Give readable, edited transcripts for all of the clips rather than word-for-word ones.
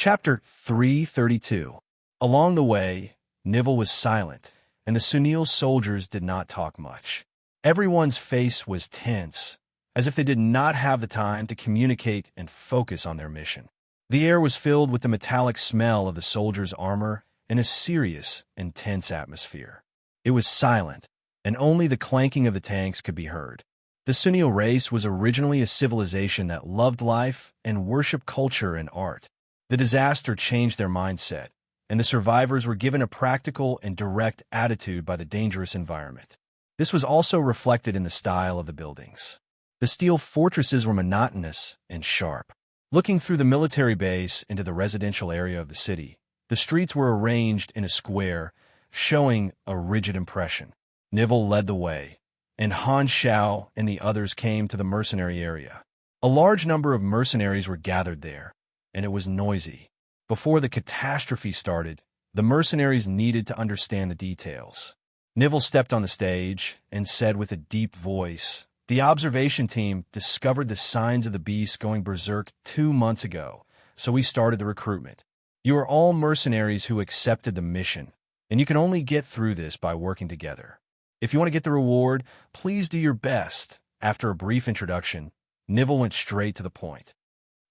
Chapter 332. Along the way, Nivell was silent, and the Sunil soldiers did not talk much. Everyone's face was tense, as if they did not have the time to communicate and focus on their mission. The air was filled with the metallic smell of the soldiers' armor and a serious, intense atmosphere. It was silent, and only the clanking of the tanks could be heard. The Sunil race was originally a civilization that loved life and worshipped culture and art. The disaster changed their mindset, and the survivors were given a practical and direct attitude by the dangerous environment. This was also reflected in the style of the buildings. The steel fortresses were monotonous and sharp. Looking through the military base into the residential area of the city, the streets were arranged in a square, showing a rigid impression. Nivell led the way, and Han Xiao and the others came to the mercenary area. A large number of mercenaries were gathered there, and it was noisy. Before the catastrophe started, the mercenaries needed to understand the details. Nivell stepped on the stage and said with a deep voice, "The observation team discovered the signs of the beast going berserk 2 months ago, so we started the recruitment. You are all mercenaries who accepted the mission, and you can only get through this by working together. If you want to get the reward, please do your best." After a brief introduction, Nivell went straight to the point.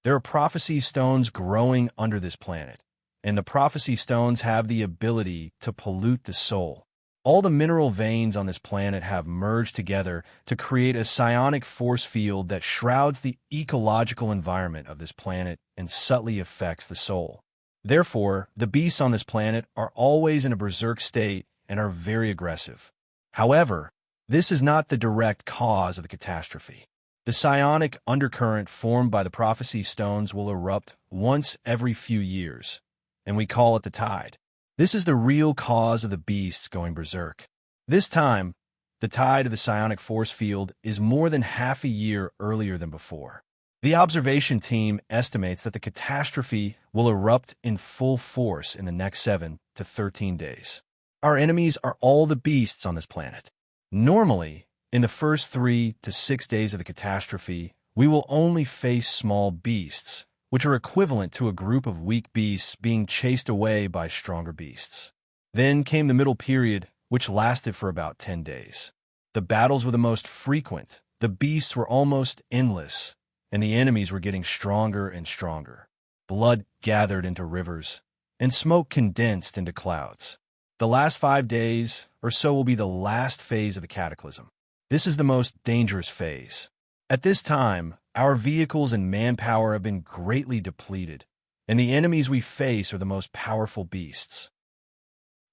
There are prophecy stones growing under this planet, and the prophecy stones have the ability to pollute the soul. All the mineral veins on this planet have merged together to create a psionic force field that shrouds the ecological environment of this planet and subtly affects the soul. Therefore, the beasts on this planet are always in a berserk state and are very aggressive. However, this is not the direct cause of the catastrophe. The psionic undercurrent formed by the prophecy stones will erupt once every few years, and we call it the tide. This is the real cause of the beasts going berserk. This time, the tide of the psionic force field is more than half a year earlier than before. The observation team estimates that the catastrophe will erupt in full force in the next 7 to 13 days. Our enemies are all the beasts on this planet. Normally, in the first 3 to 6 days of the catastrophe, we will only face small beasts, which are equivalent to a group of weak beasts being chased away by stronger beasts. Then came the middle period, which lasted for about 10 days. The battles were the most frequent, the beasts were almost endless, and the enemies were getting stronger and stronger. Blood gathered into rivers, and smoke condensed into clouds. The last 5 days or so will be the last phase of the cataclysm. This is the most dangerous phase. At this time, our vehicles and manpower have been greatly depleted, and the enemies we face are the most powerful beasts.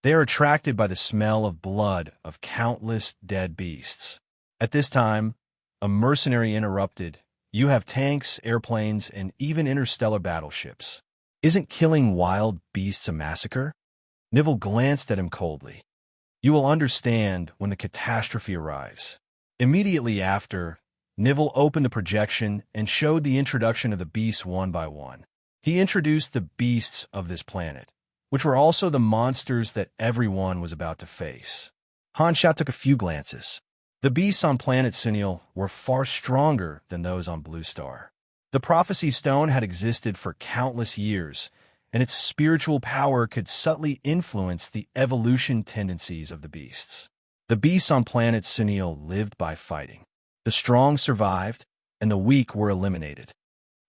They are attracted by the smell of blood of countless dead beasts. At this time, a mercenary interrupted. "You have tanks, airplanes, and even interstellar battleships. Isn't killing wild beasts a massacre?" Nivell glanced at him coldly. "You will understand when the catastrophe arrives." Immediately after, Nivell opened the projection and showed the introduction of the beasts one by one. He introduced the beasts of this planet, which were also the monsters that everyone was about to face. Han Xiao took a few glances. The beasts on planet Sunil were far stronger than those on Blue Star. The prophecy stone had existed for countless years, and its spiritual power could subtly influence the evolution tendencies of the beasts. The beasts on planet Sunil lived by fighting. The strong survived, and the weak were eliminated.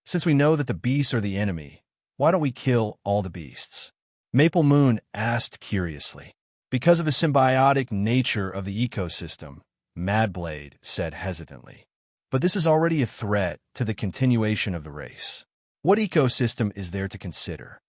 Since we know that the beasts are the enemy, why don't we kill all the beasts? Maple Moon asked curiously. Because of the symbiotic nature of the ecosystem, Madblade said hesitantly. But this is already a threat to the continuation of the race. What ecosystem is there to consider?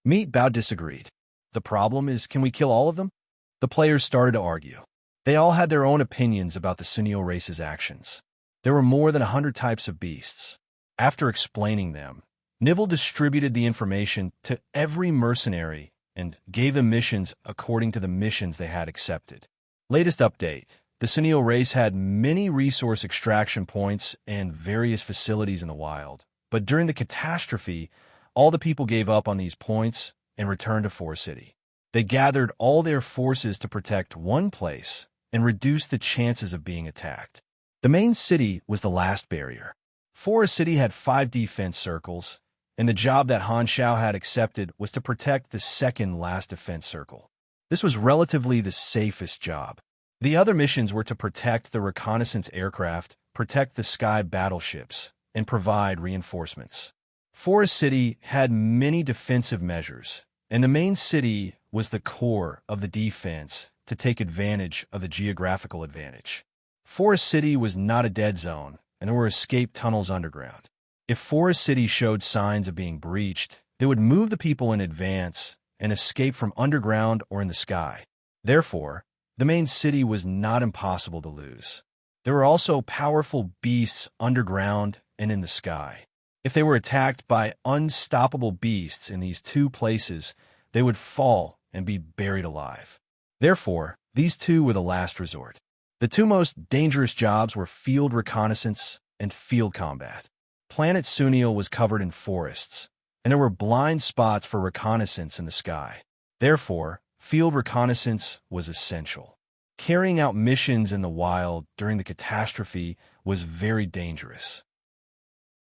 Meat Bao disagreed. The problem is, can we kill all of them? The players started to argue. They all had their own opinions about the Sunil race's actions. There were more than 100 types of beasts. After explaining them, Nivell distributed the information to every mercenary and gave them missions according to the missions they had accepted. Latest update: the Sunil race had many resource extraction points and various facilities in the wild, but during the catastrophe, all the people gave up on these points and returned to Forest City. They gathered all their forces to protect one place and reduce the chances of being attacked. The main city was the last barrier. Forest City had 5 defense circles, and the job that Han Shao had accepted was to protect the second last defense circle. This was relatively the safest job. The other missions were to protect the reconnaissance aircraft, protect the sky battleships, and provide reinforcements. Forest City had many defensive measures, and the main city was the core of the defense to take advantage of the geographical advantage. Forest City was not a dead zone, and there were escape tunnels underground. If Forest City showed signs of being breached, they would move the people in advance and escape from underground or in the sky. Therefore, the main city was not impossible to lose. There were also powerful beasts underground and in the sky. If they were attacked by unstoppable beasts in these two places, they would fall and be buried alive. Therefore, these two were the last resort. The two most dangerous jobs were field reconnaissance and field combat. Planet Sunil was covered in forests, and there were blind spots for reconnaissance in the sky. Therefore, field reconnaissance was essential. Carrying out missions in the wild during the catastrophe was very dangerous.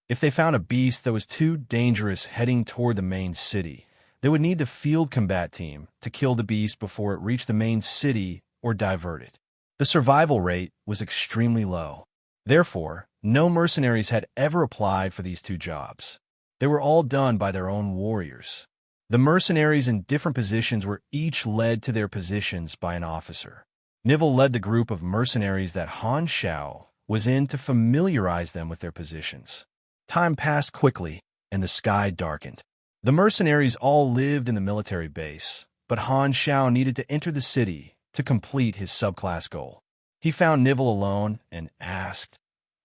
If they found a beast that was too dangerous heading toward the main city, they would need the field combat team to kill the beast before it reached the main city or divert it. The survival rate was extremely low. Therefore, no mercenaries had ever applied for these two jobs. They were all done by their own warriors. The mercenaries in different positions were each led to their positions by an officer. Nivell led the group of mercenaries that Han Shao was in to familiarize them with their positions. Time passed quickly, and the sky darkened. The mercenaries all lived in the military base, but Han Shao needed to enter the city to complete his subclass goal. He found Nivell alone and asked,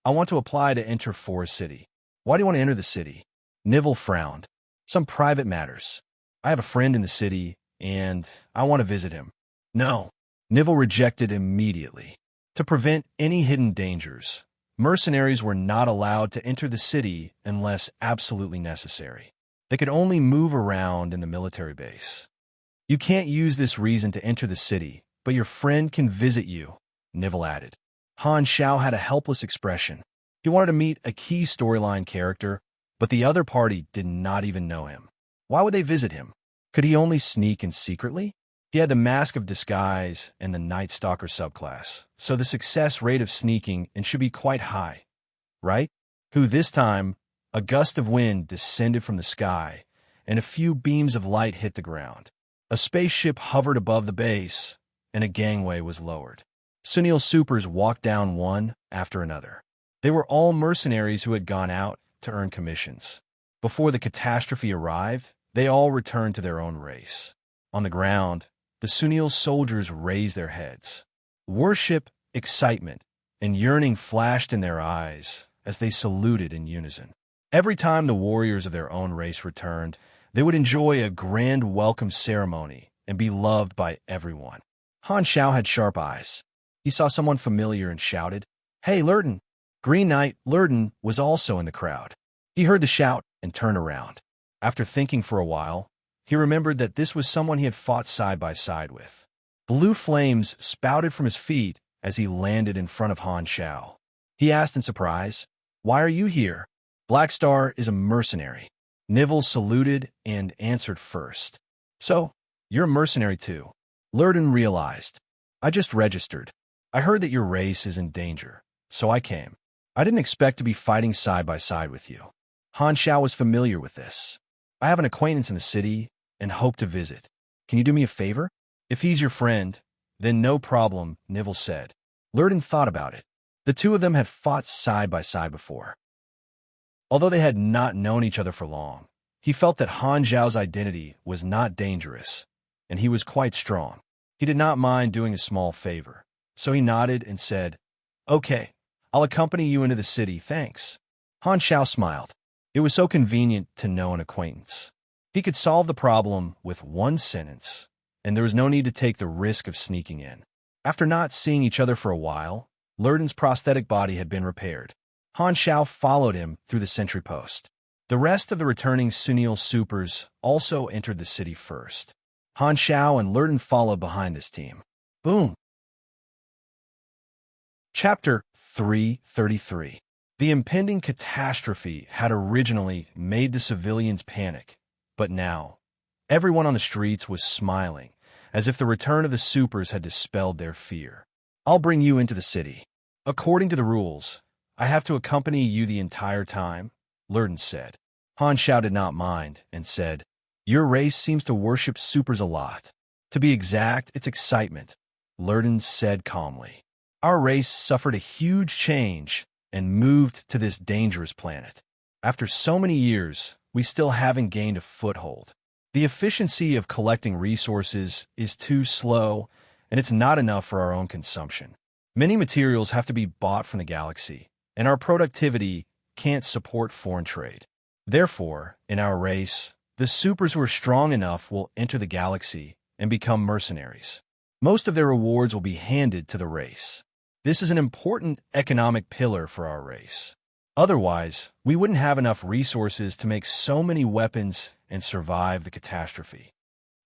"I want to apply to enter Forest City." "Why do you want to enter the city?" Nivell frowned. "Some private matters. I have a friend in the city, and I want to visit him." "No." Nivell rejected immediately. To prevent any hidden dangers, mercenaries were not allowed to enter the city unless absolutely necessary. They could only move around in the military base. "You can't use this reason to enter the city, but your friend can visit you," Nivell added. Han Shao had a helpless expression. He wanted to meet a key storyline character, but the other party did not even know him. Why would they visit him? Could he only sneak in secretly? He had the Mask of Disguise and the Night Stalker subclass, so the success rate of sneaking should be quite high, right? This time, a gust of wind descended from the sky, and a few beams of light hit the ground. A spaceship hovered above the base, and a gangway was lowered. Sunil Supers walked down one after another. They were all mercenaries who had gone out to earn commissions. Before the catastrophe arrived, they all returned to their own race. On the ground, the Sunil soldiers raised their heads. Worship, excitement, and yearning flashed in their eyes as they saluted in unison. Every time the warriors of their own race returned, they would enjoy a grand welcome ceremony and be loved by everyone. Han Shao had sharp eyes. He saw someone familiar and shouted, "Hey, Lurden!" Green Knight Lurden was also in the crowd. He heard the shout and turned around. After thinking for a while, he remembered that this was someone he had fought side by side with. Blue flames spouted from his feet as he landed in front of Han Shao. He asked in surprise, "Why are you here?" "Black Star is a mercenary." Nivell saluted and answered first. "So, you're a mercenary too." Lurden realized, "I just registered. I heard that your race is in danger, so I came. I didn't expect to be fighting side by side with you." Han Shao was familiar with this. "I have an acquaintance in the city and hope to visit. Can you do me a favor?" "If he's your friend, then no problem," Nivell said. Lurden thought about it. The two of them had fought side by side before. Although they had not known each other for long, he felt that Han Zhao's identity was not dangerous, and he was quite strong. He did not mind doing a small favor, so he nodded and said, "Okay, I'll accompany you into the city, thanks." Han Shao smiled. It was so convenient to know an acquaintance. He could solve the problem with one sentence, and there was no need to take the risk of sneaking in. After not seeing each other for a while, Lurden's prosthetic body had been repaired. Han Shao followed him through the sentry post. The rest of the returning Sunil Supers also entered the city first. Han Shao and Lurden followed behind this team. Boom! Chapter 333. The impending catastrophe had originally made the civilians panic, but now, everyone on the streets was smiling, as if the return of the supers had dispelled their fear. "I'll bring you into the city. According to the rules, I have to accompany you the entire time," Lurden said. Han Shao did not mind and said, "Your race seems to worship supers a lot. To be exact, it's excitement," Lurden said calmly. "Our race suffered a huge change and moved to this dangerous planet. After so many years, we still haven't gained a foothold. The efficiency of collecting resources is too slow, and it's not enough for our own consumption. Many materials have to be bought from the galaxy, and our productivity can't support foreign trade. Therefore, in our race, the supers who are strong enough will enter the galaxy and become mercenaries. Most of their rewards will be handed to the race. This is an important economic pillar for our race. Otherwise, we wouldn't have enough resources to make so many weapons and survive the catastrophe."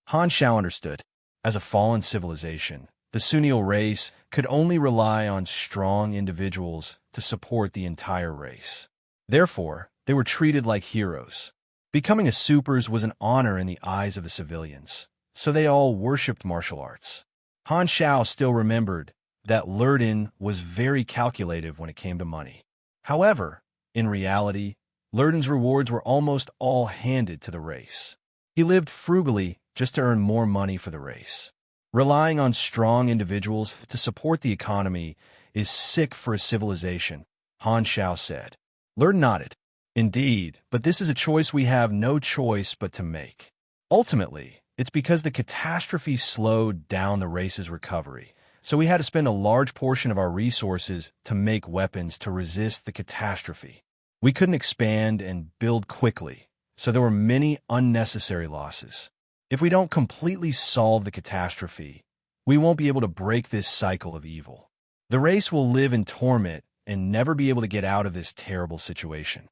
Han Shao understood. As a fallen civilization, the Sunil race could only rely on strong individuals to support the entire race. Therefore, they were treated like heroes. Becoming a supers was an honor in the eyes of the civilians, so they all worshipped martial arts. Han Shao still remembered that Lurden was very calculative when it came to money. However, in reality, Lurden's rewards were almost all handed to the race. He lived frugally just to earn more money for the race. Relying on strong individuals to support the economy is sick for a civilization, Han Shao said. Lurden nodded. "Indeed, but this is a choice we have no choice but to make. Ultimately, it's because the catastrophe slowed down the race's recovery, so we had to spend a large portion of our resources to make weapons to resist the catastrophe. We couldn't expand and build quickly, so there were many unnecessary losses. If we don't completely solve the catastrophe, we won't be able to break this cycle of evil. The race will live in torment and never be able to get out of this terrible situation.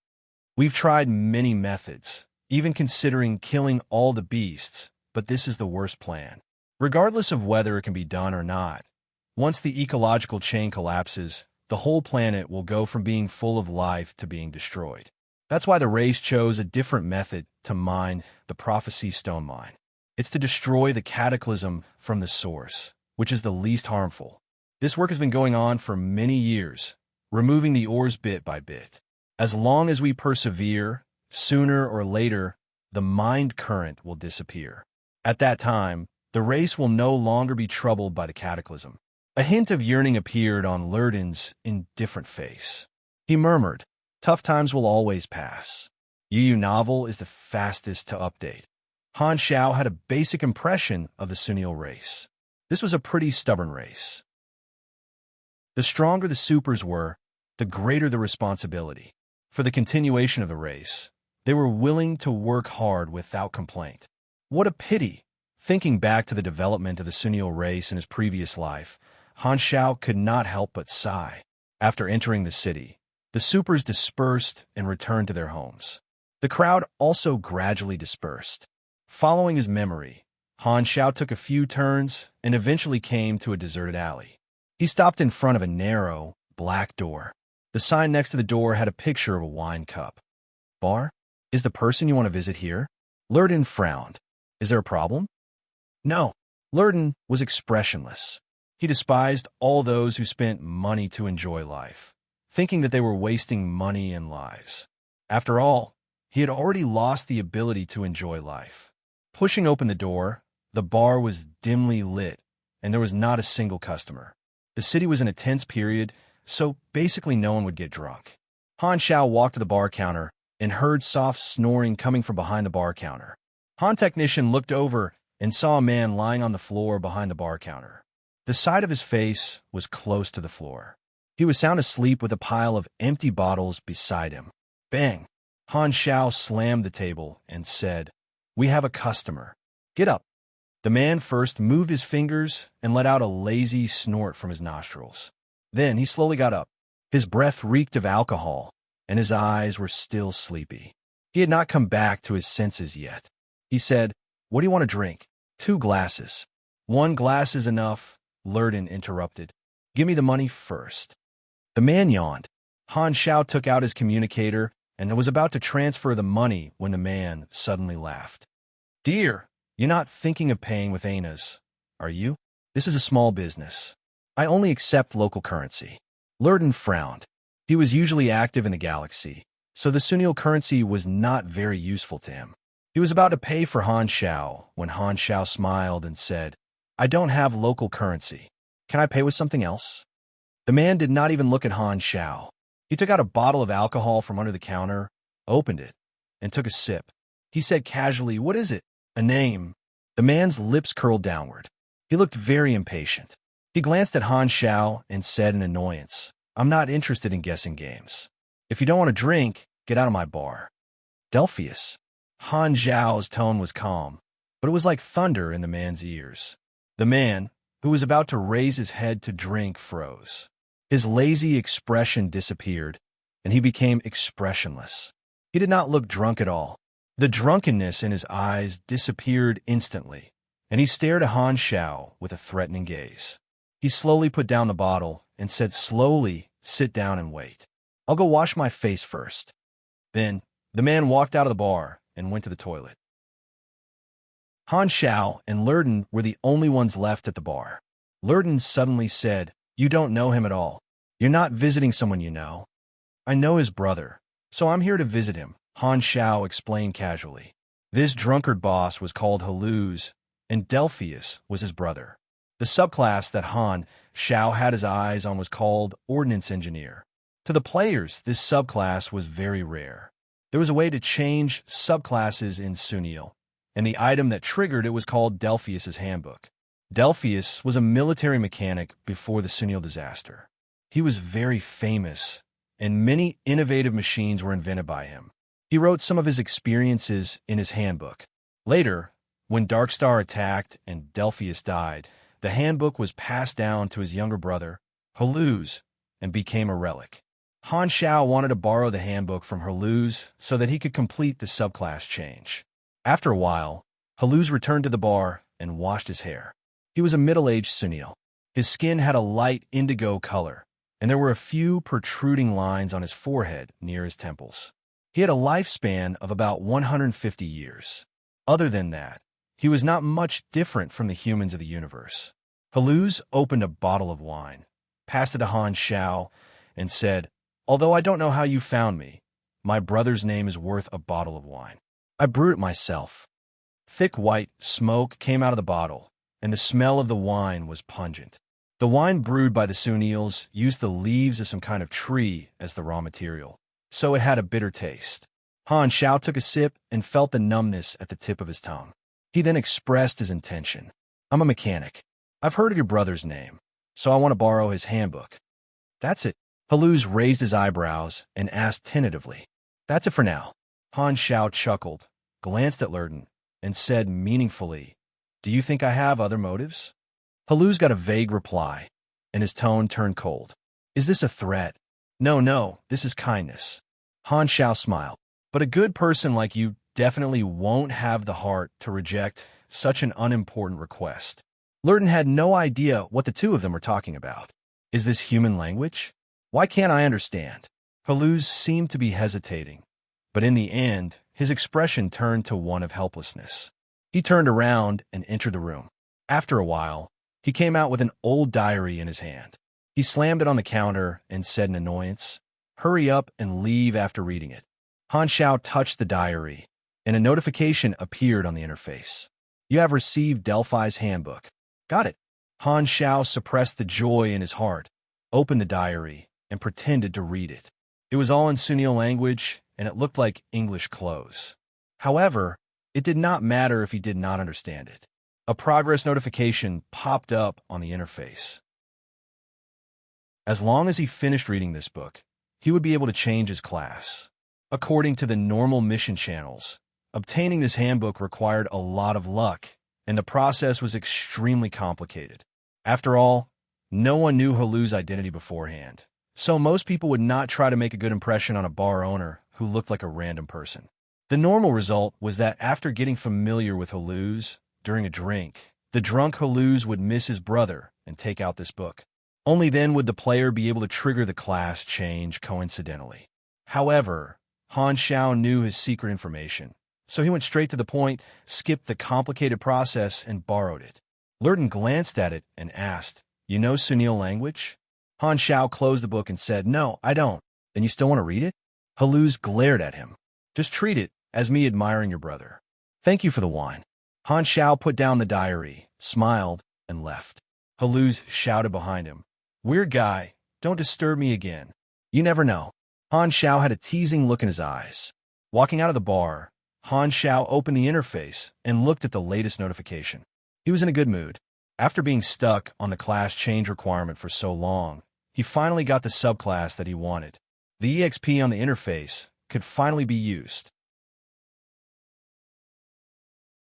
We've tried many methods, even considering killing all the beasts, but this is the worst plan. Regardless of whether it can be done or not, once the ecological chain collapses, the whole planet will go from being full of life to being destroyed. That's why the race chose a different method to mine the prophecy stone mine. It's to destroy the cataclysm from the source, which is the least harmful. This work has been going on for many years, removing the ores bit by bit. As long as we persevere, sooner or later, the mind current will disappear. At that time, the race will no longer be troubled by the cataclysm." A hint of yearning appeared on Lurden's indifferent face. He murmured, "Tough times will always pass. Unravel is the fastest to update." Han Shao had a basic impression of the Sunil race. This was a pretty stubborn race. The stronger the supers were, the greater the responsibility. For the continuation of the race, they were willing to work hard without complaint. What a pity! Thinking back to the development of the Sunil race in his previous life, Han Shao could not help but sigh. After entering the city, the supers dispersed and returned to their homes. The crowd also gradually dispersed. Following his memory, Han Shao took a few turns and eventually came to a deserted alley. He stopped in front of a narrow, black door. The sign next to the door had a picture of a wine cup. "Bar? Is the person you want to visit here?" Lurden frowned. "Is there a problem?" "No." Lurden was expressionless. He despised all those who spent money to enjoy life, thinking that they were wasting money and lives. After all, he had already lost the ability to enjoy life. Pushing open the door, the bar was dimly lit, and there was not a single customer. The city was in a tense period, so basically no one would get drunk. Han Shao walked to the bar counter and heard soft snoring coming from behind the bar counter. Han Technician looked over and saw a man lying on the floor behind the bar counter. The side of his face was close to the floor. He was sound asleep with a pile of empty bottles beside him. Bang! Han Shao slammed the table and said, "We have a customer. Get up." The man first moved his fingers and let out a lazy snort from his nostrils. Then he slowly got up. His breath reeked of alcohol, and his eyes were still sleepy. He had not come back to his senses yet. He said, "What do you want to drink?" "2 glasses." "1 glass is enough," Lurden interrupted. "Give me the money first." The man yawned. Han Xiao took out his communicator and was about to transfer the money when the man suddenly laughed. "Dear, you're not thinking of paying with anas, are you? This is a small business. I only accept local currency." Lurden frowned. He was usually active in the galaxy, so the Sunil currency was not very useful to him. He was about to pay for Han Xiao when Han Xiao smiled and said, "I don't have local currency. Can I pay with something else?" The man did not even look at Han Xiao. He took out a bottle of alcohol from under the counter, opened it, and took a sip. He said casually, "What is it?" "A name." The man's lips curled downward. He looked very impatient. He glanced at Han Xiao and said in annoyance, "I'm not interested in guessing games. If you don't want to drink, get out of my bar." Delphius. Han Xiao's tone was calm, but it was like thunder in the man's ears. The man, who was about to raise his head to drink, froze. His lazy expression disappeared, and he became expressionless. He did not look drunk at all. The drunkenness in his eyes disappeared instantly, and he stared at Han Xiao with a threatening gaze. He slowly put down the bottle and said slowly, "Sit down and wait. I'll go wash my face first." Then, the man walked out of the bar and went to the toilet. Han Xiao and Lurden were the only ones left at the bar. Lurden suddenly said, "You don't know him at all. You're not visiting someone you know." "I know his brother, so I'm here to visit him," Han Xiao explained casually. This drunkard boss was called Haluz, and Delphius was his brother. The subclass that Han Xiao had his eyes on was called Ordnance Engineer. To the players, this subclass was very rare. There was a way to change subclasses in Sunil, and the item that triggered it was called Delphius's Handbook. Delphius was a military mechanic before the Sunil disaster. He was very famous, and many innovative machines were invented by him. He wrote some of his experiences in his handbook. Later, when Darkstar attacked and Delphius died, the handbook was passed down to his younger brother, Haluz, and became a relic. Han Xiao wanted to borrow the handbook from Haluz so that he could complete the subclass change. After a while, Haluz returned to the bar and washed his hair. He was a middle-aged Sunil. His skin had a light indigo color, and there were a few protruding lines on his forehead near his temples. He had a lifespan of about 150 years. Other than that, he was not much different from the humans of the universe. Haluz opened a bottle of wine, passed it to Han Xiao, and said, "Although I don't know how you found me, my brother's name is worth a bottle of wine. I brewed it myself." Thick white smoke came out of the bottle, and the smell of the wine was pungent. The wine brewed by the Sunils used the leaves of some kind of tree as the raw material, so it had a bitter taste. Han Xiao took a sip and felt the numbness at the tip of his tongue. He then expressed his intention. "I'm a mechanic. I've heard of your brother's name, so I want to borrow his handbook." "That's it." Haluz raised his eyebrows and asked tentatively. "That's it for now." Han Xiao chuckled, glanced at Lurden, and said meaningfully, "Do you think I have other motives?" Haluz got a vague reply, and his tone turned cold. "Is this a threat?" No, this is kindness." Han Xiao smiled. "But a good person like you definitely won't have the heart to reject such an unimportant request." Lurden had no idea what the two of them were talking about. Is this human language? Why can't I understand? Haluz seemed to be hesitating, but in the end, his expression turned to one of helplessness. He turned around and entered the room. After a while, he came out with an old diary in his hand. He slammed it on the counter and said in annoyance, "Hurry up and leave after reading it." Han Xiao touched the diary, and a notification appeared on the interface. "You have received Delphi's handbook." "Got it." Han Xiao suppressed the joy in his heart, opened the diary, and pretended to read it. It was all in Sunil language, and it looked like English clothes. However, it did not matter if he did not understand it. A progress notification popped up on the interface. As long as he finished reading this book, he would be able to change his class. According to the normal mission channels, obtaining this handbook required a lot of luck, and the process was extremely complicated. After all, no one knew Haluz's identity beforehand, so most people would not try to make a good impression on a bar owner who looked like a random person. The normal result was that after getting familiar with Haluz during a drink, the drunk Haluz would miss his brother and take out this book. Only then would the player be able to trigger the class change coincidentally. However, Han Xiao knew his secret information, so he went straight to the point, skipped the complicated process, and borrowed it. Lurton glanced at it and asked, "You know Sunil language?" Han Xiao closed the book and said, "No, I don't." "Then you still want to read it?" Haluz glared at him. "Just treat it as me admiring your brother. Thank you for the wine." Han Xiao put down the diary, smiled, and left. Haluz shouted behind him, "Weird guy, don't disturb me again. You never know." Han Xiao had a teasing look in his eyes. Walking out of the bar, Han Xiao opened the interface and looked at the latest notification. He was in a good mood. After being stuck on the class change requirement for so long, he finally got the subclass that he wanted. The EXP on the interface could finally be used.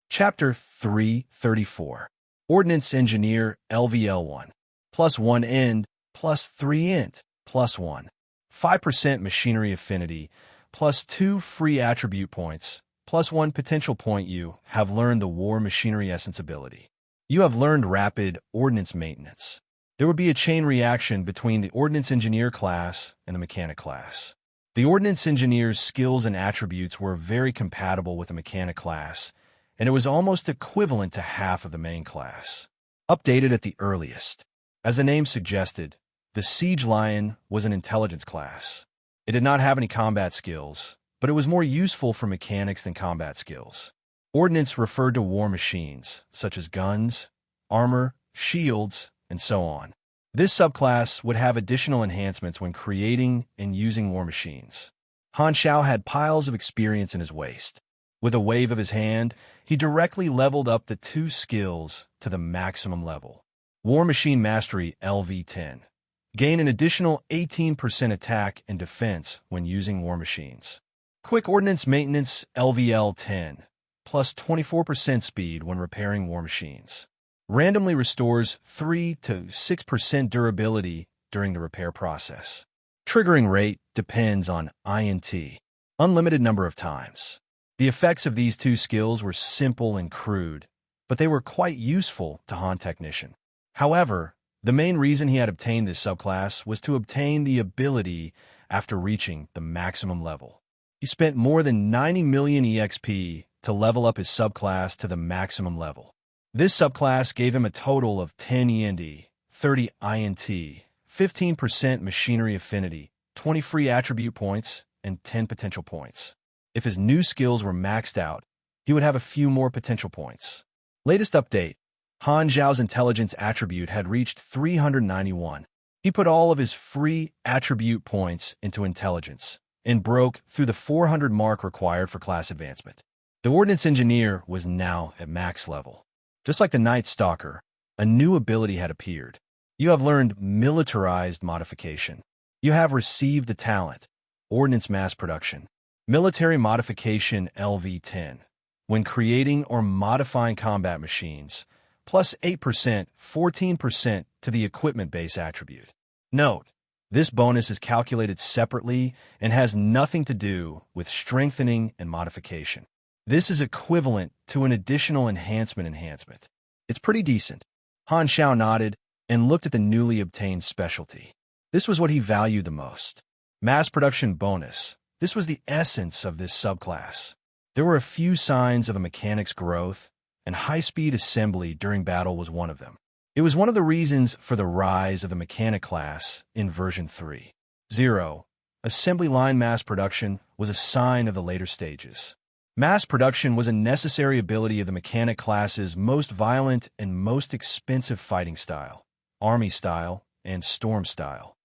Chapter 334. Ordnance Engineer LVL1. +1 end, +3 int, +1. 5% machinery affinity, +2 free attribute points, +1 potential point. You have learned the war machinery essence ability. You have learned rapid ordnance maintenance. There would be a chain reaction between the Ordnance Engineer class and the Mechanic class. The Ordnance Engineer's skills and attributes were very compatible with the Mechanic class, and it was almost equivalent to half of the main class. Updated at the earliest. As the name suggested, the Siege Lion was an intelligence class. It did not have any combat skills, but it was more useful for mechanics than combat skills. Ordnance referred to war machines, such as guns, armor, shields, and so on. This subclass would have additional enhancements when creating and using war machines. Han Xiao had piles of experience in his waist. With a wave of his hand, he directly leveled up the two skills to the maximum level. War Machine Mastery LV10. Gain an additional 18% attack and defense when using war machines. Quick Ordnance Maintenance LVL10. Plus 24% speed when repairing war machines. Randomly restores 3 to 6% durability during the repair process. Triggering rate depends on INT. Unlimited number of times. The effects of these two skills were simple and crude, but they were quite useful to Han Technician. However, the main reason he had obtained this subclass was to obtain the ability after reaching the maximum level. He spent more than 90 million EXP to level up his subclass to the maximum level. This subclass gave him a total of 10 END, 30 INT, 15% machinery affinity, 20 free attribute points, and 10 potential points. If his new skills were maxed out, he would have a few more potential points. Latest update. Han Xiao's intelligence attribute had reached 391. He put all of his free attribute points into intelligence and broke through the 400 mark required for class advancement. The Ordnance Engineer was now at max level. Just like the Night Stalker, a new ability had appeared. You have learned Militarized Modification. You have received the talent, Ordnance Mass Production. Military Modification LV10. When creating or modifying combat machines, plus 8%, 14% to the equipment base attribute. Note, this bonus is calculated separately and has nothing to do with strengthening and modification. This is equivalent to an additional enhancement. It's pretty decent. Han Xiao nodded and looked at the newly obtained specialty. This was what he valued the most. Mass production bonus. This was the essence of this subclass. There were a few signs of a mechanic's growth, and high-speed assembly during battle was one of them. It was one of the reasons for the rise of the mechanic class in version 3.0. Assembly line mass production was a sign of the later stages. Mass production was a necessary ability of the mechanic class's most violent and most expensive fighting style, army style, and storm style.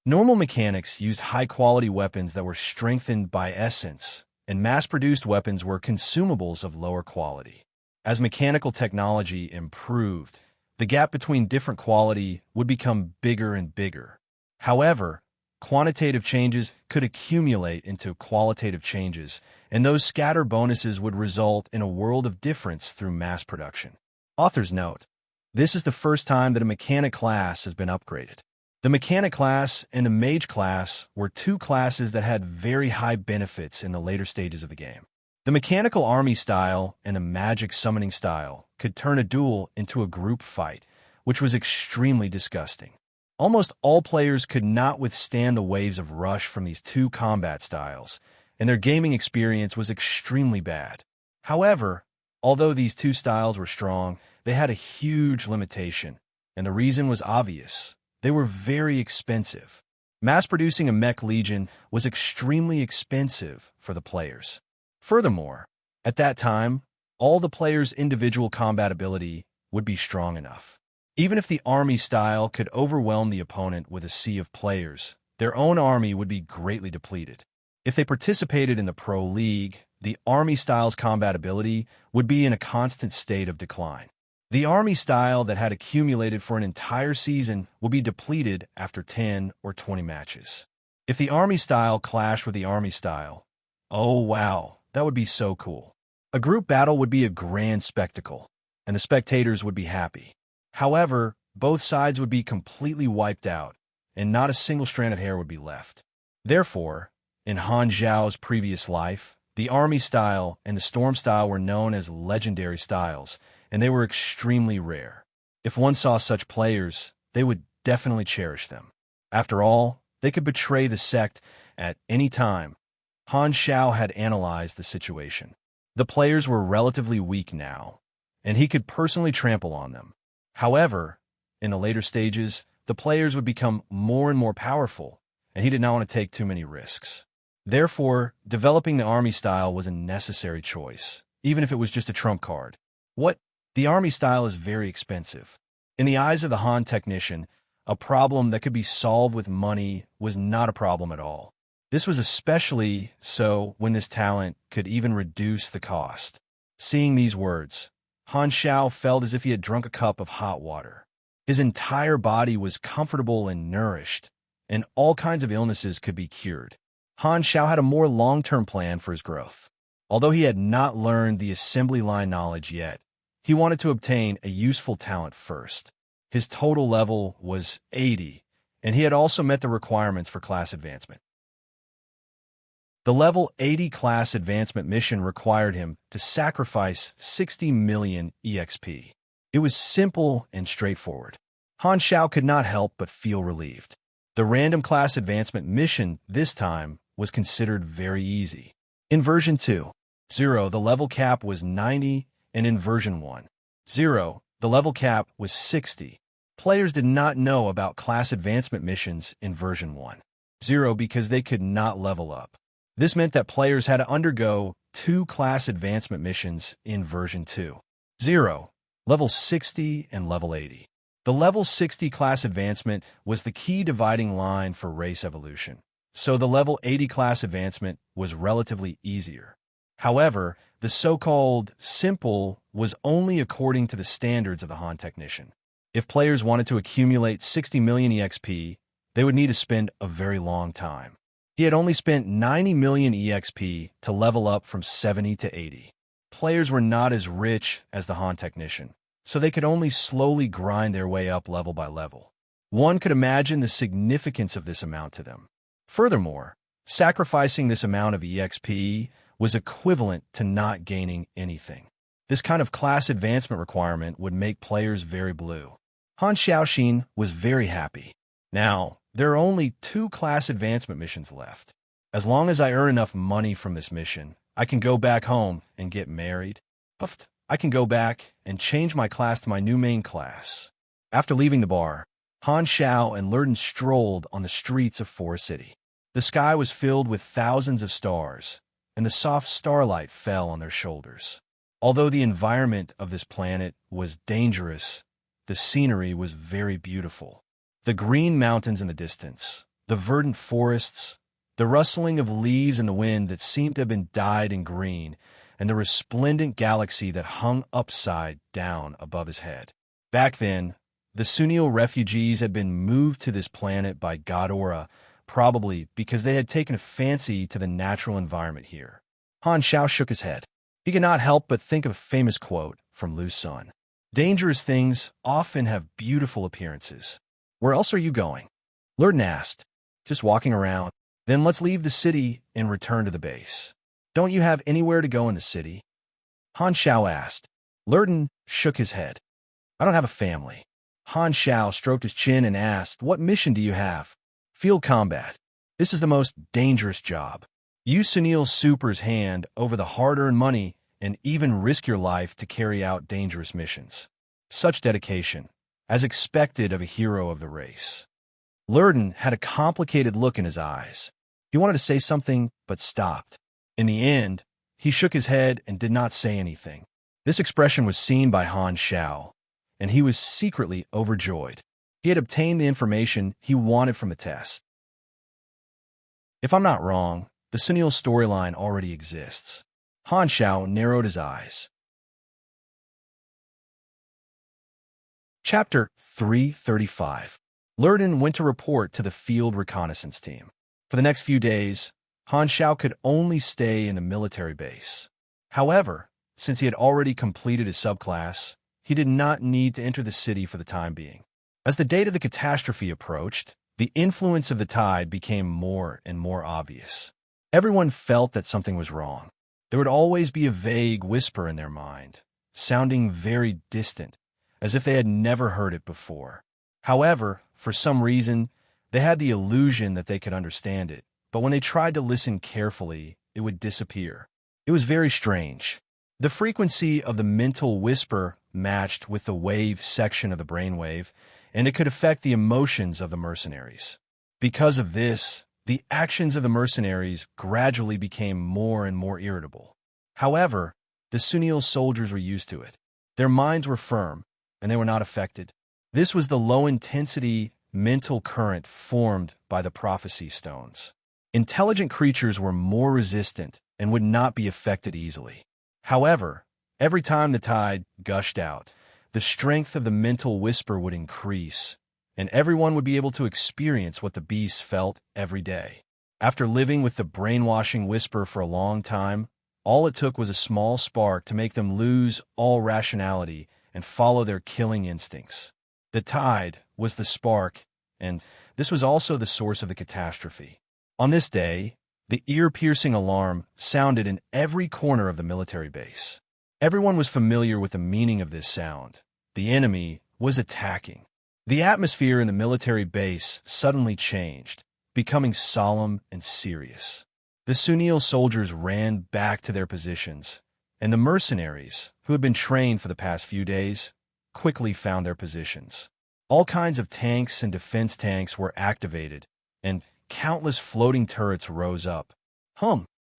Normal mechanics used high-quality weapons that were strengthened by essence, and mass-produced weapons were consumables of lower quality. As mechanical technology improved, the gap between different quality would become bigger and bigger. However, quantitative changes could accumulate into qualitative changes, and those scatter bonuses would result in a world of difference through mass production. Author's note: this is the first time that a mechanic class has been upgraded. The Mechanic class and the Mage class were two classes that had very high benefits in the later stages of the game. The Mechanical Army style and the Magic Summoning style could turn a duel into a group fight, which was extremely disgusting. Almost all players could not withstand the waves of rush from these two combat styles, and their gaming experience was extremely bad. However, although these two styles were strong, they had a huge limitation, and the reason was obvious. They were very expensive. Mass-producing a mech legion was extremely expensive for the players. Furthermore, at that time, all the players' individual combat ability would be strong enough. Even if the army style could overwhelm the opponent with a sea of players, their own army would be greatly depleted. If they participated in the Pro League, the army style's combat ability would be in a constant state of decline. The army style that had accumulated for an entire season would be depleted after 10 or 20 matches. If the army style clashed with the army style, oh wow, that would be so cool. A group battle would be a grand spectacle, and the spectators would be happy. However, both sides would be completely wiped out, and not a single strand of hair would be left. Therefore, in Han Zhao's previous life, the army style and the storm style were known as legendary styles, and they were extremely rare. If one saw such players, they would definitely cherish them. After all, they could betray the sect at any time. Han Zhao had analyzed the situation. The players were relatively weak now, and he could personally trample on them. However, in the later stages, the players would become more and more powerful, and he did not want to take too many risks. Therefore, developing the army style was a necessary choice, even if it was just a trump card. The army style is very expensive. In the eyes of the Han technician, a problem that could be solved with money was not a problem at all. This was especially so when this talent could even reduce the cost. Seeing these words, Han Zhao felt as if he had drunk a cup of hot water. His entire body was comfortable and nourished, and all kinds of illnesses could be cured. Han Zhao had a more long-term plan for his growth. Although he had not learned the assembly line knowledge yet, he wanted to obtain a useful talent first. His total level was 80, and he had also met the requirements for class advancement. The level 80 class advancement mission required him to sacrifice 60 million EXP. It was simple and straightforward. Han Zhao could not help but feel relieved. The random class advancement mission this time was considered very easy. In version 2.0, the level cap was 90, and in version 1.0, the level cap was 60. Players did not know about class advancement missions in version 1.0 because they could not level up. This meant that players had to undergo 2 class advancement missions in version 2.0, level 60 and level 80. The level 60 class advancement was the key dividing line for race evolution, so the level 80 class advancement was relatively easier. However, the so-called simple was only according to the standards of the Han technician. If players wanted to accumulate 60 million EXP, they would need to spend a very long time. He had only spent 90 million EXP to level up from 70 to 80. Players were not as rich as the Han technician, so they could only slowly grind their way up level by level. One could imagine the significance of this amount to them. Furthermore, sacrificing this amount of EXP was equivalent to not gaining anything. This kind of class advancement requirement would make players very blue. Han Xiaoxin was very happy. Now, there are only 2 class advancement missions left. As long as I earn enough money from this mission, I can go back home and get married. I can go back and change my class to my new main class. After leaving the bar, Han Xiao and Lurden strolled on the streets of Forest City. The sky was filled with thousands of stars, and the soft starlight fell on their shoulders. Although the environment of this planet was dangerous, the scenery was very beautiful. The green mountains in the distance, the verdant forests, the rustling of leaves in the wind that seemed to have been dyed in green, and the resplendent galaxy that hung upside down above his head. Back then, the Sunil refugees had been moved to this planet by Ghidorah, probably because they had taken a fancy to the natural environment here. Han Xiao shook his head. He could not help but think of a famous quote from Lu Sun. Dangerous things often have beautiful appearances. Where else are you going? Lurden asked. Just walking around. Then let's leave the city and return to the base. Don't you have anywhere to go in the city? Han Xiao asked. Lurden shook his head. I don't have a family. Han Shao stroked his chin and asked, "What mission do you have?" "Field combat. This is the most dangerous job. Use Sunil Super's hand over the hard-earned money and even risk your life to carry out dangerous missions." Such dedication, as expected of a hero of the race. Lurden had a complicated look in his eyes. He wanted to say something, but stopped. In the end, he shook his head and did not say anything. This expression was seen by Han Shao, and he was secretly overjoyed. He had obtained the information he wanted from the test. If I'm not wrong, the Sunil storyline already exists. Han Shao narrowed his eyes. Chapter 335. Lurden went to report to the field reconnaissance team. For the next few days, Han Shao could only stay in the military base. However, since he had already completed his subclass, he did not need to enter the city for the time being. As the date of the catastrophe approached, the influence of the tide became more and more obvious. Everyone felt that something was wrong. There would always be a vague whisper in their mind, sounding very distant, as if they had never heard it before. However, for some reason, they had the illusion that they could understand it, but when they tried to listen carefully, it would disappear. It was very strange. The frequency of the mental whisper matched with the wave section of the brainwave, and it could affect the emotions of the mercenaries. Because of this, the actions of the mercenaries gradually became more and more irritable. However, the Sunil soldiers were used to it. Their minds were firm, and they were not affected. This was the low-intensity mental current formed by the prophecy stones. Intelligent creatures were more resistant and would not be affected easily. However, every time the tide gushed out, the strength of the mental whisper would increase, and everyone would be able to experience what the beasts felt every day. After living with the brainwashing whisper for a long time, all it took was a small spark to make them lose all rationality and follow their killing instincts. The tide was the spark, and this was also the source of the catastrophe. On this day, the ear-piercing alarm sounded in every corner of the military base. Everyone was familiar with the meaning of this sound. The enemy was attacking. The atmosphere in the military base suddenly changed, becoming solemn and serious. The Sunil soldiers ran back to their positions, and the mercenaries, who had been trained for the past few days, quickly found their positions. All kinds of tanks and defense tanks were activated, and countless floating turrets rose up.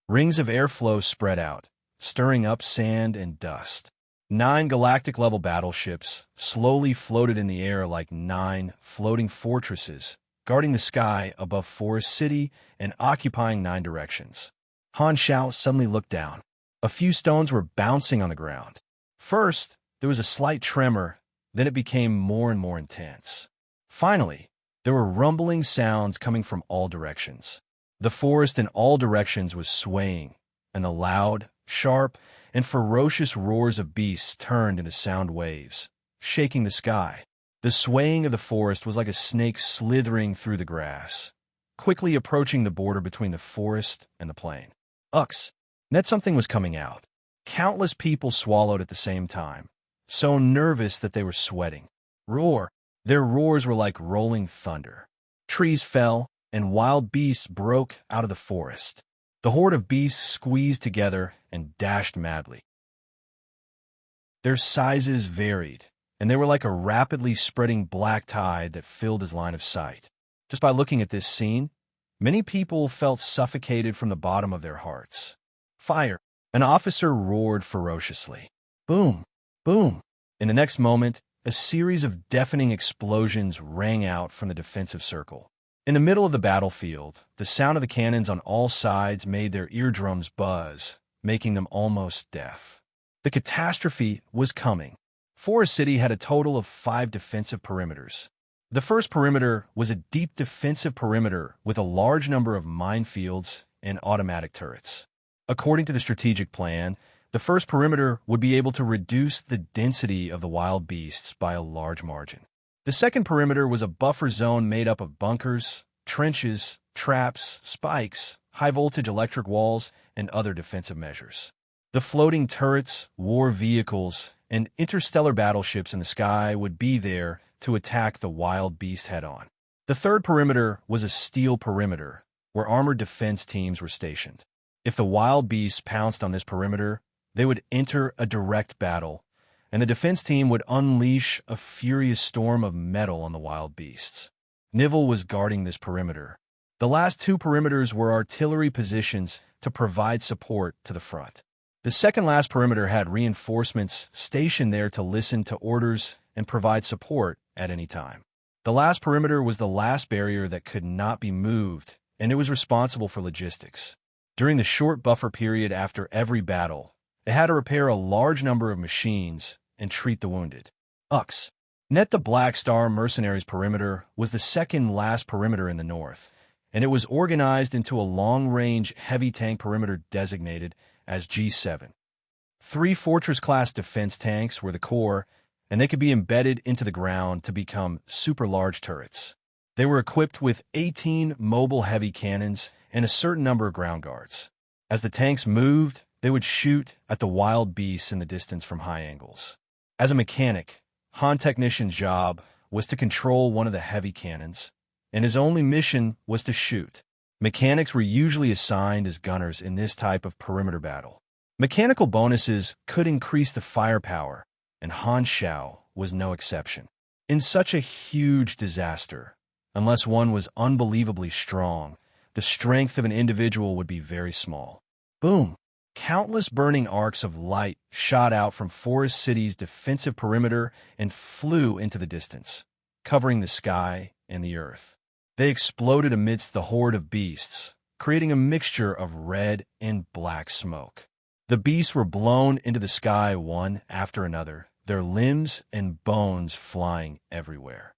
Rings of airflow spread out, stirring up sand and dust. 9 galactic-level battleships slowly floated in the air like 9 floating fortresses, guarding the sky above Forest City and occupying 9 directions. Han Shao suddenly looked down. A few stones were bouncing on the ground. First, there was a slight tremor, then it became more and more intense. Finally, there were rumbling sounds coming from all directions. The forest in all directions was swaying, and the loud, sharp, and ferocious roars of beasts turned into sound waves, shaking the sky. The swaying of the forest was like a snake slithering through the grass, quickly approaching the border between the forest and the plain. Ux! Net something was coming out. Countless people swallowed at the same time, so nervous that they were sweating. Roar! Their roars were like rolling thunder. Trees fell, and wild beasts broke out of the forest. The horde of beasts squeezed together and dashed madly. Their sizes varied, and they were like a rapidly spreading black tide that filled his line of sight. Just by looking at this scene, many people felt suffocated from the bottom of their hearts. Fire! An officer roared ferociously. Boom! Boom! In the next moment, a series of deafening explosions rang out from the defensive circle. In the middle of the battlefield, the sound of the cannons on all sides made their eardrums buzz, making them almost deaf. The catastrophe was coming. Forest City had a total of 5 defensive perimeters. The first perimeter was a deep defensive perimeter with a large number of minefields and automatic turrets. According to the strategic plan, the first perimeter would be able to reduce the density of the wild beasts by a large margin. The second perimeter was a buffer zone made up of bunkers, trenches, traps, spikes, high-voltage electric walls, and other defensive measures. The floating turrets, war vehicles, and interstellar battleships in the sky would be there to attack the wild beast head-on. The third perimeter was a steel perimeter, where armored defense teams were stationed. If the wild beasts pounced on this perimeter, they would enter a direct battle, and the defense team would unleash a furious storm of metal on the wild beasts. Nivell was guarding this perimeter. The last two perimeters were artillery positions to provide support to the front. The second last perimeter had reinforcements stationed there to listen to orders and provide support at any time. The last perimeter was the last barrier that could not be moved, and it was responsible for logistics. During the short buffer period after every battle, it had to repair a large number of machines and treat the wounded. Net the Black Star Mercenaries perimeter was the second last perimeter in the north, and it was organized into a long-range heavy tank perimeter designated as G7. 3 Fortress-class defense tanks were the core, and they could be embedded into the ground to become super-large turrets. They were equipped with 18 mobile heavy cannons and a certain number of ground guards. As the tanks moved, they would shoot at the wild beasts in the distance from high angles. As a mechanic, Han Technician's job was to control one of the heavy cannons, and his only mission was to shoot. Mechanics were usually assigned as gunners in this type of perimeter battle. Mechanical bonuses could increase the firepower, and Han Shao was no exception. In such a huge disaster, unless one was unbelievably strong, the strength of an individual would be very small. Boom! Countless burning arcs of light shot out from Forest City's defensive perimeter and flew into the distance, covering the sky and the earth. They exploded amidst the horde of beasts, creating a mixture of red and black smoke. The beasts were blown into the sky one after another, their limbs and bones flying everywhere.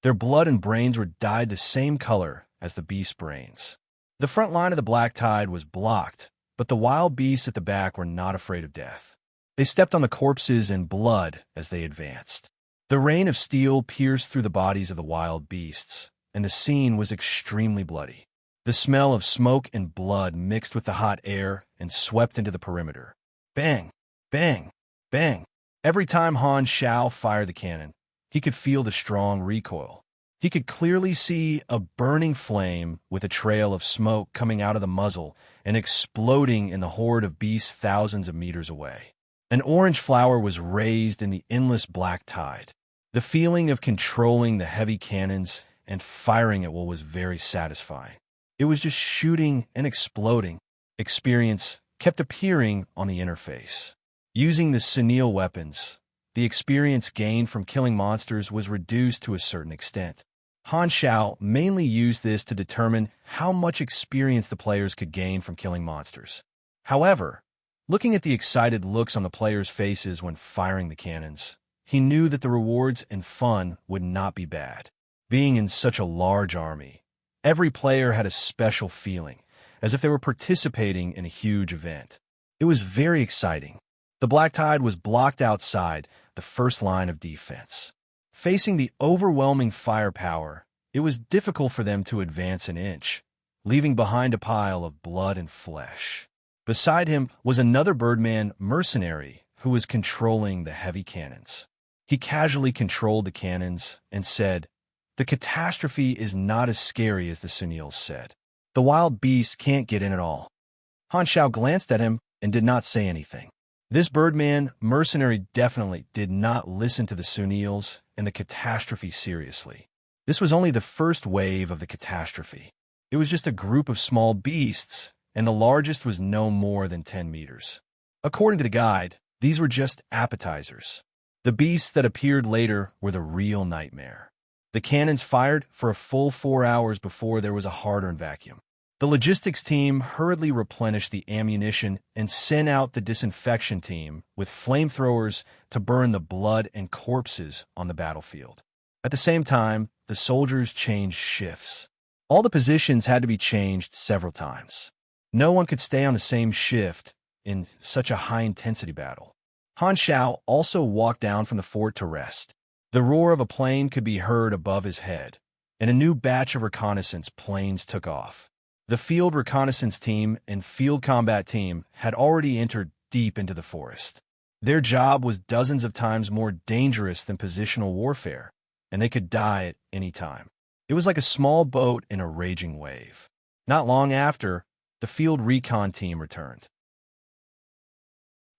Their blood and brains were dyed the same color as the beast's brains. The front line of the Black Tide was blocked, but the wild beasts at the back were not afraid of death. They stepped on the corpses and blood as they advanced. The rain of steel pierced through the bodies of the wild beasts, and the scene was extremely bloody. The smell of smoke and blood mixed with the hot air and swept into the perimeter. Bang! Bang! Bang! Every time Han Shao fired the cannon, he could feel the strong recoil. He could clearly see a burning flame with a trail of smoke coming out of the muzzle and exploding in the horde of beasts thousands of meters away. An orange flower was raised in the endless black tide. The feeling of controlling the heavy cannons and firing at will was very satisfying. It was just shooting and exploding. Experience kept appearing on the interface. Using the senile weapons, the experience gained from killing monsters was reduced to a certain extent. Han Shao mainly used this to determine how much experience the players could gain from killing monsters. However, looking at the excited looks on the players' faces when firing the cannons, he knew that the rewards and fun would not be bad. Being in such a large army, every player had a special feeling, as if they were participating in a huge event. It was very exciting. The Black Tide was blocked outside the first line of defense. Facing the overwhelming firepower, it was difficult for them to advance an inch, leaving behind a pile of blood and flesh. Beside him was another Birdman mercenary who was controlling the heavy cannons. He casually controlled the cannons and said, "The catastrophe is not as scary as the Seniles said. The wild beasts can't get in at all." Han Shao glanced at him and did not say anything. This Birdman mercenary definitely did not listen to the Seniles and the catastrophe seriously. This was only the first wave of the catastrophe. It was just a group of small beasts, and the largest was no more than 10 meters. According to the guide, these were just appetizers. The beasts that appeared later were the real nightmare. The cannons fired for a full 4 hours before there was a hard-earned vacuum. The logistics team hurriedly replenished the ammunition and sent out the disinfection team with flamethrowers to burn the blood and corpses on the battlefield. At the same time, the soldiers changed shifts. All the positions had to be changed several times. No one could stay on the same shift in such a high-intensity battle. Han Shao also walked down from the fort to rest. The roar of a plane could be heard above his head, and a new batch of reconnaissance planes took off. The field reconnaissance team and field combat team had already entered deep into the forest. Their job was dozens of times more dangerous than positional warfare, and they could die at any time. It was like a small boat in a raging wave. Not long after, the field recon team returned.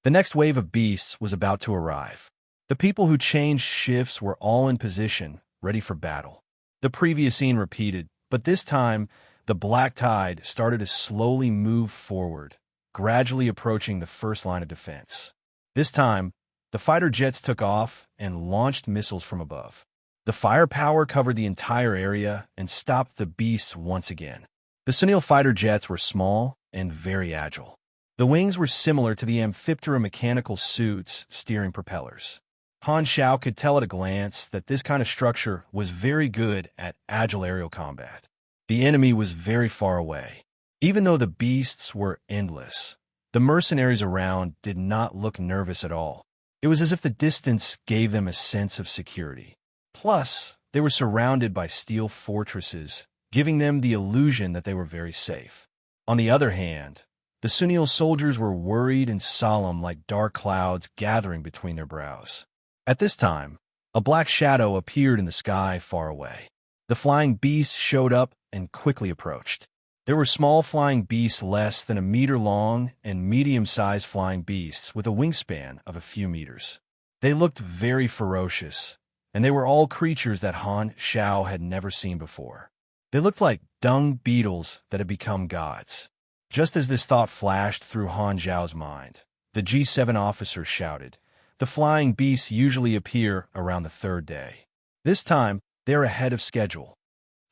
The next wave of beasts was about to arrive. The people who changed shifts were all in position, ready for battle. The previous scene repeated, but this time, the black tide started to slowly move forward, gradually approaching the first line of defense. This time, the fighter jets took off and launched missiles from above. The firepower covered the entire area and stopped the beasts once again. The Sunil fighter jets were small and very agile. The wings were similar to the Amphiptera mechanical suits steering propellers. Han Xiao could tell at a glance that this kind of structure was very good at agile aerial combat. The enemy was very far away. Even though the beasts were endless, the mercenaries around did not look nervous at all. It was as if the distance gave them a sense of security. Plus, they were surrounded by steel fortresses, giving them the illusion that they were very safe. On the other hand, the Sunil soldiers were worried and solemn like dark clouds gathering between their brows. At this time, a black shadow appeared in the sky far away. The flying beasts showed up and quickly approached. There were small flying beasts less than a meter long and medium-sized flying beasts with a wingspan of a few meters. They looked very ferocious, and they were all creatures that Han Xiao had never seen before. They looked like dung beetles that had become gods. Just as this thought flashed through Han Xiao's mind, the G7 officer shouted, "The flying beasts usually appear around the third day. This time, they're ahead of schedule.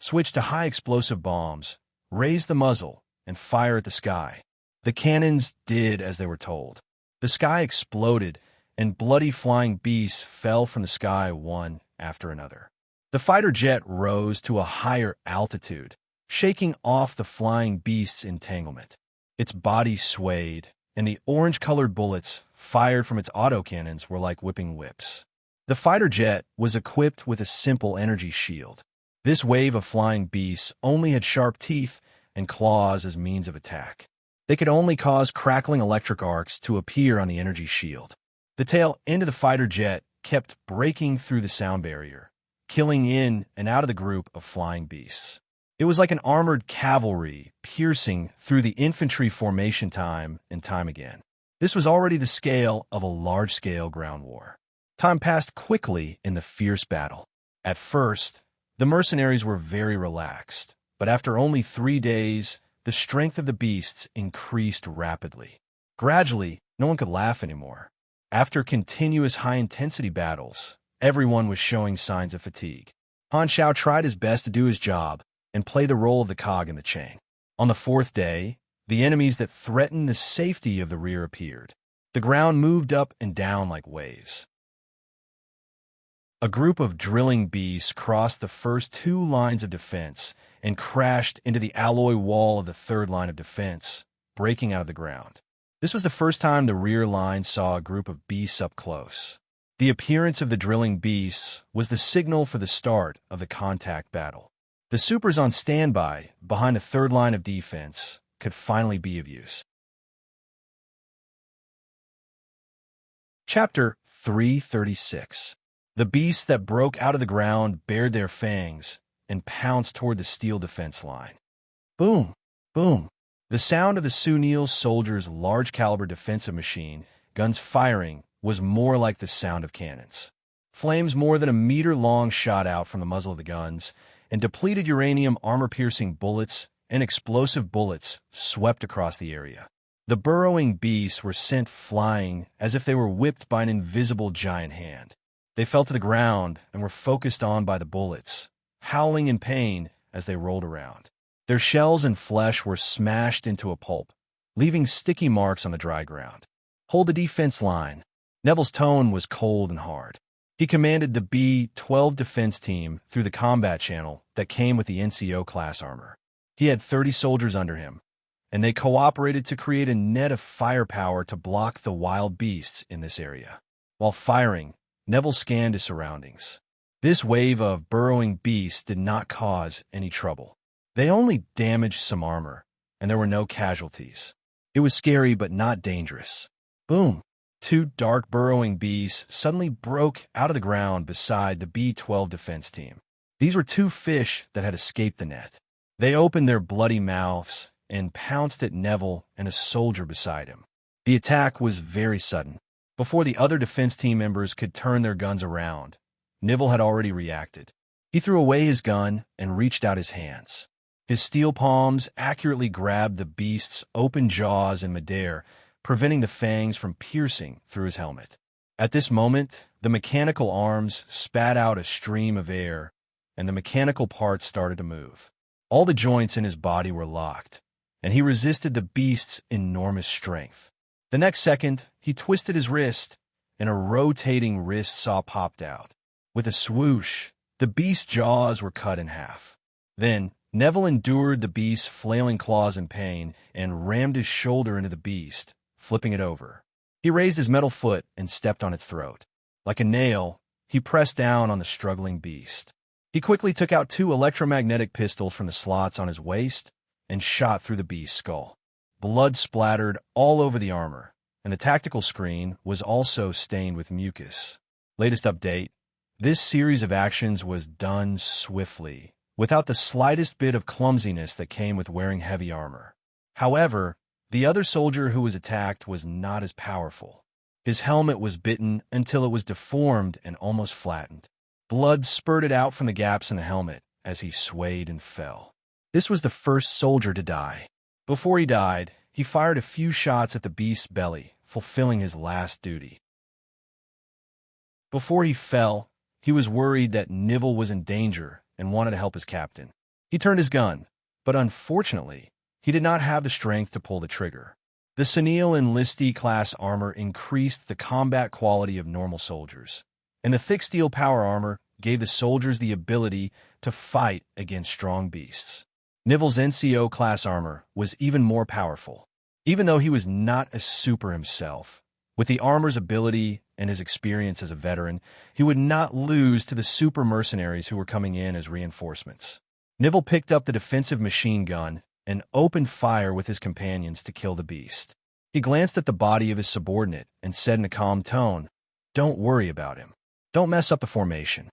Switch to high-explosive bombs, raise the muzzle, and fire at the sky." The cannons did as they were told. The sky exploded, and bloody flying beasts fell from the sky one after another. The fighter jet rose to a higher altitude, shaking off the flying beast's entanglement. Its body swayed, and the orange-colored bullets fired from its autocannons were like whipping whips. The fighter jet was equipped with a simple energy shield. This wave of flying beasts only had sharp teeth and claws as means of attack. They could only cause crackling electric arcs to appear on the energy shield. The tail end of the fighter jet kept breaking through the sound barrier, killing in and out of the group of flying beasts. It was like an armored cavalry piercing through the infantry formation time and time again. This was already the scale of a large-scale ground war. Time passed quickly in the fierce battle. At first, the mercenaries were very relaxed, but after only 3 days, the strength of the beasts increased rapidly. Gradually, no one could laugh anymore. After continuous high-intensity battles, everyone was showing signs of fatigue. Han Xiao tried his best to do his job and play the role of the cog in the chain. On the 4th day, the enemies that threatened the safety of the rear appeared. The ground moved up and down like waves. A group of drilling beasts crossed the first 2 lines of defense and crashed into the alloy wall of the 3rd line of defense, breaking out of the ground. This was the first time the rear line saw a group of beasts up close. The appearance of the drilling beasts was the signal for the start of the contact battle. The supers on standby behind the 3rd line of defense could finally be of use. Chapter 336. The beasts that broke out of the ground bared their fangs and pounced toward the steel defense line. Boom! Boom! The sound of the Sunil soldiers' large-caliber defensive machine guns firing was more like the sound of cannons. Flames more than a meter long shot out from the muzzle of the guns, and depleted uranium armor-piercing bullets and explosive bullets swept across the area. The burrowing beasts were sent flying as if they were whipped by an invisible giant hand. They fell to the ground and were focused on by the bullets, howling in pain as they rolled around. Their shells and flesh were smashed into a pulp, leaving sticky marks on the dry ground. "Hold the defense line." Neville's tone was cold and hard. He commanded the B-12 defense team through the combat channel that came with the NCO-class armor. He had 30 soldiers under him, and they cooperated to create a net of firepower to block the wild beasts in this area. While firing, Neville scanned his surroundings. This wave of burrowing beasts did not cause any trouble. They only damaged some armor, and there were no casualties. It was scary but not dangerous. Boom! Two dark burrowing beasts suddenly broke out of the ground beside the B-12 defense team. These were two fish that had escaped the net. They opened their bloody mouths and pounced at Neville and a soldier beside him. The attack was very sudden. Before the other defense team members could turn their guns around, Neville had already reacted. He threw away his gun and reached out his hands. His steel palms accurately grabbed the beast's open jaws in midair, preventing the fangs from piercing through his helmet. At this moment, the mechanical arms spat out a stream of air, and the mechanical parts started to move. All the joints in his body were locked, and he resisted the beast's enormous strength. The next second, he twisted his wrist, and a rotating wrist saw popped out. With a swoosh, the beast's jaws were cut in half. Then, Neville endured the beast's flailing claws in pain and rammed his shoulder into the beast, flipping it over. He raised his metal foot and stepped on its throat. Like a nail, he pressed down on the struggling beast. He quickly took out two electromagnetic pistols from the slots on his waist and shot through the beast's skull. Blood splattered all over the armor, and the tactical screen was also stained with mucus. Latest update: this series of actions was done swiftly, without the slightest bit of clumsiness that came with wearing heavy armor. However, the other soldier who was attacked was not as powerful. His helmet was bitten until it was deformed and almost flattened. Blood spurted out from the gaps in the helmet as he swayed and fell. This was the first soldier to die. Before he died, he fired a few shots at the beast's belly, fulfilling his last duty. Before he fell, he was worried that Neville was in danger and wanted to help his captain. He turned his gun, but unfortunately, he did not have the strength to pull the trigger. The Serene and Misty class armor increased the combat quality of normal soldiers, and the thick steel power armor gave the soldiers the ability to fight against strong beasts. Neville's NCO class armor was even more powerful. Even though he was not a super himself, with the armor's ability and his experience as a veteran, he would not lose to the super mercenaries who were coming in as reinforcements. Neville picked up the defensive machine gun and opened fire with his companions to kill the beast. He glanced at the body of his subordinate and said in a calm tone, "Don't worry about him. Don't mess up the formation."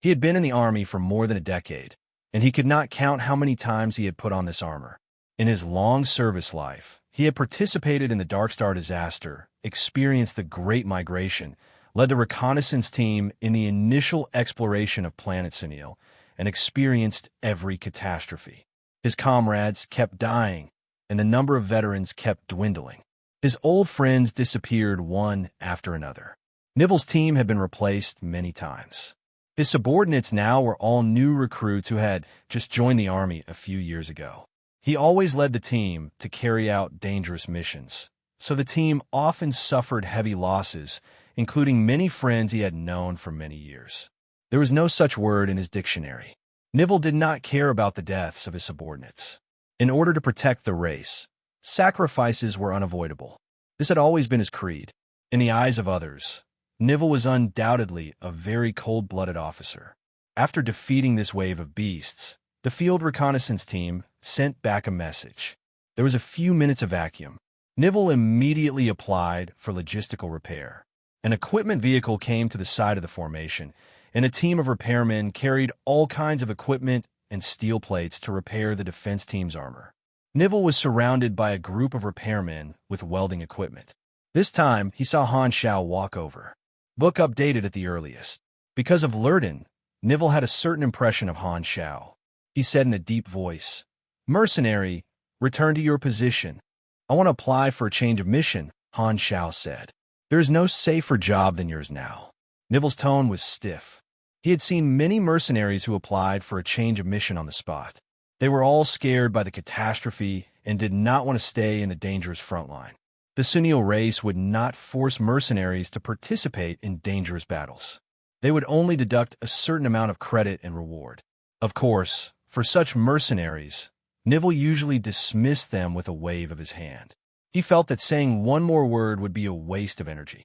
He had been in the army for more than a decade, and he could not count how many times he had put on this armor. In his long service life, he had participated in the Dark Star disaster, experienced the Great Migration, led the reconnaissance team in the initial exploration of Planet Senil, and experienced every catastrophe. His comrades kept dying, and the number of veterans kept dwindling. His old friends disappeared one after another. Neville's team had been replaced many times. His subordinates now were all new recruits who had just joined the army a few years ago. He always led the team to carry out dangerous missions, so the team often suffered heavy losses, including many friends he had known for many years. There was no such word in his dictionary. Neville did not care about the deaths of his subordinates. In order to protect the race, sacrifices were unavoidable. This had always been his creed. In the eyes of others, Neville was undoubtedly a very cold-blooded officer. After defeating this wave of beasts, the field reconnaissance team sent back a message. There was a few minutes of vacuum. Neville immediately applied for logistical repair. An equipment vehicle came to the side of the formation, and a team of repairmen carried all kinds of equipment and steel plates to repair the defense team's armor. Neville was surrounded by a group of repairmen with welding equipment. This time, he saw Han Shao walk over. Book updated at the earliest. Because of Lurden, Neville had a certain impression of Han Shao. He said in a deep voice, "Mercenary, return to your position." "I want to apply for a change of mission," Han Shao said. "There is no safer job than yours now." Neville's tone was stiff. He had seen many mercenaries who applied for a change of mission on the spot. They were all scared by the catastrophe and did not want to stay in the dangerous front line. The Sunil race would not force mercenaries to participate in dangerous battles. They would only deduct a certain amount of credit and reward. Of course, for such mercenaries, Neville usually dismissed them with a wave of his hand. He felt that saying one more word would be a waste of energy.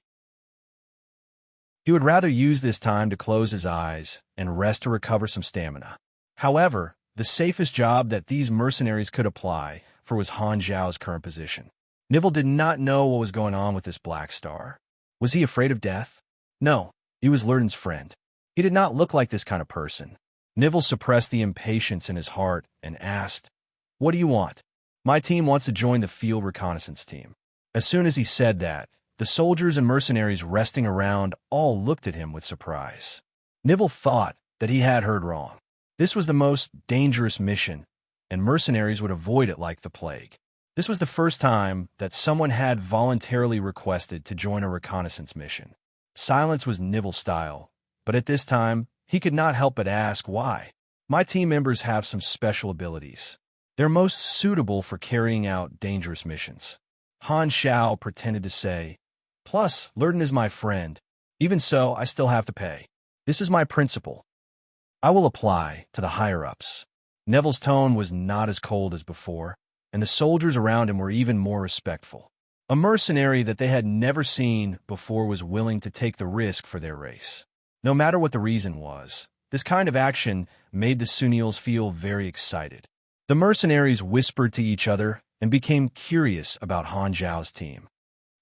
He would rather use this time to close his eyes and rest to recover some stamina. However, the safest job that these mercenaries could apply for was Han Zhao's current position. Neville did not know what was going on with this Black Star. Was he afraid of death? No, he was Lurden's friend. He did not look like this kind of person. Nivell suppressed the impatience in his heart and asked, "What do you want?" "My team wants to join the field reconnaissance team." As soon as he said that, the soldiers and mercenaries resting around all looked at him with surprise. Nivell thought that he had heard wrong. This was the most dangerous mission, and mercenaries would avoid it like the plague. This was the first time that someone had voluntarily requested to join a reconnaissance mission. Silence was Nivell's style, but at this time, he could not help but ask why. "My team members have some special abilities. They're most suitable for carrying out dangerous missions." Han Shao pretended to say, "Plus, Lurden is my friend. Even so, I still have to pay. This is my principle. I will apply to the higher-ups." Neville's tone was not as cold as before, and the soldiers around him were even more respectful. A mercenary that they had never seen before was willing to take the risk for their race. No matter what the reason was, this kind of action made the Sunils feel very excited. The mercenaries whispered to each other and became curious about Han Zhao's team.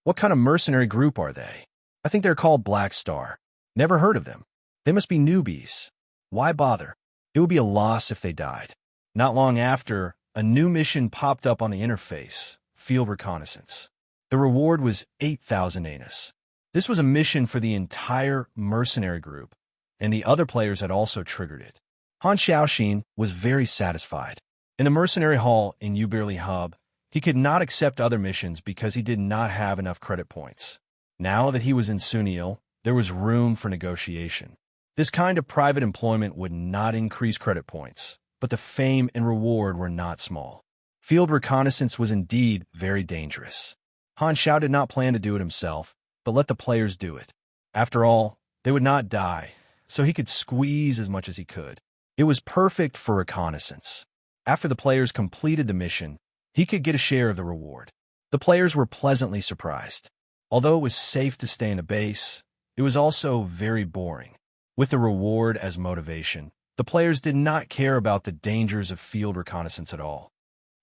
"What kind of mercenary group are they? I think they're called Black Star. Never heard of them. They must be newbies. Why bother? It would be a loss if they died." Not long after, a new mission popped up on the interface, Field Reconnaissance. The reward was 8,000 anus. This was a mission for the entire mercenary group, and the other players had also triggered it. Han Xiaoxin was very satisfied. In the mercenary hall in Uberly Hub, he could not accept other missions because he did not have enough credit points. Now that he was in Sunil, there was room for negotiation. This kind of private employment would not increase credit points, but the fame and reward were not small. Field reconnaissance was indeed very dangerous. Han Xiao did not plan to do it himself, but let the players do it. After all, they would not die, so he could squeeze as much as he could. It was perfect for reconnaissance. After the players completed the mission, he could get a share of the reward. The players were pleasantly surprised. Although it was safe to stay in the base, it was also very boring. With the reward as motivation, the players did not care about the dangers of field reconnaissance at all.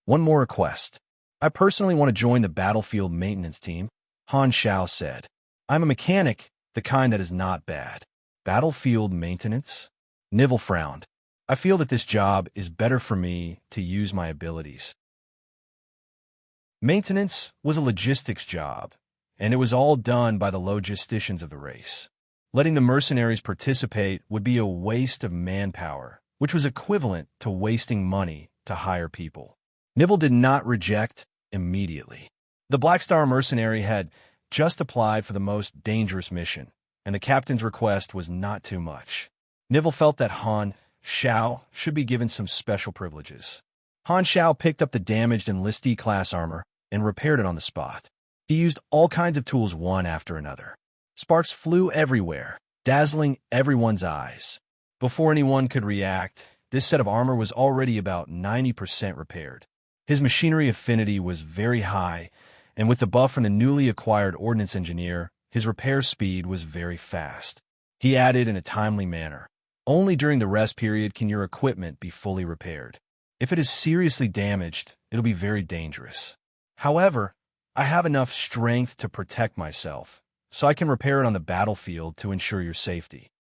"One more request. I personally want to join the battlefield maintenance team," Han Xiao said. "I'm a mechanic, the kind that is not bad." "Battlefield maintenance?" Nivell frowned. "I feel that this job is better for me to use my abilities." Maintenance was a logistics job, and it was all done by the logisticians of the race. Letting the mercenaries participate would be a waste of manpower, which was equivalent to wasting money to hire people. Nivell did not reject immediately. The Black Star mercenary had just applied for the most dangerous mission, and the captain's request was not too much. Nivell felt that Han Xiao should be given some special privileges. Han Xiao picked up the damaged enlistee class armor and repaired it on the spot. He used all kinds of tools one after another. Sparks flew everywhere, dazzling everyone's eyes. Before anyone could react, this set of armor was already about 90% repaired. His machinery affinity was very high, and with the buff from the newly acquired ordnance engineer, his repair speed was very fast. He added in a timely manner, "Only during the rest period can your equipment be fully repaired. If it is seriously damaged, it'll be very dangerous. However, I have enough strength to protect myself, so I can repair it on the battlefield to ensure your safety."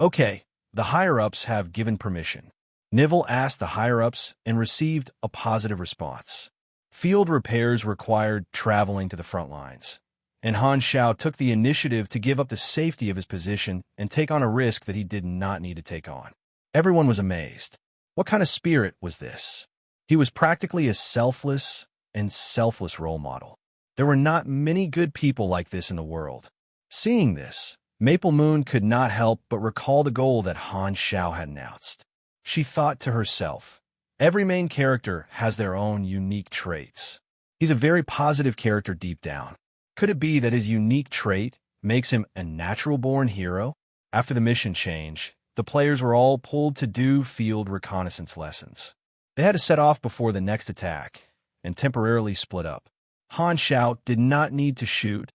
"Okay, the higher-ups have given permission." Nivell asked the higher-ups and received a positive response. Field repairs required traveling to the front lines, and Han Xiao took the initiative to give up the safety of his position and take on a risk that he did not need to take on. Everyone was amazed. What kind of spirit was this? He was practically a selfless role model. There were not many good people like this in the world. Seeing this, Maple Moon could not help but recall the goal that Han Xiao had announced. She thought to herself, every main character has their own unique traits. He's a very positive character deep down. Could it be that his unique trait makes him a natural-born hero? After the mission change, the players were all pulled to do field reconnaissance lessons. They had to set off before the next attack and temporarily split up. Han Xiao did not need to shoot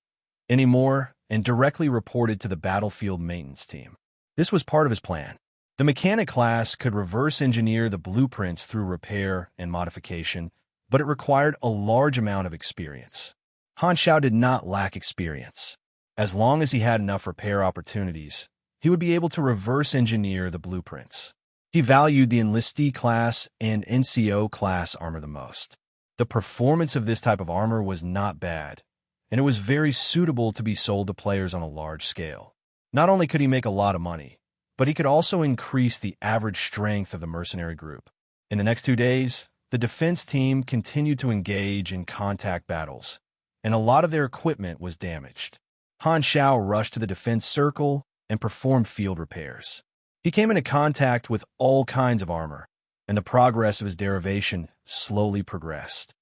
anymore and directly reported to the battlefield maintenance team. This was part of his plan. The mechanic class could reverse engineer the blueprints through repair and modification, but it required a large amount of experience. Han Xiao did not lack experience. As long as he had enough repair opportunities, he would be able to reverse engineer the blueprints. He valued the enlistee class and NCO class armor the most. The performance of this type of armor was not bad, and it was very suitable to be sold to players on a large scale. Not only could he make a lot of money, but he could also increase the average strength of the mercenary group. In the next 2 days, the defense team continued to engage in contact battles, and a lot of their equipment was damaged. Han Shao rushed to the defense circle and performed field repairs. He came into contact with all kinds of armor, and the progress of his derivation slowly progressed.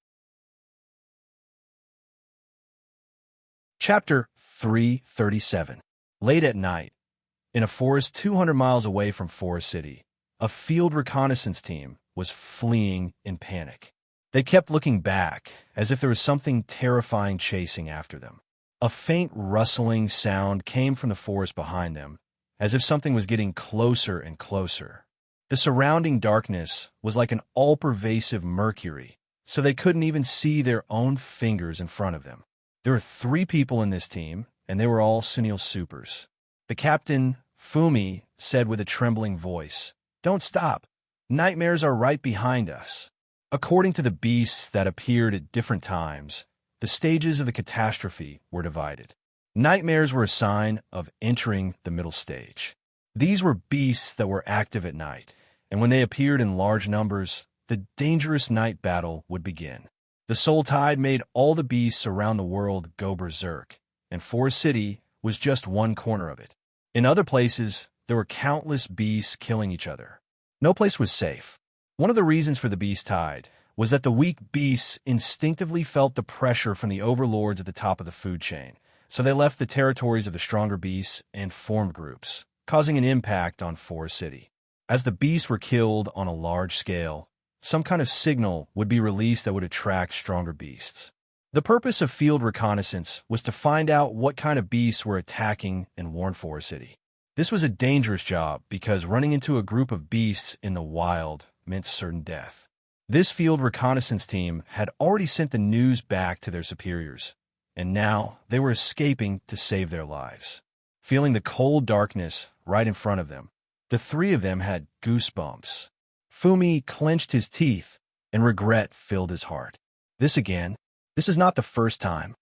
Chapter 337. Late at night, in a forest 200 miles away from Forest City, a field reconnaissance team was fleeing in panic. They kept looking back, as if there was something terrifying chasing after them. A faint rustling sound came from the forest behind them, as if something was getting closer and closer. The surrounding darkness was like an all-pervasive mercury, so they couldn't even see their own fingers in front of them. There were 3 people in this team, and they were all Sunil supers. The captain, Fumi, said with a trembling voice, "Don't stop. Nightmares are right behind us." According to the beasts that appeared at different times, the stages of the catastrophe were divided. Nightmares were a sign of entering the middle stage. These were beasts that were active at night, and when they appeared in large numbers, the dangerous night battle would begin. The Soul Tide made all the beasts around the world go berserk, and Forest City was just one corner of it. In other places, there were countless beasts killing each other. No place was safe. One of the reasons for the Beast Tide was that the weak beasts instinctively felt the pressure from the overlords at the top of the food chain, so they left the territories of the stronger beasts and formed groups, causing an impact on Forest City. As the beasts were killed on a large scale, some kind of signal would be released that would attract stronger beasts. The purpose of field reconnaissance was to find out what kind of beasts were attacking and warn Forest City. This was a dangerous job because running into a group of beasts in the wild meant certain death. This field reconnaissance team had already sent the news back to their superiors, and now they were escaping to save their lives. Feeling the cold darkness right in front of them, the 3 of them had goosebumps. Fumi clenched his teeth, and regret filled his heart. This again? This is not the first time.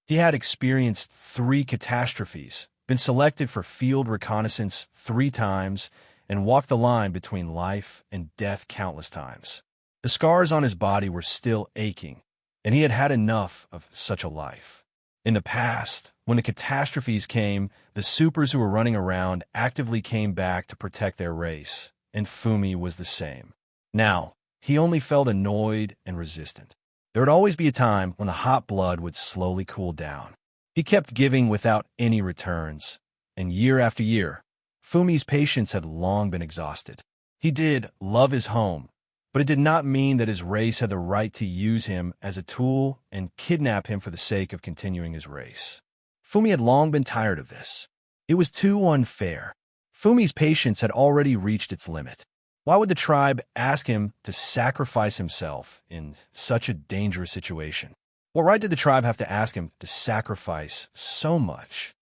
He had experienced 3 catastrophes, been selected for field reconnaissance 3 times, and walked the line between life and death countless times. The scars on his body were still aching, and he had had enough of such a life. In the past, when the catastrophes came, the supers who were running around actively came back to protect their race, and Fumi was the same. Now, he only felt annoyed and resistant. There would always be a time when the hot blood would slowly cool down. He kept giving without any returns, and year after year, Fumi's patience had long been exhausted. He did love his home, but it did not mean that his race had the right to use him as a tool and kidnap him for the sake of continuing his race. Fumi had long been tired of this. It was too unfair. Fumi's patience had already reached its limit. Why would the tribe ask him to sacrifice himself in such a dangerous situation? What right did the tribe have to ask him to sacrifice so much?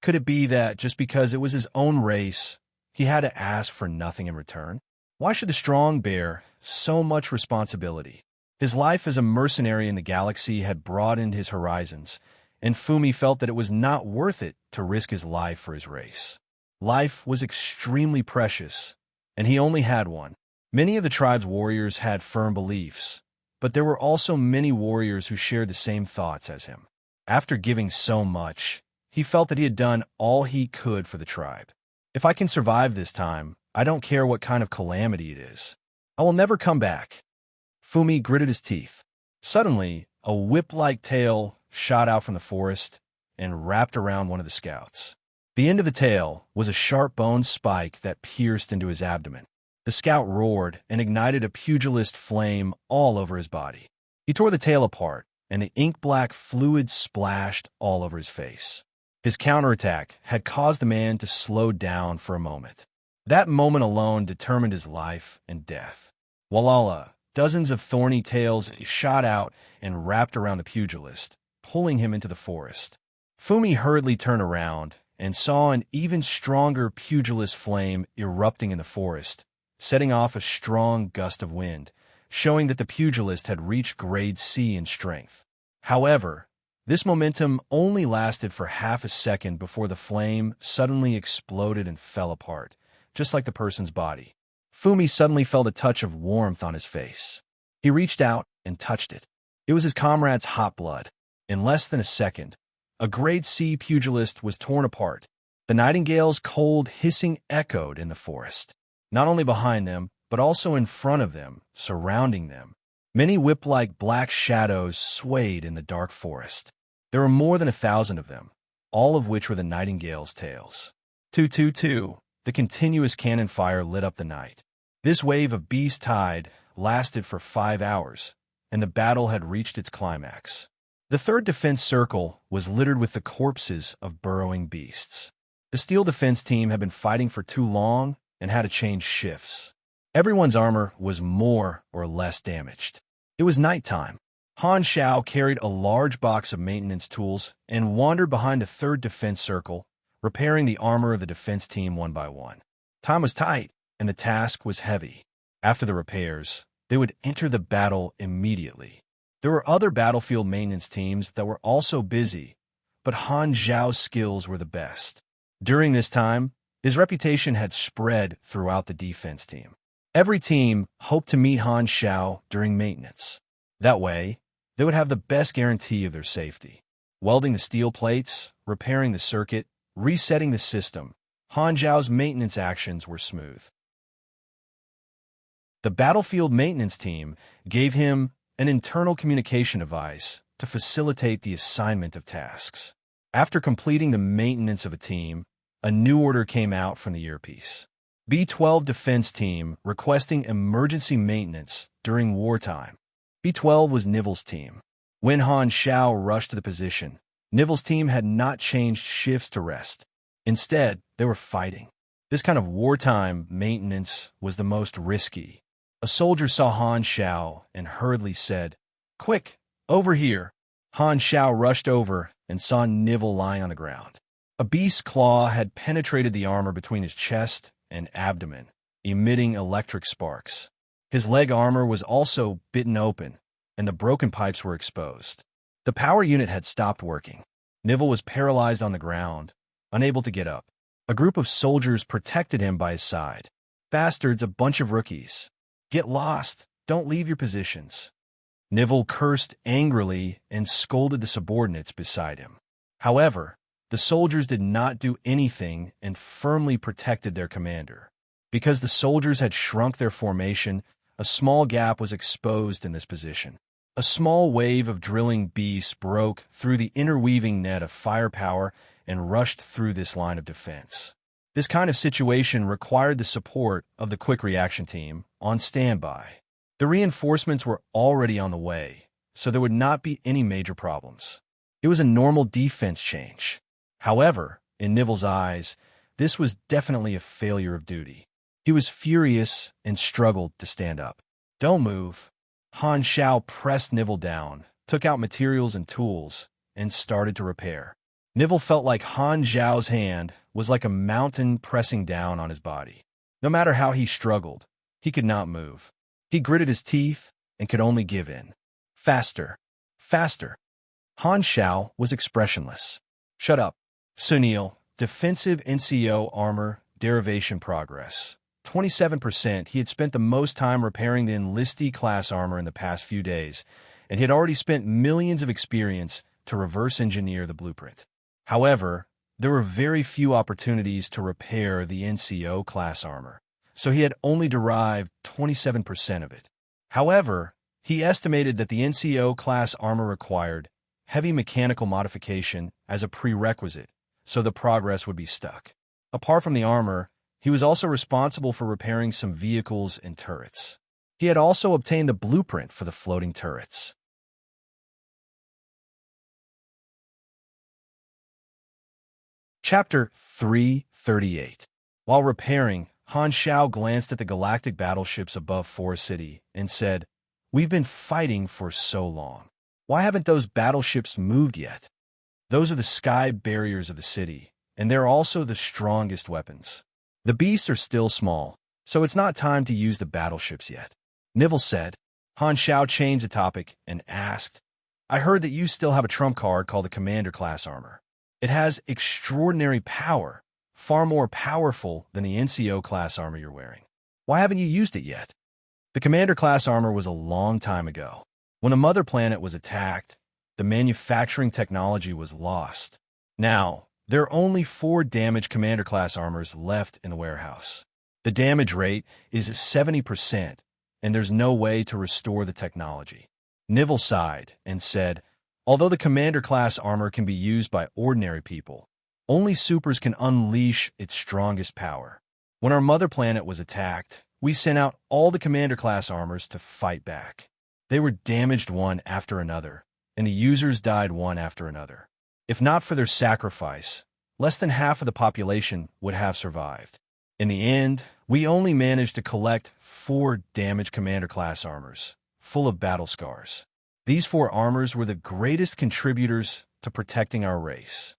Could it be that just because it was his own race, he had to ask for nothing in return? Why should the strong bear so much responsibility? His life as a mercenary in the galaxy had broadened his horizons, and Fumi felt that it was not worth it to risk his life for his race. Life was extremely precious, and he only had one. Many of the tribe's warriors had firm beliefs, but there were also many warriors who shared the same thoughts as him. After giving so much, he felt that he had done all he could for the tribe. If I can survive this time, I don't care what kind of calamity it is. I will never come back. Fumi gritted his teeth. Suddenly, a whip-like tail shot out from the forest and wrapped around one of the scouts. The end of the tail was a sharp-boned spike that pierced into his abdomen. The scout roared and ignited a pugilist flame all over his body. He tore the tail apart, and the ink-black fluid splashed all over his face. His counterattack had caused the man to slow down for a moment. That moment alone determined his life and death. Walala, dozens of thorny tails shot out and wrapped around the pugilist, pulling him into the forest. Fumi hurriedly turned around and saw an even stronger pugilist flame erupting in the forest, setting off a strong gust of wind, showing that the pugilist had reached grade C in strength. However, this momentum only lasted for half a second before the flame suddenly exploded and fell apart, just like the person's body. Fumi suddenly felt a touch of warmth on his face. He reached out and touched it. It was his comrade's hot blood. In less than a second, a grade C pugilist was torn apart. The nightingale's cold hissing echoed in the forest, not only behind them, but also in front of them, surrounding them. Many whip-like black shadows swayed in the dark forest. There were more than 1,000 of them, all of which were the nightingale's tails. 222. The continuous cannon fire lit up the night. This wave of beast tide lasted for 5 hours, and the battle had reached its climax. The third defense circle was littered with the corpses of burrowing beasts. The steel defense team had been fighting for too long and had to change shifts. Everyone's armor was more or less damaged. It was nighttime. Han Xiao carried a large box of maintenance tools and wandered behind the third defense circle, repairing the armor of the defense team one by one. Time was tight, and the task was heavy. After the repairs, they would enter the battle immediately. There were other battlefield maintenance teams that were also busy, but Han Xiao's skills were the best. During this time, his reputation had spread throughout the defense team. Every team hoped to meet Han Xiao during maintenance. That way, they would have the best guarantee of their safety. Welding the steel plates, repairing the circuit, resetting the system, Han Xiao's maintenance actions were smooth. The battlefield maintenance team gave him an internal communication device to facilitate the assignment of tasks. After completing the maintenance of a team, a new order came out from the earpiece. B-12 Defense Team requesting emergency maintenance during wartime. B-12 was Nivel's team. When Han Xiao rushed to the position, Nivel's team had not changed shifts to rest. Instead, they were fighting. This kind of wartime maintenance was the most risky. A soldier saw Han Xiao and hurriedly said, "Quick, over here." Han Xiao rushed over and saw Nivel lying on the ground. A beast's claw had penetrated the armor between his chest and abdomen, emitting electric sparks. His leg armor was also bitten open, and the broken pipes were exposed. The power unit had stopped working. Nivel was paralyzed on the ground, unable to get up. A group of soldiers protected him by his side. "Bastards, a bunch of rookies. Get lost. Don't leave your positions." Nivel cursed angrily and scolded the subordinates beside him. However, the soldiers did not do anything and firmly protected their commander. Because the soldiers had shrunk their formation, a small gap was exposed in this position. A small wave of drilling beasts broke through the interweaving net of firepower and rushed through this line of defense. This kind of situation required the support of the quick reaction team on standby. The reinforcements were already on the way, so there would not be any major problems. It was a normal defense change. However, in Nivel's eyes, this was definitely a failure of duty. He was furious and struggled to stand up. "Don't move." Han Xiao pressed Nivel down, took out materials and tools, and started to repair. Nivel felt like Han Xiao's hand was like a mountain pressing down on his body. No matter how he struggled, he could not move. He gritted his teeth and could only give in. "Faster, faster." Han Xiao was expressionless. "Shut up." Sunil, defensive NCO armor, derivation progress. 27%. He had spent the most time repairing the enlistee class armor in the past few days, and he had already spent millions of experience to reverse engineer the blueprint. However, there were very few opportunities to repair the NCO class armor, so he had only derived 27% of it. However, he estimated that the NCO class armor required heavy mechanical modification as a prerequisite, so the progress would be stuck. Apart from the armor, he was also responsible for repairing some vehicles and turrets. He had also obtained the blueprint for the floating turrets. Chapter 338. While repairing, Han Xiao glanced at the galactic battleships above Forest City and said, "We've been fighting for so long. Why haven't those battleships moved yet?" Those are the sky barriers of the city, and they're also the strongest weapons. The beasts are still small, so it's not time to use the battleships yet. Nivell said. Han Xiao changed the topic and asked, I heard that you still have a trump card called the Commander-class armor. It has extraordinary power, far more powerful than the NCO-class armor you're wearing. Why haven't you used it yet? The Commander-class armor was a long time ago. When a mother planet was attacked, the manufacturing technology was lost. Now, there are only 4 damaged Commander-class armors left in the warehouse. The damage rate is 70%, and there's no way to restore the technology. Nivell sighed and said, although the Commander-class armor can be used by ordinary people, only supers can unleash its strongest power. When our mother planet was attacked, we sent out all the Commander-class armors to fight back. They were damaged one after another, and the users died one after another. If not for their sacrifice, less than half of the population would have survived. In the end, we only managed to collect 4 damaged Commander-class armors, full of battle scars. These 4 armors were the greatest contributors to protecting our race.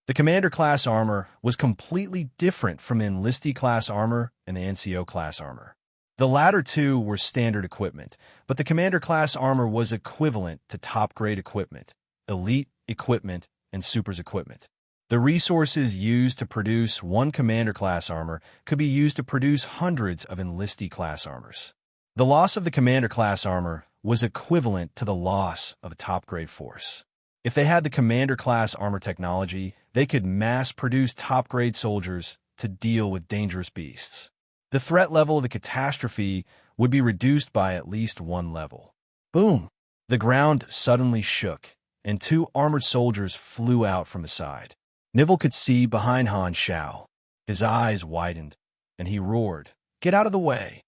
The Commander-class armor was completely different from the Enlistee-class armor and the NCO-class armor. The latter 2 were standard equipment, but the Commander-class armor was equivalent to top-grade equipment, elite equipment, and supers equipment. The resources used to produce 1 Commander-class armor could be used to produce hundreds of Enlistee-class armors. The loss of the Commander-class armor was equivalent to the loss of a top-grade force. If they had the Commander-class armor technology, they could mass-produce top-grade soldiers to deal with dangerous beasts. The threat level of the catastrophe would be reduced by at least 1 level. Boom! The ground suddenly shook, and 2 armored soldiers flew out from the side. Nivell could see behind Han Xiao. His eyes widened, and he roared, "Get out of the way!"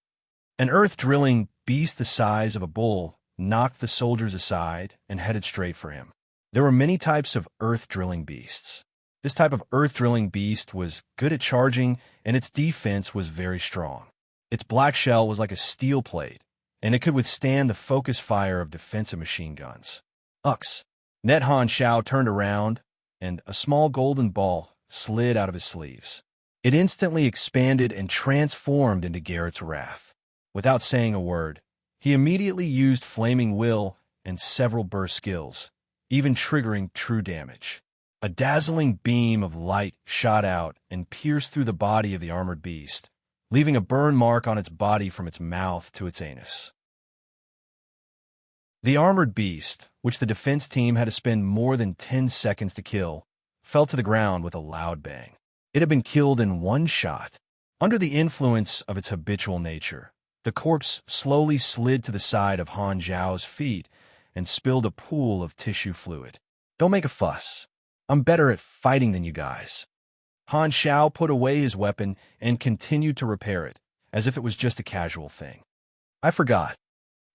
An earth-drilling beast the size of a bull knocked the soldiers aside and headed straight for him. There were many types of earth-drilling beasts. This type of earth-drilling beast was good at charging, and its defense was very strong. Its black shell was like a steel plate, and it could withstand the focus fire of defensive machine guns. Ux! Net Han Xiao turned around, and a small golden ball slid out of his sleeves. It instantly expanded and transformed into Garrett's wrath. Without saying a word, he immediately used Flaming Will and several burst skills, even triggering true damage. A dazzling beam of light shot out and pierced through the body of the armored beast, leaving a burn mark on its body from its mouth to its anus. The armored beast, which the defense team had to spend more than 10 seconds to kill, fell to the ground with a loud bang. It had been killed in 1 shot. Under the influence of its habitual nature, the corpse slowly slid to the side of Han Zhao's feet and spilled a pool of tissue fluid. Don't make a fuss. I'm better at fighting than you guys. Han Xiao put away his weapon and continued to repair it, as if it was just a casual thing. I forgot.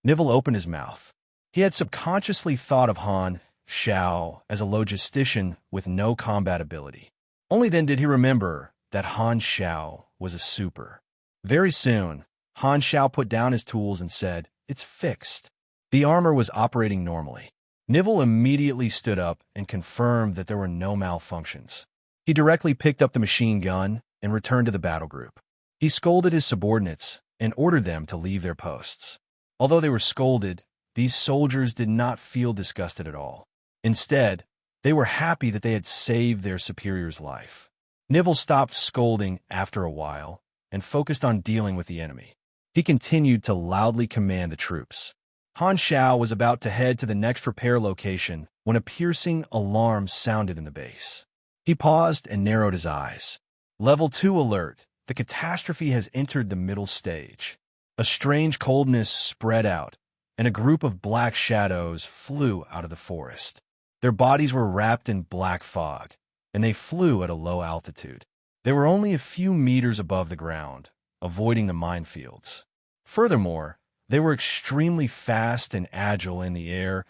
Nivell opened his mouth. He had subconsciously thought of Han Xiao as a logistician with no combat ability. Only then did he remember that Han Xiao was a super. Very soon, Han Xiao put down his tools and said, "It's fixed." The armor was operating normally. Nivell immediately stood up and confirmed that there were no malfunctions. He directly picked up the machine gun and returned to the battle group. He scolded his subordinates and ordered them to leave their posts. Although they were scolded, these soldiers did not feel disgusted at all. Instead, they were happy that they had saved their superior's life. Nivell stopped scolding after a while and focused on dealing with the enemy. He continued to loudly command the troops. Han Xiao was about to head to the next repair location when a piercing alarm sounded in the base. He paused and narrowed his eyes. Level 2 alert. The catastrophe has entered the middle stage. A strange coldness spread out, and a group of black shadows flew out of the forest. Their bodies were wrapped in black fog, and they flew at a low altitude. They were only a few meters above the ground, avoiding the minefields. Furthermore, they were extremely fast and agile in the air,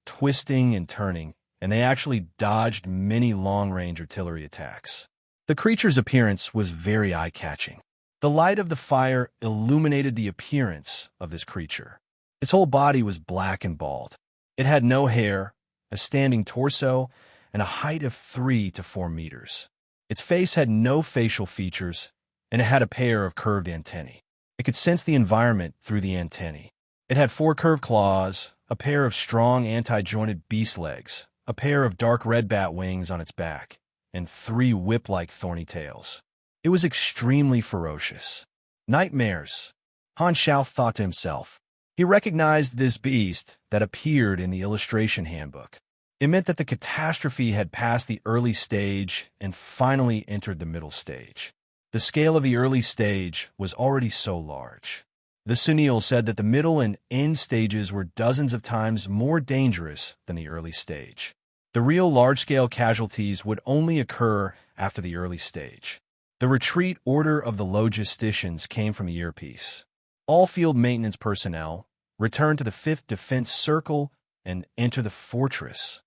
twisting and turning, and they actually dodged many long-range artillery attacks. The creature's appearance was very eye-catching. The light of the fire illuminated the appearance of this creature. Its whole body was black and bald. It had no hair, a standing torso, and a height of 3 to 4 meters. Its face had no facial features, and it had a pair of curved antennae. It could sense the environment through the antennae. It had 4 curved claws, a pair of strong anti-jointed beast legs, a pair of dark red bat wings on its back, and 3 whip-like thorny tails. It was extremely ferocious. Nightmares, Han Xiao thought to himself. He recognized this beast that appeared in the illustration handbook. It meant that the catastrophe had passed the early stage and finally entered the middle stage. The scale of the early stage was already so large. The Sunil said that the middle and end stages were dozens of times more dangerous than the early stage. The real large-scale casualties would only occur after the early stage. The retreat order of the logisticians came from the earpiece. All field maintenance personnel return to the 5th Defense Circle and enter the fortress.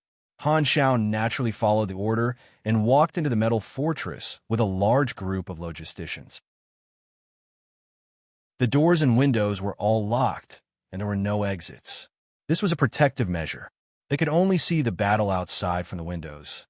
Han Xiao naturally followed the order and walked into the metal fortress with a large group of logisticians. The doors and windows were all locked, and there were no exits. This was a protective measure. They could only see the battle outside from the windows.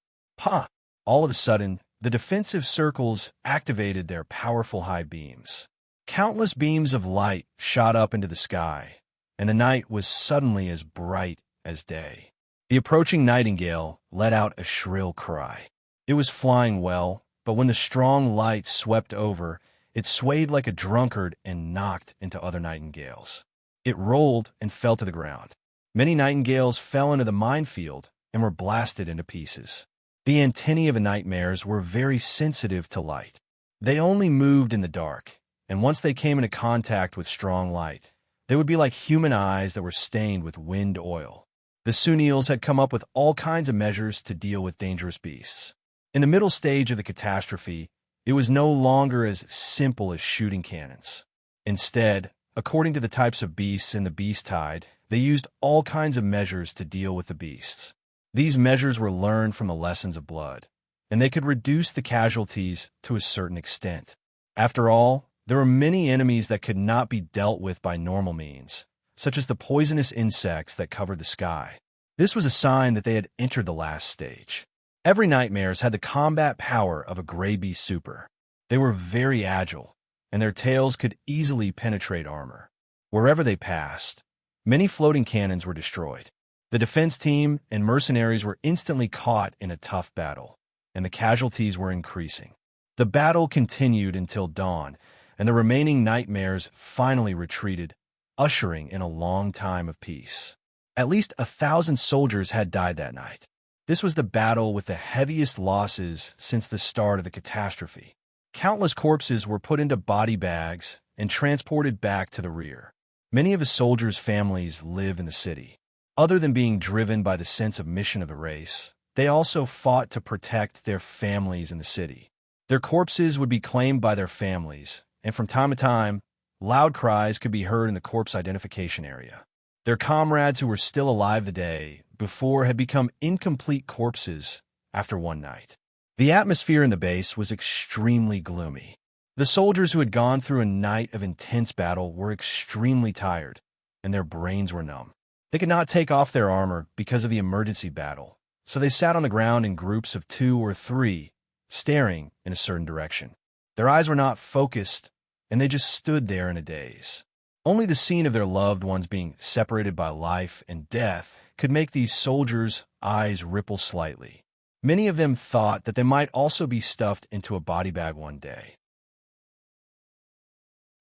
All of a sudden, the defensive circles activated their powerful high beams. Countless beams of light shot up into the sky, and the night was suddenly as bright as day. The approaching nightingale let out a shrill cry. It was flying well, but when the strong light swept over, it swayed like a drunkard and knocked into other nightingales. It rolled and fell to the ground. Many nightingales fell into the minefield and were blasted into pieces. The antennae of the nightmares were very sensitive to light. They only moved in the dark, and once they came into contact with strong light, they would be like human eyes that were stained with wind oil. The Sunils had come up with all kinds of measures to deal with dangerous beasts. In the middle stage of the catastrophe, it was no longer as simple as shooting cannons. Instead, according to the types of beasts in the beast tide, they used all kinds of measures to deal with the beasts. These measures were learned from the lessons of blood, and they could reduce the casualties to a certain extent. After all, there were many enemies that could not be dealt with by normal means, such as the poisonous insects that covered the sky. This was a sign that they had entered the last stage. Every Nightmares had the combat power of a gray beast super. They were very agile, and their tails could easily penetrate armor. Wherever they passed, many floating cannons were destroyed. The defense team and mercenaries were instantly caught in a tough battle, and the casualties were increasing. The battle continued until dawn, and the remaining Nightmares finally retreated, ushering in a long time of peace. At least 1,000 soldiers had died that night. This was the battle with the heaviest losses since the start of the catastrophe. Countless corpses were put into body bags and transported back to the rear. Many of the soldiers' families live in the city. Other than being driven by the sense of mission of the race, they also fought to protect their families in the city. Their corpses would be claimed by their families, and from time to time, loud cries could be heard in the corpse identification area. Their comrades who were still alive the day before had become incomplete corpses after one night. The atmosphere in the base was extremely gloomy. The soldiers who had gone through a night of intense battle were extremely tired, and their brains were numb. They could not take off their armor because of the emergency battle, so they sat on the ground in groups of 2 or 3, staring in a certain direction. Their eyes were not focused, and they just stood there in a daze. Only the scene of their loved ones being separated by life and death could make these soldiers' eyes ripple slightly. Many of them thought that they might also be stuffed into a body bag one day.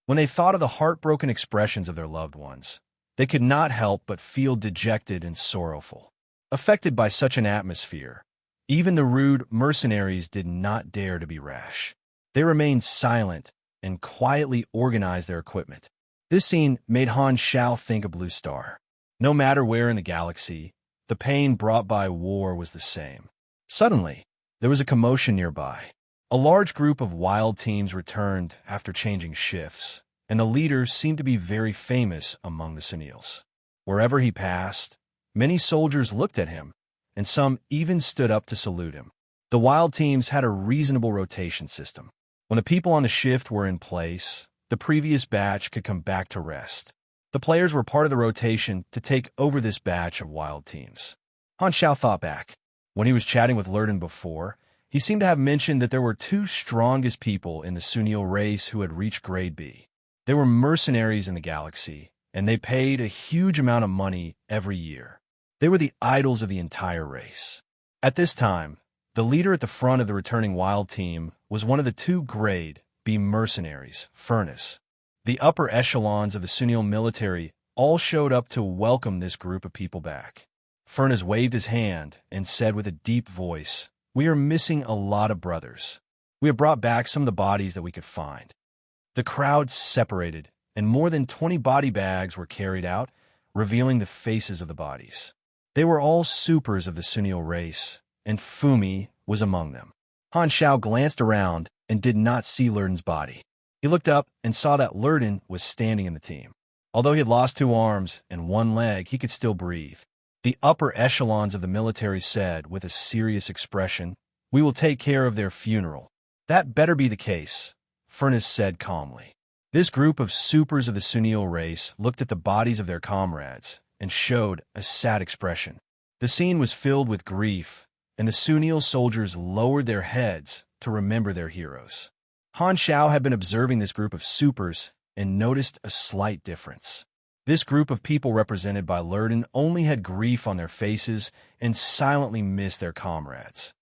When they thought of the heartbroken expressions of their loved ones, they could not help but feel dejected and sorrowful. Affected by such an atmosphere, even the rude mercenaries did not dare to be rash. They remained silent and quietly organized their equipment. This scene made Han Xiao think of Blue Star. No matter where in the galaxy, the pain brought by war was the same. Suddenly, there was a commotion nearby. A large group of wild teams returned after changing shifts, and the leader seemed to be very famous among the Sunils. Wherever he passed, many soldiers looked at him, and some even stood up to salute him. The wild teams had a reasonable rotation system. When the people on the shift were in place, the previous batch could come back to rest. The players were part of the rotation to take over this batch of wild teams. Han Xiao thought back. When he was chatting with Lurden before, he seemed to have mentioned that there were two strongest people in the Sunil race who had reached grade B. They were mercenaries in the galaxy, and they paid a huge amount of money every year. They were the idols of the entire race. At this time, the leader at the front of the returning wild team was one of the two grade B mercenaries, Furnace. The upper echelons of the Sunil military all showed up to welcome this group of people back. Furnace waved his hand and said with a deep voice, "We are missing a lot of brothers. We have brought back some of the bodies that we could find." The crowd separated, and more than 20 body bags were carried out, revealing the faces of the bodies. They were all supers of the Sunil race, and Fumi was among them. Han Xiao glanced around and did not see Lurden's body. He looked up and saw that Lurden was standing in the team. Although he had lost 2 arms and 1 leg, he could still breathe. The upper echelons of the military said, with a serious expression, "We will take care of their funeral." "That better be the case," Furnace said calmly. This group of supers of the Sunil race looked at the bodies of their comrades and showed a sad expression. The scene was filled with grief, and the Sunil soldiers lowered their heads to remember their heroes. Han Xiao had been observing this group of supers and noticed a slight difference. This group of people represented by Lurden only had grief on their faces and silently missed their comrades.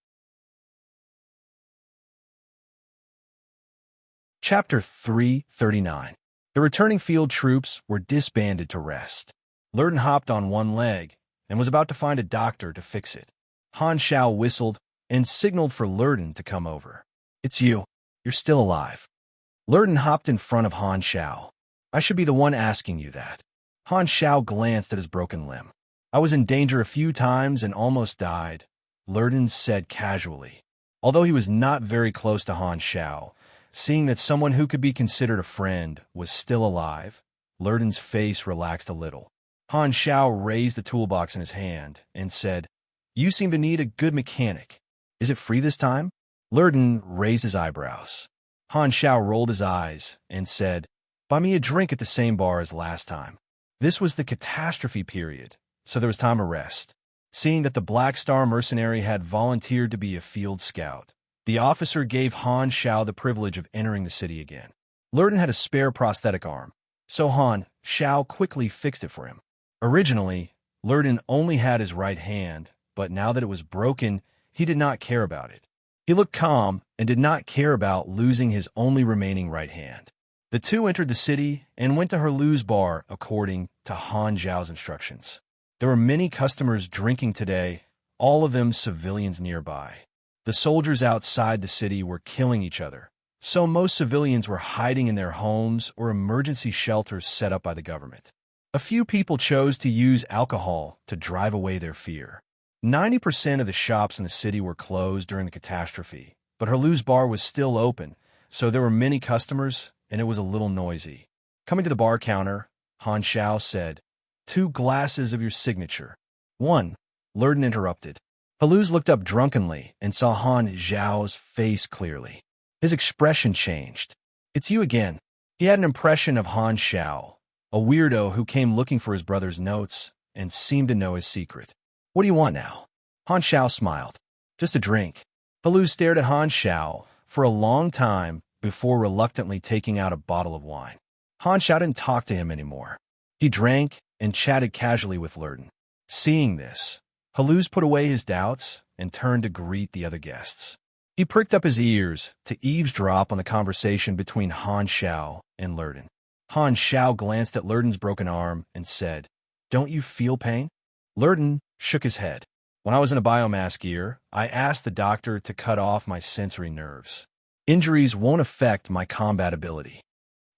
Chapter 339. The returning field troops were disbanded to rest. Lurden hopped on 1 leg and was about to find a doctor to fix it. Han Xiao whistled and signaled for Lurden to come over. "It's you. You're still alive." Lurden hopped in front of Han Xiao. "I should be the one asking you that." Han Xiao glanced at his broken limb. "I was in danger a few times and almost died," Lurden said casually. Although he was not very close to Han Xiao, seeing that someone who could be considered a friend was still alive, Lurden's face relaxed a little. Han Xiao raised the toolbox in his hand and said, "You seem to need a good mechanic. Is it free this time?" Lurden raised his eyebrows. Han Xiao rolled his eyes and said, "Buy me a drink at the same bar as last time." This was the catastrophe period, so there was time to rest. Seeing that the Black Star mercenary had volunteered to be a field scout, the officer gave Han Xiao the privilege of entering the city again. Lurden had a spare prosthetic arm, so Han Xiao quickly fixed it for him. Originally, Lurden only had his right hand, but now that it was broken, he did not care about it. He looked calm and did not care about losing his only remaining right hand. The two entered the city and went to Herlu's bar according to Han Xiao's instructions. There were many customers drinking today, all of them civilians nearby. The soldiers outside the city were killing each other, so most civilians were hiding in their homes or emergency shelters set up by the government. A few people chose to use alcohol to drive away their fear. 90% of the shops in the city were closed during the catastrophe, but Herlu's bar was still open, so there were many customers, and it was a little noisy. Coming to the bar counter, Han Xiao said, "2 glasses of your signature." "1," Lurden interrupted. Herlu's looked up drunkenly and saw Han Xiao's face clearly. His expression changed. "It's you again." He had an impression of Han Xiao, a weirdo who came looking for his brother's notes and seemed to know his secret. "What do you want now?" Han Xiao smiled. "Just a drink." Herlu stared at Han Xiao for a long time before reluctantly taking out a bottle of wine. Han Xiao didn't talk to him anymore. He drank and chatted casually with Lurden. Seeing this, Herlu's put away his doubts and turned to greet the other guests. He pricked up his ears to eavesdrop on the conversation between Han Xiao and Lurden. Han Xiao glanced at Lurden's broken arm and said, "Don't you feel pain?" Lurden shook his head. "When I was in a biomass gear, I asked the doctor to cut off my sensory nerves. Injuries won't affect my combat ability.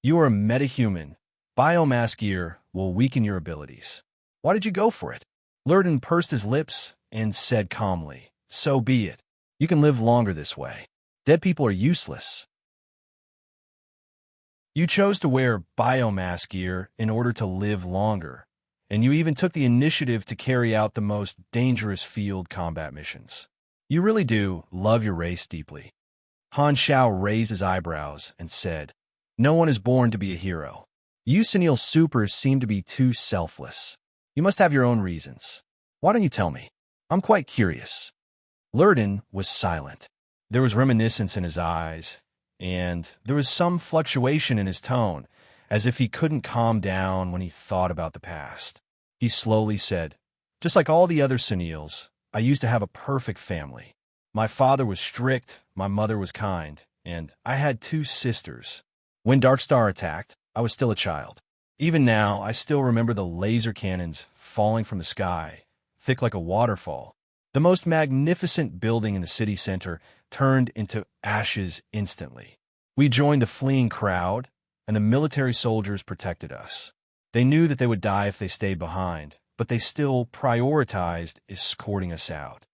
You are a metahuman. Biomass gear will weaken your abilities. Why did you go for it?" Lurden pursed his lips and said calmly, "So be it. You can live longer this way. Dead people are useless. You chose to wear biomass gear in order to live longer, and you even took the initiative to carry out the most dangerous field combat missions. You really do love your race deeply." Han Xiao raised his eyebrows and said, "No one is born to be a hero. You Sunil supers seem to be too selfless. You must have your own reasons. Why don't you tell me? I'm quite curious." Lurden was silent. There was reminiscence in his eyes, and there was some fluctuation in his tone, as if he couldn't calm down when he thought about the past. He slowly said, "Just like all the other Sunils, I used to have a perfect family. My father was strict, my mother was kind, and I had two sisters. When Darkstar attacked, I was still a child. Even now, I still remember the laser cannons falling from the sky, thick like a waterfall. The most magnificent building in the city center turned into ashes instantly. We joined the fleeing crowd, and the military soldiers protected us. They knew that they would die if they stayed behind, but they still prioritized escorting us out.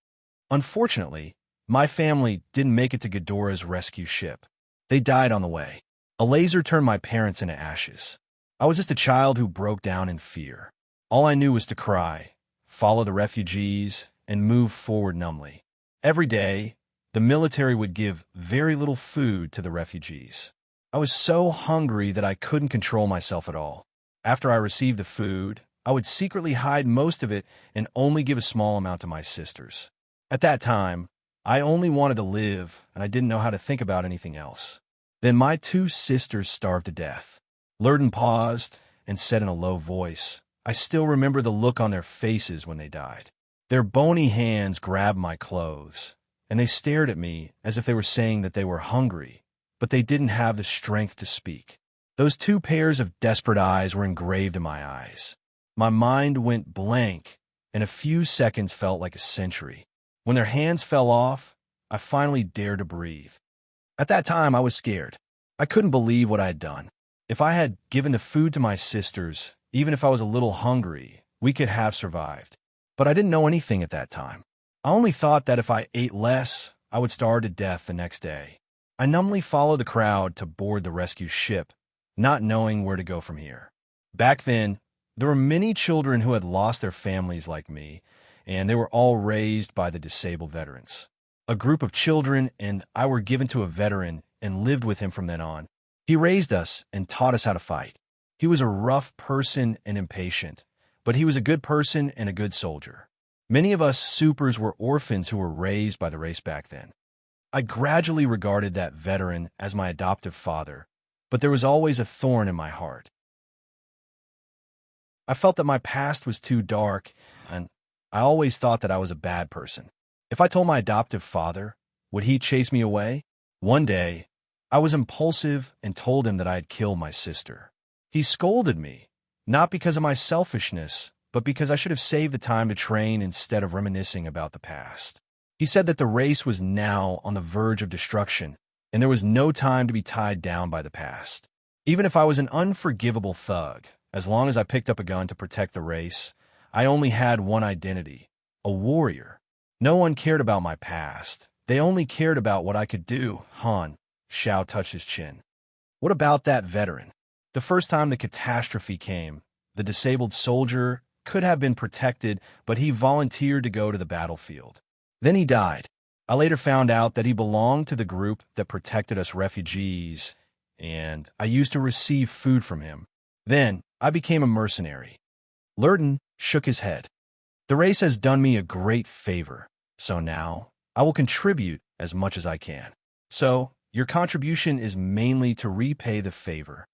Unfortunately, my family didn't make it to Ghidorah's rescue ship. They died on the way. A laser turned my parents into ashes. I was just a child who broke down in fear. All I knew was to cry, follow the refugees, and move forward numbly. Every day, the military would give very little food to the refugees. I was so hungry that I couldn't control myself at all. After I received the food, I would secretly hide most of it and only give a small amount to my sisters. At that time, I only wanted to live, and I didn't know how to think about anything else. Then my two sisters starved to death. Lurden paused and said in a low voice, "I still remember the look on their faces when they died. Their bony hands grabbed my clothes, and they stared at me as if they were saying that they were hungry, but they didn't have the strength to speak. Those two pairs of desperate eyes were engraved in my eyes. My mind went blank, and a few seconds felt like a century. When their hands fell off, I finally dared to breathe. At that time, I was scared. I couldn't believe what I had done. If I had given the food to my sisters, even if I was a little hungry, we could have survived. But I didn't know anything at that time. I only thought that if I ate less, I would starve to death the next day. I numbly followed the crowd to board the rescue ship, not knowing where to go from here. Back then, there were many children who had lost their families like me, and they were all raised by the disabled veterans. A group of children and I were given to a veteran and lived with him from then on. He raised us and taught us how to fight. He was a rough person and impatient, but he was a good person and a good soldier. Many of us supers were orphans who were raised by the race back then. I gradually regarded that veteran as my adoptive father, but there was always a thorn in my heart. I felt that my past was too dark, and I always thought that I was a bad person. If I told my adoptive father, would he chase me away? One day, I was impulsive and told him that I had killed my sister. He scolded me, not because of my selfishness, but because I should have saved the time to train instead of reminiscing about the past. He said that the race was now on the verge of destruction, and there was no time to be tied down by the past. Even if I was an unforgivable thug, as long as I picked up a gun to protect the race, I only had one identity, a warrior. No one cared about my past. They only cared about what I could do. Han Xiao touched his chin. What about that veteran? The first time the catastrophe came, the disabled soldier could have been protected, but he volunteered to go to the battlefield. Then he died. I later found out that he belonged to the group that protected us refugees, and I used to receive food from him. Then I became a mercenary. Lurden shook his head. The race has done me a great favor, so now I will contribute as much as I can. So, your contribution is mainly to repay the favor.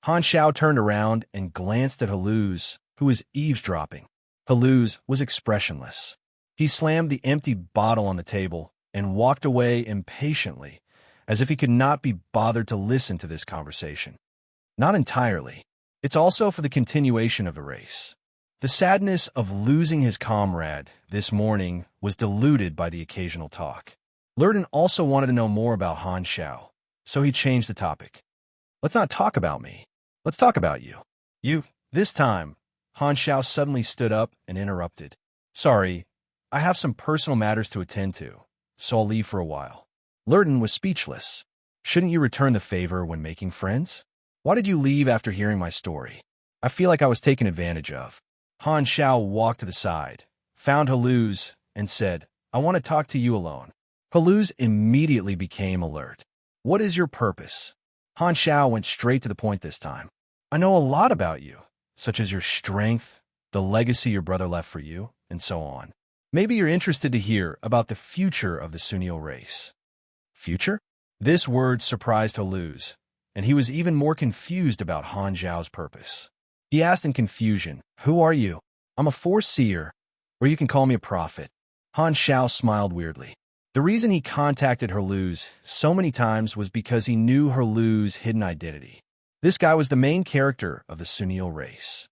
Han Xiao turned around and glanced at Haluz, who was eavesdropping. Haluz was expressionless. He slammed the empty bottle on the table and walked away impatiently, as if he could not be bothered to listen to this conversation. Not entirely. It's also for the continuation of the race. The sadness of losing his comrade this morning was diluted by the occasional talk. Lurden also wanted to know more about Han Xiao, so he changed the topic. Let's not talk about me. Let's talk about you. You. This time, Han Xiao suddenly stood up and interrupted. Sorry, I have some personal matters to attend to, so I'll leave for a while. Lurden was speechless. Shouldn't you return the favor when making friends? Why did you leave after hearing my story? I feel like I was taken advantage of. Han Xiao walked to the side, found Haluz, and said, I want to talk to you alone. Haluz immediately became alert. What is your purpose? Han Xiao went straight to the point this time. I know a lot about you, such as your strength, the legacy your brother left for you, and so on. Maybe you're interested to hear about the future of the Sunil race. Future? This word surprised Haluz, and he was even more confused about Han Zhao's purpose. He asked in confusion, "Who are you?" "I'm a foreseer, or you can call me a prophet." Han Zhao smiled weirdly. The reason he contacted Haluz so many times was because he knew Haluz's hidden identity. This guy was the main character of the Sunil race.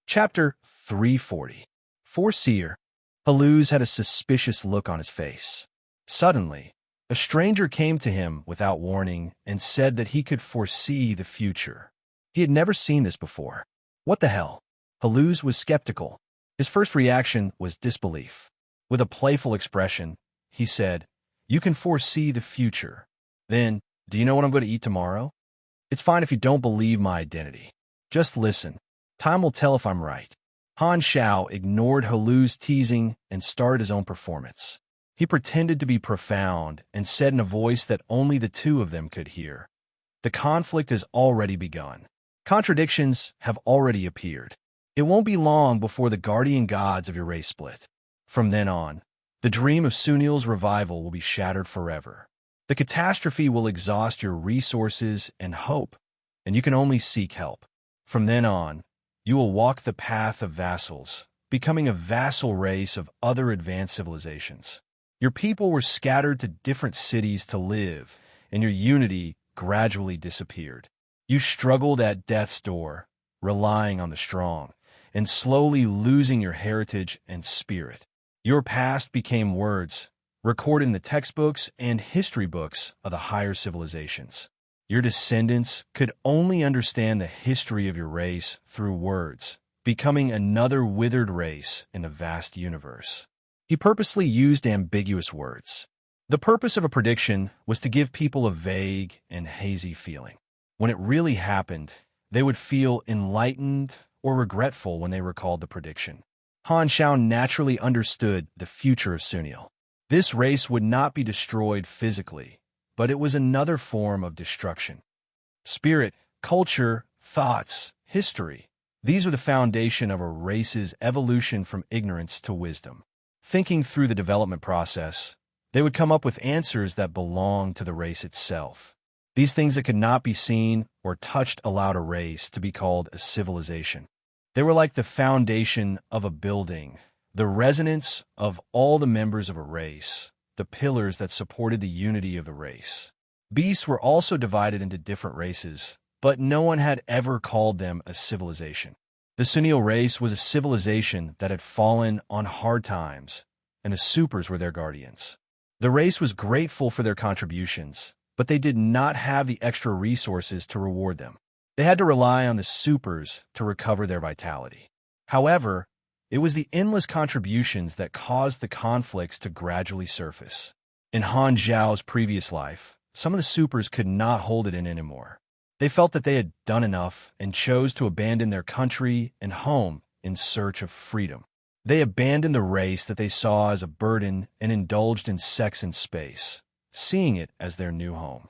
Chapter 340. Foreseer. Haluz had a suspicious look on his face. Suddenly, a stranger came to him without warning and said that he could foresee the future. He had never seen this before. What the hell? Haluz was skeptical. His first reaction was disbelief. With a playful expression, he said, "You can foresee the future. Then, do you know what I'm going to eat tomorrow? It's fine if you don't believe my identity. Just listen. Time will tell if I'm right." Han Zhao ignored Haluz's teasing and started his own performance. He pretended to be profound and said in a voice that only the two of them could hear, "The conflict has already begun. Contradictions have already appeared. It won't be long before the guardian gods of your race split. From then on, the dream of Sunil's revival will be shattered forever. The catastrophe will exhaust your resources and hope, and you can only seek help. From then on, you will walk the path of vassals, becoming a vassal race of other advanced civilizations. Your people were scattered to different cities to live, and your unity gradually disappeared. You struggled at death's door, relying on the strong, and slowly losing your heritage and spirit. Your past became words, recorded in the textbooks and history books of the higher civilizations. Your descendants could only understand the history of your race through words, becoming another withered race in a vast universe." He purposely used ambiguous words. The purpose of a prediction was to give people a vague and hazy feeling. When it really happened, they would feel enlightened or regretful when they recalled the prediction. Han Zhao naturally understood the future of Sunil. This race would not be destroyed physically, but it was another form of destruction. Spirit, culture, thoughts, history. These are the foundation of a race's evolution from ignorance to wisdom. Thinking through the development process, they would come up with answers that belonged to the race itself. These things that could not be seen or touched allowed a race to be called a civilization. They were like the foundation of a building, the resonance of all the members of a race, the pillars that supported the unity of the race. Beasts were also divided into different races, but no one had ever called them a civilization. The Sunil race was a civilization that had fallen on hard times, and the supers were their guardians. The race was grateful for their contributions, but they did not have the extra resources to reward them. They had to rely on the supers to recover their vitality. However, it was the endless contributions that caused the conflicts to gradually surface. In Han Zhao's previous life, some of the supers could not hold it in anymore. They felt that they had done enough and chose to abandon their country and home in search of freedom. They abandoned the race that they saw as a burden and indulged in sex and space, seeing it as their new home.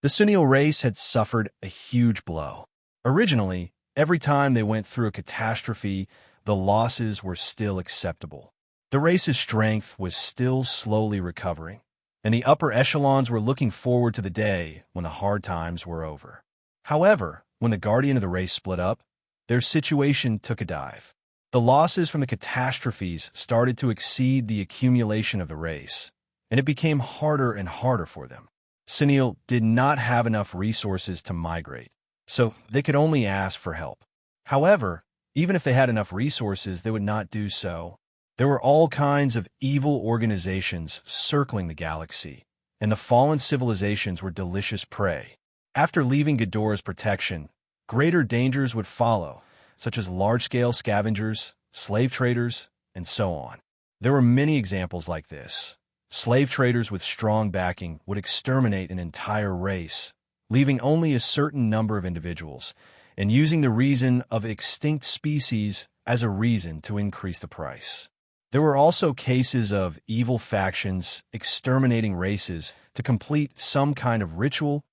The Sunil race had suffered a huge blow. Originally, every time they went through a catastrophe, the losses were still acceptable. The race's strength was still slowly recovering, and the upper echelons were looking forward to the day when the hard times were over. However, when the guardian of the race split up, their situation took a dive. The losses from the catastrophes started to exceed the accumulation of the race, and it became harder and harder for them. Sunil did not have enough resources to migrate, so they could only ask for help. However, even if they had enough resources, they would not do so. There were all kinds of evil organizations circling the galaxy, and the fallen civilizations were delicious prey. After leaving Ghidorah's protection, greater dangers would follow, such as large-scale scavengers, slave traders, and so on. There were many examples like this. Slave traders with strong backing would exterminate an entire race, leaving only a certain number of individuals, and using the reason of extinct species as a reason to increase the price. There were also cases of evil factions exterminating races to complete some kind of ritual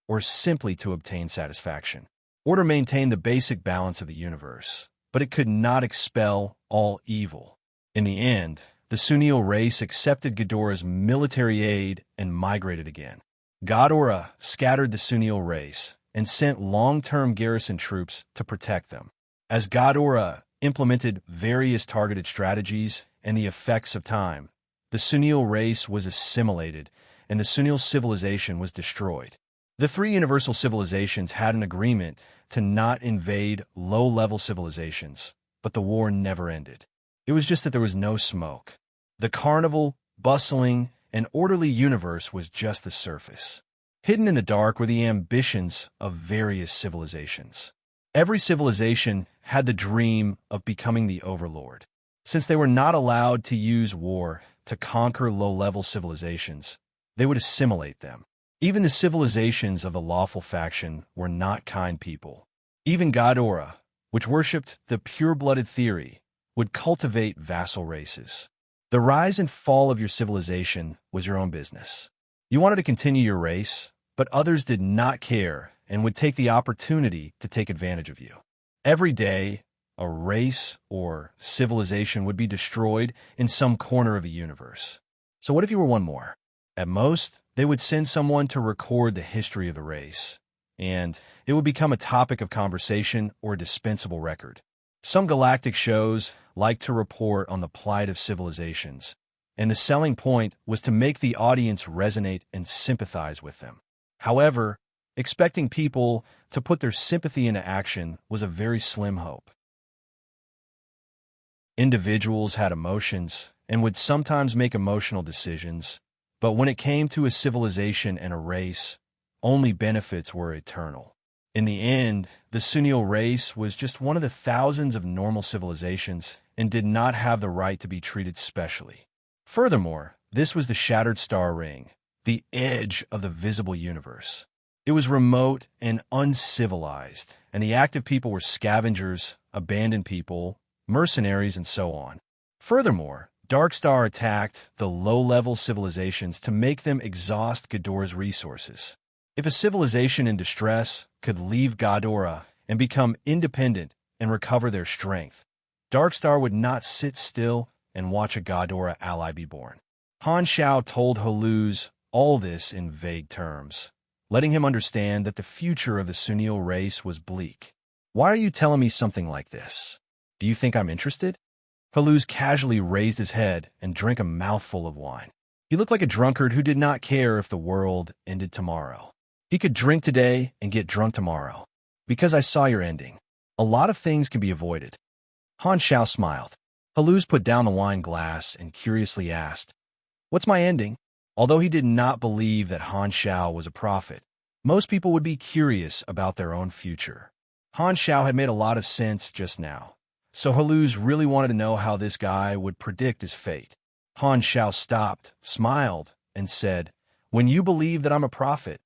or simply to obtain satisfaction. Order maintained the basic balance of the universe, but it could not expel all evil. In the end, the Sunil race accepted Ghidorah's military aid and migrated again. Ghidorah scattered the Sunil race and sent long-term garrison troops to protect them. As Ghidorah implemented various targeted strategies and the effects of time, the Sunil race was assimilated and the Sunil civilization was destroyed. The three universal civilizations had an agreement to not invade low-level civilizations, but the war never ended. It was just that there was no smoke. The carnival, bustling, and orderly universe was just the surface. Hidden in the dark were the ambitions of various civilizations. Every civilization had the dream of becoming the overlord. Since they were not allowed to use war to conquer low-level civilizations, they would assimilate them. Even the civilizations of the lawful faction were not kind people. Even Ghidorah, which worshipped the pure-blooded theory, would cultivate vassal races. The rise and fall of your civilization was your own business. You wanted to continue your race, but others did not care and would take the opportunity to take advantage of you. Every day, a race or civilization would be destroyed in some corner of the universe. So what if you were one more? At most, they would send someone to record the history of the race, and it would become a topic of conversation or a dispensable record. Some galactic shows like to report on the plight of civilizations, and the selling point was to make the audience resonate and sympathize with them. However, expecting people to put their sympathy into action was a very slim hope. Individuals had emotions and would sometimes make emotional decisions, but when it came to a civilization and a race, only benefits were eternal. In the end, the Sunil race was just one of the thousands of normal civilizations and did not have the right to be treated specially. Furthermore, this was the Shattered Star Ring, the edge of the visible universe. It was remote and uncivilized, and the active people were scavengers, abandoned people, mercenaries, and so on. Furthermore, Darkstar attacked the low-level civilizations to make them exhaust Ghidorah's resources. If a civilization in distress could leave Ghidorah and become independent and recover their strength, Darkstar would not sit still and watch a Ghidorah ally be born. Han Shao told Haluz all this in vague terms, letting him understand that the future of the Sunil race was bleak. Why are you telling me something like this? Do you think I'm interested? Haluz casually raised his head and drank a mouthful of wine. He looked like a drunkard who did not care if the world ended tomorrow. He could drink today and get drunk tomorrow. Because I saw your ending. A lot of things can be avoided. Han Shao smiled. Haluz put down the wine glass and curiously asked, "What's my ending?" Although he did not believe that Han Shao was a prophet, most people would be curious about their own future. Han Shao had made a lot of sense just now, so Haluz really wanted to know how this guy would predict his fate. Han Shao stopped, smiled, and said, "When you believe that I'm a prophet,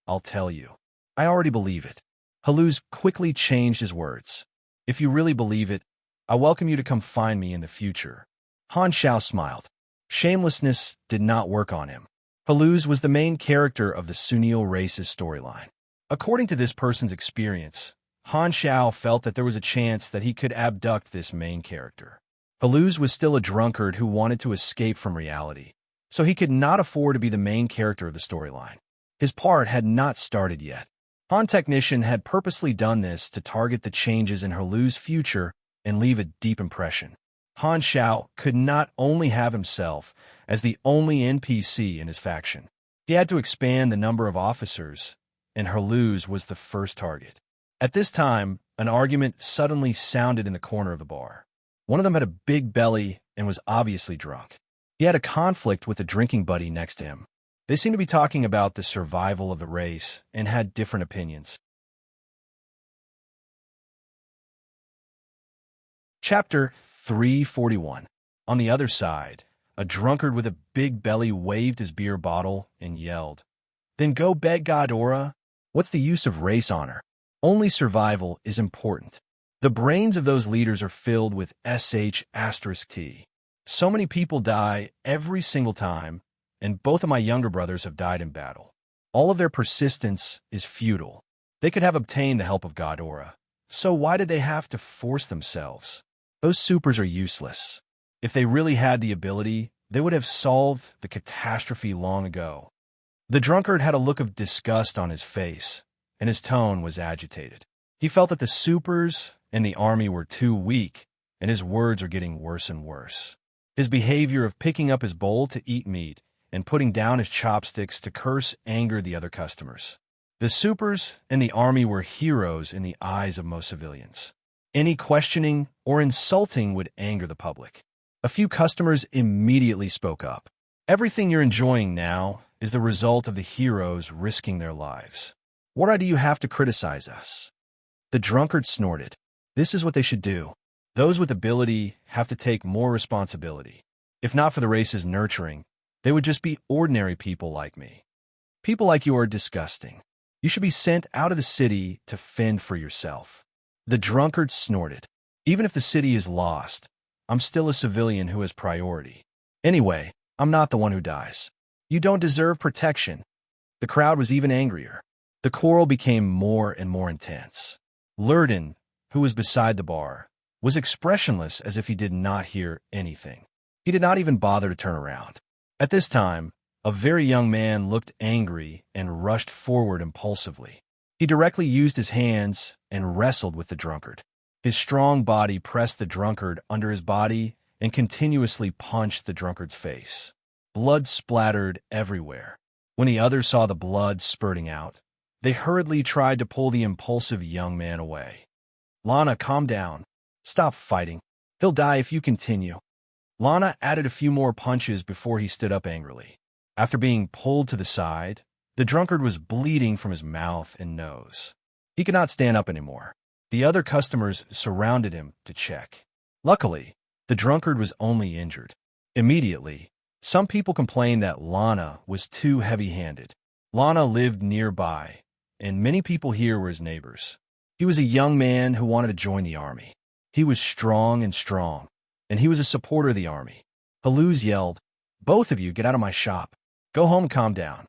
I'll tell you." "I already believe it." Haluz quickly changed his words. "If you really believe it, I welcome you to come find me in the future." Han Shao smiled. Shamelessness did not work on him. Haluz was the main character of the Sunil race's storyline. According to this person's experience, Han Shao felt that there was a chance that he could abduct this main character. Haluz was still a drunkard who wanted to escape from reality, so he could not afford to be the main character of the storyline. His part had not started yet. Han Technician had purposely done this to target the changes in Haluz's future and leave a deep impression. Han Shao could not only have himself as the only NPC in his faction. He had to expand the number of officers, and Haluz was the first target. At this time, an argument suddenly sounded in the corner of the bar. One of them had a big belly and was obviously drunk. He had a conflict with a drinking buddy next to him. They seemed to be talking about the survival of the race and had different opinions. Chapter 341. On the other side, a drunkard with a big belly waved his beer bottle and yelled, "Then go beg Ghidorah? What's the use of race honor? Only survival is important." The brains of those leaders are filled with sh*T. So many people die every single time, and both of my younger brothers have died in battle. All of their persistence is futile. They could have obtained the help of Godora. So why did they have to force themselves? Those supers are useless. If they really had the ability, they would have solved the catastrophe long ago. The drunkard had a look of disgust on his face, and his tone was agitated. He felt that the supers and the army were too weak, and his words were getting worse and worse. His behavior of picking up his bowl to eat meat and putting down his chopsticks to curse angered the other customers. The supers and the army were heroes in the eyes of most civilians. Any questioning or insulting would anger the public. A few customers immediately spoke up. Everything you're enjoying now is the result of the heroes risking their lives. What right do you have to criticize us? The drunkard snorted. This is what they should do. Those with ability have to take more responsibility. If not for the race's nurturing, they would just be ordinary people like me. People like you are disgusting. You should be sent out of the city to fend for yourself. The drunkard snorted. Even if the city is lost, I'm still a civilian who has priority. Anyway, I'm not the one who dies. You don't deserve protection. The crowd was even angrier. The quarrel became more and more intense. Lurden, who was beside the bar, was expressionless as if he did not hear anything. He did not even bother to turn around. At this time, a very young man looked angry and rushed forward impulsively. He directly used his hands and wrestled with the drunkard. His strong body pressed the drunkard under his body and continuously punched the drunkard's face. Blood splattered everywhere. When the others saw the blood spurting out, they hurriedly tried to pull the impulsive young man away. Lana, calm down. Stop fighting. He'll die if you continue. Lana added a few more punches before he stood up angrily. After being pulled to the side, the drunkard was bleeding from his mouth and nose. He could not stand up anymore. The other customers surrounded him to check. Luckily, the drunkard was only injured. Immediately, some people complained that Lana was too heavy-handed. Lana lived nearby, and many people here were his neighbors. He was a young man who wanted to join the army. He was strong, and he was a supporter of the army. Haluz yelled, "Both of you get out of my shop. Go home and calm down."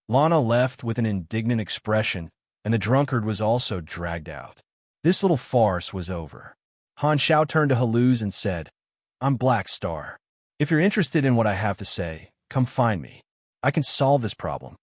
Lana left with an indignant expression, and the drunkard was also dragged out. This little farce was over. Han Shao turned to Haluz and said, "I'm Black Star. If you're interested in what I have to say, come find me. I can solve this problem."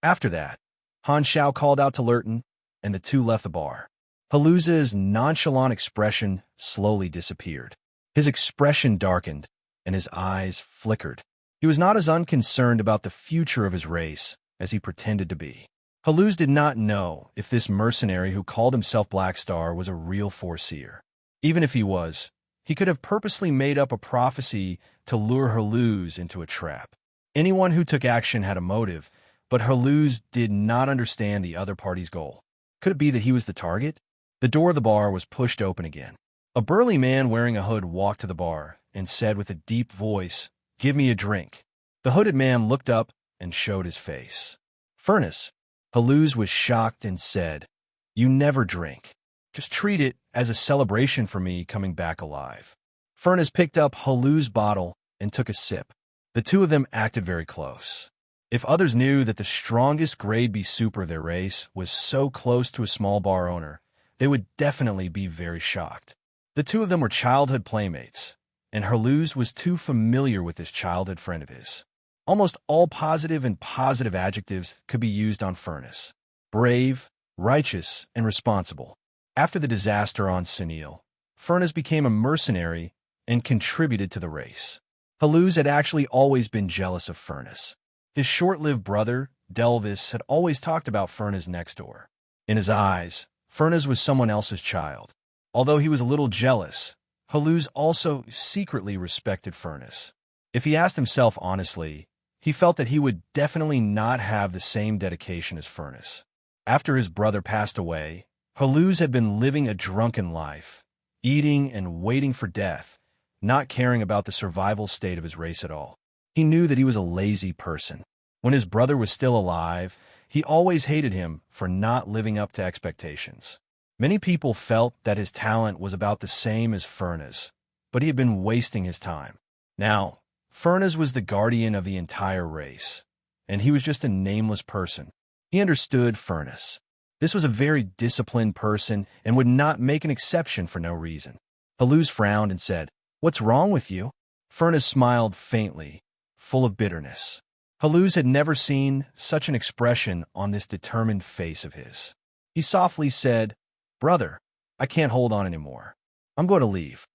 After that, Han Shao called out to Lurton, and the two left the bar. Haluz's nonchalant expression slowly disappeared. His expression darkened, and his eyes flickered. He was not as unconcerned about the future of his race as he pretended to be. Haluz did not know if this mercenary who called himself Black Star was a real foreseer. Even if he was, he could have purposely made up a prophecy to lure Haluz into a trap. Anyone who took action had a motive, but Haluz did not understand the other party's goal. Could it be that he was the target? The door of the bar was pushed open again. A burly man wearing a hood walked to the bar and said with a deep voice, "Give me a drink." The hooded man looked up and showed his face. "Furnace." Haluz was shocked and said, "You never drink. Just treat it as a celebration for me coming back alive." Furnace picked up Haluz's bottle and took a sip. The two of them acted very close. If others knew that the strongest grade B super of their race was so close to a small bar owner, they would definitely be very shocked. The two of them were childhood playmates, and Haluz was too familiar with this childhood friend of his. Almost all positive and positive adjectives could be used on Furnace: brave, righteous, and responsible. After the disaster on Sunil, Furnace became a mercenary and contributed to the race. Haluz had actually always been jealous of Furnace. His short-lived brother, Delvis, had always talked about Furnace next door. In his eyes, Furnace was someone else's child. Although he was a little jealous, Haluz also secretly respected Furnace. If he asked himself honestly, he felt that he would definitely not have the same dedication as Furnace. After his brother passed away, Haluz had been living a drunken life, eating and waiting for death, not caring about the survival state of his race at all. He knew that he was a lazy person. When his brother was still alive, he always hated him for not living up to expectations. Many people felt that his talent was about the same as Furnace, but he had been wasting his time. Now, Furnace was the guardian of the entire race, and he was just a nameless person. He understood Furness. This was a very disciplined person and would not make an exception for no reason. Haluz frowned and said, "What's wrong with you?" Furness smiled faintly, full of bitterness. Haluz had never seen such an expression on this determined face of his. He softly said, "Brother, I can't hold on anymore. I'm going to leave."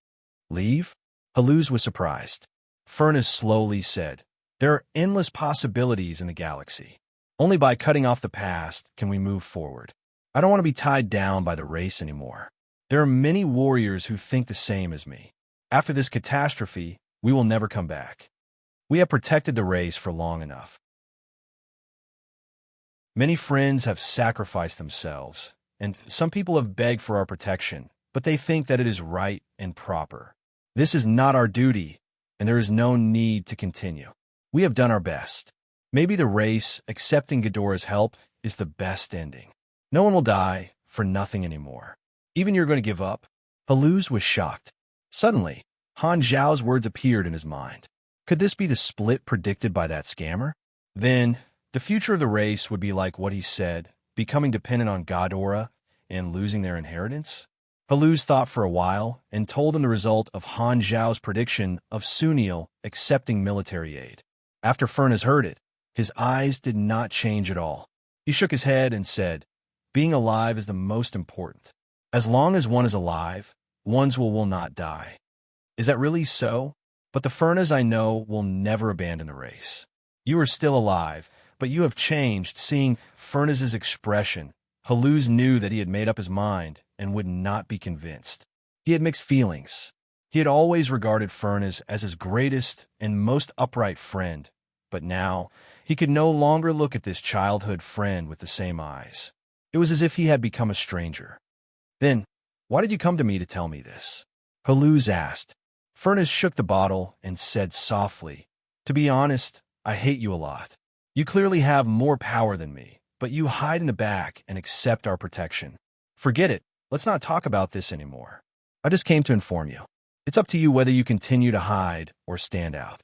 "Leave?" Haluz was surprised. Furness slowly said, "There are endless possibilities in the galaxy. Only by cutting off the past can we move forward. I don't want to be tied down by the race anymore. There are many warriors who think the same as me. After this catastrophe, we will never come back. We have protected the race for long enough. Many friends have sacrificed themselves, and some people have begged for our protection, but they think that it is right and proper. This is not our duty, and there is no need to continue. We have done our best. Maybe the race, accepting Ghidorah's help, is the best ending. No one will die for nothing anymore. Even you're going to give up?" Haluz was shocked. Suddenly, Han Zhao's words appeared in his mind. Could this be the split predicted by that scammer? Then, the future of the race would be like what he said, becoming dependent on Ghidorah and losing their inheritance? Haluz thought for a while and told him the result of Han Zhao's prediction of Sunil accepting military aid. After Furness heard it, his eyes did not change at all. He shook his head and said, "Being alive is the most important. As long as one is alive, one's will not die." "Is that really so? But the Furness I know will never abandon the race." "You are still alive, but you have changed." Seeing Furness's expression, Haluz knew that he had made up his mind and would not be convinced. He had mixed feelings. He had always regarded Furness as his greatest and most upright friend, but now he could no longer look at this childhood friend with the same eyes. It was as if he had become a stranger. "Then, why did you come to me to tell me this?" Haluz asked. Furness shook the bottle and said softly, "To be honest, I hate you a lot. You clearly have more power than me, but you hide in the back and accept our protection. Forget it. Let's not talk about this anymore. I just came to inform you. It's up to you whether you continue to hide or stand out."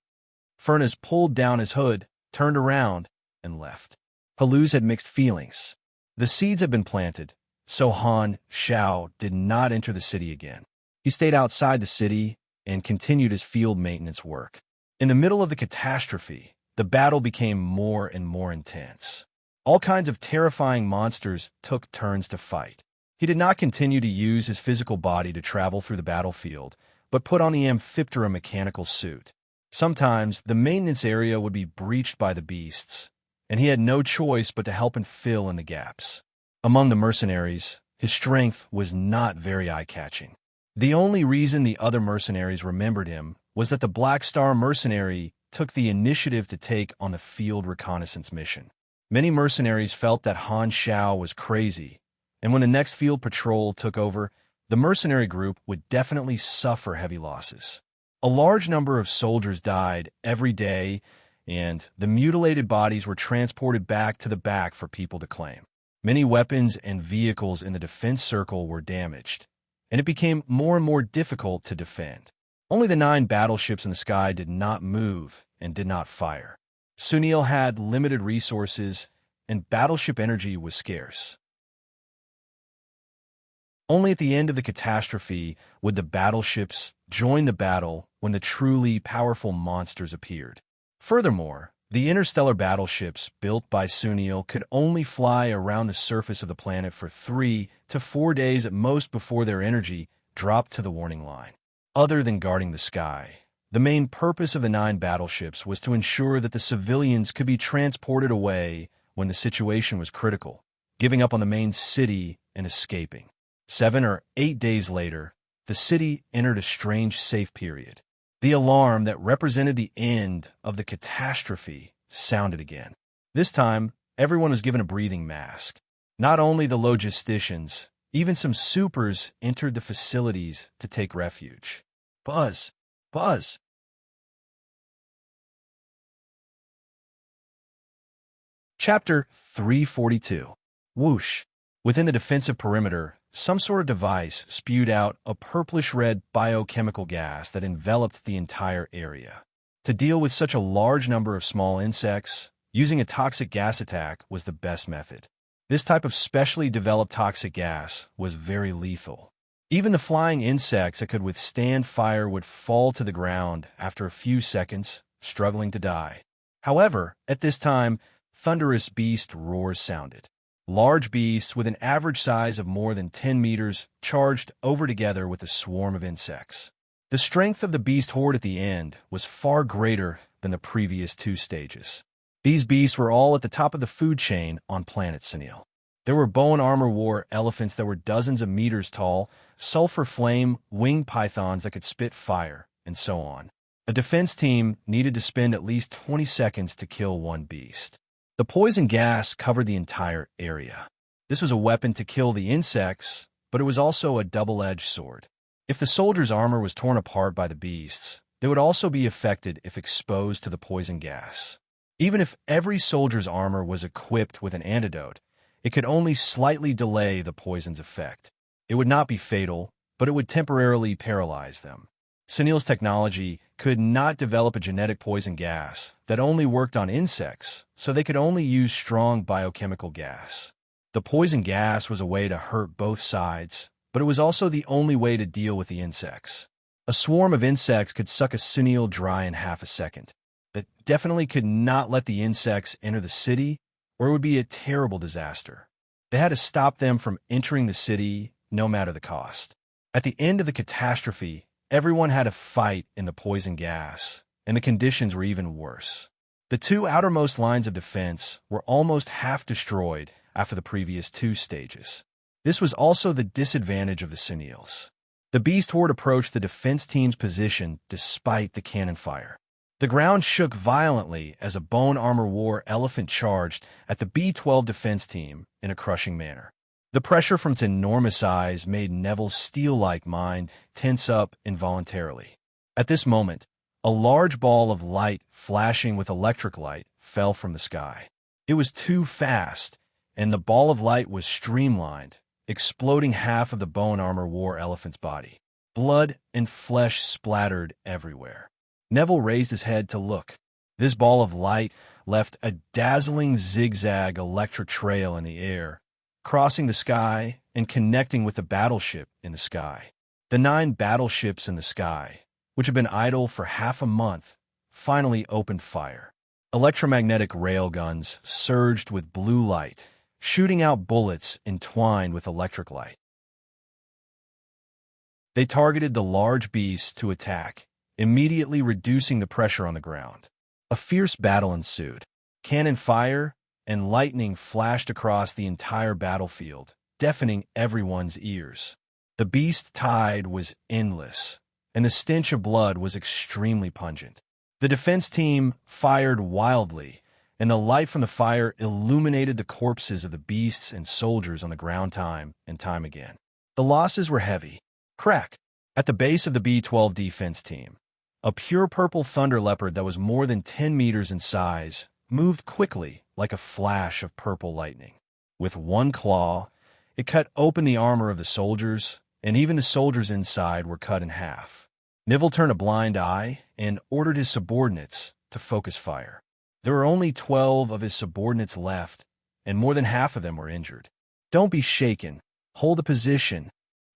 Furness pulled down his hood, turned around, and left. Haluz had mixed feelings. The seeds had been planted, so Han Zhao did not enter the city again. He stayed outside the city and continued his field maintenance work. In the middle of the catastrophe, the battle became more and more intense. All kinds of terrifying monsters took turns to fight. He did not continue to use his physical body to travel through the battlefield, but put on the Amphiptera mechanical suit. Sometimes, the maintenance area would be breached by the beasts, and he had no choice but to help and fill in the gaps. Among the mercenaries, his strength was not very eye-catching. The only reason the other mercenaries remembered him was that the Black Star mercenary took the initiative to take on the field reconnaissance mission. Many mercenaries felt that Han Zhao was crazy, and when the next field patrol took over, the mercenary group would definitely suffer heavy losses. A large number of soldiers died every day, and the mutilated bodies were transported back to the back for people to claim. Many weapons and vehicles in the defense circle were damaged, and it became more and more difficult to defend. Only the 9 battleships in the sky did not move and did not fire. Sunil had limited resources, and battleship energy was scarce. Only at the end of the catastrophe would the battleships join the battle when the truly powerful monsters appeared. Furthermore, the interstellar battleships built by Sunil could only fly around the surface of the planet for 3 to 4 days at most before their energy dropped to the warning line. Other than guarding the sky, the main purpose of the 9 battleships was to ensure that the civilians could be transported away when the situation was critical, giving up on the main city and escaping. 7 or 8 days later, the city entered a strange safe period. The alarm that represented the end of the catastrophe sounded again. This time, everyone was given a breathing mask. Not only the logisticians, even some supers entered the facilities to take refuge. Buzz! Buzz! Chapter 342. Whoosh! Within the defensive perimeter, some sort of device spewed out a purplish-red biochemical gas that enveloped the entire area. To deal with such a large number of small insects, Using a toxic gas attack was the best method. This type of specially developed toxic gas was very lethal. Even the flying insects that could withstand fire would fall to the ground after a few seconds, struggling to die. However, at this time, thunderous beast roars sounded. Large beasts with an average size of more than 10 meters charged over together with a swarm of insects. The strength of the beast horde at the end was far greater than the previous two stages. These beasts were all at the top of the food chain on planet Sunil. There were bone armor war elephants that were dozens of meters tall, sulfur flame, winged pythons that could spit fire, and so on. A defense team needed to spend at least 20 seconds to kill one beast. The poison gas covered the entire area. This was a weapon to kill the insects, but it was also a double-edged sword. If the soldiers' armor was torn apart by the beasts, they would also be affected if exposed to the poison gas. Even if every soldier's armor was equipped with an antidote, it could only slightly delay the poison's effect. It would not be fatal, but it would temporarily paralyze them. Sunil's technology could not develop a genetic poison gas that only worked on insects, so they could only use strong biochemical gas. The poison gas was a way to hurt both sides, but it was also the only way to deal with the insects. A swarm of insects could suck a Sunil dry in half a second. That definitely could not let the insects enter the city, or it would be a terrible disaster. They had to stop them from entering the city, no matter the cost. At the end of the catastrophe, everyone had to fight in the poison gas, and the conditions were even worse. The two outermost lines of defense were almost half destroyed after the previous two stages. This was also the disadvantage of the Sunils. The beast horde approached the defense team's position despite the cannon fire. The ground shook violently as a bone armor war elephant charged at the B-12 defense team in a crushing manner. The pressure from its enormous eyes made Neville's steel-like mind tense up involuntarily. At this moment, a large ball of light flashing with electric light fell from the sky. It was too fast, and the ball of light was streamlined, exploding half of the bone armor war elephant's body. Blood and flesh splattered everywhere. Neville raised his head to look. This ball of light left a dazzling zigzag electric trail in the air, crossing the sky and connecting with the battleship in the sky. The 9 battleships in the sky, which had been idle for half a month, finally opened fire. Electromagnetic railguns surged with blue light, shooting out bullets entwined with electric light. They targeted the large beasts to attack, immediately reducing the pressure on the ground. A fierce battle ensued. Cannon fire and lightning flashed across the entire battlefield, deafening everyone's ears. The beast tide was endless, and the stench of blood was extremely pungent. The defense team fired wildly, and the light from the fire illuminated the corpses of the beasts and soldiers on the ground time and time again. The losses were heavy. Crack! At the base of the B-12 defense team, a pure purple thunder leopard that was more than 10 meters in size moved quickly like a flash of purple lightning. With one claw, it cut open the armor of the soldiers, and even the soldiers inside were cut in half. Neville turned a blind eye and ordered his subordinates to focus fire. There were only 12 of his subordinates left, and more than half of them were injured. "Don't be shaken. Hold the position."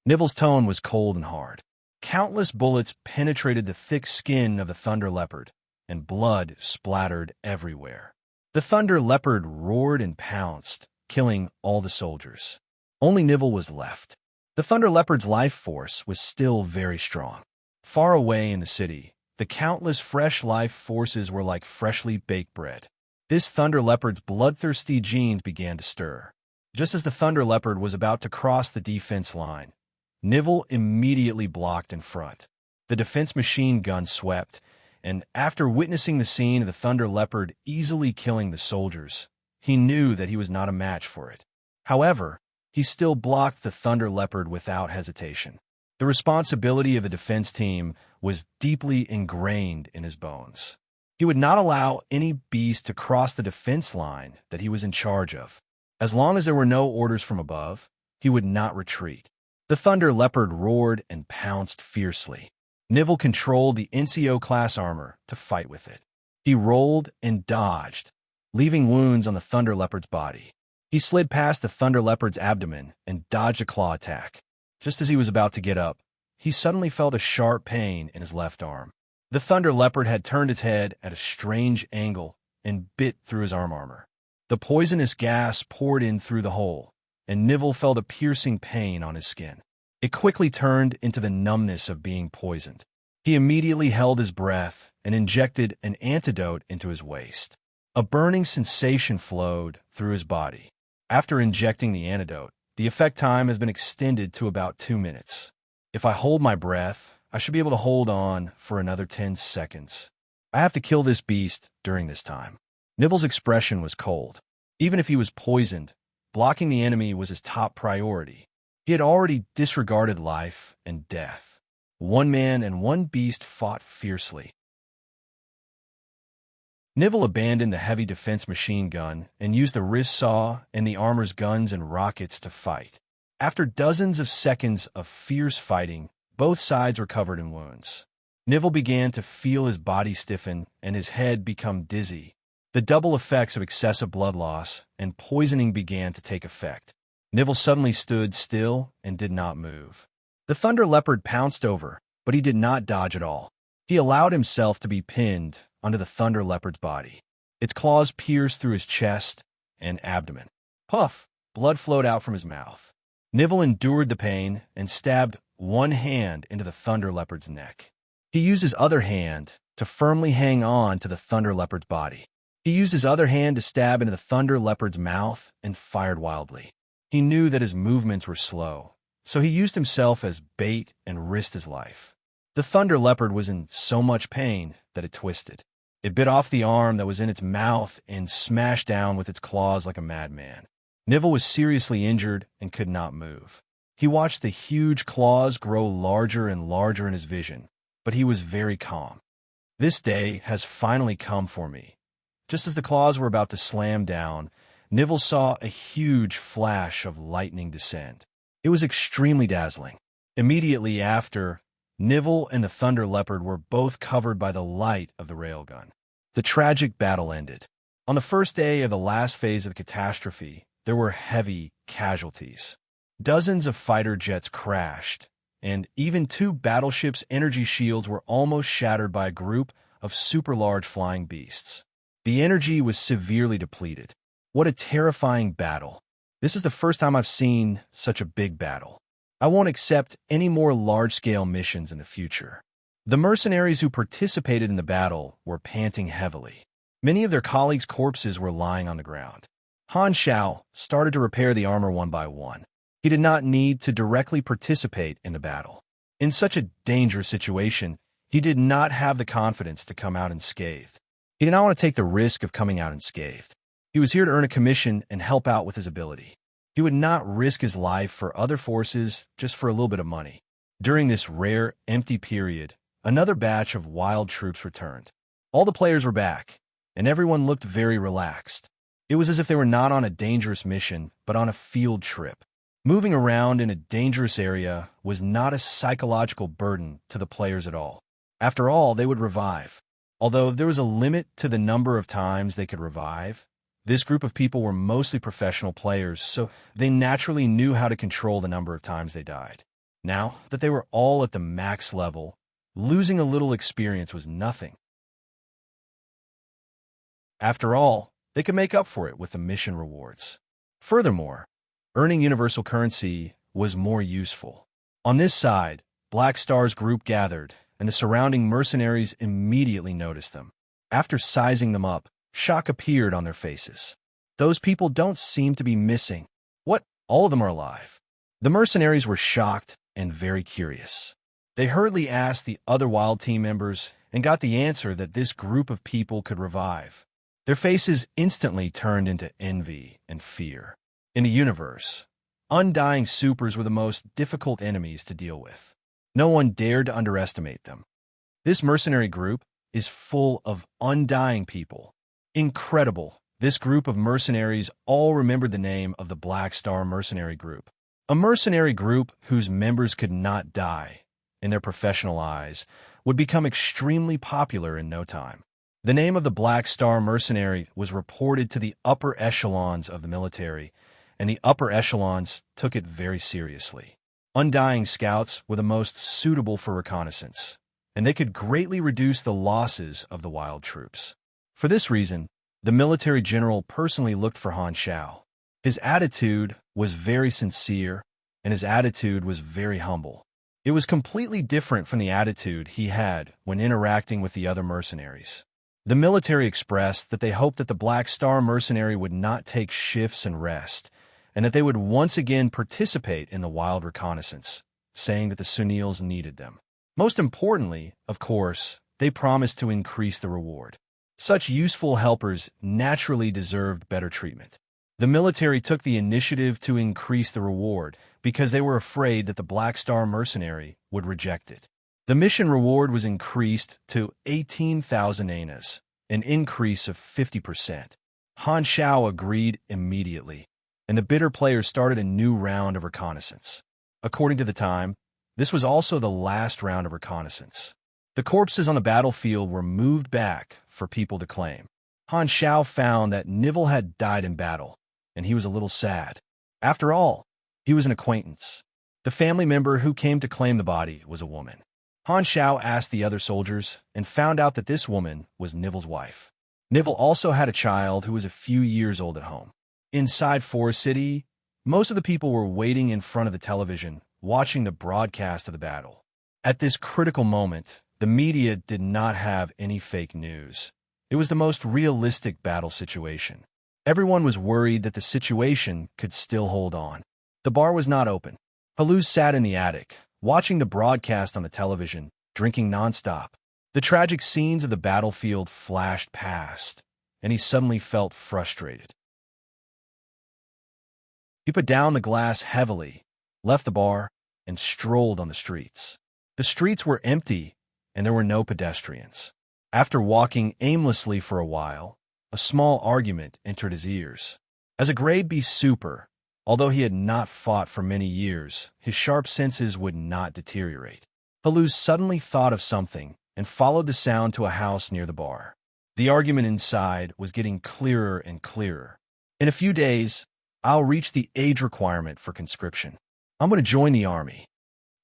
Neville's tone was cold and hard. Countless bullets penetrated the thick skin of the thunder leopard, and blood splattered everywhere. The thunder leopard roared and pounced, killing all the soldiers. Only Neville was left. The thunder leopard's life force was still very strong. Far away in the city, the countless fresh life forces were like freshly baked bread. This thunder leopard's bloodthirsty genes began to stir. Just as the thunder leopard was about to cross the defense line, Neville immediately blocked in front. The defense machine gun swept, and after witnessing the scene of the thunder leopard easily killing the soldiers, he knew that he was not a match for it. However, he still blocked the thunder leopard without hesitation. The responsibility of the defense team was deeply ingrained in his bones. He would not allow any beast to cross the defense line that he was in charge of. As long as there were no orders from above, he would not retreat. The thunder leopard roared and pounced fiercely. Neville controlled the NCO class armor to fight with it. He rolled and dodged, leaving wounds on the thunder leopard's body. He slid past the thunder leopard's abdomen and dodged a claw attack. Just as he was about to get up, he suddenly felt a sharp pain in his left arm. The thunder leopard had turned its head at a strange angle and bit through his arm armor. The poisonous gas poured in through the hole, and Nivell felt a piercing pain on his skin. It quickly turned into the numbness of being poisoned. He immediately held his breath and injected an antidote into his waist. A burning sensation flowed through his body. After injecting the antidote, the effect time has been extended to about 2 minutes. If I hold my breath, I should be able to hold on for another 10 seconds. I have to kill this beast during this time. Nivell's expression was cold. Even if he was poisoned, blocking the enemy was his top priority. He had already disregarded life and death. One man and one beast fought fiercely. Nivell abandoned the heavy defense machine gun and used the wrist saw and the armor's guns and rockets to fight. After dozens of seconds of fierce fighting, both sides were covered in wounds. Nivell began to feel his body stiffen and his head become dizzy. The double effects of excessive blood loss and poisoning began to take effect. Nivell suddenly stood still and did not move. The thunder leopard pounced over, but he did not dodge at all. He allowed himself to be pinned onto the thunder leopard's body. Its claws pierced through his chest and abdomen. Puff! Blood flowed out from his mouth. Nivell endured the pain and stabbed one hand into the thunder leopard's neck. He used his other hand to firmly hang on to the thunder leopard's body. He used his other hand to stab into the thunder leopard's mouth and fired wildly. He knew that his movements were slow, so he used himself as bait and risked his life. The thunder leopard was in so much pain that it twisted. It bit off the arm that was in its mouth and smashed down with its claws like a madman. Nivell was seriously injured and could not move. He watched the huge claws grow larger and larger in his vision, but he was very calm. This day has finally come for me. Just as the claws were about to slam down, Nivell saw a huge flash of lightning descend. It was extremely dazzling. Immediately after, Nivell and the thunder leopard were both covered by the light of the railgun. The tragic battle ended. On the first day of the last phase of the catastrophe, there were heavy casualties. Dozens of fighter jets crashed, and even 2 battleships' energy shields were almost shattered by a group of super-large flying beasts. The energy was severely depleted. What a terrifying battle. This is the first time I've seen such a big battle. I won't accept any more large-scale missions in the future. The mercenaries who participated in the battle were panting heavily. Many of their colleagues' corpses were lying on the ground. Han Shao started to repair the armor one by one. He did not need to directly participate in the battle. In such a dangerous situation, he did not have the confidence to come out unscathed. He did not want to take the risk of coming out unscathed. He was here to earn a commission and help out with his ability. He would not risk his life for other forces just for a little bit of money. During this rare, empty period, another batch of wild troops returned. All the players were back, and everyone looked very relaxed. It was as if they were not on a dangerous mission, but on a field trip. Moving around in a dangerous area was not a psychological burden to the players at all. After all, they would revive. Although there was a limit to the number of times they could revive, this group of people were mostly professional players, so they naturally knew how to control the number of times they died. Now that they were all at the max level, losing a little experience was nothing. After all, they could make up for it with the mission rewards. Furthermore, earning universal currency was more useful. On this side, Black Star's group gathered, and the surrounding mercenaries immediately noticed them. After sizing them up, shock appeared on their faces. Those people don't seem to be missing. What? All of them are alive. The mercenaries were shocked and very curious. They hurriedly asked the other wild team members and got the answer that this group of people could revive. Their faces instantly turned into envy and fear. In the universe, undying supers were the most difficult enemies to deal with. No one dared to underestimate them. This mercenary group is full of undying people. Incredible. This group of mercenaries all remembered the name of the Black Star Mercenary Group. A mercenary group whose members could not die, in their professional eyes, would become extremely popular in no time. The name of the Black Star mercenary was reported to the upper echelons of the military, and the upper echelons took it very seriously. Undying scouts were the most suitable for reconnaissance, and they could greatly reduce the losses of the wild troops. For this reason, the military general personally looked for Han Shao. His attitude was very sincere, and his attitude was very humble. It was completely different from the attitude he had when interacting with the other mercenaries. The military expressed that they hoped that the Black Star mercenary would not take shifts and rest, and that they would once again participate in the wild reconnaissance, saying that the Sunils needed them. Most importantly, of course, they promised to increase the reward. Such useful helpers naturally deserved better treatment. The military took the initiative to increase the reward because they were afraid that the Black Star mercenary would reject it. The mission reward was increased to 18,000 anas, an increase of 50%. Han Shao agreed immediately, and the bitter players started a new round of reconnaissance. According to the time, this was also the last round of reconnaissance. The corpses on the battlefield were moved back for people to claim. Han Shao found that Nivell had died in battle, and he was a little sad. After all, he was an acquaintance. The family member who came to claim the body was a woman. Han Shao asked the other soldiers and found out that this woman was Nivell's wife. Nivell also had a child who was a few years old at home. Inside Forest City, most of the people were waiting in front of the television, watching the broadcast of the battle. At this critical moment, the media did not have any fake news. It was the most realistic battle situation. Everyone was worried that the situation could still hold on. The bar was not open. Haluz sat in the attic, watching the broadcast on the television, drinking nonstop. The tragic scenes of the battlefield flashed past, and he suddenly felt frustrated. He put down the glass heavily, left the bar, and strolled on the streets. The streets were empty, and there were no pedestrians. After walking aimlessly for a while, a small argument entered his ears. As a grade B super, although he had not fought for many years, his sharp senses would not deteriorate. Haluz suddenly thought of something and followed the sound to a house near the bar. The argument inside was getting clearer and clearer. In a few days, I'll reach the age requirement for conscription. I'm going to join the army.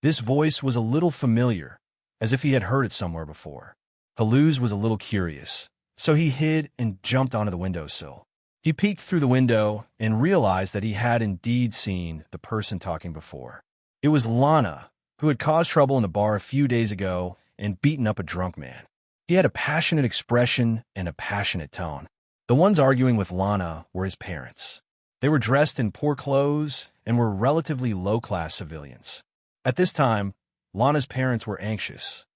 This voice was a little familiar, as if he had heard it somewhere before. Haluz was a little curious, so he hid and jumped onto the windowsill. He peeked through the window and realized that he had indeed seen the person talking before. It was Lana, who had caused trouble in the bar a few days ago and beaten up a drunk man. He had a passionate expression and a passionate tone. The ones arguing with Lana were his parents. They were dressed in poor clothes and were relatively low-class civilians. At this time, Lana's parents were anxious.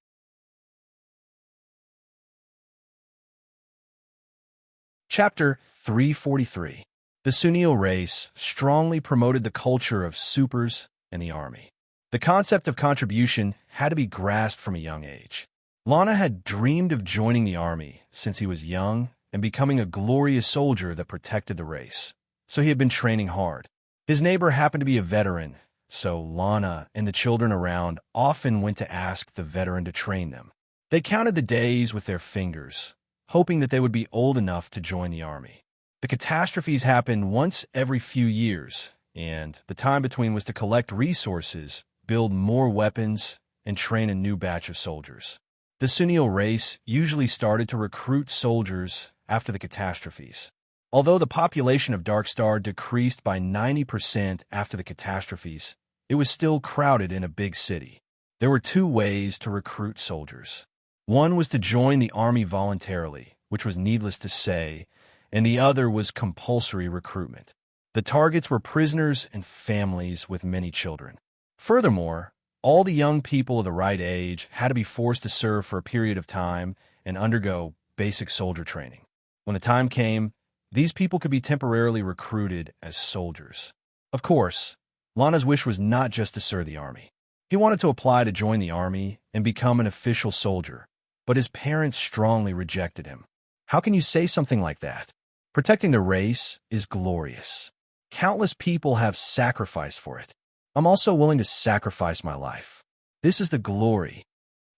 Chapter 343. The Sunil race strongly promoted the culture of supers in the army. The concept of contribution had to be grasped from a young age. Lana had dreamed of joining the army since he was young and becoming a glorious soldier that protected the race, so he had been training hard. His neighbor happened to be a veteran, so Lana and the children around often went to ask the veteran to train them. They counted the days with their fingers, hoping that they would be old enough to join the army. The catastrophes happened once every few years, and the time between was to collect resources, build more weapons, and train a new batch of soldiers. The Sunil race usually started to recruit soldiers after the catastrophes. Although the population of Dark Star decreased by 90% after the catastrophes, it was still crowded in a big city. There were two ways to recruit soldiers. One was to join the army voluntarily, which was needless to say, and the other was compulsory recruitment. The targets were prisoners and families with many children. Furthermore, all the young people of the right age had to be forced to serve for a period of time and undergo basic soldier training. When the time came, these people could be temporarily recruited as soldiers. Of course, Lana's wish was not just to serve the army. He wanted to apply to join the army and become an official soldier, but his parents strongly rejected him. How can you say something like that? Protecting the race is glorious. Countless people have sacrificed for it. I'm also willing to sacrifice my life. This is the glory.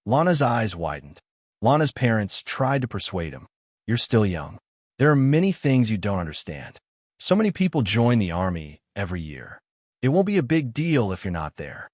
Lana's eyes widened. Lana's parents tried to persuade him. You're still young. There are many things you don't understand. So many people join the army every year. It won't be a big deal if you're not there.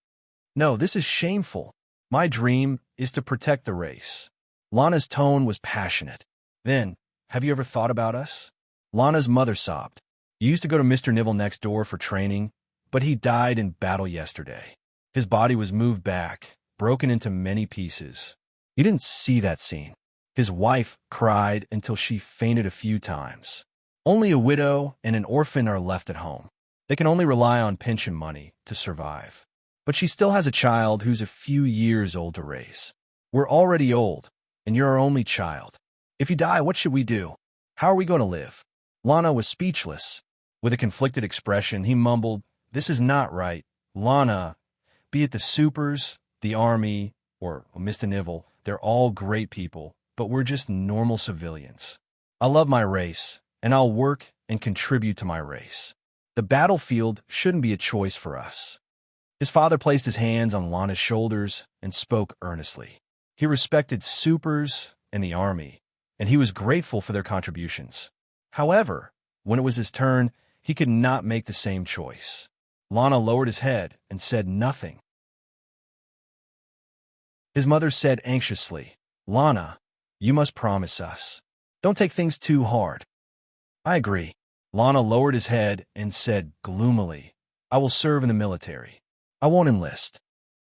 No, this is shameful. My dream is to protect the race. Lana's tone was passionate. Then, have you ever thought about us? Lana's mother sobbed. You used to go to Mr. Nivell next door for training, but he died in battle yesterday. His body was moved back, broken into many pieces. You didn't see that scene. His wife cried until she fainted a few times. Only a widow and an orphan are left at home. They can only rely on pension money to survive. But she still has a child who's a few years old to raise. We're already old, and you're our only child. If you die, what should we do? How are we going to live? Lana was speechless. With a conflicted expression, he mumbled, "This is not right. Lana, be it the supers, the army, or Mr. Nivell, they're all great people, but we're just normal civilians. I love my race, and I'll work and contribute to my race. The battlefield shouldn't be a choice for us." His father placed his hands on Lana's shoulders and spoke earnestly. He respected supers and the army, and he was grateful for their contributions. However, when it was his turn, he could not make the same choice. Lana lowered his head and said nothing. His mother said anxiously, "Lana, you must promise us. Don't take things too hard." "I agree." Lana lowered his head and said gloomily, "I will serve in the military. I won't enlist."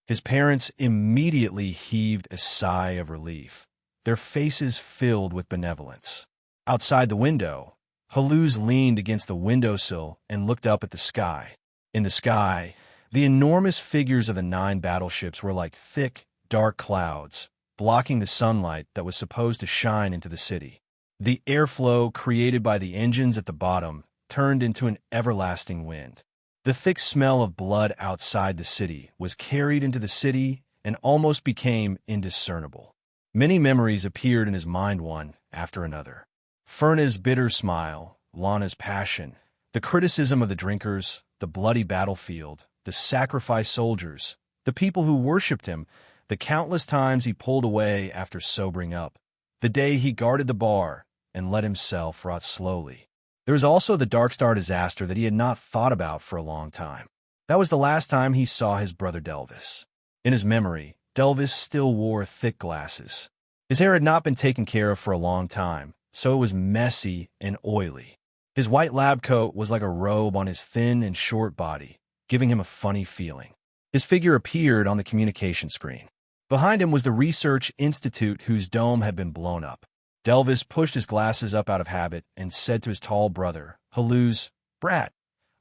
His parents immediately heaved a sigh of relief, their faces filled with benevolence. Outside the window, Haluz leaned against the windowsill and looked up at the sky. In the sky, the enormous figures of the 9 battleships were like thick, dark clouds, blocking the sunlight that was supposed to shine into the city. The airflow created by the engines at the bottom turned into an everlasting wind. The thick smell of blood outside the city was carried into the city and almost became indiscernible. Many memories appeared in his mind one after another. Ferna's bitter smile, Lana's passion, the criticism of the drinkers, the bloody battlefield, the sacrificed soldiers, the people who worshipped him, the countless times he pulled away after sobering up, the day he guarded the bar and let himself rot slowly. There was also the Dark Star disaster that he had not thought about for a long time. That was the last time he saw his brother Delvis. In his memory, Delvis still wore thick glasses. His hair had not been taken care of for a long time, so it was messy and oily. His white lab coat was like a robe on his thin and short body, giving him a funny feeling. His figure appeared on the communication screen. Behind him was the research institute whose dome had been blown up. Delvis pushed his glasses up out of habit and said to his tall brother, "Haluz, Brat,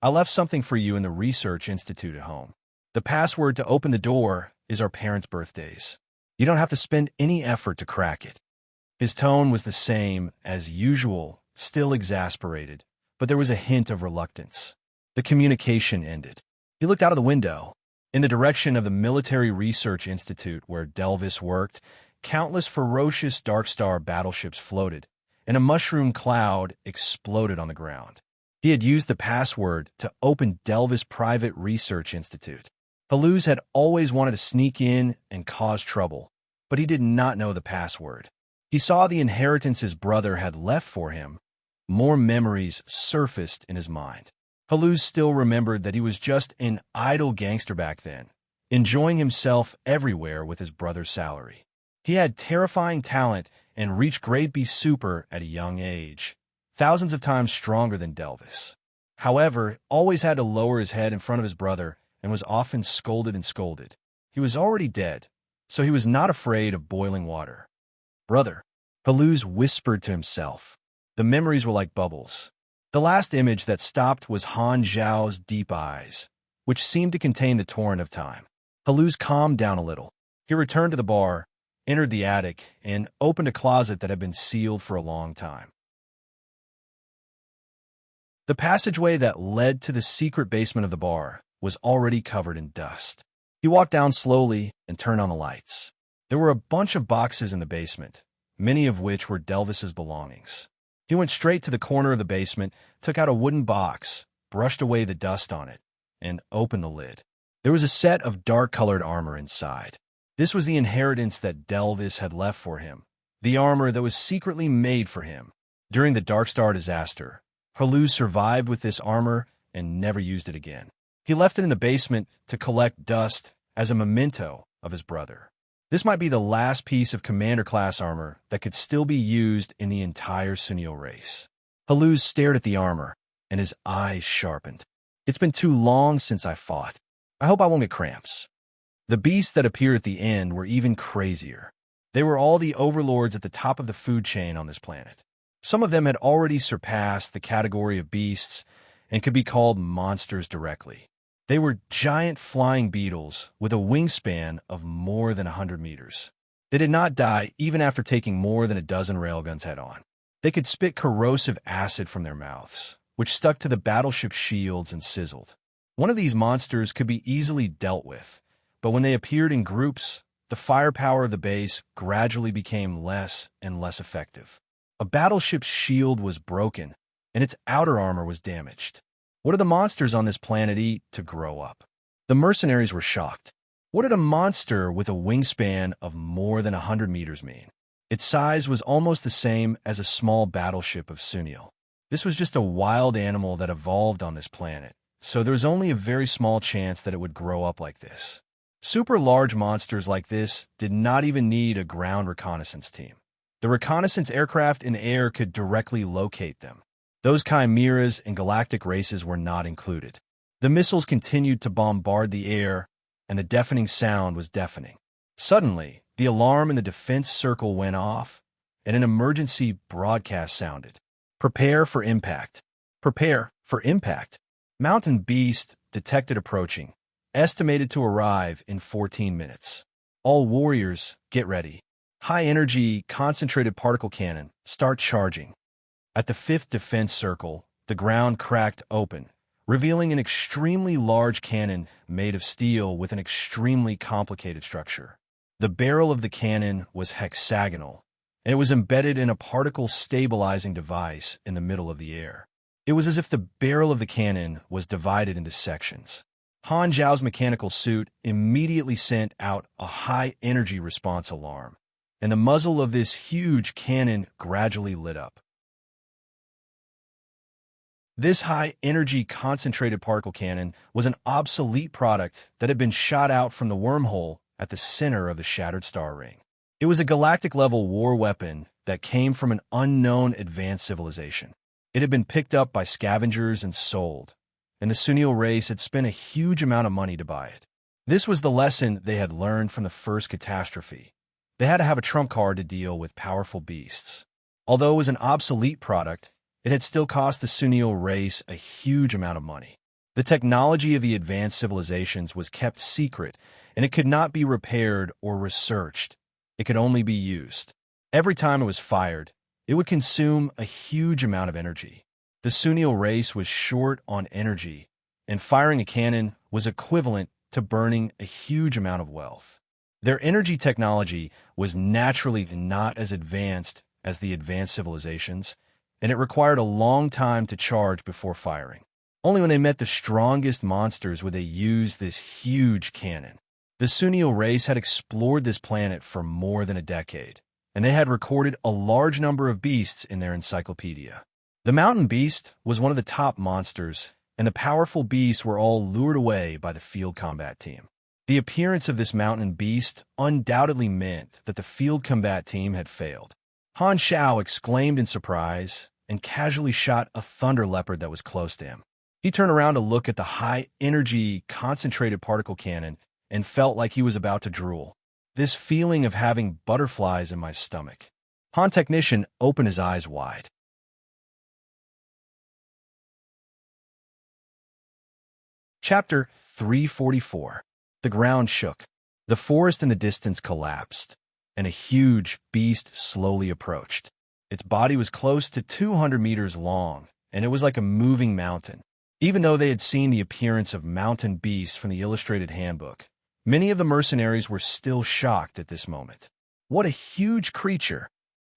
I left something for you in the research institute at home. The password to open the door is our parents' birthdays. You don't have to spend any effort to crack it." His tone was the same as usual, still exasperated, but there was a hint of reluctance. The communication ended. He looked out of the window. In the direction of the Military Research Institute where Delvis worked, countless ferocious Dark Star battleships floated, and a mushroom cloud exploded on the ground. He had used the password to open Delvis' private research institute. Haluz had always wanted to sneak in and cause trouble, but he did not know the password. He saw the inheritance his brother had left for him. More memories surfaced in his mind. Haluz still remembered that he was just an idle gangster back then, enjoying himself everywhere with his brother's salary. He had terrifying talent and reached grade B super at a young age, thousands of times stronger than Delvis. However, always had to lower his head in front of his brother and was often scolded and scolded. He was already dead, so he was not afraid of boiling water. "Brother," Haluz whispered to himself. The memories were like bubbles. The last image that stopped was Han Zhao's deep eyes, which seemed to contain the torrent of time. Haluz calmed down a little. He returned to the bar, entered the attic, and opened a closet that had been sealed for a long time. The passageway that led to the secret basement of the bar was already covered in dust. He walked down slowly and turned on the lights. There were a bunch of boxes in the basement, many of which were Delvis's belongings. He went straight to the corner of the basement, took out a wooden box, brushed away the dust on it, and opened the lid. There was a set of dark-colored armor inside. This was the inheritance that Delvis had left for him, the armor that was secretly made for him. During the Dark Star disaster, Haluz survived with this armor and never used it again. He left it in the basement to collect dust as a memento of his brother. This might be the last piece of commander-class armor that could still be used in the entire Sunil race. Haluz stared at the armor, and his eyes sharpened. It's been too long since I fought. I hope I won't get cramps. The beasts that appeared at the end were even crazier. They were all the overlords at the top of the food chain on this planet. Some of them had already surpassed the category of beasts and could be called monsters directly. They were giant flying beetles with a wingspan of more than 100 meters. They did not die even after taking more than a dozen railguns head-on. They could spit corrosive acid from their mouths, which stuck to the battleship's shields and sizzled. One of these monsters could be easily dealt with, but when they appeared in groups, the firepower of the base gradually became less and less effective. A battleship's shield was broken, and its outer armor was damaged. What did the monsters on this planet eat to grow up? The mercenaries were shocked. What did a monster with a wingspan of more than 100 meters mean? Its size was almost the same as a small battleship of Sunil. This was just a wild animal that evolved on this planet, so there was only a very small chance that it would grow up like this. Super large monsters like this did not even need a ground reconnaissance team. The reconnaissance aircraft in air could directly locate them. Those chimeras and galactic races were not included. The missiles continued to bombard the air, and the deafening sound was deafening. Suddenly, the alarm in the defense circle went off, and an emergency broadcast sounded. Prepare for impact. Prepare for impact. Mountain beast detected approaching, estimated to arrive in 14 minutes. All warriors, get ready. High-energy, concentrated particle cannon, start charging. At the 5th defense circle, the ground cracked open, revealing an extremely large cannon made of steel with an extremely complicated structure. The barrel of the cannon was hexagonal, and it was embedded in a particle-stabilizing device in the middle of the air. It was as if the barrel of the cannon was divided into sections. Han Zhao's mechanical suit immediately sent out a high-energy response alarm, and the muzzle of this huge cannon gradually lit up. This high-energy concentrated particle cannon was an obsolete product that had been shot out from the wormhole at the center of the Shattered Star Ring. It was a galactic-level war weapon that came from an unknown advanced civilization. It had been picked up by scavengers and sold, and the Sunil race had spent a huge amount of money to buy it. This was the lesson they had learned from the first catastrophe. They had to have a trump card to deal with powerful beasts. Although it was an obsolete product, it had still cost the Sunil race a huge amount of money. The technology of the advanced civilizations was kept secret, and it could not be repaired or researched. It could only be used. Every time it was fired, it would consume a huge amount of energy. The Sunil race was short on energy, and firing a cannon was equivalent to burning a huge amount of wealth. Their energy technology was naturally not as advanced as the advanced civilizations, and it required a long time to charge before firing. Only when they met the strongest monsters would they use this huge cannon. The Sunil race had explored this planet for more than a decade, and they had recorded a large number of beasts in their encyclopedia. The mountain beast was one of the top monsters, and the powerful beasts were all lured away by the field combat team. The appearance of this mountain beast undoubtedly meant that the field combat team had failed. Han Xiao exclaimed in surprise and casually shot a thunder leopard that was close to him. He turned around to look at the high-energy, concentrated particle cannon and felt like he was about to drool. This feeling of having butterflies in my stomach. Han Technician opened his eyes wide. Chapter 344. The ground shook. The forest in the distance collapsed, and a huge beast slowly approached. Its body was close to 200 meters long, and it was like a moving mountain. Even though they had seen the appearance of mountain beasts from the illustrated handbook, many of the mercenaries were still shocked at this moment. What a huge creature!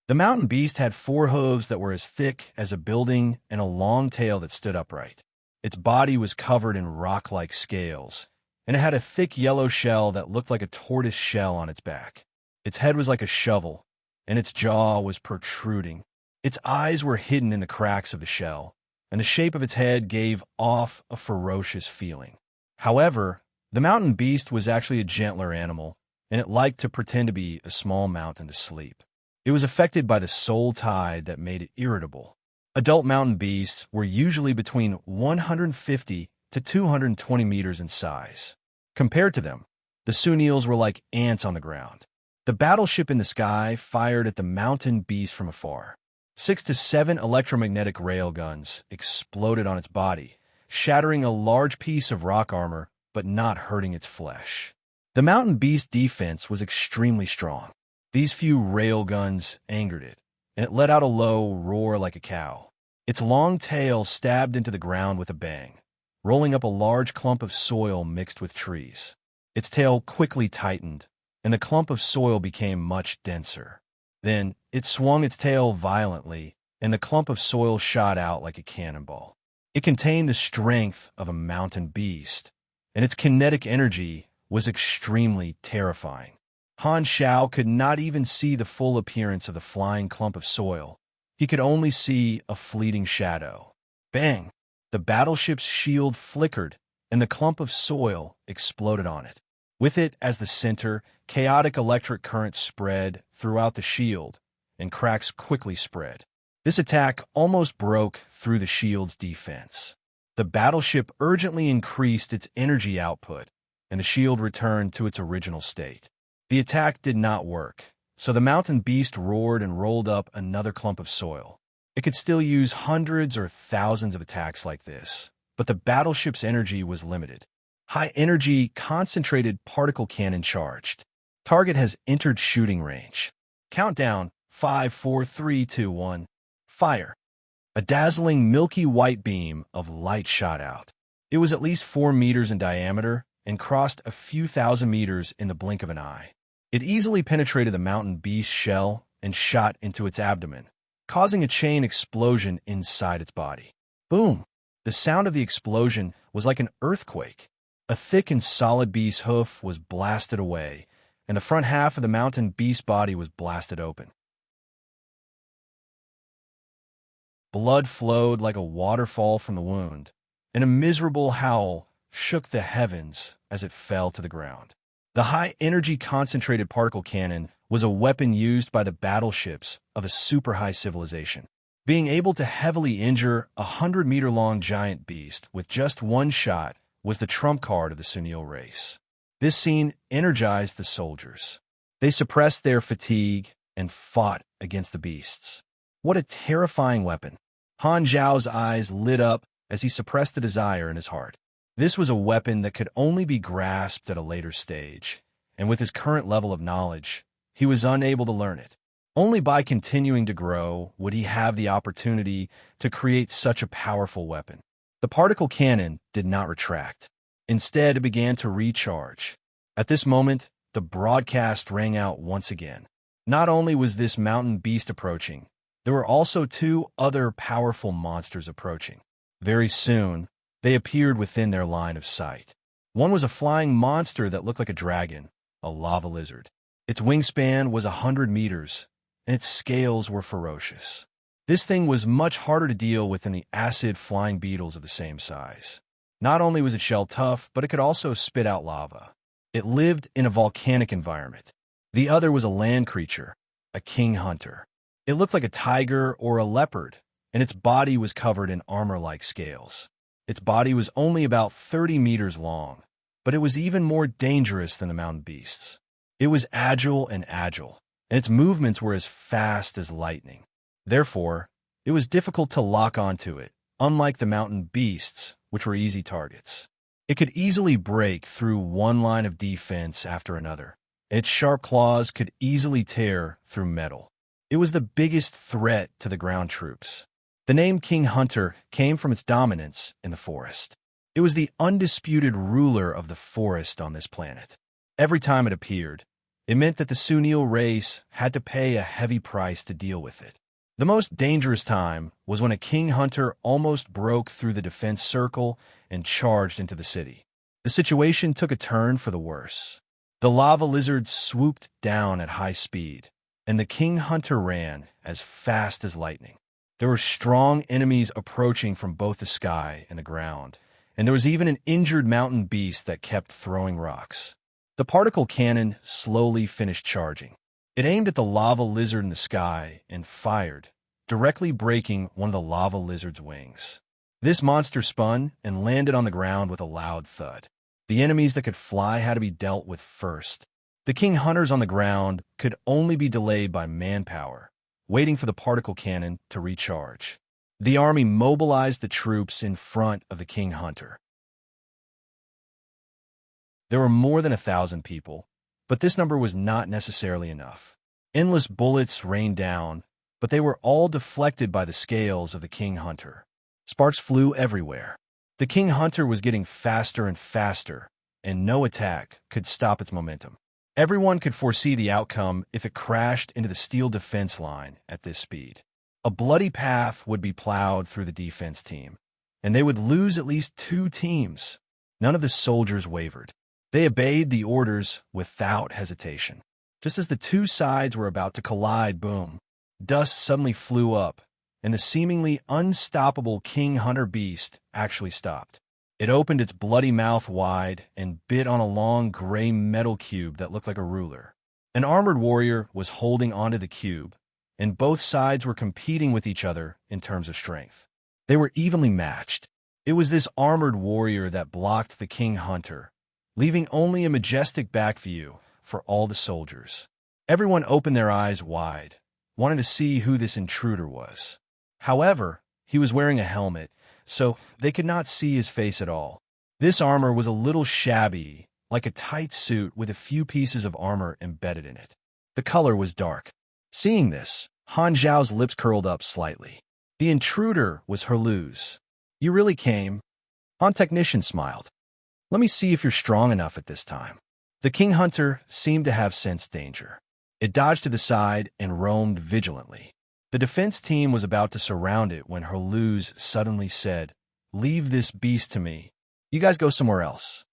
The mountain beast had 4 hooves that were as thick as a building and a long tail that stood upright. Its body was covered in rock-like scales, and it had a thick yellow shell that looked like a tortoise shell on its back. Its head was like a shovel, and its jaw was protruding. Its eyes were hidden in the cracks of the shell, and the shape of its head gave off a ferocious feeling. However, the mountain beast was actually a gentler animal, and it liked to pretend to be a small mountain to sleep. It was affected by the soul tide that made it irritable. Adult mountain beasts were usually between 150 to 220 meters in size. Compared to them, the Sunils were like ants on the ground. The battleship in the sky fired at the mountain beast from afar. 6 to 7 electromagnetic railguns exploded on its body, shattering a large piece of rock armor but not hurting its flesh. The mountain beast defense was extremely strong. These few railguns angered it, and it let out a low roar like a cow. Its long tail stabbed into the ground with a bang, rolling up a large clump of soil mixed with trees. Its tail quickly tightened, and the clump of soil became much denser. Then it swung its tail violently, and the clump of soil shot out like a cannonball. It contained the strength of a mountain beast, and its kinetic energy was extremely terrifying. Han Xiao could not even see the full appearance of the flying clump of soil. He could only see a fleeting shadow. Bang! The battleship's shield flickered, and the clump of soil exploded on it. With it as the center, chaotic electric currents spread throughout the shield, and cracks quickly spread. This attack almost broke through the shield's defense. The battleship urgently increased its energy output, and the shield returned to its original state. The attack did not work, so the mountain beast roared and rolled up another clump of soil. It could still use hundreds or thousands of attacks like this, but the battleship's energy was limited. High-energy, concentrated particle cannon charged. Target has entered shooting range. Countdown, 5, 4, 3, 2, 1. Fire. A dazzling milky white beam of light shot out. It was at least 4 meters in diameter and crossed a few thousand meters in the blink of an eye. It easily penetrated the mountain beast's shell and shot into its abdomen, causing a chain explosion inside its body. Boom! The sound of the explosion was like an earthquake. A thick and solid beast's hoof was blasted away, and the front half of the mountain beast's body was blasted open. Blood flowed like a waterfall from the wound, and a miserable howl shook the heavens as it fell to the ground. The high-energy concentrated particle cannon was a weapon used by the battleships of a super-high civilization. Being able to heavily injure a 100-meter-long giant beast with just one shot was the trump card of the Sunil race. This scene energized the soldiers. They suppressed their fatigue and fought against the beasts. What a terrifying weapon. Han Zhao's eyes lit up as he suppressed the desire in his heart. This was a weapon that could only be grasped at a later stage, and with his current level of knowledge, he was unable to learn it. Only by continuing to grow would he have the opportunity to create such a powerful weapon. The particle cannon did not retract. Instead, it began to recharge. At this moment, the broadcast rang out once again. Not only was this mountain beast approaching, there were also 2 other powerful monsters approaching. Very soon, they appeared within their line of sight. One was a flying monster that looked like a dragon, a lava lizard. Its wingspan was 100 meters, and its scales were ferocious. This thing was much harder to deal with than the acid flying beetles of the same size. Not only was its shell tough, but it could also spit out lava. It lived in a volcanic environment. The other was a land creature, a king hunter. It looked like a tiger or a leopard, and its body was covered in armor-like scales. Its body was only about 30 meters long, but it was even more dangerous than the mountain beasts. It was agile, and its movements were as fast as lightning. Therefore, it was difficult to lock onto it, unlike the mountain beasts, which were easy targets. It could easily break through one line of defense after another. Its sharp claws could easily tear through metal. It was the biggest threat to the ground troops. The name King Hunter came from its dominance in the forest. It was the undisputed ruler of the forest on this planet. Every time it appeared, it meant that the Sunil race had to pay a heavy price to deal with it. The most dangerous time was when a king hunter almost broke through the defense circle and charged into the city. The situation took a turn for the worse. The lava lizard swooped down at high speed, and the king hunter ran as fast as lightning. There were strong enemies approaching from both the sky and the ground, and there was even an injured mountain beast that kept throwing rocks. The particle cannon slowly finished charging. It aimed at the lava lizard in the sky and fired, directly breaking one of the lava lizard's wings. This monster spun and landed on the ground with a loud thud. The enemies that could fly had to be dealt with first. The king hunters on the ground could only be delayed by manpower, waiting for the particle cannon to recharge. The army mobilized the troops in front of the king hunter. There were more than 1,000 people, but this number was not necessarily enough. Endless bullets rained down, but they were all deflected by the scales of the king hunter. Sparks flew everywhere. The king hunter was getting faster and faster, and no attack could stop its momentum. Everyone could foresee the outcome if it crashed into the steel defense line at this speed. A bloody path would be plowed through the defense team, and they would lose at least 2 teams. None of the soldiers wavered. They obeyed the orders without hesitation. Just as the 2 sides were about to collide, boom, dust suddenly flew up, and the seemingly unstoppable king hunter beast actually stopped. It opened its bloody mouth wide and bit on a long gray metal cube that looked like a ruler. An armored warrior was holding onto the cube, and both sides were competing with each other in terms of strength. They were evenly matched. It was this armored warrior that blocked the king hunter, leaving only a majestic back view for all the soldiers. Everyone opened their eyes wide, wanting to see who this intruder was. However, he was wearing a helmet, so they could not see his face at all. This armor was a little shabby, like a tight suit with a few pieces of armor embedded in it. The color was dark. Seeing this, Han Zhao's lips curled up slightly. The intruder was Herluz. "You really came?" Han Technician smiled. "Let me see if you're strong enough at this time." The king hunter seemed to have sensed danger. It dodged to the side and roamed vigilantly. The defense team was about to surround it when Herluz suddenly said, "Leave this beast to me. You guys go somewhere else."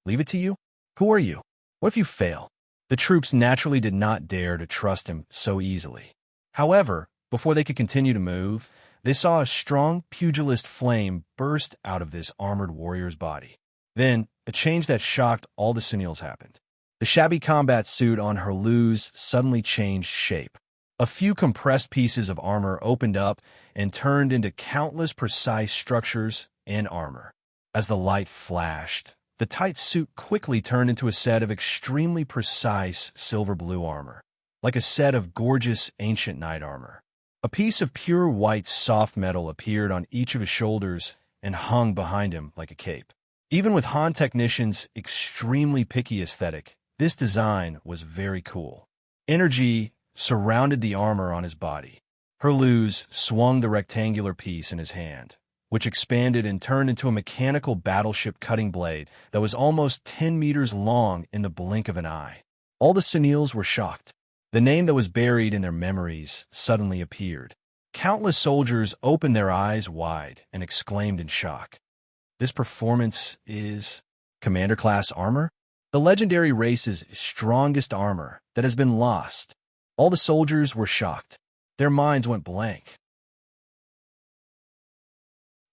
"Leave it to you? Who are you? What if you fail?" The troops naturally did not dare to trust him so easily. However, before they could continue to move, they saw a strong pugilist flame burst out of this armored warrior's body. Then, a change that shocked all the Sunils happened. The shabby combat suit on Herluz suddenly changed shape. A few compressed pieces of armor opened up and turned into countless precise structures and armor. As the light flashed, the tight suit quickly turned into a set of extremely precise silver-blue armor, like a set of gorgeous ancient knight armor. A piece of pure white soft metal appeared on each of his shoulders and hung behind him like a cape. Even with Han Technician's extremely picky aesthetic, this design was very cool. Energy surrounded the armor on his body. Herluz swung the rectangular piece in his hand, which expanded and turned into a mechanical battleship cutting blade that was almost 10 meters long in the blink of an eye. All the Sunils were shocked. The name that was buried in their memories suddenly appeared. Countless soldiers opened their eyes wide and exclaimed in shock. "This performance is Commander-class armor? The legendary race's strongest armor that has been lost." All the soldiers were shocked. Their minds went blank.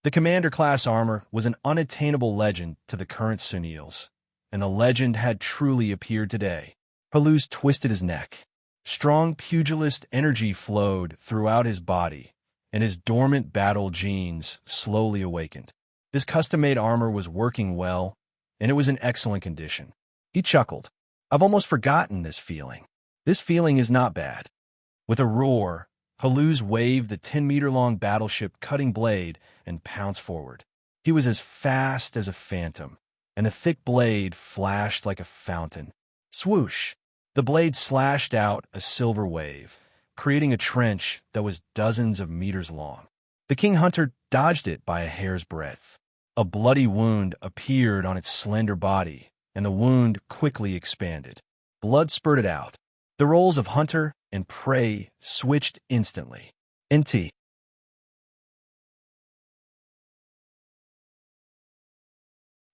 The Commander-class armor was an unattainable legend to the current Sunils, and the legend had truly appeared today. Herluz twisted his neck. Strong pugilist energy flowed throughout his body, and his dormant battle genes slowly awakened. This custom-made armor was working well, and it was in excellent condition. He chuckled. "I've almost forgotten this feeling. This feeling is not bad." With a roar, Herluz waved the 10-meter-long battleship cutting blade and pounced forward. He was as fast as a phantom, and the thick blade flashed like a fountain. Swoosh! The blade slashed out a silver wave, creating a trench that was dozens of meters long. The king hunter dodged it by a hair's breadth. A bloody wound appeared on its slender body, and the wound quickly expanded. Blood spurted out. The roles of hunter and prey switched instantly. NT.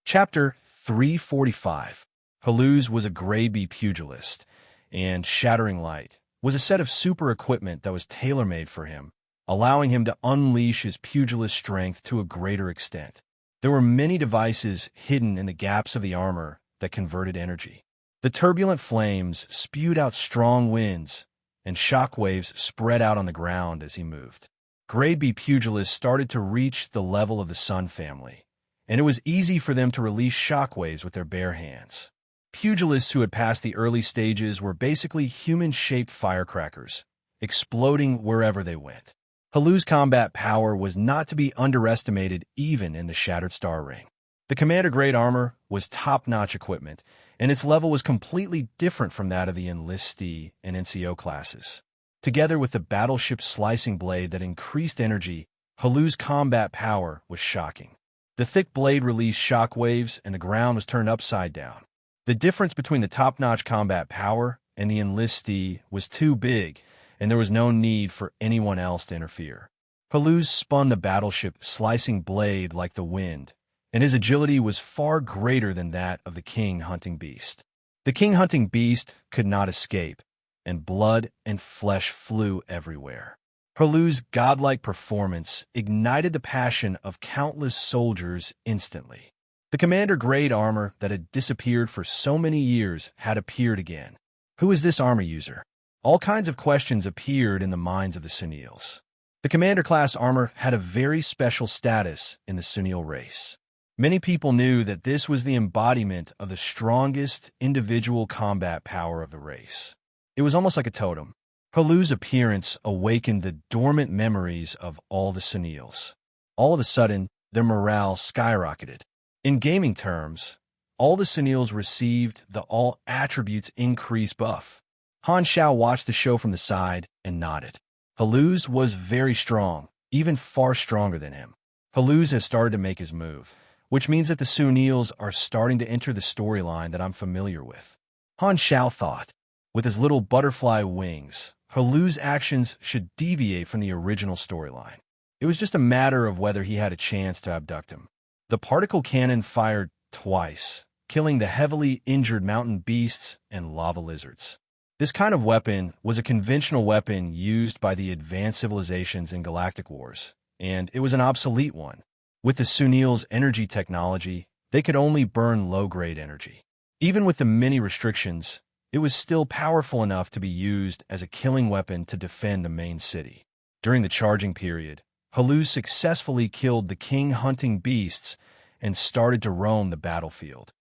Chapter 345. Herluz was a gray bee pugilist, and shattering light was a set of super equipment that was tailor-made for him, allowing him to unleash his pugilist strength to a greater extent. There were many devices hidden in the gaps of the armor that converted energy. The turbulent flames spewed out strong winds, and shock waves spread out on the ground as he moved. Grade B pugilists started to reach the level of the Sun family, and it was easy for them to release shock waves with their bare hands. Pugilists who had passed the early stages were basically human-shaped firecrackers, exploding wherever they went. Halu's combat power was not to be underestimated even in the Shattered Star Ring. The commander-grade armor was top-notch equipment, and its level was completely different from that of the enlistee and NCO classes. Together with the battleship's slicing blade that increased energy, Halu's combat power was shocking. The thick blade released shock waves, and the ground was turned upside down. The difference between the top-notch combat power and the enlistee was too big, and there was no need for anyone else to interfere. Halu spun the battleship slicing blade like the wind, and his agility was far greater than that of the king-hunting beast. The king-hunting beast could not escape, and blood and flesh flew everywhere. Halu's godlike performance ignited the passion of countless soldiers instantly. The commander-grade armor that had disappeared for so many years had appeared again. Who is this armor user? All kinds of questions appeared in the minds of the Sunils. The commander-class armor had a very special status in the Sunil race. Many people knew that this was the embodiment of the strongest individual combat power of the race. It was almost like a totem. Halu's appearance awakened the dormant memories of all the Sunils. All of a sudden, their morale skyrocketed. In gaming terms, all the Sunils received the All Attributes Increase buff. Han Shao watched the show from the side and nodded. Halu's was very strong, even far stronger than him. Halu's has started to make his move, which means that the Sunils are starting to enter the storyline that I'm familiar with. Han Shao thought. With his little butterfly wings, Halu's actions should deviate from the original storyline. It was just a matter of whether he had a chance to abduct him. The particle cannon fired twice, killing the heavily injured mountain beasts and lava lizards. This kind of weapon was a conventional weapon used by the advanced civilizations in galactic wars, and it was an obsolete one. With the Sunil's energy technology, they could only burn low-grade energy. Even with the many restrictions, it was still powerful enough to be used as a killing weapon to defend the main city. During the charging period, Halu successfully killed the king-hunting beasts and started to roam the battlefield.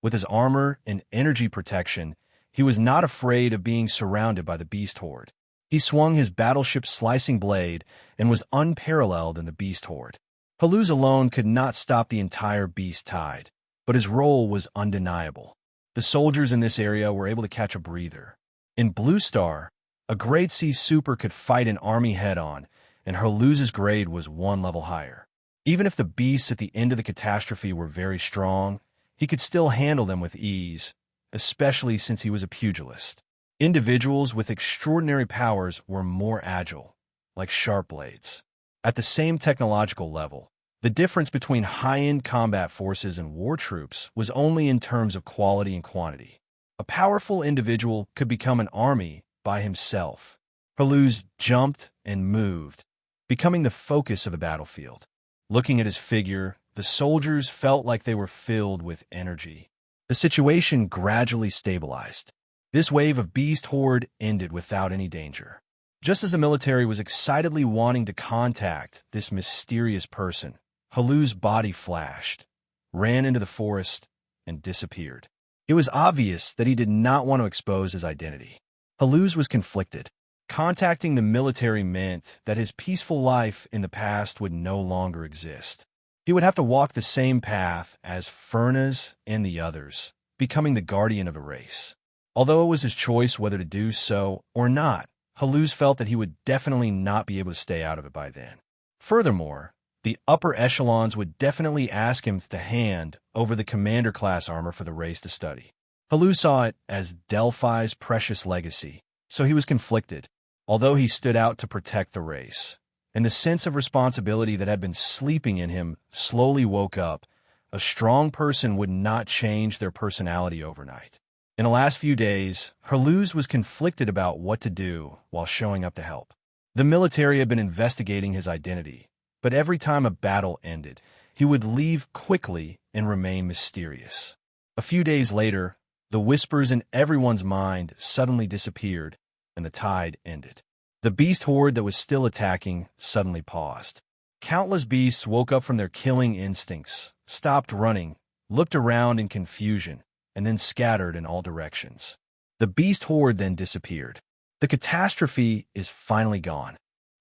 With his armor and energy protection, he was not afraid of being surrounded by the beast horde. He swung his battleship's slicing blade and was unparalleled in the beast horde. Halu's alone could not stop the entire beast tide, but his role was undeniable. The soldiers in this area were able to catch a breather. In Blue Star, a Grade C super could fight an army head-on, and Halu's grade was one level higher. Even if the beasts at the end of the catastrophe were very strong, he could still handle them with ease, especially since he was a pugilist. Individuals with extraordinary powers were more agile, like sharp blades. At the same technological level, the difference between high-end combat forces and war troops was only in terms of quality and quantity. A powerful individual could become an army by himself. Halu's jumped and moved, becoming the focus of the battlefield. Looking at his figure, the soldiers felt like they were filled with energy. The situation gradually stabilized. This wave of beast horde ended without any danger. Just as the military was excitedly wanting to contact this mysterious person, Halu's body flashed, ran into the forest, and disappeared. It was obvious that he did not want to expose his identity. Halu's was conflicted. Contacting the military meant that his peaceful life in the past would no longer exist. He would have to walk the same path as Furnaz and the others, becoming the guardian of a race. Although it was his choice whether to do so or not, Halu's felt that he would definitely not be able to stay out of it by then. Furthermore, the upper echelons would definitely ask him to hand over the commander-class armor for the race to study. Halu saw it as Delphi's precious legacy, so he was conflicted, although he stood out to protect the race. And the sense of responsibility that had been sleeping in him slowly woke up. A strong person would not change their personality overnight. In the last few days, Herluz was conflicted about what to do while showing up to help. The military had been investigating his identity, but every time a battle ended, he would leave quickly and remain mysterious. A few days later, the whispers in everyone's mind suddenly disappeared, and the tide ended. The beast horde that was still attacking suddenly paused. Countless beasts woke up from their killing instincts, stopped running, looked around in confusion, and then scattered in all directions. The beast horde then disappeared. The catastrophe is finally gone.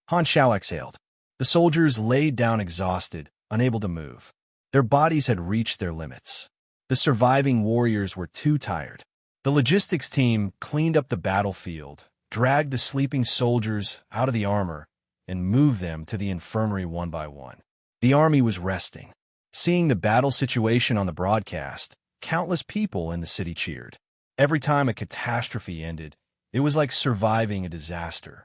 Han Shao exhaled. The soldiers laid down exhausted, unable to move. Their bodies had reached their limits. The surviving warriors were too tired. The logistics team cleaned up the battlefield, dragged the sleeping soldiers out of the armor, and moved them to the infirmary one by one. The army was resting. Seeing the battle situation on the broadcast, countless people in the city cheered. Every time a catastrophe ended, it was like surviving a disaster.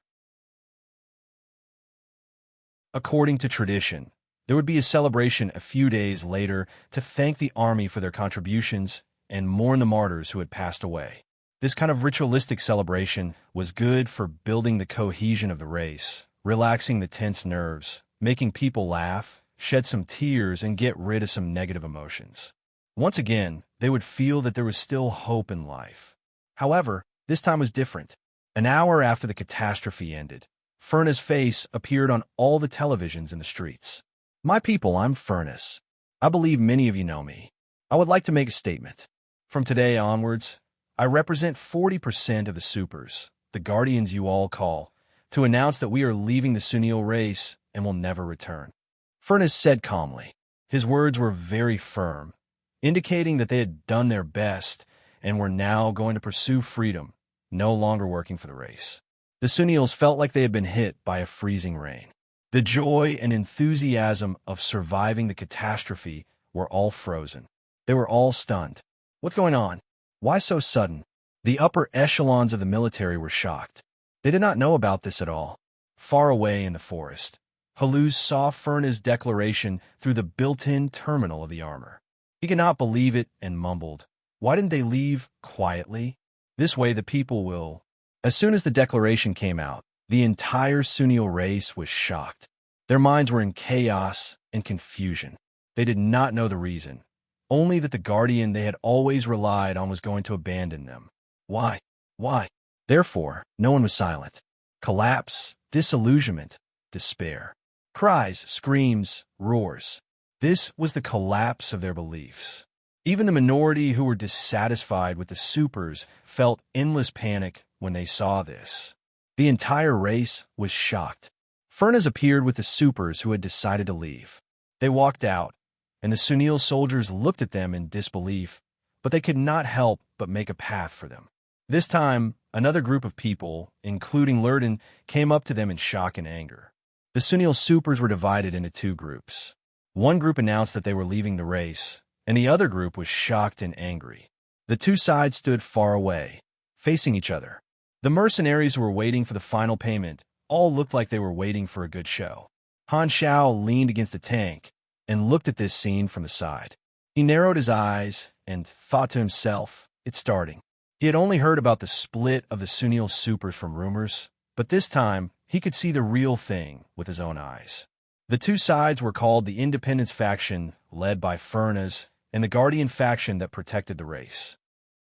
According to tradition, there would be a celebration a few days later to thank the army for their contributions and mourn the martyrs who had passed away. This kind of ritualistic celebration was good for building the cohesion of the race, relaxing the tense nerves, making people laugh, shed some tears, and get rid of some negative emotions. Once again, they would feel that there was still hope in life. However, this time was different. An hour after the catastrophe ended, Furna's face appeared on all the televisions in the streets. "My people, I'm Furnace. I believe many of you know me. I would like to make a statement. From today onwards, I represent 40% of the supers, the guardians you all call, to announce that we are leaving the Sunil race and will never return." Furnace said calmly. His words were very firm, indicating that they had done their best and were now going to pursue freedom, no longer working for the race. The Sunils felt like they had been hit by a freezing rain. The joy and enthusiasm of surviving the catastrophe were all frozen. They were all stunned. What's going on? Why so sudden? The upper echelons of the military were shocked. They did not know about this at all. Far away in the forest, Herluz saw Furna's declaration through the built-in terminal of the armor. He could not believe it and mumbled, "Why didn't they leave quietly? This way the people will..." As soon as the declaration came out, the entire Sunil race was shocked. Their minds were in chaos and confusion. They did not know the reason, only that the guardian they had always relied on was going to abandon them. Why? Why? Therefore, no one was silent. Collapse, disillusionment, despair. Cries, screams, roars. This was the collapse of their beliefs. Even the minority who were dissatisfied with the supers felt endless panic when they saw this. The entire race was shocked. Furnace appeared with the supers who had decided to leave. They walked out, and the Sunil soldiers looked at them in disbelief, but they could not help but make a path for them. This time, another group of people, including Lurden, came up to them in shock and anger. The Sunil supers were divided into two groups. One group announced that they were leaving the race, and the other group was shocked and angry. The two sides stood far away, facing each other. The mercenaries who were waiting for the final payment all looked like they were waiting for a good show. Han Shao leaned against a tank and looked at this scene from the side. He narrowed his eyes and thought to himself, "It's starting." He had only heard about the split of the Sunil supers from rumors, but this time he could see the real thing with his own eyes. The two sides were called the Independence faction, led by Furnace, and the Guardian faction that protected the race.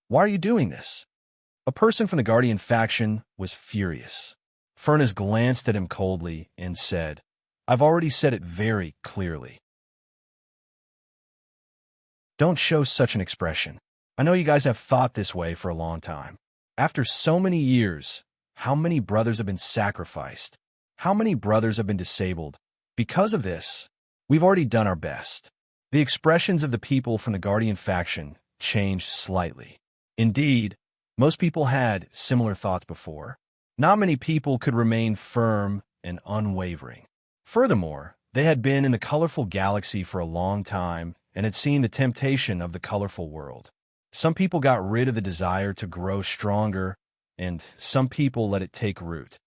"Why are you doing this?" A person from the Guardian faction was furious. Furnace glanced at him coldly and said, "I've already said it very clearly." "Don't show such an expression. I know you guys have thought this way for a long time. After so many years, how many brothers have been sacrificed? How many brothers have been disabled? Because of this, we've already done our best." The expressions of the people from the Guardian faction changed slightly. Indeed, most people had similar thoughts before. Not many people could remain firm and unwavering. Furthermore, they had been in the colorful galaxy for a long time and had seen the temptation of the colorful world. Some people got rid of the desire to grow stronger, and some people let it take root.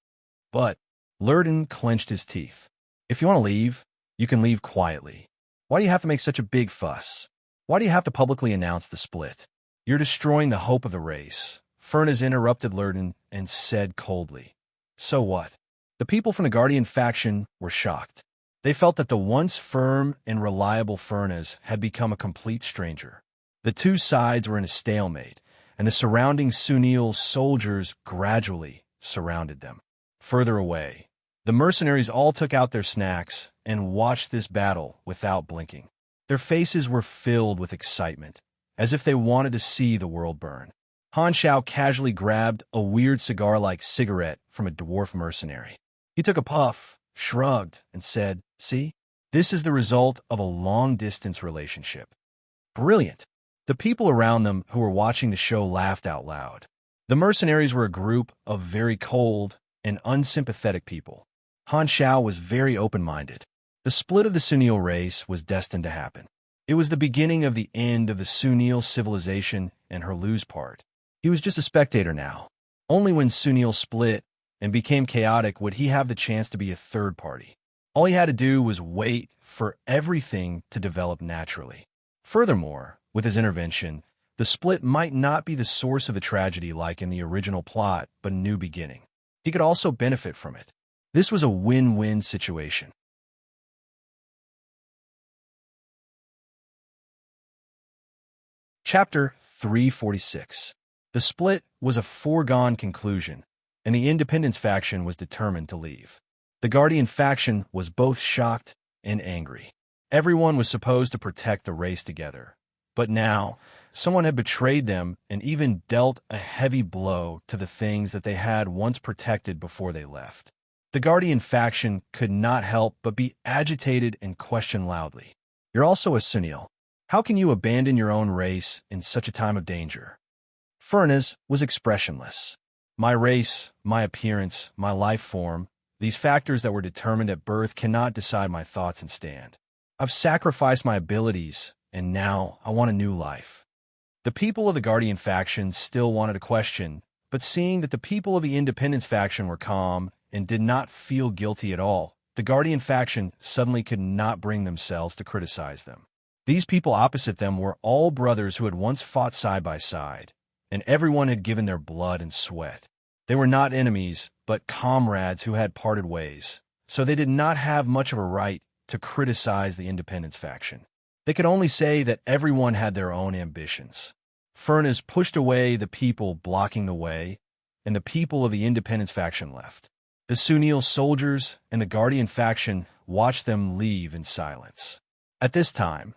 But Lurden clenched his teeth. "If you want to leave, you can leave quietly. Why do you have to make such a big fuss? Why do you have to publicly announce the split? You're destroying the hope of the race. Furness interrupted Lurden and said coldly, So what? The people from the Guardian faction were shocked. They felt that the once firm and reliable Furness had become a complete stranger. The two sides were in a stalemate, and the surrounding Sunil soldiers gradually surrounded them. Further away, the mercenaries all took out their snacks and watched this battle without blinking. Their faces were filled with excitement, as if they wanted to see the world burn. Han Shao casually grabbed a weird cigar-like cigarette from a dwarf mercenary. He took a puff, shrugged, and said, See, this is the result of a long-distance relationship. Brilliant. The people around them who were watching the show laughed out loud. The mercenaries were a group of very cold and unsympathetic people. Han Shao was very open-minded. The split of the Sunil race was destined to happen. It was the beginning of the end of the Sunil civilization and Herlu's part. He was just a spectator now. Only when Sunil split and became chaotic would he have the chance to be a third party. All he had to do was wait for everything to develop naturally. Furthermore, with his intervention, the split might not be the source of the tragedy like in the original plot, but a new beginning. He could also benefit from it. This was a win-win situation. Chapter 346. The split was a foregone conclusion, and the Independence faction was determined to leave. The Guardian faction was both shocked and angry. Everyone was supposed to protect the race together, but now someone had betrayed them and even dealt a heavy blow to the things that they had once protected before they left. The Guardian faction could not help but be agitated and question loudly. You're also a Sunil. How can you abandon your own race in such a time of danger? Furness was expressionless. My race, my appearance, my life form, these factors that were determined at birth cannot decide my thoughts and stand. I've sacrificed my abilities, and now I want a new life. The people of the Guardian faction still wanted to question, but seeing that the people of the Independence faction were calm and did not feel guilty at all, the Guardian faction suddenly could not bring themselves to criticize them. These people opposite them were all brothers who had once fought side by side, and everyone had given their blood and sweat. They were not enemies, but comrades who had parted ways, so they did not have much of a right to criticize the Independence faction. They could only say that everyone had their own ambitions. Furness pushed away the people blocking the way, and the people of the Independence faction left. The Sunil soldiers and the Guardian faction watched them leave in silence. At this time,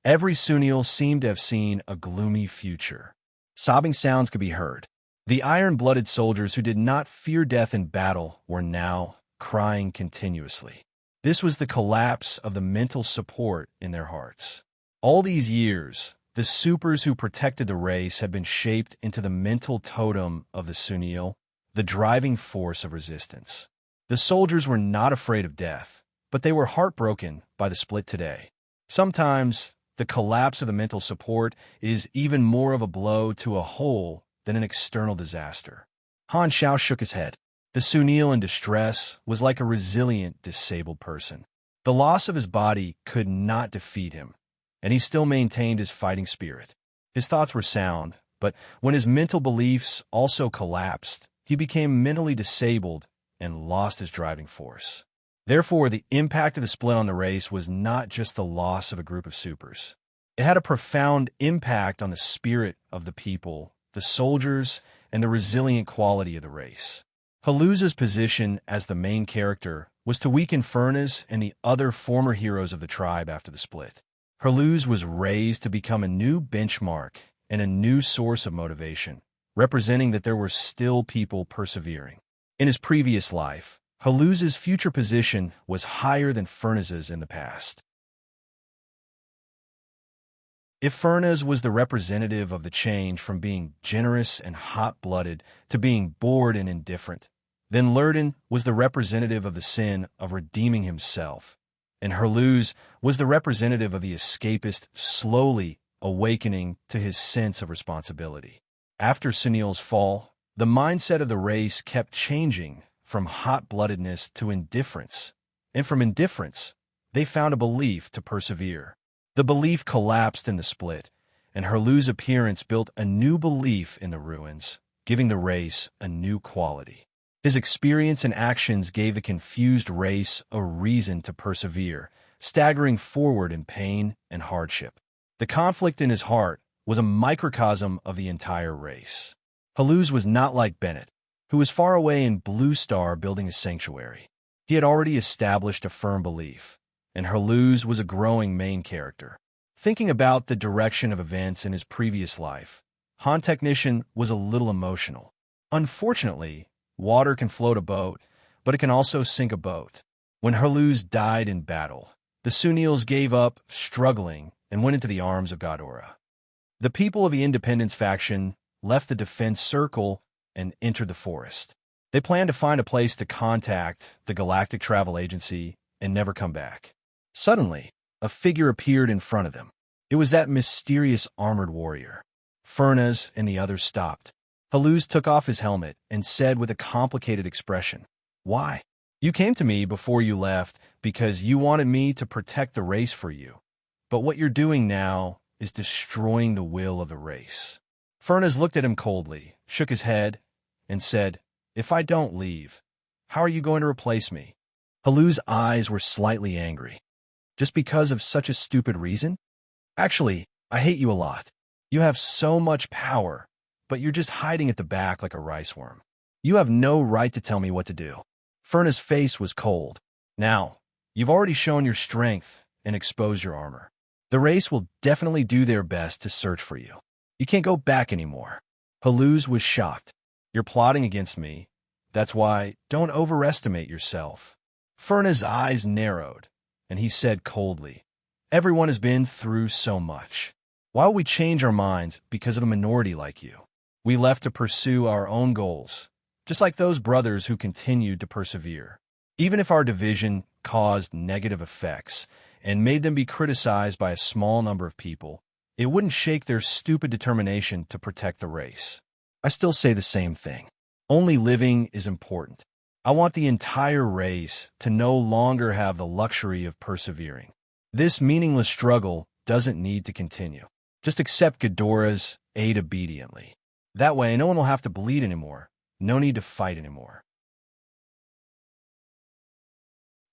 every Sunil seemed to have seen a gloomy future. Sobbing sounds could be heard. The iron-blooded soldiers who did not fear death in battle were now crying continuously. This was the collapse of the mental support in their hearts. All these years, the supers who protected the race had been shaped into the mental totem of the Sunil, the driving force of resistance. The soldiers were not afraid of death, but they were heartbroken by the split today. Sometimes, the collapse of the mental support is even more of a blow to a whole than an external disaster. Han Shao shook his head. The Sunil in distress was like a resilient, disabled person. The loss of his body could not defeat him, and he still maintained his fighting spirit. His thoughts were sound, but when his mental beliefs also collapsed, he became mentally disabled and lost his driving force. Therefore, the impact of the split on the race was not just the loss of a group of supers. It had a profound impact on the spirit of the people, the soldiers, and the resilient quality of the race. Herlu's position as the main character was to weaken Furness and the other former heroes of the tribe after the split. Herlu was raised to become a new benchmark and a new source of motivation, representing that there were still people persevering. In his previous life, Herlu's future position was higher than Furness's in the past. If Furness was the representative of the change from being generous and hot-blooded to being bored and indifferent, then Lurden was the representative of the sin of redeeming himself, and Herlu was the representative of the escapist slowly awakening to his sense of responsibility. After Sunil's fall, the mindset of the race kept changing from hot-bloodedness to indifference, and from indifference, they found a belief to persevere. The belief collapsed in the split, and Herlu's appearance built a new belief in the ruins, giving the race a new quality. His experience and actions gave the confused race a reason to persevere, staggering forward in pain and hardship. The conflict in his heart was a microcosm of the entire race. Herlu's was not like Bennett, who was far away in Blue Star building a sanctuary. He had already established a firm belief, and Herlu's was a growing main character. Thinking about the direction of events in his previous life, Han Technician was a little emotional. Unfortunately, water can float a boat, but it can also sink a boat. When Herlu's died in battle, the Sunils gave up, struggling, and went into the arms of Ghidorah. The people of the Independence faction left the defense circle and entered the forest. They planned to find a place to contact the Galactic Travel Agency and never come back. Suddenly, a figure appeared in front of them. It was that mysterious armored warrior. Furnaz and the others stopped. Herlu's took off his helmet and said with a complicated expression, "Why? You came to me before you left because you wanted me to protect the race for you. But what you're doing now is destroying the will of the race." Furnaz looked at him coldly, shook his head, and said, "If I don't leave, how are you going to replace me?" Herlu's eyes were slightly angry. "Just because of such a stupid reason? Actually, I hate you a lot. You have so much power, but you're just hiding at the back like a rice worm. You have no right to tell me what to do." Furnaz's face was cold. "Now, you've already shown your strength and exposed your armor. The race will definitely do their best to search for you. You can't go back anymore." Herlu's was shocked. "You're plotting against me. That's why don't overestimate yourself." Furnaz's eyes narrowed, and he said coldly, "Everyone has been through so much. Why would we change our minds because of a minority like you? We left to pursue our own goals, just like those brothers who continued to persevere. Even if our division caused negative effects and made them be criticized by a small number of people, it wouldn't shake their stupid determination to protect the race. I still say the same thing. Only living is important. I want the entire race to no longer have the luxury of persevering. This meaningless struggle doesn't need to continue. Just accept Ghidorah's aid obediently. That way, no one will have to bleed anymore. No need to fight anymore.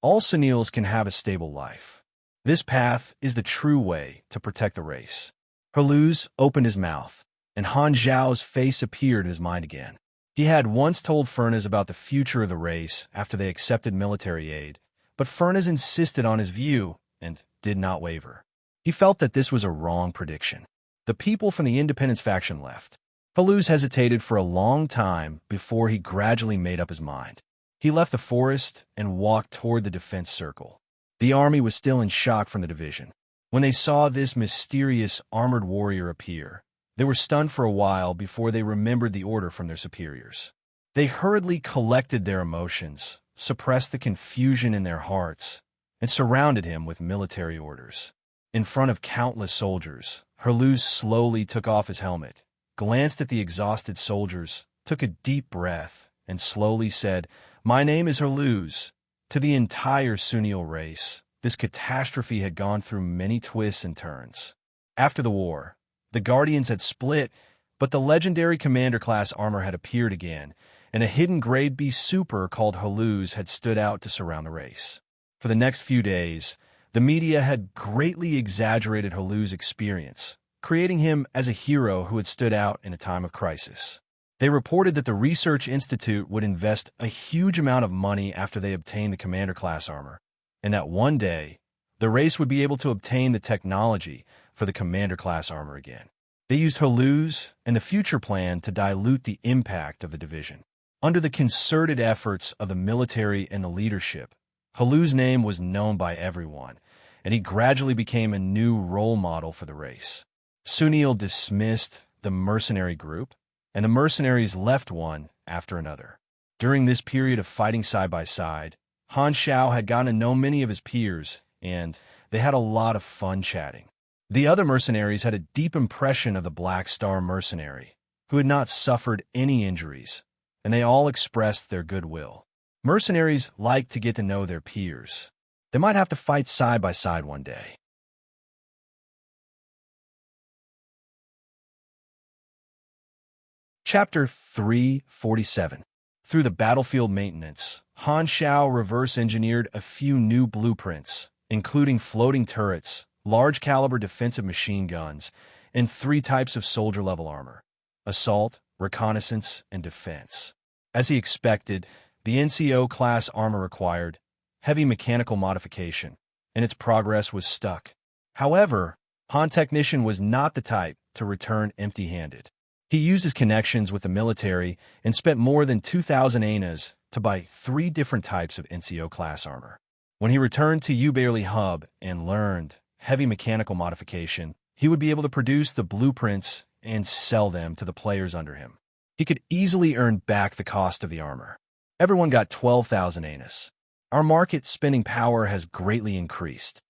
All Sunils can have a stable life. This path is the true way to protect the race." Herlu's opened his mouth, and Han Zhao's face appeared in his mind again. He had once told Furnaz about the future of the race after they accepted military aid, but Furnaz insisted on his view and did not waver. He felt that this was a wrong prediction. The people from the Independence faction left. Herlu's hesitated for a long time before he gradually made up his mind. He left the forest and walked toward the defense circle. The army was still in shock from the division. When they saw this mysterious armored warrior appear, they were stunned for a while before they remembered the order from their superiors. They hurriedly collected their emotions, suppressed the confusion in their hearts, and surrounded him with military orders. In front of countless soldiers, Herlu's slowly took off his helmet, glanced at the exhausted soldiers, took a deep breath, and slowly said, "My name is Herlu's." To the entire Sunil race, this catastrophe had gone through many twists and turns. After the war, the Guardians had split, but the legendary Commander-class armor had appeared again, and a hidden Grade B super called Herlu's had stood out to surround the race. For the next few days, the media had greatly exaggerated Herlu's experience, creating him as a hero who had stood out in a time of crisis. They reported that the Research Institute would invest a huge amount of money after they obtained the Commander-class armor, and that one day, the race would be able to obtain the technology for the Commander-class armor again. They used Herlu's and the future plan to dilute the impact of the division. Under the concerted efforts of the military and the leadership, Herlu's name was known by everyone, and he gradually became a new role model for the race. Sunil dismissed the mercenary group, and the mercenaries left one after another. During this period of fighting side by side, Han Xiao had gotten to know many of his peers, and they had a lot of fun chatting. The other mercenaries had a deep impression of the Black Star mercenary, who had not suffered any injuries, and they all expressed their goodwill. Mercenaries like to get to know their peers. They might have to fight side by side one day. Chapter 347. Through the battlefield maintenance, Han Shao reverse-engineered a few new blueprints, including floating turrets, large-caliber defensive machine guns, and 3 types of soldier-level armor: assault, reconnaissance, and defense. As he expected, the NCO-class armor required heavy mechanical modification, and its progress was stuck. However, Han Technician was not the type to return empty-handed. He used his connections with the military and spent more than 2,000 ANAs to buy 3 different types of NCO-class armor. When he returned to Uberly Hub and learned heavy mechanical modification, he would be able to produce the blueprints and sell them to the players under him. He could easily earn back the cost of the armor. Everyone got 12,000 ANAs. Our market spending power has greatly increased.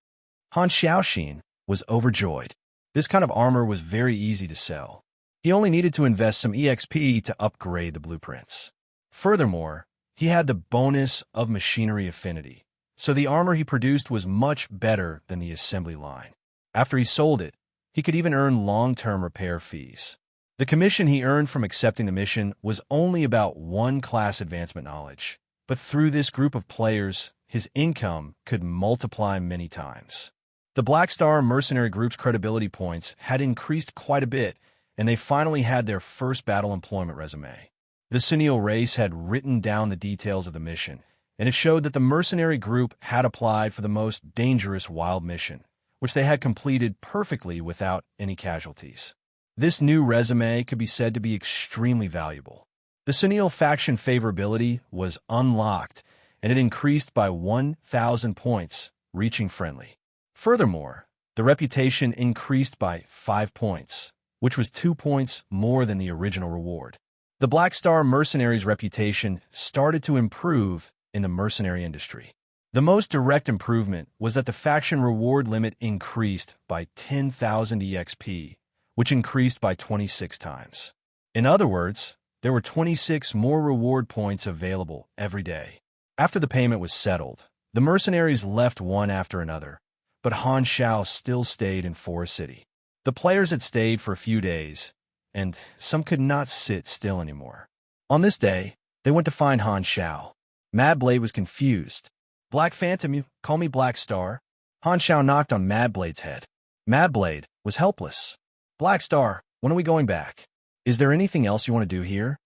Han Xiaoxin was overjoyed. This kind of armor was very easy to sell. He only needed to invest some EXP to upgrade the blueprints. Furthermore, he had the bonus of machinery affinity, so the armor he produced was much better than the assembly line. After he sold it, he could even earn long-term repair fees. The commission he earned from accepting the mission was only about 1 class advancement knowledge, but through this group of players, his income could multiply many times. The Black Star mercenary group's credibility points had increased quite a bit, and they finally had their first battle employment resume. The Sunil race had written down the details of the mission, and it showed that the mercenary group had applied for the most dangerous wild mission, which they had completed perfectly without any casualties. This new resume could be said to be extremely valuable. The Sunil faction favorability was unlocked, and it increased by 1,000 points, reaching friendly. Furthermore, the reputation increased by 5 points, which was 2 points more than the original reward. The Black Star mercenaries' reputation started to improve in the mercenary industry. The most direct improvement was that the faction reward limit increased by 10,000 EXP, which increased by 26 times. In other words, there were 26 more reward points available every day. After the payment was settled, the mercenaries left one after another, but Han Shao still stayed in Forest City. The players had stayed for a few days, and some could not sit still anymore. On this day, they went to find Han Shao. Mad Blade was confused. "Black Phantom, you call me Black Star?" Han Shao knocked on Mad Blade's head. Mad Blade was helpless. "Black Star, when are we going back? Is there anything else you want to do here?"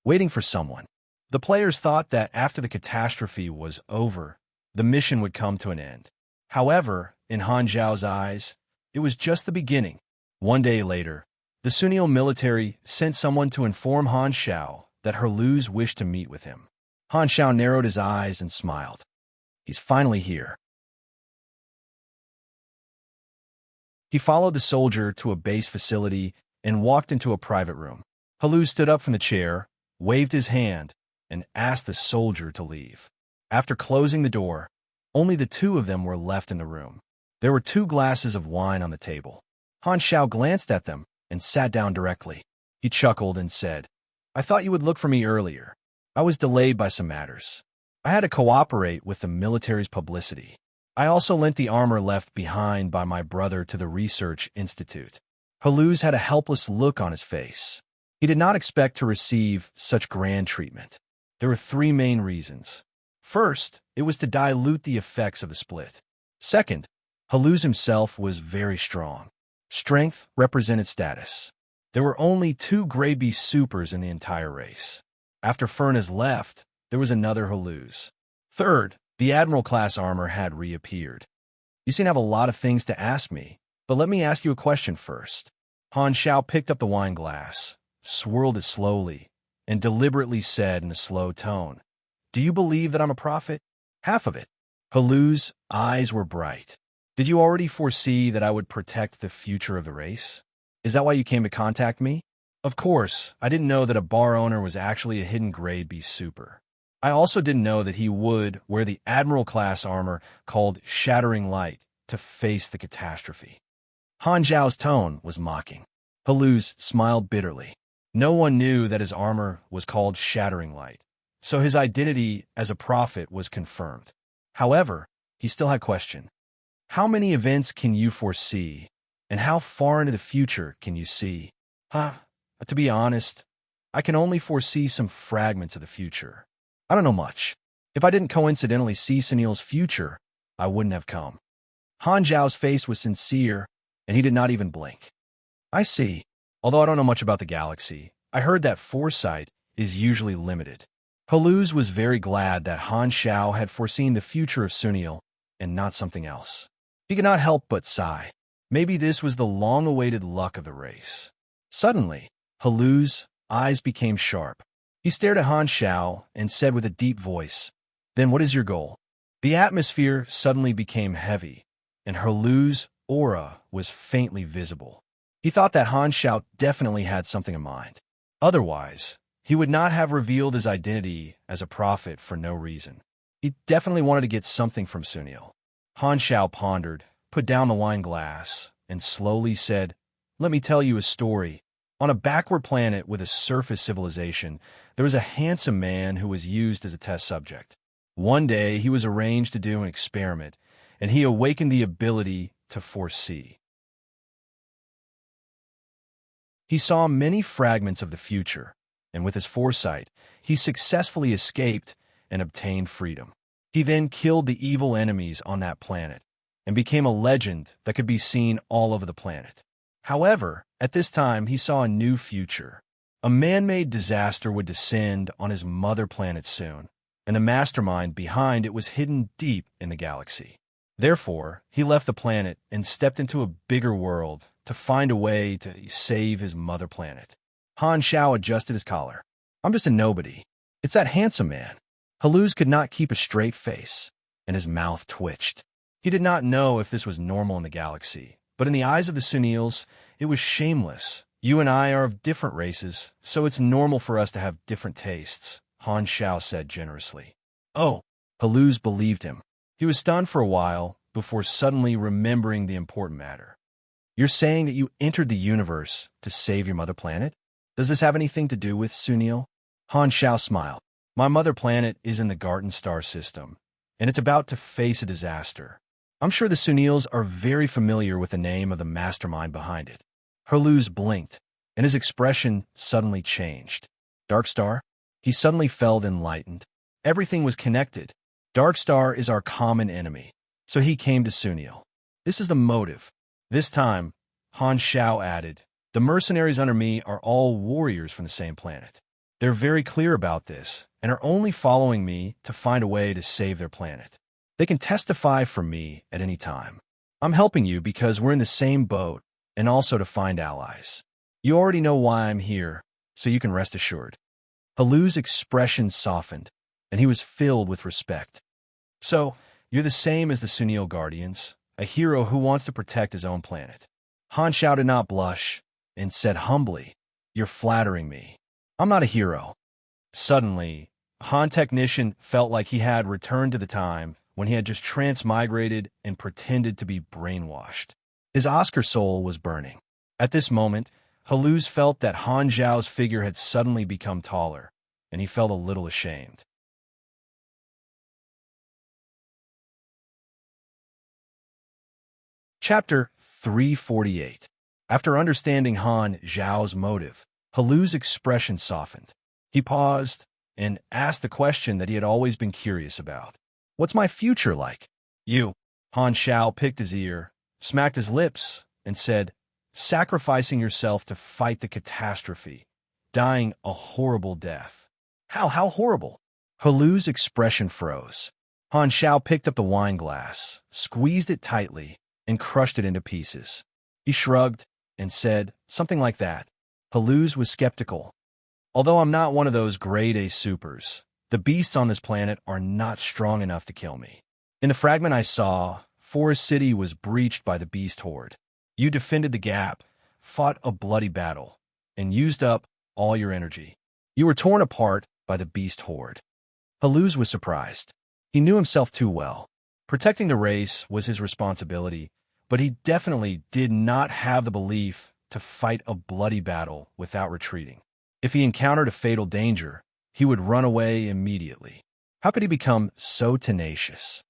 Waiting for someone. The players thought that after the catastrophe was over, the mission would come to an end. However, in Han Zhao's eyes, it was just the beginning. One day later, the Sunil military sent someone to inform Han Shao that Herluz wished to meet with him. Han Shao narrowed his eyes and smiled. He's finally here. He followed the soldier to a base facility and walked into a private room. Herluz stood up from the chair, waved his hand, and asked the soldier to leave. After closing the door, only the 2 of them were left in the room. There were 2 glasses of wine on the table. Han Shao glanced at them and sat down directly. He chuckled and said, "I thought you would look for me earlier. I was delayed by some matters. I had to cooperate with the military's publicity. I also lent the armor left behind by my brother to the research institute." Herluz had a helpless look on his face. He did not expect to receive such grand treatment. There were 3 main reasons. First, it was to dilute the effects of the split. Second, Herluz himself was very strong. Strength represented status. There were only 2 Grade B supers in the entire race. After Furnaz left, there was another Herluz. Third, the Admiral-class armor had reappeared. "You seem to have a lot of things to ask me, but let me ask you a question first." Han Shao picked up the wine glass, swirled it slowly, and deliberately said in a slow tone, "Do you believe that I'm a prophet?" "Half of it." Herluz's eyes were bright. "Did you already foresee that I would protect the future of the race? Is that why you came to contact me?" "Of course, I didn't know that a bar owner was actually a hidden Grade B super. I also didn't know that he would wear the Admiral-class armor called Shattering Light to face the catastrophe." Han Zhao's tone was mocking. Herluz smiled bitterly. No one knew that his armor was called Shattering Light, so his identity as a prophet was confirmed. However, he still had a question. "How many events can you foresee, and how far into the future can you see?" To be honest, I can only foresee some fragments of the future. I don't know much. If I didn't coincidentally see Sunil's future, I wouldn't have come. Han Zhao's face was sincere, and he did not even blink. I see. Although I don't know much about the galaxy, I heard that foresight is usually limited. Haluz was very glad that Han Xiao had foreseen the future of Sunil and not something else. He could not help but sigh. Maybe this was the long-awaited luck of the race. Suddenly, Haluz's eyes became sharp. He stared at Han Xiao and said with a deep voice, "Then what is your goal?" The atmosphere suddenly became heavy, and Haluz's aura was faintly visible. He thought that Han Xiao definitely had something in mind. Otherwise, he would not have revealed his identity as a prophet for no reason. He definitely wanted to get something from Sunil. Han Xiao pondered, put down the wine glass, and slowly said, "Let me tell you a story. On a backward planet with a surface civilization, there was a handsome man who was used as a test subject. One day, he was arranged to do an experiment, and he awakened the ability to foresee. He saw many fragments of the future, and with his foresight, he successfully escaped and obtained freedom. He then killed the evil enemies on that planet and became a legend that could be seen all over the planet. However, at this time, he saw a new future. A man-made disaster would descend on his mother planet soon, and the mastermind behind it was hidden deep in the galaxy. Therefore, he left the planet and stepped into a bigger world to find a way to save his mother planet." Han Xiao adjusted his collar. "I'm just a nobody. It's that handsome man." Haluz could not keep a straight face, and his mouth twitched. He did not know if this was normal in the galaxy, but in the eyes of the Sunils, it was shameless. "You and I are of different races, so it's normal for us to have different tastes," Han Xiao said generously. "Oh," Haluz believed him. He was stunned for a while before suddenly remembering the important matter. "You're saying that you entered the universe to save your mother planet? Does this have anything to do with Sunil?" Han Xiao smiled. "My mother planet is in the Garden Star system, and it's about to face a disaster. I'm sure the Sunils are very familiar with the name of the mastermind behind it." Haluz blinked, and his expression suddenly changed. "Dark Star?" He suddenly felt enlightened. Everything was connected. Dark Star is our common enemy, so he came to Sunil. This is the motive. This time, Han Xiao added, "The mercenaries under me are all warriors from the same planet. They're very clear about this and are only following me to find a way to save their planet. They can testify for me at any time. I'm helping you because we're in the same boat and also to find allies. You already know why I'm here, so you can rest assured." Haluz's expression softened, and he was filled with respect. "So, you're the same as the Sunil Guardians, a hero who wants to protect his own planet." Han Xiao did not blush and said humbly, "You're flattering me. I'm not a hero." Suddenly, Han Technician felt like he had returned to the time when he had just transmigrated and pretended to be brainwashed. His Oscar soul was burning. At this moment, Haluz felt that Han Zhao's figure had suddenly become taller, and he felt a little ashamed. Chapter 348. After understanding Han Zhao's motive, Haluz's expression softened. He paused and asked the question that he had always been curious about. "What's my future like?" "You." Han Xiao picked his ear, smacked his lips, and said, "Sacrificing yourself to fight the catastrophe, dying a horrible death." How horrible?" Haluz's expression froze. Han Xiao picked up the wine glass, squeezed it tightly, and crushed it into pieces. He shrugged and said, "Something like that." Haluz was skeptical. "Although I'm not one of those grade A supers, the beasts on this planet are not strong enough to kill me. In the fragment I saw, Forest City was breached by the beast horde. You defended the gap, fought a bloody battle, and used up all your energy. You were torn apart by the beast horde." Haluz was surprised. He knew himself too well. Protecting the race was his responsibility, but he definitely did not have the belief to fight a bloody battle without retreating. If he encountered a fatal danger, he would run away immediately. How could he become so tenacious?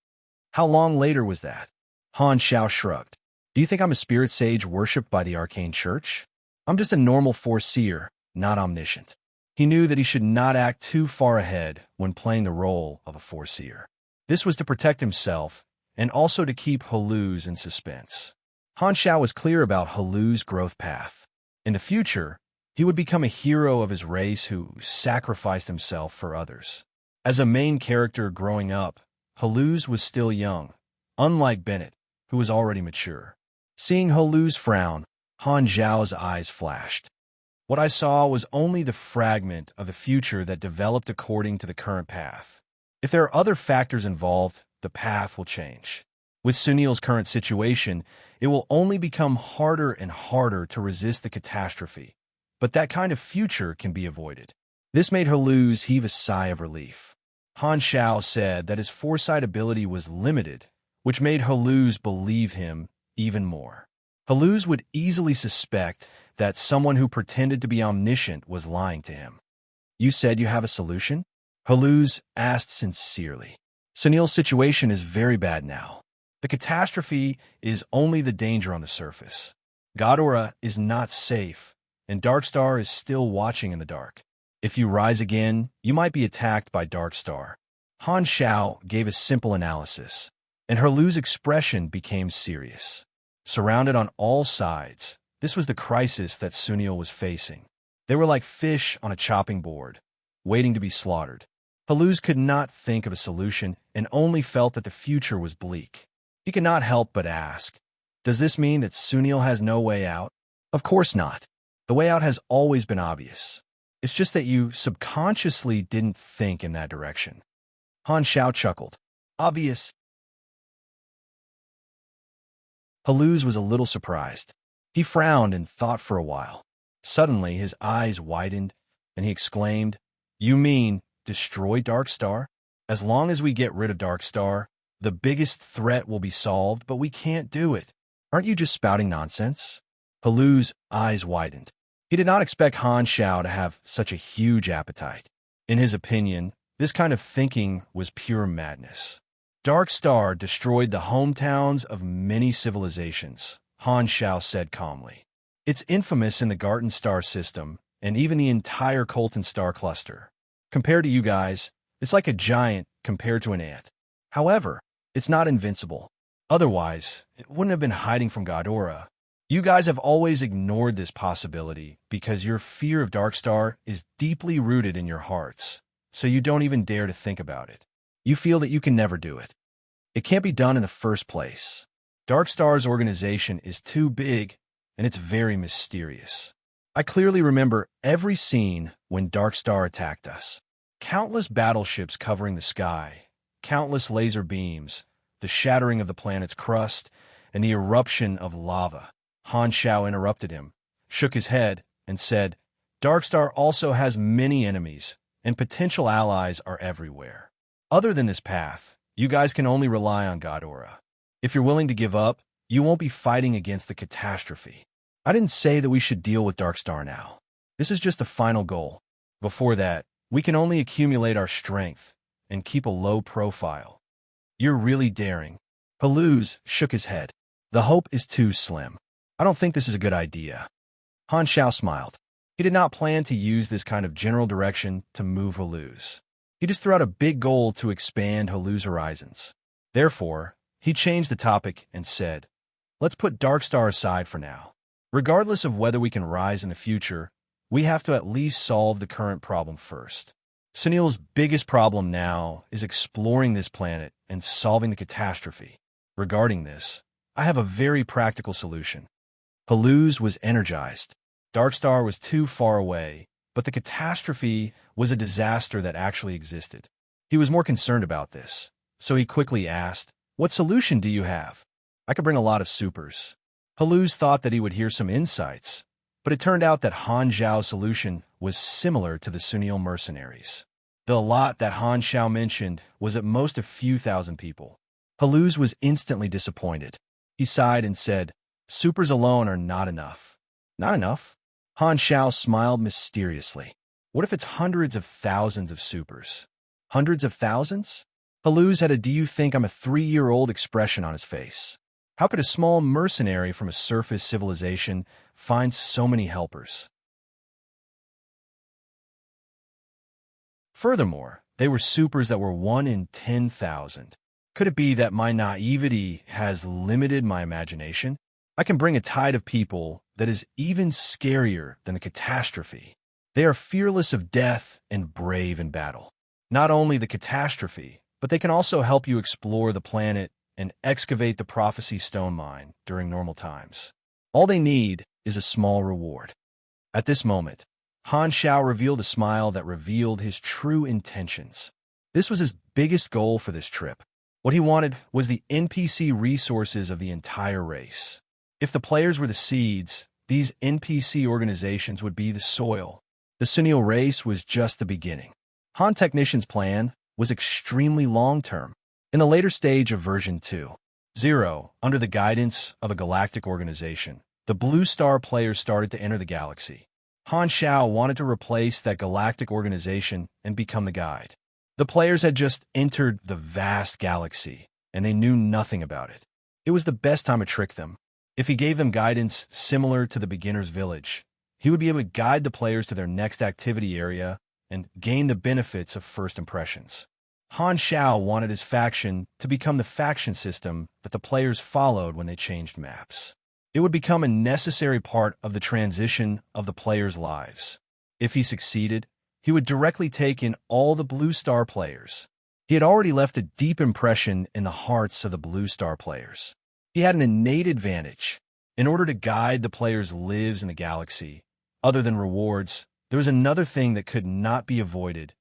How long later was that? Han Xiao shrugged. "Do you think I'm a spirit sage worshipped by the arcane church? I'm just a normal foreseer, not omniscient." He knew that he should not act too far ahead when playing the role of a foreseer. This was to protect himself and also to keep Haluz in suspense. Han Xiao was clear about Haluz's growth path. In the future, he would become a hero of his race who sacrificed himself for others. As a main character growing up, Haluz was still young, unlike Bennett, who was already mature. Seeing Haluz frown, Han Xiao's eyes flashed. What I saw was only the fragment of the future that developed according to the current path. If there are other factors involved, the path will change. With Sunil's current situation, it will only become harder and harder to resist the catastrophe. But that kind of future can be avoided. This made Haluz heave a sigh of relief. Han Xiao said that his foresight ability was limited, which made Haluz believe him even more. Haluz would easily suspect that someone who pretended to be omniscient was lying to him. "You said you have a solution?" Haluz asked sincerely. "Sunil's situation is very bad now. The catastrophe is only the danger on the surface. Ghidorah is not safe, and Darkstar is still watching in the dark. If you rise again, you might be attacked by Darkstar." Han Xiao gave a simple analysis, and Haluz's expression became serious. Surrounded on all sides, this was the crisis that Sunil was facing. They were like fish on a chopping board, waiting to be slaughtered. Haluz could not think of a solution and only felt that the future was bleak. He could not help but ask, "Does this mean that Sunil has no way out?" "Of course not. The way out has always been obvious. It's just that you subconsciously didn't think in that direction." Han Xiao chuckled. "Obvious?" Haluz was a little surprised. He frowned and thought for a while. Suddenly, his eyes widened, and he exclaimed, "You mean destroy Darkstar? As long as we get rid of Darkstar, the biggest threat will be solved, but we can't do it. Aren't you just spouting nonsense?" Haluz's eyes widened. He did not expect Han Xiao to have such a huge appetite. In his opinion, this kind of thinking was pure madness. Darkstar destroyed the hometowns of many civilizations, Han Xiao said calmly. It's infamous in the Garten star system and even the entire Colton star cluster. Compared to you guys, it's like a giant compared to an ant. However, it's not invincible. Otherwise, it wouldn't have been hiding from Ghidorah. You guys have always ignored this possibility because your fear of Darkstar is deeply rooted in your hearts, so you don't even dare to think about it. You feel that you can never do it. It can't be done in the first place. Darkstar's organization is too big, and it's very mysterious. I clearly remember every scene when Darkstar attacked us. Countless battleships covering the sky, countless laser beams, the shattering of the planet's crust, and the eruption of lava. Han Xiao interrupted him, shook his head, and said, "Darkstar also has many enemies, and potential allies are everywhere. Other than this path, you guys can only rely on Ghidorah. If you're willing to give up, you won't be fighting against the catastrophe. I didn't say that we should deal with Darkstar now. This is just the final goal. Before that, we can only accumulate our strength and keep a low profile." "You're really daring." Haluz shook his head. "The hope is too slim. I don't think this is a good idea." Han Xiao smiled. He did not plan to use this kind of general direction to move Haluz. He just threw out a big goal to expand Haluz's horizons. Therefore, he changed the topic and said, "Let's put Darkstar aside for now. Regardless of whether we can rise in the future, we have to at least solve the current problem first. Sunil's biggest problem now is exploring this planet and solving the catastrophe. Regarding this, I have a very practical solution." Haluz was energized. Darkstar was too far away, but the catastrophe was a disaster that actually existed. He was more concerned about this, so he quickly asked, "What solution do you have?" "I could bring a lot of supers." Haluz thought that he would hear some insights, but it turned out that Han Xiao's solution was similar to the Sunil mercenaries. The lot that Han Xiao mentioned was at most a few thousand people. Haluz was instantly disappointed. He sighed and said, "Supers alone are not enough." "Not enough?" Han Xiao smiled mysteriously. "What if it's hundreds of thousands of supers?" "Hundreds of thousands?" Haluz had a "do you think I'm a 3-year-old" expression on his face. How could a small mercenary from a surface civilization find so many helpers? Furthermore, they were supers that were 1 in 10,000. Could it be that my naivety has limited my imagination? I can bring a tide of people that is even scarier than the catastrophe. They are fearless of death and brave in battle. Not only the catastrophe, but they can also help you explore the planet and excavate the prophecy stone mine during normal times. All they need is a small reward. At this moment, Han Shao revealed a smile that revealed his true intentions. This was his biggest goal for this trip. What he wanted was the NPC resources of the entire race. If the players were the seeds, these NPC organizations would be the soil. The Sunil race was just the beginning. Han Technician's plan was extremely long-term. In the later stage of version 2.0, under the guidance of a galactic organization, the Blue Star players started to enter the galaxy. Han Shao wanted to replace that galactic organization and become the guide. The players had just entered the vast galaxy, and they knew nothing about it. It was the best time to trick them. If he gave them guidance similar to the beginner's village, he would be able to guide the players to their next activity area and gain the benefits of first impressions. Han Shao wanted his faction to become the faction system that the players followed when they changed maps. It would become a necessary part of the transition of the players' lives. If he succeeded, he would directly take in all the Blue Star players. He had already left a deep impression in the hearts of the Blue Star players. He had an innate advantage. In order to guide the players' lives in the galaxy, other than rewards, there was another thing that could not be avoided: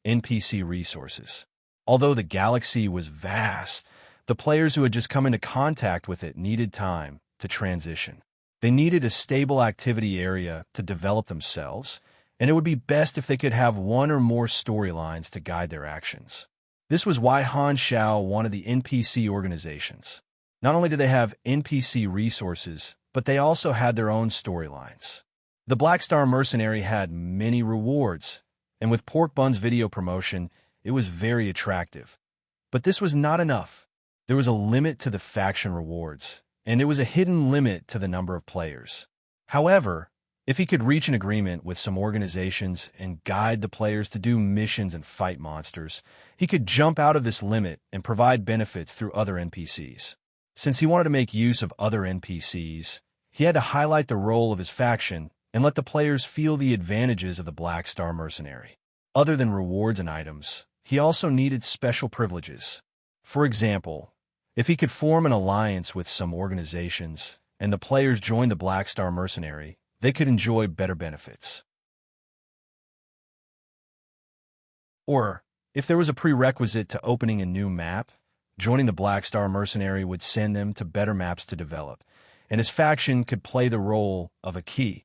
NPC resources. Although the galaxy was vast, the players who had just come into contact with it needed time to transition. They needed a stable activity area to develop themselves, and it would be best if they could have one or more storylines to guide their actions. This was why Han Shao wanted the NPC organizations. Not only did they have NPC resources, but they also had their own storylines. The Black Star Mercenary had many rewards, and with Pork Bun's video promotion, it was very attractive. But this was not enough. There was a limit to the faction rewards, and it was a hidden limit to the number of players. However, if he could reach an agreement with some organizations and guide the players to do missions and fight monsters, he could jump out of this limit and provide benefits through other NPCs. Since he wanted to make use of other NPCs, he had to highlight the role of his faction and let the players feel the advantages of the Black Star Mercenary. Other than rewards and items, he also needed special privileges. For example, if he could form an alliance with some organizations and the players joined the Black Star Mercenary, they could enjoy better benefits. Or, if there was a prerequisite to opening a new map, joining the Black Star Mercenary would send them to better maps to develop, and his faction could play the role of a key.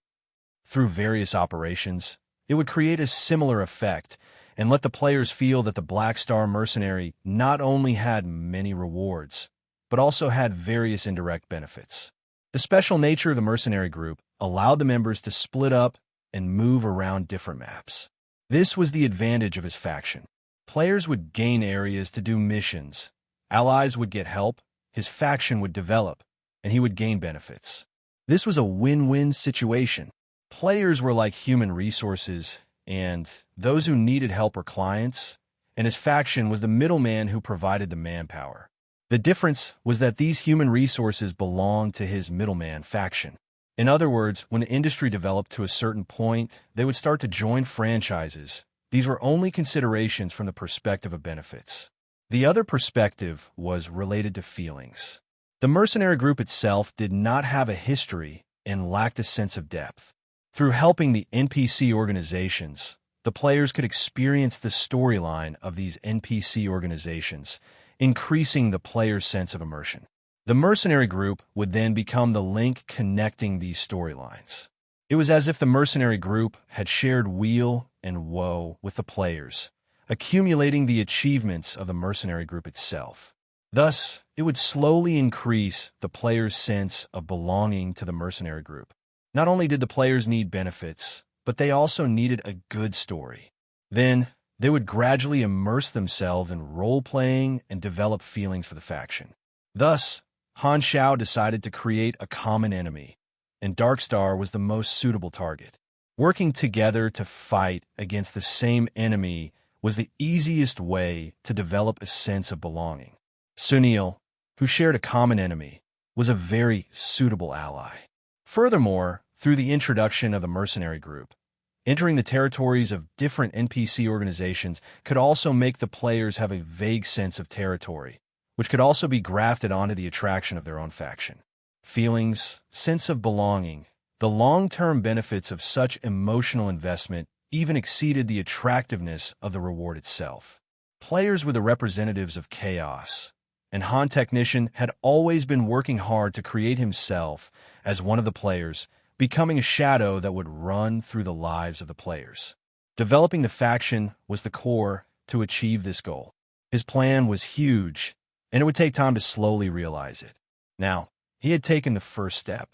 Through various operations, it would create a similar effect and let the players feel that the Black Star Mercenary not only had many rewards, but also had various indirect benefits. The special nature of the mercenary group allowed the members to split up and move around different maps. This was the advantage of his faction. Players would gain areas to do missions, allies would get help, his faction would develop, and he would gain benefits. This was a win-win situation. Players were like human resources, and those who needed help were clients, and his faction was the middleman who provided the manpower. The difference was that these human resources belonged to his middleman faction. In other words, when the industry developed to a certain point, they would start to join franchises. These were only considerations from the perspective of benefits. The other perspective was related to feelings. The mercenary group itself did not have a history and lacked a sense of depth. Through helping the NPC organizations, the players could experience the storyline of these NPC organizations, increasing the player's sense of immersion. The mercenary group would then become the link connecting these storylines. It was as if the mercenary group had shared weal and woe with the players, accumulating the achievements of the mercenary group itself. Thus, it would slowly increase the player's sense of belonging to the mercenary group. Not only did the players need benefits, but they also needed a good story. Then, they would gradually immerse themselves in role-playing and develop feelings for the faction. Thus, Han Shao decided to create a common enemy, and Darkstar was the most suitable target. Working together to fight against the same enemy was the easiest way to develop a sense of belonging. Sunil, who shared a common enemy, was a very suitable ally. Furthermore, through the introduction of a mercenary group, entering the territories of different NPC organizations could also make the players have a vague sense of territory, which could also be grafted onto the attraction of their own faction. Feelings, sense of belonging, the long-term benefits of such emotional investment even exceeded the attractiveness of the reward itself. Players were the representatives of chaos, and Han Technician had always been working hard to create himself as one of the players, becoming a shadow that would run through the lives of the players. Developing the faction was the core to achieve this goal. His plan was huge, and it would take time to slowly realize it. Now, he had taken the first step.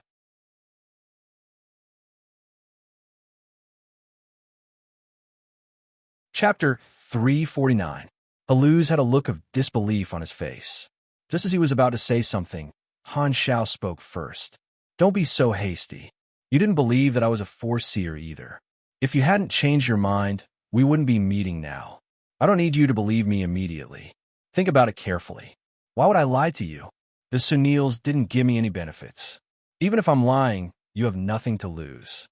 Chapter 349. Haluz had a look of disbelief on his face. Just as he was about to say something, Han Xiao spoke first. Don't be so hasty. You didn't believe that I was a Force-seer either. If you hadn't changed your mind, we wouldn't be meeting now. I don't need you to believe me immediately. Think about it carefully. Why would I lie to you? The Sunils didn't give me any benefits. Even if I'm lying, you have nothing to lose.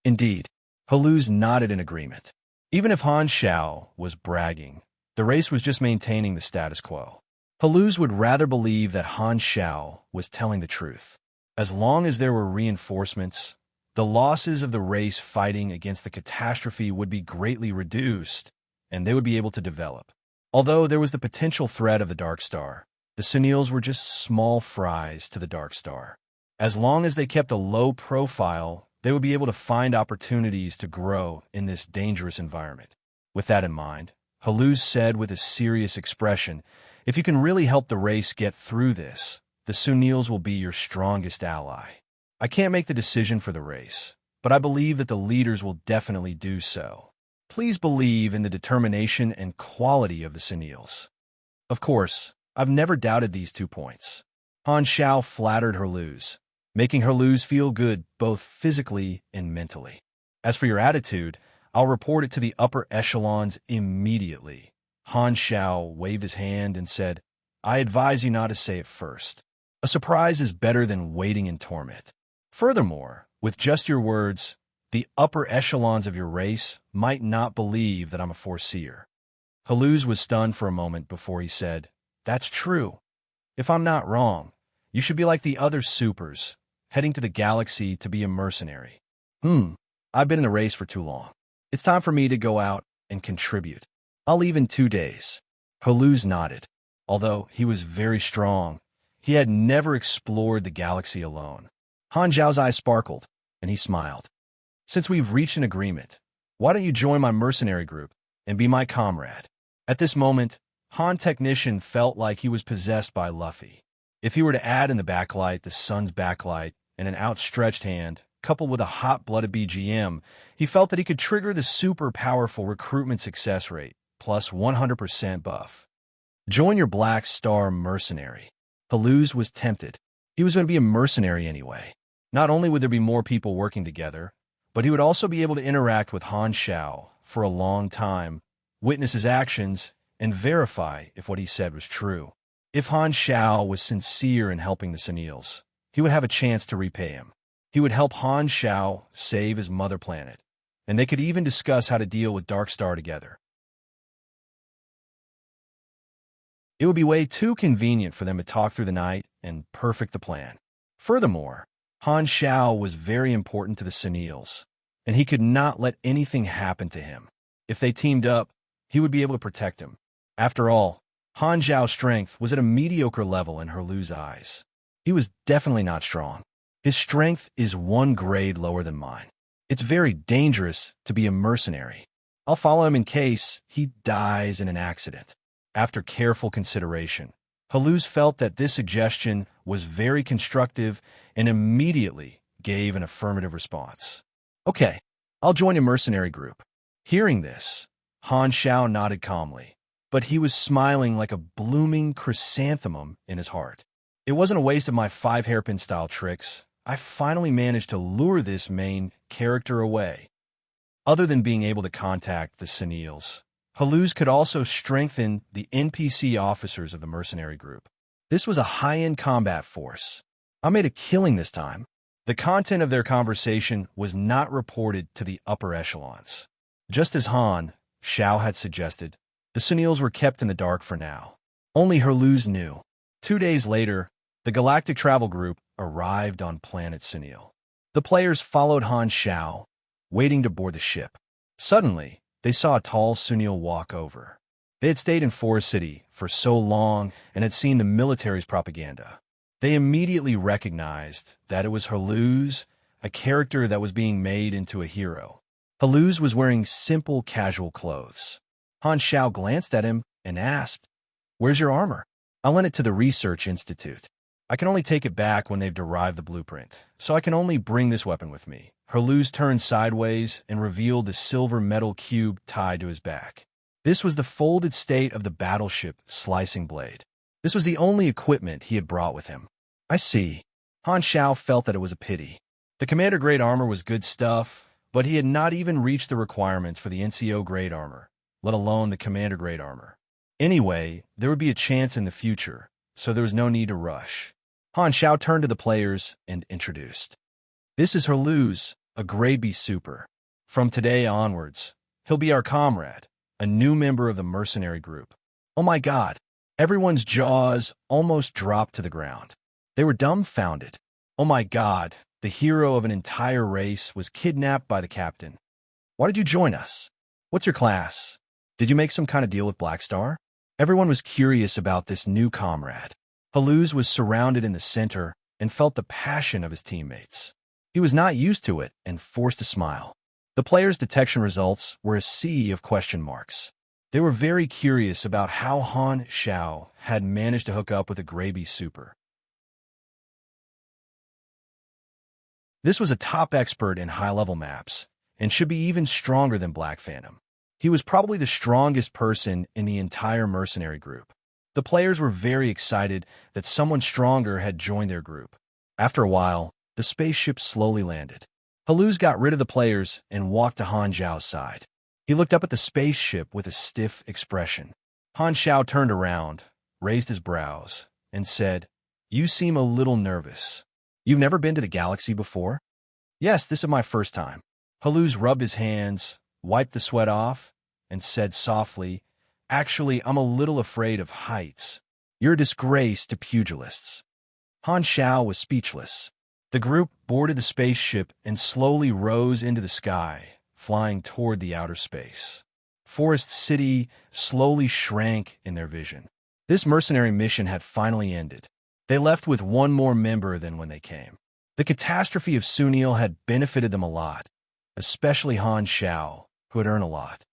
Indeed, Haluz nodded in agreement. Even if Han Xiao was bragging, the race was just maintaining the status quo. Haluz would rather believe that Han Xiao was telling the truth. As long as there were reinforcements, the losses of the race fighting against the catastrophe would be greatly reduced, and they would be able to develop. Although there was the potential threat of the Dark Star, the Sunils were just small fries to the Dark Star. As long as they kept a low profile, they would be able to find opportunities to grow in this dangerous environment. With that in mind, Haluz said with a serious expression, if you can really help the race get through this, the Sunils will be your strongest ally. I can't make the decision for the race, but I believe that the leaders will definitely do so. Please believe in the determination and quality of the Sunils. Of course, I've never doubted these 2 points. Han Xiao flattered Haluz, making Haluz feel good both physically and mentally. As for your attitude, I'll report it to the upper echelons immediately. Han Xiao waved his hand and said, I advise you not to say it first. A surprise is better than waiting in torment. Furthermore, with just your words, the upper echelons of your race might not believe that I'm a Force-seer. Haluz was stunned for a moment before he said, That's true. If I'm not wrong, you should be like the other supers, heading to the galaxy to be a mercenary. I've been in the race for too long. It's time for me to go out and contribute. I'll leave in 2 days. Haluz nodded. Although he was very strong, he had never explored the galaxy alone. Han Zhao's eyes sparkled, and he smiled. Since we've reached an agreement, why don't you join my mercenary group and be my comrade? At this moment, Han Technician felt like he was possessed by Luffy. If he were to add in the backlight the sun's backlight and an outstretched hand, coupled with a hot-blooded BGM, he felt that he could trigger the super powerful recruitment success rate, plus 100% buff. Join your Black Star mercenary. Haluz was tempted. He was going to be a mercenary anyway. Not only would there be more people working together, but he would also be able to interact with Han Xiao for a long time, witness his actions, and verify if what he said was true. If Han Xiao was sincere in helping the Sunils, he would have a chance to repay him. He would help Han Xiao save his mother planet, and they could even discuss how to deal with Dark Star together. It would be way too convenient for them to talk through the night and perfect the plan. Furthermore, Han Xiao was very important to the Sunils, and he could not let anything happen to him. If they teamed up, he would be able to protect him. After all, Han Xiao's strength was at a mediocre level in Haluz's eyes. He was definitely not strong. His strength is 1 grade lower than mine. It's very dangerous to be a mercenary. I'll follow him in case he dies in an accident. After careful consideration, Haluz felt that this suggestion was very constructive and immediately gave an affirmative response. Okay, I'll join a mercenary group. Hearing this, Han Xiao nodded calmly, but he was smiling like a blooming chrysanthemum in his heart. It wasn't a waste of my 5 hairpin-style tricks. I finally managed to lure this main character away. Other than being able to contact the Sunils, Haluz could also strengthen the NPC officers of the mercenary group. This was a high-end combat force. I made a killing this time. The content of their conversation was not reported to the upper echelons. Just as Han Xiao had suggested, the Sunils were kept in the dark for now. Only Haluz knew. 2 days later, the Galactic Travel Group arrived on planet Sunil. The players followed Han Xiao, waiting to board the ship. Suddenly, they saw a tall Sunil walk over. They had stayed in Forest City for so long and had seen the military's propaganda. They immediately recognized that it was Haluz, a character that was being made into a hero. Haluz was wearing simple, casual clothes. Han Xiao glanced at him and asked, "Where's your armor?" "I lent it to the Research Institute. I can only take it back when they've derived the blueprint, so I can only bring this weapon with me." Haluz turned sideways and revealed the silver metal cube tied to his back. This was the folded state of the battleship slicing blade. This was the only equipment he had brought with him. "I see." Han Xiao felt that it was a pity. The commander-grade armor was good stuff, but he had not even reached the requirements for the NCO-grade armor, let alone the commander-grade armor. Anyway, there would be a chance in the future, so there was no need to rush. Han Xiao turned to the players and introduced. "This is Haluz, a grade B super. From today onwards, he'll be our comrade, a new member of the mercenary group." Oh my God! Everyone's jaws almost dropped to the ground. They were dumbfounded. Oh my God! The hero of an entire race was kidnapped by the captain. "Why did you join us? What's your class? Did you make some kind of deal with Black Star?" Everyone was curious about this new comrade. Haluz was surrounded in the center and felt the passion of his teammates. He was not used to it and forced to smile. The players' detection results were a sea of question marks. They were very curious about how Han Xiao had managed to hook up with a Grey super. This was a top expert in high-level maps and should be even stronger than Black Phantom. He was probably the strongest person in the entire mercenary group. The players were very excited that someone stronger had joined their group. After a while, the spaceship slowly landed. Haluz got rid of the players and walked to Han Xiao's side. He looked up at the spaceship with a stiff expression. Han Xiao turned around, raised his brows, and said, "You seem a little nervous. You've never been to the galaxy before?" "Yes, this is my first time." Haluz rubbed his hands, wiped the sweat off, and said softly, "Actually, I'm a little afraid of heights. You're a disgrace to pugilists." Han Xiao was speechless. The group boarded the spaceship and slowly rose into the sky, flying toward the outer space. Forest City slowly shrank in their vision. This mercenary mission had finally ended. They left with one more member than when they came. The catastrophe of Sunil had benefited them a lot, especially Han Xiao, who had earned a lot.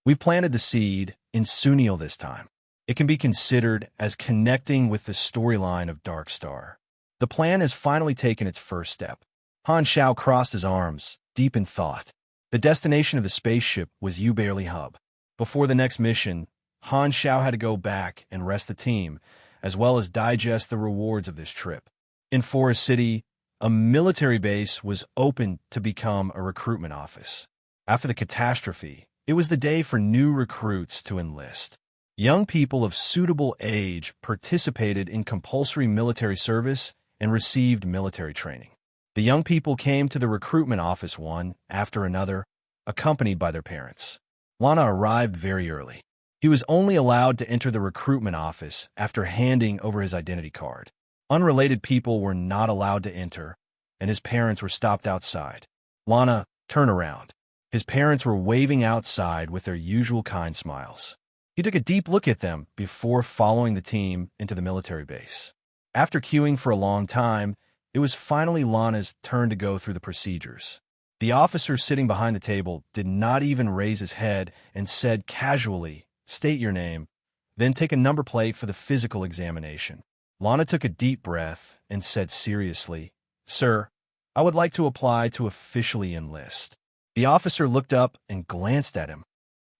"We planted the seed in Sunil this time. It can be considered as connecting with the storyline of Dark Star. The plan has finally taken its first step." Han Xiao crossed his arms, deep in thought. The destination of the spaceship was Ubarely Hub. Before the next mission, Han Xiao had to go back and rest the team, as well as digest the rewards of this trip. In Forest City, a military base was opened to become a recruitment office. After the catastrophe, it was the day for new recruits to enlist. Young people of suitable age participated in compulsory military service and received military training. The young people came to the recruitment office one after another, accompanied by their parents. Lana arrived very early. He was only allowed to enter the recruitment office after handing over his identity card. Unrelated people were not allowed to enter, and his parents were stopped outside. Lana, turn around. His parents were waving outside with their usual kind smiles. He took a deep look at them before following the team into the military base. After queuing for a long time, it was finally Lana's turn to go through the procedures. The officer sitting behind the table did not even raise his head and said casually, "State your name, then take a number plate for the physical examination." Lana took a deep breath and said seriously, "Sir, I would like to apply to officially enlist." The officer looked up and glanced at him.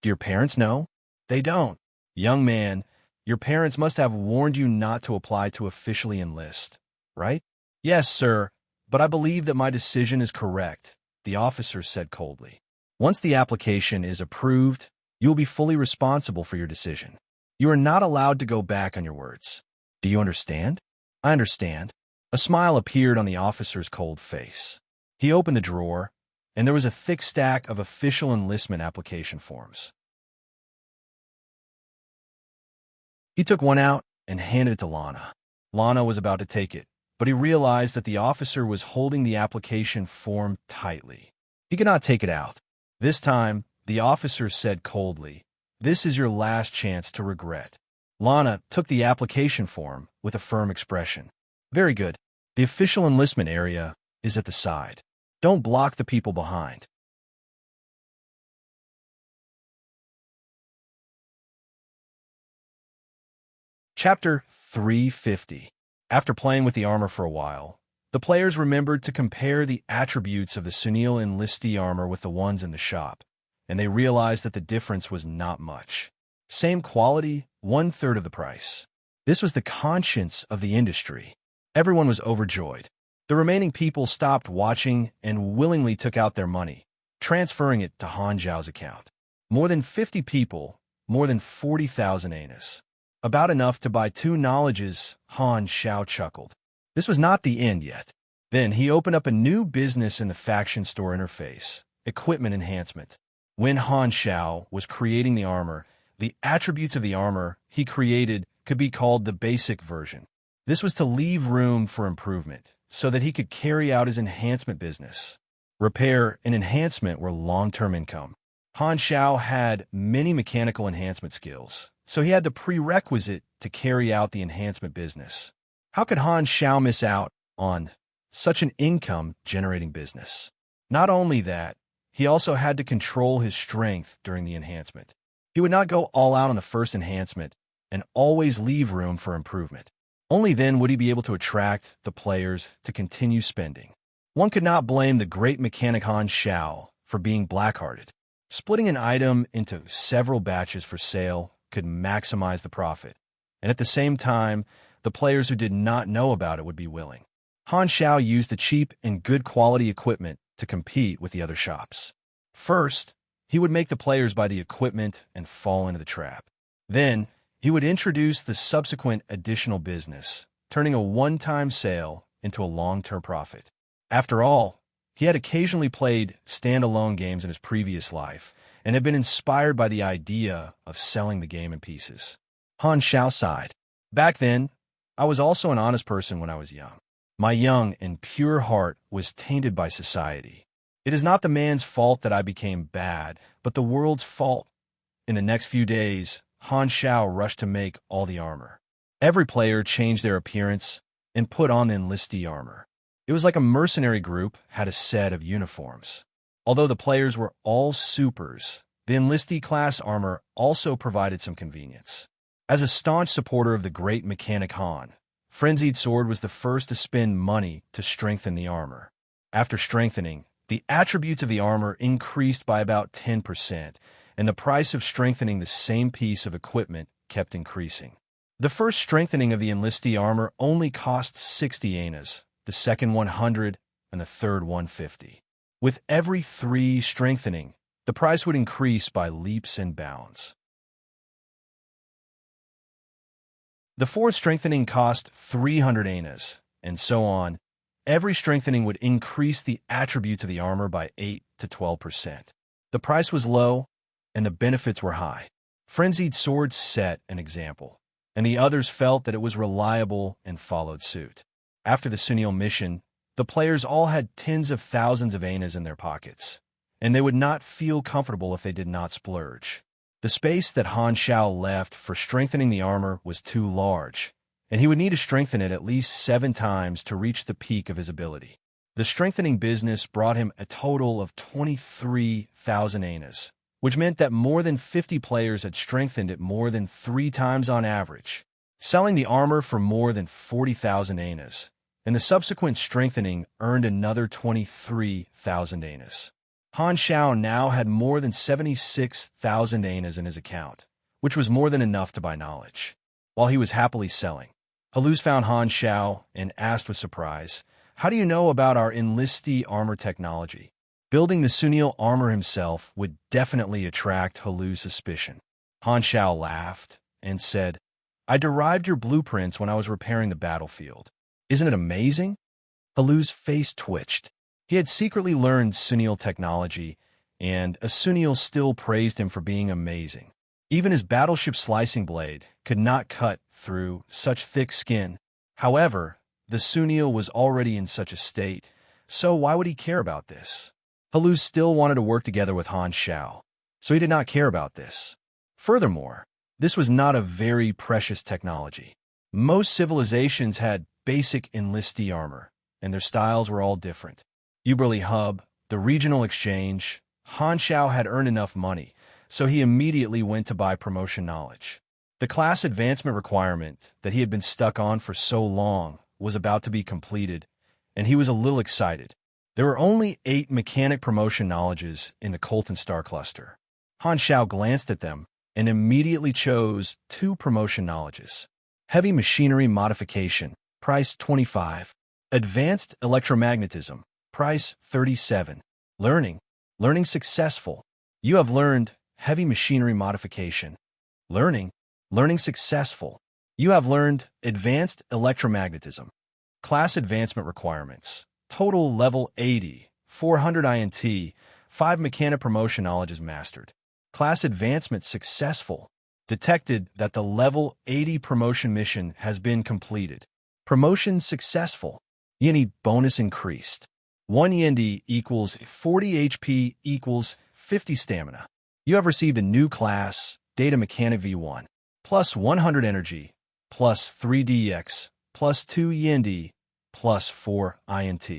"Do your parents know?" "They don't." "Young man, your parents must have warned you not to apply to officially enlist, right?" "Yes, sir, but I believe that my decision is correct," the officer said coldly. "Once the application is approved, You will be fully responsible for your decision. You are not allowed to go back on your words. Do you understand? I understand. A smile appeared on the officer's cold face. He opened the drawer, and there was a thick stack of official enlistment application forms. He took one out and handed it to Lana. Lana was about to take it, but he realized that the officer was holding the application form tightly. He could not take it out. This time, the officer said coldly, "This is your last chance to regret." Lana took the application form with a firm expression. "Very good. The official enlistment area is at the side. Don't block the people behind." Chapter 350. After playing with the armor for a while, the players remembered to compare the attributes of the Sunil enlistee armor with the ones in the shop, and they realized that the difference was not much. Same quality, 1/3 of the price. This was the conscience of the industry. Everyone was overjoyed. The remaining people stopped watching and willingly took out their money, transferring it to Han Zhao's account. More than 50 people, more than 40,000 anus. About enough to buy 2 knowledges, Han Zhao chuckled. This was not the end yet. Then he opened up a new business in the faction store interface, equipment enhancement. When Han Zhao was creating the armor, the attributes of the armor he created could be called the basic version. This was to leave room for improvement, so that he could carry out his enhancement business. Repair and enhancement were long-term income. Han Zhao had many mechanical enhancement skills, so he had the prerequisite to carry out the enhancement business. How could Han Zhao miss out on such an income-generating business? Not only that, he also had to control his strength during the enhancement. He would not go all out on the first enhancement and always leave room for improvement. Only then would he be able to attract the players to continue spending. One could not blame the great mechanic Han Zhao for being black-hearted. Splitting an item into several batches for sale could maximize the profit, and at the same time, the players who did not know about it would be willing. Han Zhao used the cheap and good quality equipment to compete with the other shops. First, he would make the players buy the equipment and fall into the trap. Then, he would introduce the subsequent additional business, turning a one-time sale into a long-term profit. After all, he had occasionally played standalone games in his previous life and had been inspired by the idea of selling the game in pieces. Han Zhao sighed. Back then, I was also an honest person when I was young. My young and pure heart was tainted by society. It is not the man's fault that I became bad, but the world's fault. In the next few days, Han Zhao rushed to make all the armor. Every player changed their appearance and put on the enlistee armor. It was like a mercenary group had a set of uniforms. Although the players were all supers, the enlistee class armor also provided some convenience. As a staunch supporter of the great mechanic Han, Frenzied Sword was the first to spend money to strengthen the armor. After strengthening, the attributes of the armor increased by about 10%, and the price of strengthening the same piece of equipment kept increasing. The first strengthening of the enlistee armor only cost 60 anus, the second 100, and the third 150. With every 3 strengthening, the price would increase by leaps and bounds. The fourth strengthening cost 300 anus, and so on. Every strengthening would increase the attributes of the armor by 8 to 12%. The price was low, and the benefits were high. Frenzied Sword set an example, and the others felt that it was reliable and followed suit. After the Sunil mission, the players all had tens of thousands of anus in their pockets, and they would not feel comfortable if they did not splurge. The space that Han Zhao left for strengthening the armor was too large, and he would need to strengthen it at least 7 times to reach the peak of his ability. The strengthening business brought him a total of 23,000 anus, which meant that more than 50 players had strengthened it more than 3 times on average, selling the armor for more than 40,000 anus, and the subsequent strengthening earned another 23,000 anus. Han Zhao now had more than 76,000 anus in his account, which was more than enough to buy knowledge. While he was happily selling, Haluz found Han Zhao and asked with surprise, "How do you know about our enlistee armor technology?" Building the Sunil armor himself would definitely attract Halu's suspicion. Han Shao laughed and said, I derived your blueprints when I was repairing the battlefield. Isn't it amazing? Halu's face twitched. He had secretly learned Sunil technology, and Sunil still praised him for being amazing. Even his battleship slicing blade could not cut through such thick skin. However, the Sunil was already in such a state, so why would he care about this? Halu still wanted to work together with Han Shao, so he did not care about this. Furthermore, this was not a very precious technology. Most civilizations had basic enlistee armor, and their styles were all different. Uberly Hub, the regional exchange, Han Shao had earned enough money, so he immediately went to buy promotion knowledge. The class advancement requirement that he had been stuck on for so long was about to be completed, and he was a little excited. There were only 8 mechanic promotion knowledges in the Colton Star cluster. Han Shao glanced at them and immediately chose 2 promotion knowledges. Heavy machinery modification, price 25. Advanced electromagnetism, price 37. Learning successful. You have learned heavy machinery modification. Learning successful. You have learned advanced electromagnetism. Class advancement requirements. Total level 80, 400 INT, 5 mechanic promotion knowledges mastered. Class advancement successful. Detected that the level 80 promotion mission has been completed. Promotion successful. Yin bonus increased. 1 yen equals 40 HP equals 50 stamina. You have received a new class, Data Mechanic V1, plus 100 energy, plus 3DX, plus 2 yen, plus 4 INT.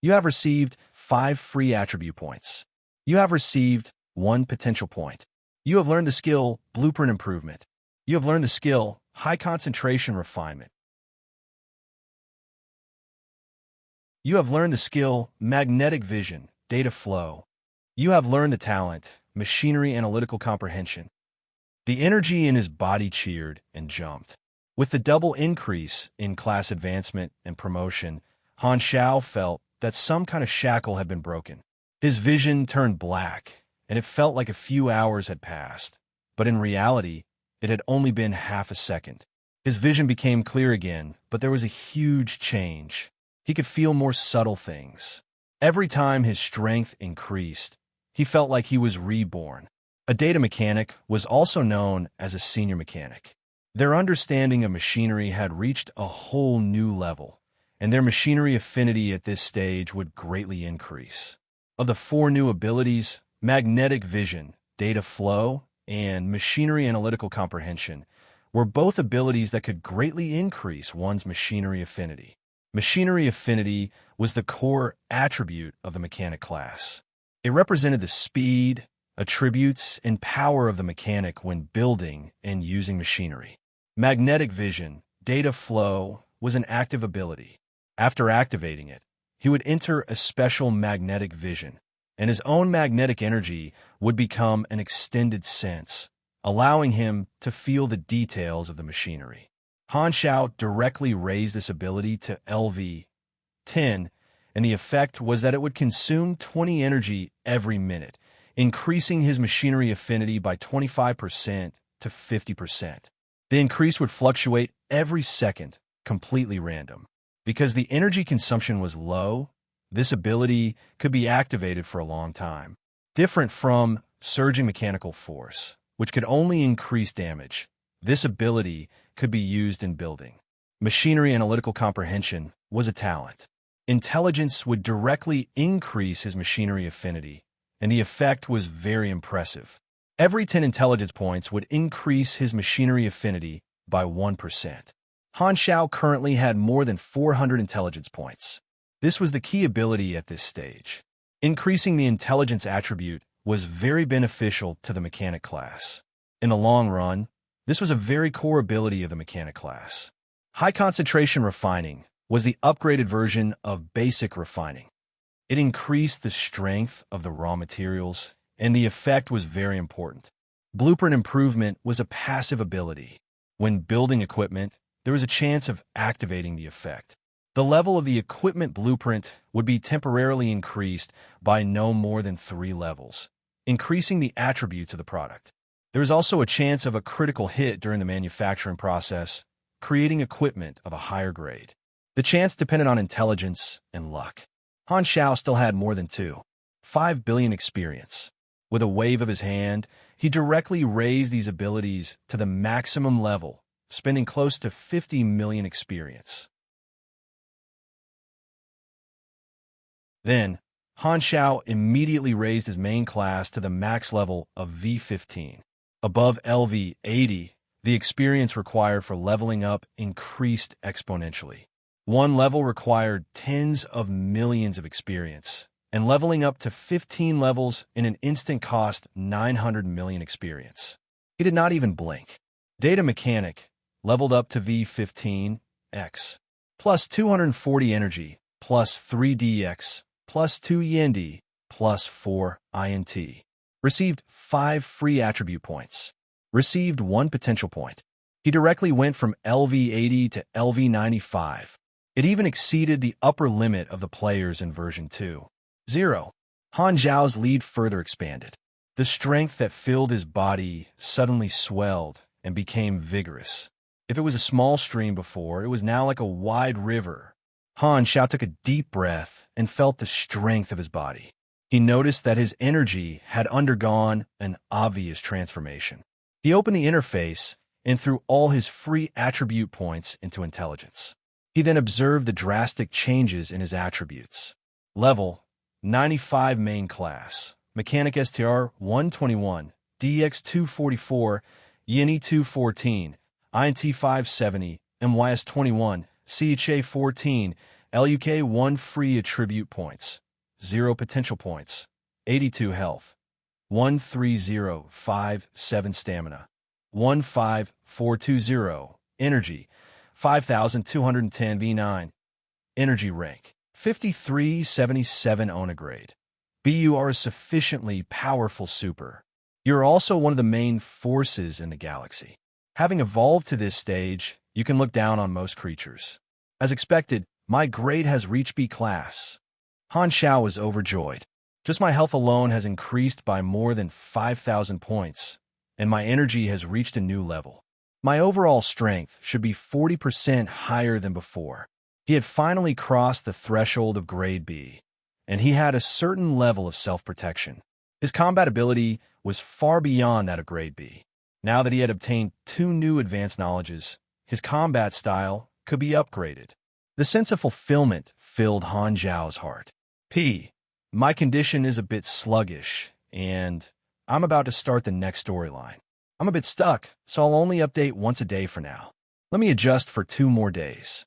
You have received 5 free attribute points. You have received 1 potential point. You have learned the skill Blueprint Improvement. You have learned the skill High Concentration Refinement. You have learned the skill Magnetic Vision, Data Flow. You have learned the talent Machinery Analytical Comprehension. The energy in his body cheered and jumped. With the double increase in class advancement and promotion, Han Shao felt that some kind of shackle had been broken. His vision turned black, and it felt like a few hours had passed. But in reality, it had only been half a second. His vision became clear again, but there was a huge change. He could feel more subtle things. Every time his strength increased, he felt like he was reborn. A data mechanic was also known as a senior mechanic. Their understanding of machinery had reached a whole new level, and their machinery affinity at this stage would greatly increase. Of the 4 new abilities, Magnetic Vision, Data Flow, and Machinery Analytical Comprehension were both abilities that could greatly increase one's machinery affinity. Machinery affinity was the core attribute of the mechanic class. It represented the speed, attributes, and power of the mechanic when building and using machinery. Magnetic Vision, Data Flow, was an active ability. After activating it, he would enter a special magnetic vision, and his own magnetic energy would become an extended sense, allowing him to feel the details of the machinery. Han Shao directly raised this ability to LV-10, and the effect was that it would consume 20 energy every minute, increasing his machinery affinity by 25% to 50%. The increase would fluctuate every second, completely random. Because the energy consumption was low, this ability could be activated for a long time. Different from Surging Mechanical Force, which could only increase damage, this ability could be used in building. Machinery Analytical Comprehension was a talent. Intelligence would directly increase his machinery affinity, and the effect was very impressive. Every 10 intelligence points would increase his machinery affinity by 1%. Han Shao currently had more than 400 intelligence points. This was the key ability at this stage. Increasing the intelligence attribute was very beneficial to the mechanic class. In the long run, this was a very core ability of the mechanic class. High concentration refining was the upgraded version of basic refining. It increased the strength of the raw materials, and the effect was very important. Blueprint Improvement was a passive ability. When building equipment, there was a chance of activating the effect. The level of the equipment blueprint would be temporarily increased by no more than 3 levels, increasing the attributes of the product. There is also a chance of a critical hit during the manufacturing process, creating equipment of a higher grade. The chance depended on intelligence and luck. Han Xiao still had more than 2.5 billion experience. With a wave of his hand, he directly raised these abilities to the maximum level, spending close to 50 million experience. Then, Han Xiao immediately raised his main class to the max level of V15. Above LV80, the experience required for leveling up increased exponentially. One level required tens of millions of experience, and leveling up to 15 levels in an instant cost 900 million experience. He did not even blink. Data Mechanic leveled up to V15X, plus 240 energy, plus 3DX, plus 2 Yendi, plus 4 INT. Received 5 free attribute points. Received 1 potential point. He directly went from LV80 to LV95. It even exceeded the upper limit of the players in version 2.0. Han Zhao's lead further expanded. The strength that filled his body suddenly swelled and became vigorous. If it was a small stream before, it was now like a wide river. Han Xiao took a deep breath and felt the strength of his body. He noticed that his energy had undergone an obvious transformation. He opened the interface and threw all his free attribute points into intelligence. He then observed the drastic changes in his attributes. Level 95 main class, Mechanic STR 121, DX 244, Yini 214, INT 570, MYS 21, CHA 14, LUK 1 free attribute points, 0 potential points, 82 health, 13057 stamina, 15420 energy, 5210 V9, energy rank, 5377 Ona grade. You are a sufficiently powerful super. You're also one of the main forces in the galaxy. Having evolved to this stage, you can look down on most creatures. As expected, my grade has reached B class. Han Xiao was overjoyed. Just my health alone has increased by more than 5,000 points, and my energy has reached a new level. My overall strength should be 40% higher than before. He had finally crossed the threshold of grade B, and he had a certain level of self-protection. His combat ability was far beyond that of grade B. Now that he had obtained 2 new advanced knowledges, his combat style could be upgraded. The sense of fulfillment filled Han Zhao's heart. My condition is a bit sluggish, and I'm about to start the next storyline. I'm a bit stuck, so I'll only update once a day for now. Let me adjust for 2 more days.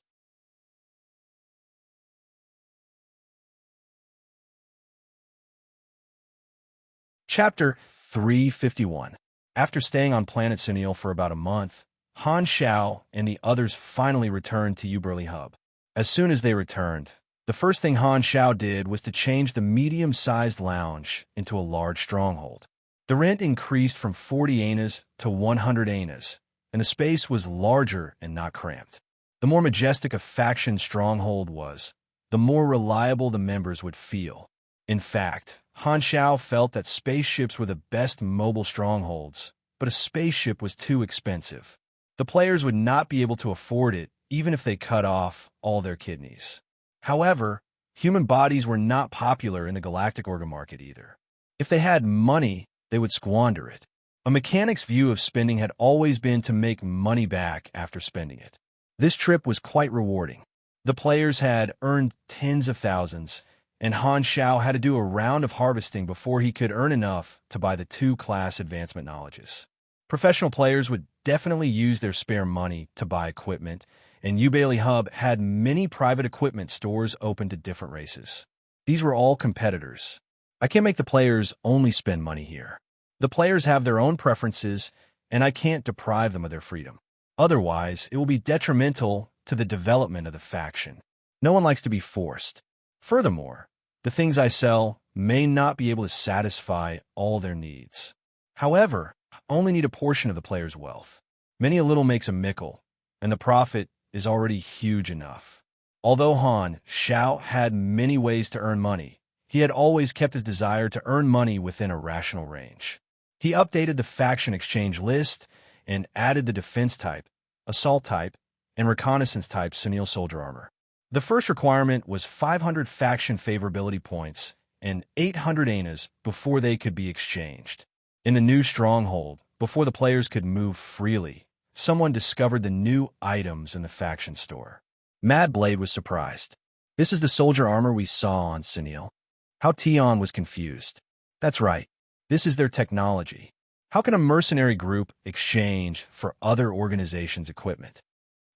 Chapter 351. After staying on planet Sunil for about a month, Han Xiao and the others finally returned to Uberly Hub. As soon as they returned, the first thing Han Xiao did was to change the medium-sized lounge into a large stronghold. The rent increased from 40 anas to 100 anas, and the space was larger and not cramped. The more majestic a faction stronghold was, the more reliable the members would feel. In fact, Han Xiao felt that spaceships were the best mobile strongholds, but a spaceship was too expensive. The players would not be able to afford it even if they cut off all their kidneys. However, human bodies were not popular in the galactic organ market either. If they had money, they would squander it. A mechanic's view of spending had always been to make money back after spending it. This trip was quite rewarding. The players had earned tens of thousands, and Han Xiao had to do a round of harvesting before he could earn enough to buy the 2 class advancement knowledges. Professional players would definitely use their spare money to buy equipment, and Uberly Hub had many private equipment stores open to different races. These were all competitors. I can't make the players only spend money here. The players have their own preferences, and I can't deprive them of their freedom. Otherwise, it will be detrimental to the development of the faction. No one likes to be forced. Furthermore, the things I sell may not be able to satisfy all their needs. However, I only need a portion of the player's wealth. Many a little makes a mickle, and the profit is already huge enough. Although Han Xiao had many ways to earn money, he had always kept his desire to earn money within a rational range. He updated the faction exchange list and added the defense type, assault type, and reconnaissance type Sunil soldier armor. The first requirement was 500 faction favorability points and 800 anas before they could be exchanged. In the new stronghold, before the players could move freely, someone discovered the new items in the faction store. Mad Blade was surprised. This is the soldier armor we saw on Sunil. How Tion was confused. That's right. This is their technology. How can a mercenary group exchange for other organizations' equipment?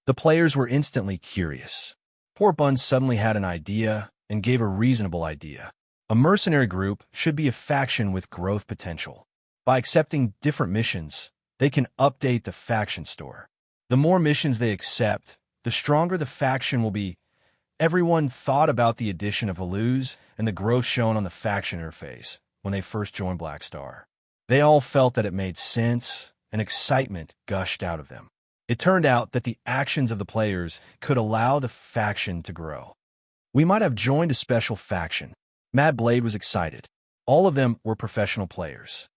The players were instantly curious. Poor Buns suddenly had an idea and gave a reasonable idea. A mercenary group should be a faction with growth potential. By accepting different missions, they can update the faction store. The more missions they accept, the stronger the faction will be. Everyone thought about the addition of Haluz and the growth shown on the faction interface when they first joined Black Star. They all felt that it made sense, and excitement gushed out of them. It turned out that the actions of the players could allow the faction to grow. We might have joined a special faction. Mad Blade was excited. All of them were professional players.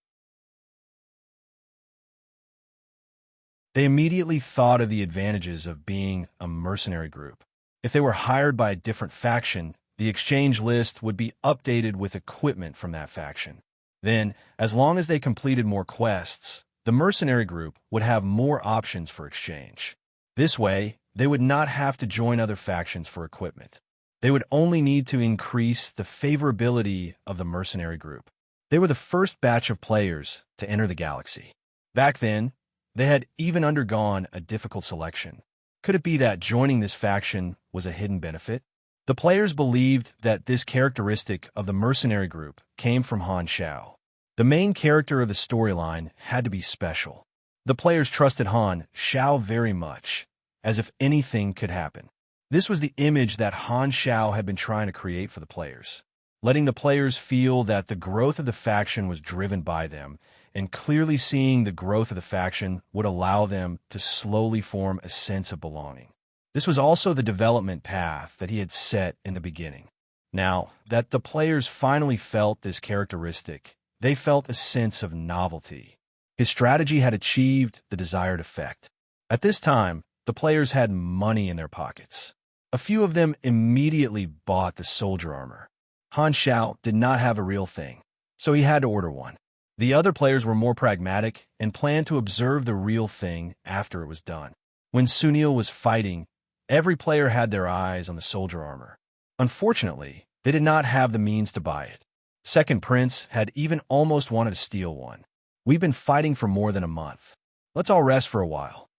They immediately thought of the advantages of being a mercenary group. If they were hired by a different faction, the exchange list would be updated with equipment from that faction. Then, as long as they completed more quests, the mercenary group would have more options for exchange. This way, they would not have to join other factions for equipment. They would only need to increase the favorability of the mercenary group. They were the first batch of players to enter the galaxy. Back then, they had even undergone a difficult selection. Could it be that joining this faction was a hidden benefit? The players believed that this characteristic of the mercenary group came from Han Xiao. The main character of the storyline had to be special. The players trusted Han Xiao very much, as if anything could happen. This was the image that Han Xiao had been trying to create for the players, letting the players feel that the growth of the faction was driven by them, and clearly seeing the growth of the faction would allow them to slowly form a sense of belonging. This was also the development path that he had set in the beginning. Now that the players finally felt this characteristic, they felt a sense of novelty. His strategy had achieved the desired effect. At this time, the players had money in their pockets. A few of them immediately bought the soldier armor. Han Xiao did not have a real thing, so he had to order one. The other players were more pragmatic and planned to observe the real thing after it was done. When Sunil was fighting, every player had their eyes on the soldier armor. Unfortunately, they did not have the means to buy it. Second Prince had even almost wanted to steal one. We've been fighting for more than a month. Let's all rest for a while.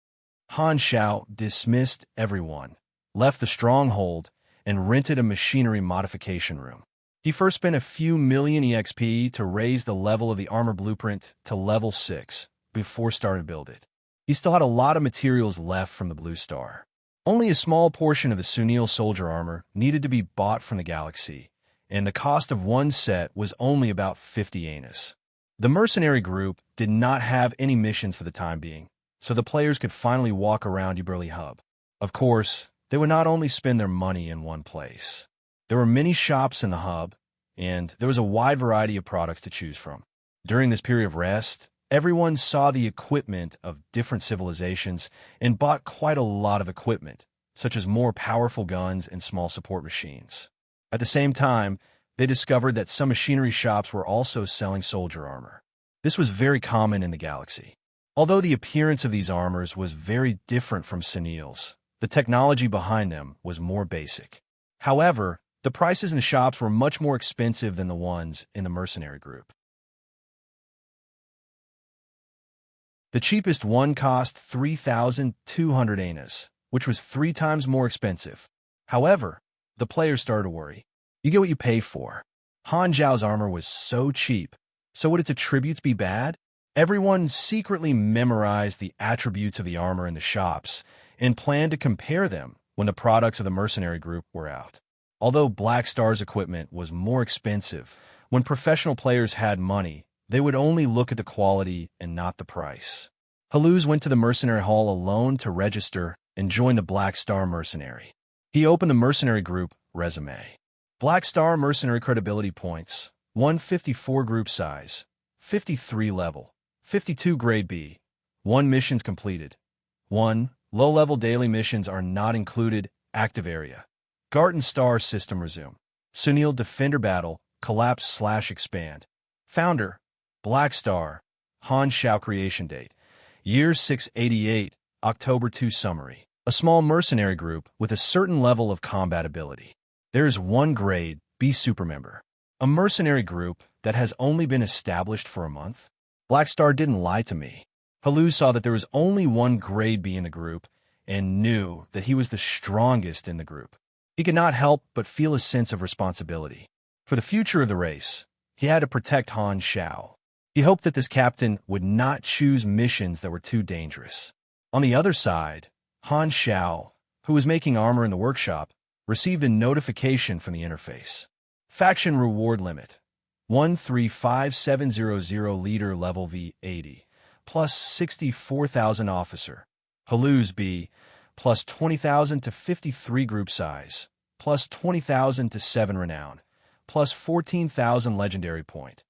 Han Xiao dismissed everyone, left the stronghold, and rented a machinery modification room. He first spent a few million EXP to raise the level of the armor blueprint to level 6 before starting to build it. He still had a lot of materials left from the Blue Star. Only a small portion of the Sunil soldier armor needed to be bought from the galaxy, and the cost of one set was only about 50 anas. The mercenary group did not have any missions for the time being, so the players could finally walk around Uberly Hub. Of course, they would not only spend their money in one place. There were many shops in the hub, and there was a wide variety of products to choose from. During this period of rest, everyone saw the equipment of different civilizations and bought quite a lot of equipment, such as more powerful guns and small support machines. At the same time, they discovered that some machinery shops were also selling soldier armor. This was very common in the galaxy. Although the appearance of these armors was very different from Sunil's, the technology behind them was more basic. However, the prices in the shops were much more expensive than the ones in the mercenary group. The cheapest one cost 3,200 anas, which was 3 times more expensive. However, the players started to worry. You get what you pay for. Han Zhao's armor was so cheap, so would its attributes be bad? Everyone secretly memorized the attributes of the armor in the shops and planned to compare them when the products of the mercenary group were out. Although Black Star's equipment was more expensive, when professional players had money, they would only look at the quality and not the price. Haluz went to the mercenary hall alone to register and join the Black Star mercenary. He opened the mercenary group resume. Black Star mercenary credibility points, 154 group size, 53 level, 52 grade B, 1 missions completed. 1. Low-level daily missions are not included, active area. Garten Star system resume. Sunil Defender Battle, collapse/expand. Founder, Black Star, Han Shao creation date. Year 688, October 2 summary. A small mercenary group with a certain level of combat ability. There is 1 grade B supermember. A mercenary group that has only been established for a month? Black Star didn't lie to me. Haluz saw that there was only 1 grade B in the group and knew that he was the strongest in the group. He could not help but feel a sense of responsibility. For the future of the race, he had to protect Han Shao. He hoped that this captain would not choose missions that were too dangerous. On the other side, Han Shao, who was making armor in the workshop, received a notification from the interface. Faction reward limit, 135700 leader level V80, plus 64,000 officer. Haluz B, plus 20,000 to 53 group size, plus 20,000 to 7 renown, plus 14,000 legendary point.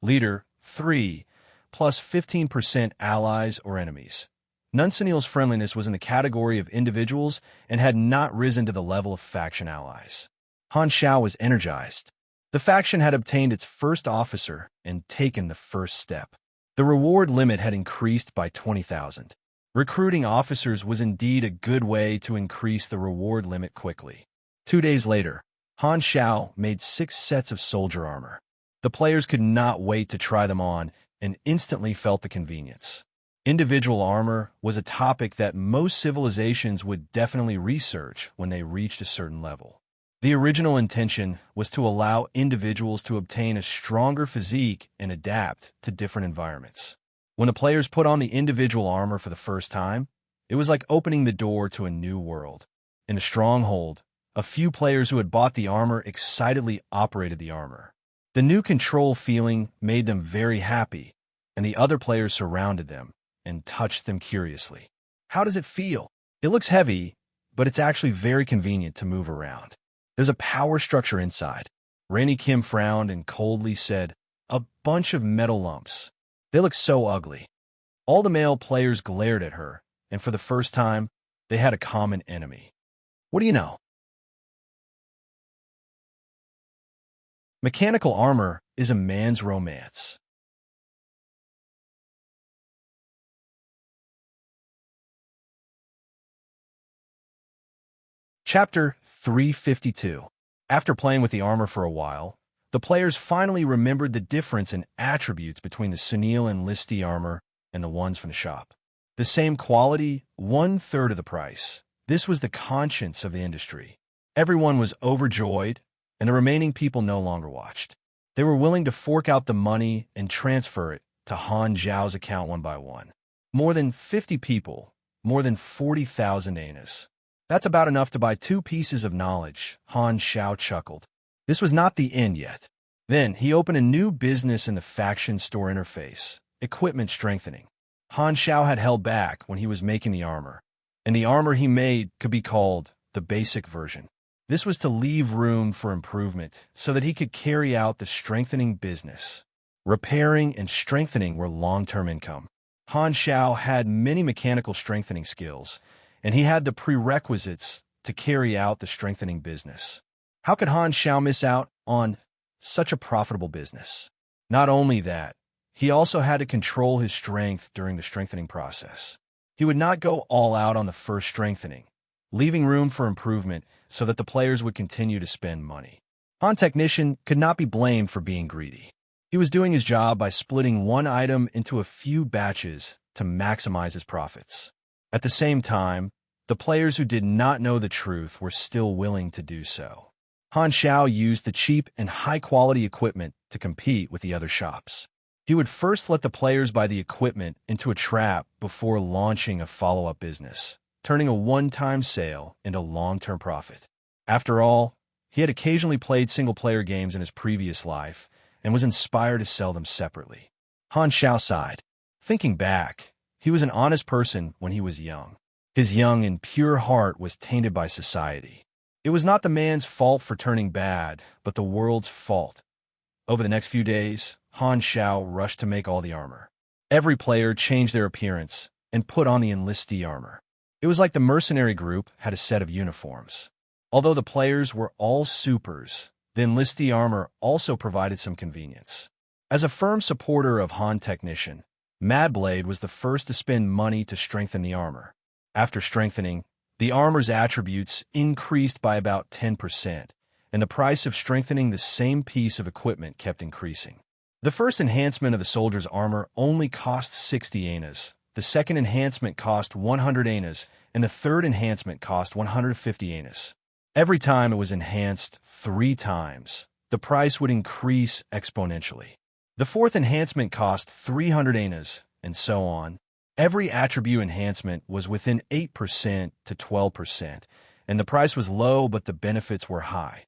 Leader 3, plus 15% allies or enemies. Sunil's friendliness was in the category of individuals and had not risen to the level of faction allies. Han Shao was energized. The faction had obtained its first officer and taken the first step. The reward limit had increased by 20,000. Recruiting officers was indeed a good way to increase the reward limit quickly. 2 days later, Han Shao made 6 sets of soldier armor. The players could not wait to try them on and instantly felt the convenience. Individual armor was a topic that most civilizations would definitely research when they reached a certain level. The original intention was to allow individuals to obtain a stronger physique and adapt to different environments. When the players put on the individual armor for the first time, it was like opening the door to a new world. In the stronghold, a few players who had bought the armor excitedly operated the armor. The new control feeling made them very happy, and the other players surrounded them and touched them curiously. How does it feel? It looks heavy, but it's actually very convenient to move around. There's a power structure inside. Rainy Kim frowned and coldly said, "A bunch of metal lumps. They look so ugly." All the male players glared at her, and for the first time, they had a common enemy. What do you know? Mechanical armor is a man's romance. Chapter 352. After playing with the armor for a while, the players finally remembered the difference in attributes between the Sunil and Misty armor and the ones from the shop. The same quality, 1/3 of the price. This was the conscience of the industry. Everyone was overjoyed, and the remaining people no longer watched. They were willing to fork out the money and transfer it to Han Zhao's account one by one. More than 50 people, more than 40,000 annas. That's about enough to buy 2 pieces of knowledge, Han Shao chuckled. This was not the end yet. Then he opened a new business in the faction store interface, equipment strengthening. Han Shao had held back when he was making the armor, and the armor he made could be called the basic version. This was to leave room for improvement so that he could carry out the strengthening business. Repairing and strengthening were long-term income. Han Shao had many mechanical strengthening skills, and he had the prerequisites to carry out the strengthening business. How could Han Shao miss out on such a profitable business? Not only that, he also had to control his strength during the strengthening process. He would not go all out on the first strengthening, leaving room for improvement so that the players would continue to spend money. Han Technician could not be blamed for being greedy. He was doing his job by splitting one item into a few batches to maximize his profits. At the same time, the players who did not know the truth were still willing to do so. Han Shao used the cheap and high-quality equipment to compete with the other shops. He would first let the players buy the equipment into a trap before launching a follow-up business, turning a one-time sale into long-term profit. After all, he had occasionally played single-player games in his previous life and was inspired to sell them separately. Han Shao sighed. Thinking back, he was an honest person when he was young. His young and pure heart was tainted by society. It was not the man's fault for turning bad, but the world's fault. Over the next few days, Han Xiao rushed to make all the armor. Every player changed their appearance and put on the enlistee armor. It was like the mercenary group had a set of uniforms. Although the players were all supers, the enlistee armor also provided some convenience. As a firm supporter of Han Technician, Madblade was the first to spend money to strengthen the armor. After strengthening, the armor's attributes increased by about 10%, and the price of strengthening the same piece of equipment kept increasing. The first enhancement of the soldier's armor only cost 60 anas, the second enhancement cost 100 anas, and the third enhancement cost 150 anas. Every time it was enhanced 3 times, the price would increase exponentially. The fourth enhancement cost 300 anas, and so on. Every attribute enhancement was within 8% to 12%, and the price was low but the benefits were high.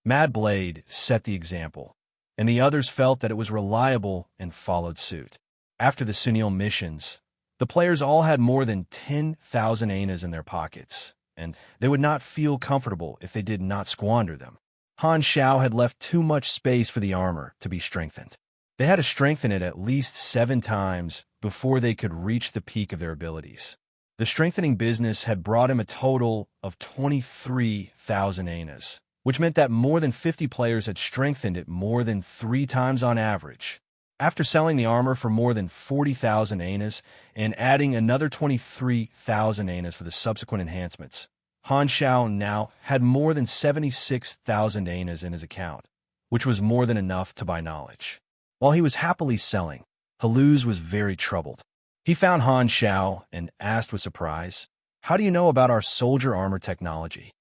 Madblade set the example, and the others felt that it was reliable and followed suit. After the Sunil missions, the players all had more than 10,000 anas in their pockets, and they would not feel comfortable if they did not squander them. Han Xiao had left too much space for the armor to be strengthened. They had to strengthen it at least 7 times before they could reach the peak of their abilities. The strengthening business had brought him a total of 23,000 anas, which meant that more than 50 players had strengthened it more than 3 times on average. After selling the armor for more than 40,000 anas and adding another 23,000 anas for the subsequent enhancements, Han Xiao now had more than 76,000 anas in his account, which was more than enough to buy knowledge. While he was happily selling, Haluz was very troubled. He found Han Xiao and asked with surprise, "How do you know about our soldier armor technology?"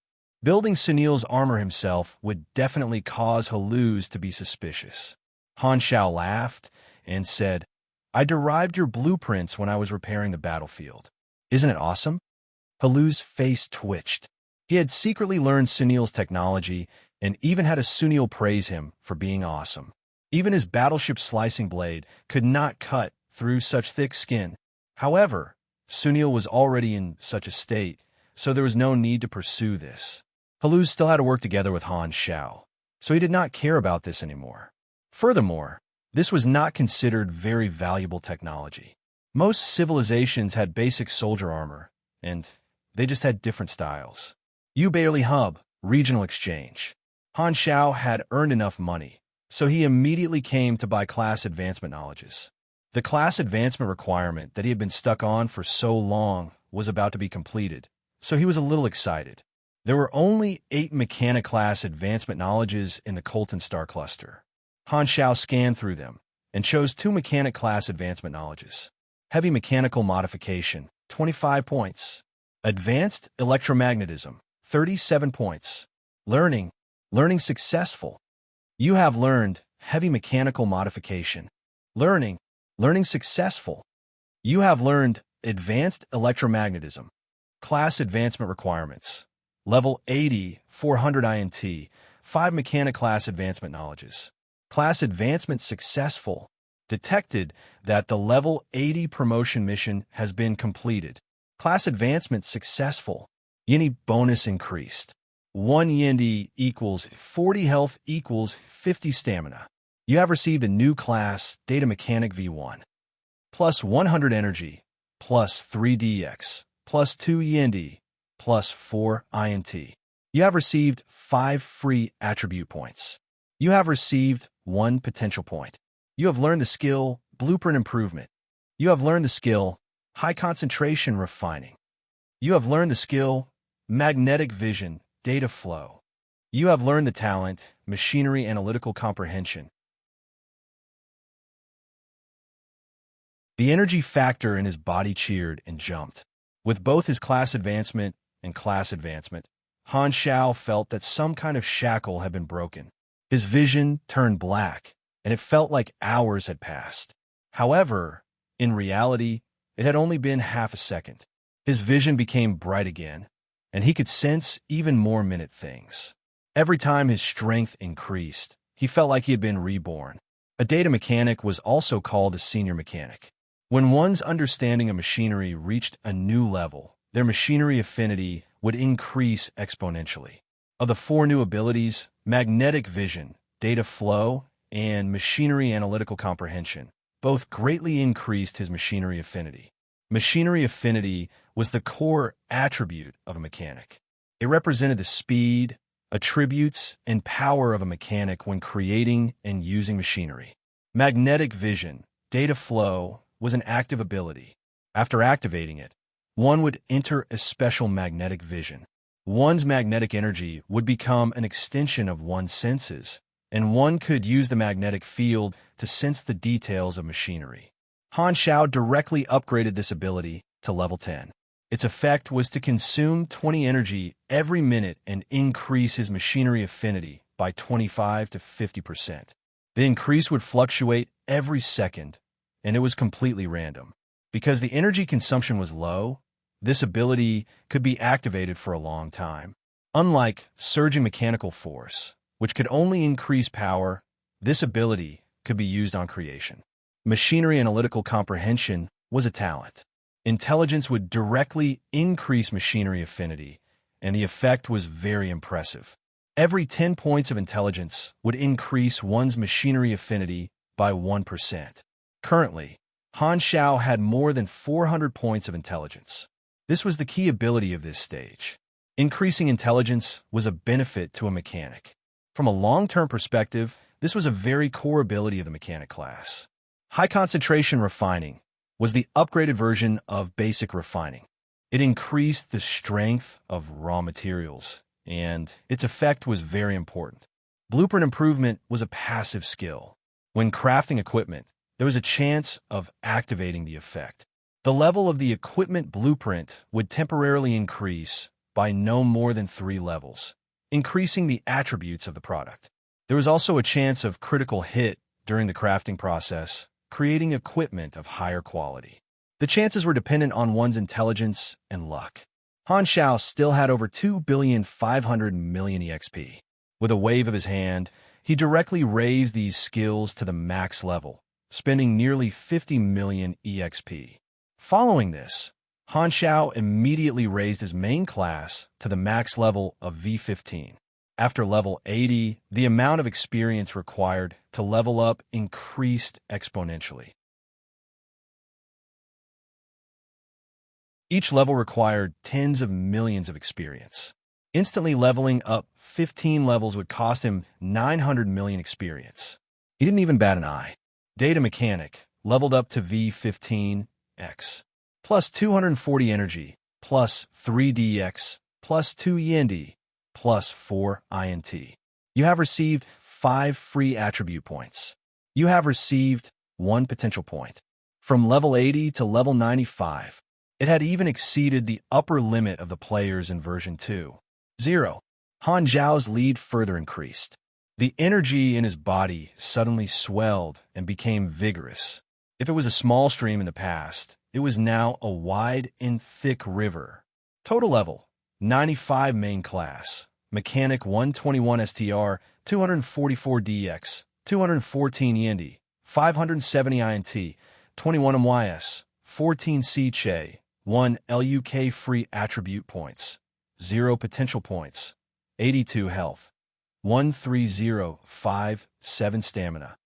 Building Sunil's armor himself would definitely cause Haluz to be suspicious. Han Xiao laughed and said, "I derived your blueprints when I was repairing the battlefield. Isn't it awesome?" Haluz's face twitched. He had secretly learned Sunil's technology and even had a Sunil praise him for being awesome. Even his battleship slicing blade could not cut through such thick skin. However, Sunil was already in such a state, so there was no need to pursue this. Haluz still had to work together with Han Xiao, so he did not care about this anymore. Furthermore, this was not considered very valuable technology. Most civilizations had basic soldier armor, and they just had different styles. You barely hub, regional exchange. Han Xiao had earned enough money, so he immediately came to buy class advancement knowledges. The class advancement requirement that he had been stuck on for so long was about to be completed, so he was a little excited. There were only 8 mechanic class advancement knowledges in the Colton Star cluster. Han Xiao scanned through them and chose 2 mechanic class advancement knowledges. Heavy mechanical modification, 25 points. Advanced electromagnetism, 37 points. Learning successful. You have learned heavy mechanical modification. Learning successful. You have learned advanced electromagnetism. Class advancement requirements. Level 80, 400 INT, 5 mechanic class advancement knowledges. Class advancement successful. Detected that the level 80 promotion mission has been completed. Class advancement successful. Yini bonus increased. 1 Yendi equals 40 health equals 50 stamina. You have received a new class, Data Mechanic V1. Plus 100 energy, plus 3 DX, plus 2 Yendi, plus 4 INT. You have received 5 free attribute points. You have received 1 potential point. You have learned the skill, Blueprint Improvement. You have learned the skill, High Concentration Refining. You have learned the skill, Magnetic Vision, Data Flow. You have learned the talent, Machinery Analytical Comprehension. The energy factor in his body cheered and jumped. With both his class advancement and class advancement, Han Xiao felt that some kind of shackle had been broken. His vision turned black, and it felt like hours had passed. However, in reality, it had only been half a second. His vision became bright again, and he could sense even more minute things. Every time his strength increased, he felt like he had been reborn. A data mechanic was also called a senior mechanic. When one's understanding of machinery reached a new level, their machinery affinity would increase exponentially. Of the four new abilities, magnetic vision, data flow, and machinery analytical comprehension both greatly increased his machinery affinity. Machinery affinity was the core attribute of a mechanic. It represented the speed, attributes, and power of a mechanic when creating and using machinery. Magnetic vision, data flow, was an active ability. After activating it, one would enter a special magnetic vision. One's magnetic energy would become an extension of one's senses, and one could use the magnetic field to sense the details of machinery. Han Xiao directly upgraded this ability to level 10. Its effect was to consume 20 energy every minute and increase his machinery affinity by 25 to 50%. The increase would fluctuate every second, and it was completely random. Because the energy consumption was low, this ability could be activated for a long time. Unlike surging mechanical force, which could only increase power, this ability could be used on creation. Machinery analytical comprehension was a talent. Intelligence would directly increase machinery affinity, and the effect was very impressive. Every 10 points of intelligence would increase one's machinery affinity by 1%. Currently, Han Xiao had more than 400 points of intelligence. This was the key ability of this stage. Increasing intelligence was a benefit to a mechanic. From a long-term perspective, this was a very core ability of the mechanic class. High concentration refining was the upgraded version of basic refining. It increased the strength of raw materials, and its effect was very important. Blueprint improvement was a passive skill. When crafting equipment, there was a chance of activating the effect. The level of the equipment blueprint would temporarily increase by no more than 3 levels, increasing the attributes of the product. There was also a chance of critical hit during the crafting process, creating equipment of higher quality. The chances were dependent on one's intelligence and luck. Han Xiao still had over 2,500,000,000 EXP. With a wave of his hand, he directly raised these skills to the max level, spending nearly 50 million EXP. Following this, Han Xiao immediately raised his main class to the max level of V15. After level 80, the amount of experience required to level up increased exponentially. Each level required tens of millions of experience. Instantly leveling up 15 levels would cost him 900 million experience. He didn't even bat an eye. Data Mechanic leveled up to V15X, plus 240 energy, plus 3DX, plus 2 Yendi, plus 4 INT. You have received 5 free attribute points. You have received 1 potential point. From level 80 to level 95, it had even exceeded the upper limit of the players in version 2.0. Han Zhao's lead further increased. The energy in his body suddenly swelled and became vigorous. If it was a small stream in the past, it was now a wide and thick river. Total level, 95 main class, Mechanic 121 STR, 244 DX, 214 Yendi, 570 INT, 21 MYS, 14 C Che, 1 LUK free attribute points, 0 potential points, 82 health, 13057 stamina,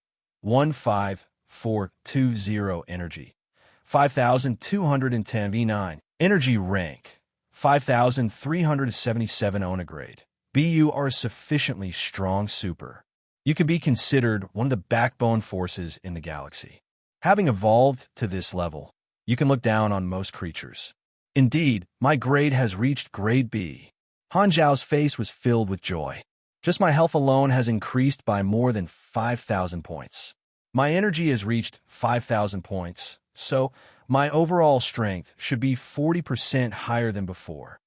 15420 energy, 5210 V9 energy rank, 5377 Ona grade. BU are sufficiently strong super. You can be considered one of the backbone forces in the galaxy. Having evolved to this level, you can look down on most creatures. Indeed, my grade has reached grade B. Han Zhao's face was filled with joy. Just my health alone has increased by more than 5,000 points. My energy has reached 5,000 points, so my overall strength should be 40% higher than before.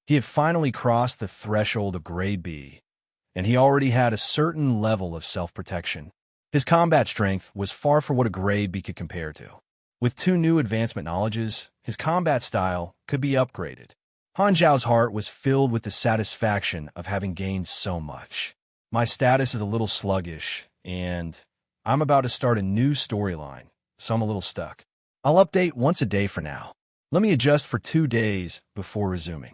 He had finally crossed the threshold of grade B, and he already had a certain level of self-protection. His combat strength was far from what a grade B could compare to. With 2 new advancement knowledges, his combat style could be upgraded. Han Zhao's heart was filled with the satisfaction of having gained so much. My status is a little sluggish, and I'm about to start a new storyline, so I'm a little stuck. I'll update once a day for now. Let me adjust for 2 days before resuming.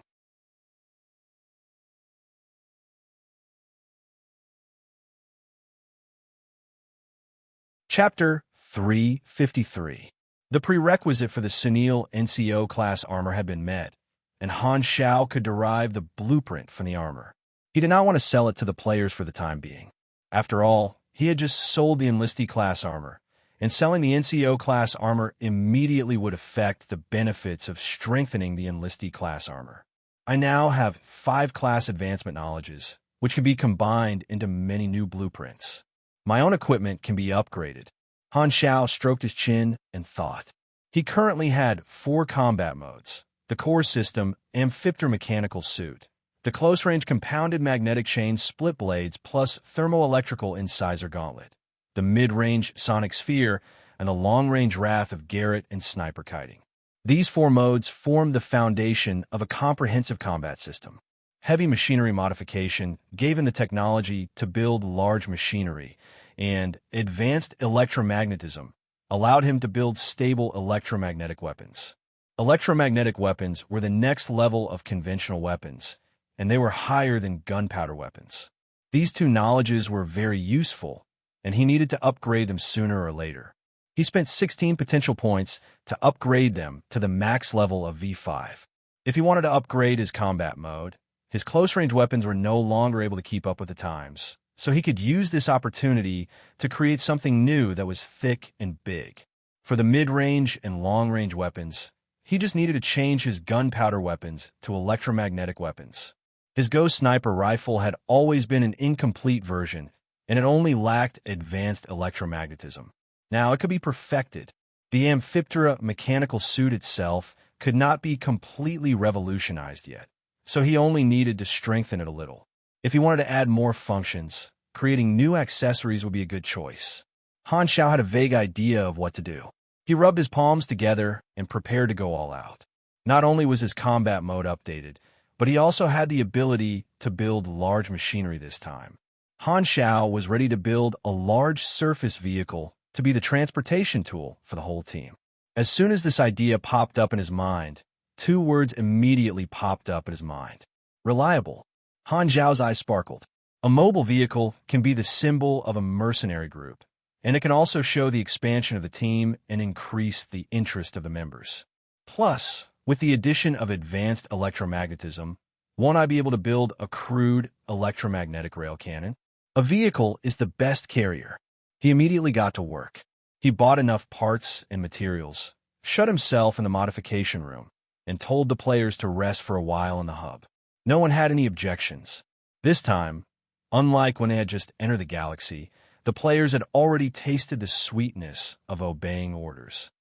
Chapter 353. The prerequisite for the Sunil NCO class armor had been met, and Han Xiao could derive the blueprint from the armor. He did not want to sell it to the players for the time being. After all, he had just sold the enlistee class armor, and selling the NCO class armor immediately would affect the benefits of strengthening the enlistee class armor. I now have 5 class advancement knowledges, which can be combined into many new blueprints. My own equipment can be upgraded. Han Xiao stroked his chin and thought. He currently had 4 combat modes: the core system, amphipter mechanical suit, the close-range compounded magnetic chain split blades plus thermoelectrical incisor gauntlet, the mid-range sonic sphere, and the long-range wrath of Garrett and sniper kiting. These 4 modes formed the foundation of a comprehensive combat system. Heavy machinery modification gave him the technology to build large machinery, and advanced electromagnetism allowed him to build stable electromagnetic weapons. Electromagnetic weapons were the next level of conventional weapons, and they were higher than gunpowder weapons. These 2 knowledges were very useful, and he needed to upgrade them sooner or later. He spent 16 potential points to upgrade them to the max level of V5. If he wanted to upgrade his combat mode, his close-range weapons were no longer able to keep up with the times, so he could use this opportunity to create something new that was thick and big. For the mid-range and long-range weapons, he just needed to change his gunpowder weapons to electromagnetic weapons. His Ghost Sniper rifle had always been an incomplete version, and it only lacked advanced electromagnetism. Now it could be perfected. The Amphiptera mechanical suit itself could not be completely revolutionized yet, so he only needed to strengthen it a little. If he wanted to add more functions, creating new accessories would be a good choice. Han Xiao had a vague idea of what to do. He rubbed his palms together and prepared to go all out. Not only was his combat mode updated, but he also had the ability to build large machinery this time. Han Xiao was ready to build a large surface vehicle to be the transportation tool for the whole team. As soon as this idea popped up in his mind, 2 words immediately popped up in his mind. Reliable. Han Xiao's eyes sparkled. A mobile vehicle can be the symbol of a mercenary group, and it can also show the expansion of the team and increase the interest of the members. Plus, with the addition of advanced electromagnetism, won't I be able to build a crude electromagnetic rail cannon? A vehicle is the best carrier. He immediately got to work. He bought enough parts and materials, shut himself in the modification room, and told the players to rest for a while in the hub. No one had any objections. This time, unlike when they had just entered the galaxy, the players had already tasted the sweetness of obeying orders.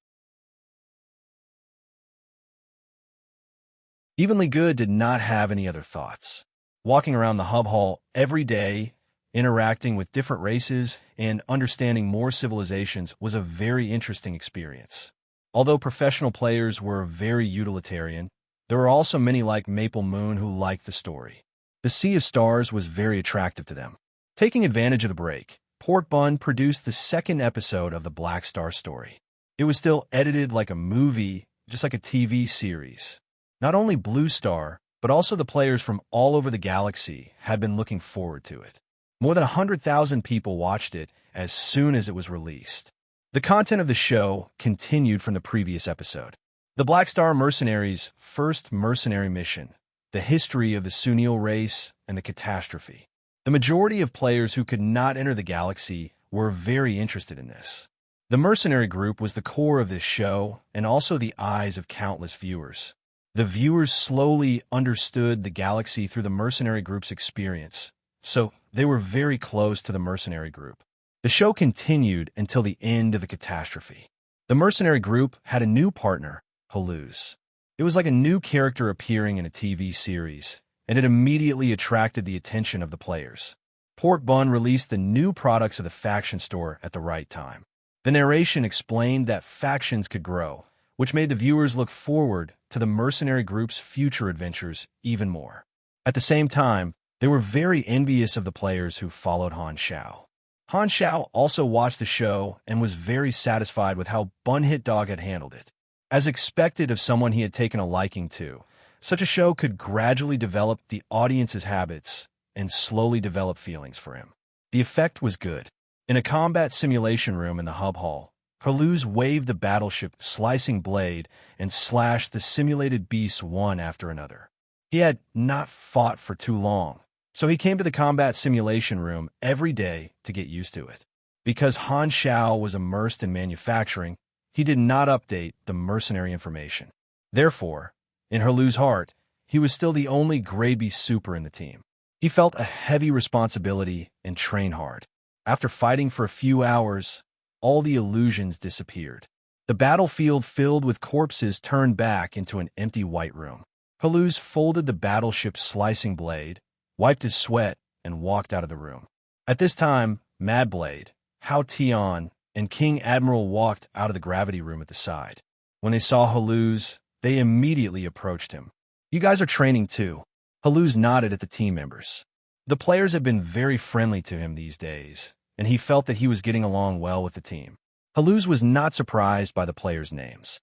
Evenly Good did not have any other thoughts. Walking around the hub hall every day, interacting with different races, and understanding more civilizations was a very interesting experience. Although professional players were very utilitarian, there were also many like Maple Moon who liked the story. The Sea of Stars was very attractive to them. Taking advantage of the break, Port Bun produced the 2nd episode of the Black Star story. It was still edited like a movie, just like a TV series. Not only Blue Star, but also the players from all over the galaxy had been looking forward to it. More than 100,000 people watched it as soon as it was released. The content of the show continued from the previous episode. The Black Star Mercenaries' first mercenary mission, the history of the Sunil race, and the catastrophe. The majority of players who could not enter the galaxy were very interested in this. The mercenary group was the core of this show and also the eyes of countless viewers. The viewers slowly understood the galaxy through the mercenary group's experience, so they were very close to the mercenary group. The show continued until the end of the catastrophe. The mercenary group had a new partner, Haluz. It was like a new character appearing in a TV series, and it immediately attracted the attention of the players. Port Bun released the new products of the faction store at the right time. The narration explained that factions could grow, which made the viewers look forward to the mercenary group's future adventures even more. At the same time, they were very envious of the players who followed Han Xiao. Han Xiao also watched the show and was very satisfied with how Bun Hit Dog had handled it. As expected of someone he had taken a liking to, such a show could gradually develop the audience's habits and slowly develop feelings for him. The effect was good. In a combat simulation room in the hub hall, Herluz waved the battleship slicing blade and slashed the simulated beasts one after another. He had not fought for too long, so he came to the combat simulation room every day to get used to it. Because Han Shao was immersed in manufacturing, he did not update the mercenary information. Therefore, in Herluz's heart, he was still the only Grade B super in the team. He felt a heavy responsibility and trained hard. After fighting for a few hours, all the illusions disappeared. The battlefield filled with corpses turned back into an empty white room. Herluz folded the battleship's slicing blade, wiped his sweat, and walked out of the room. At this time, Mad Blade, Hao Tian, and King Admiral walked out of the gravity room at the side. When they saw Herluz, they immediately approached him. "You guys are training too." Herluz nodded at the team members. The players had been very friendly to him these days, and he felt that he was getting along well with the team. Herluz was not surprised by the players' names.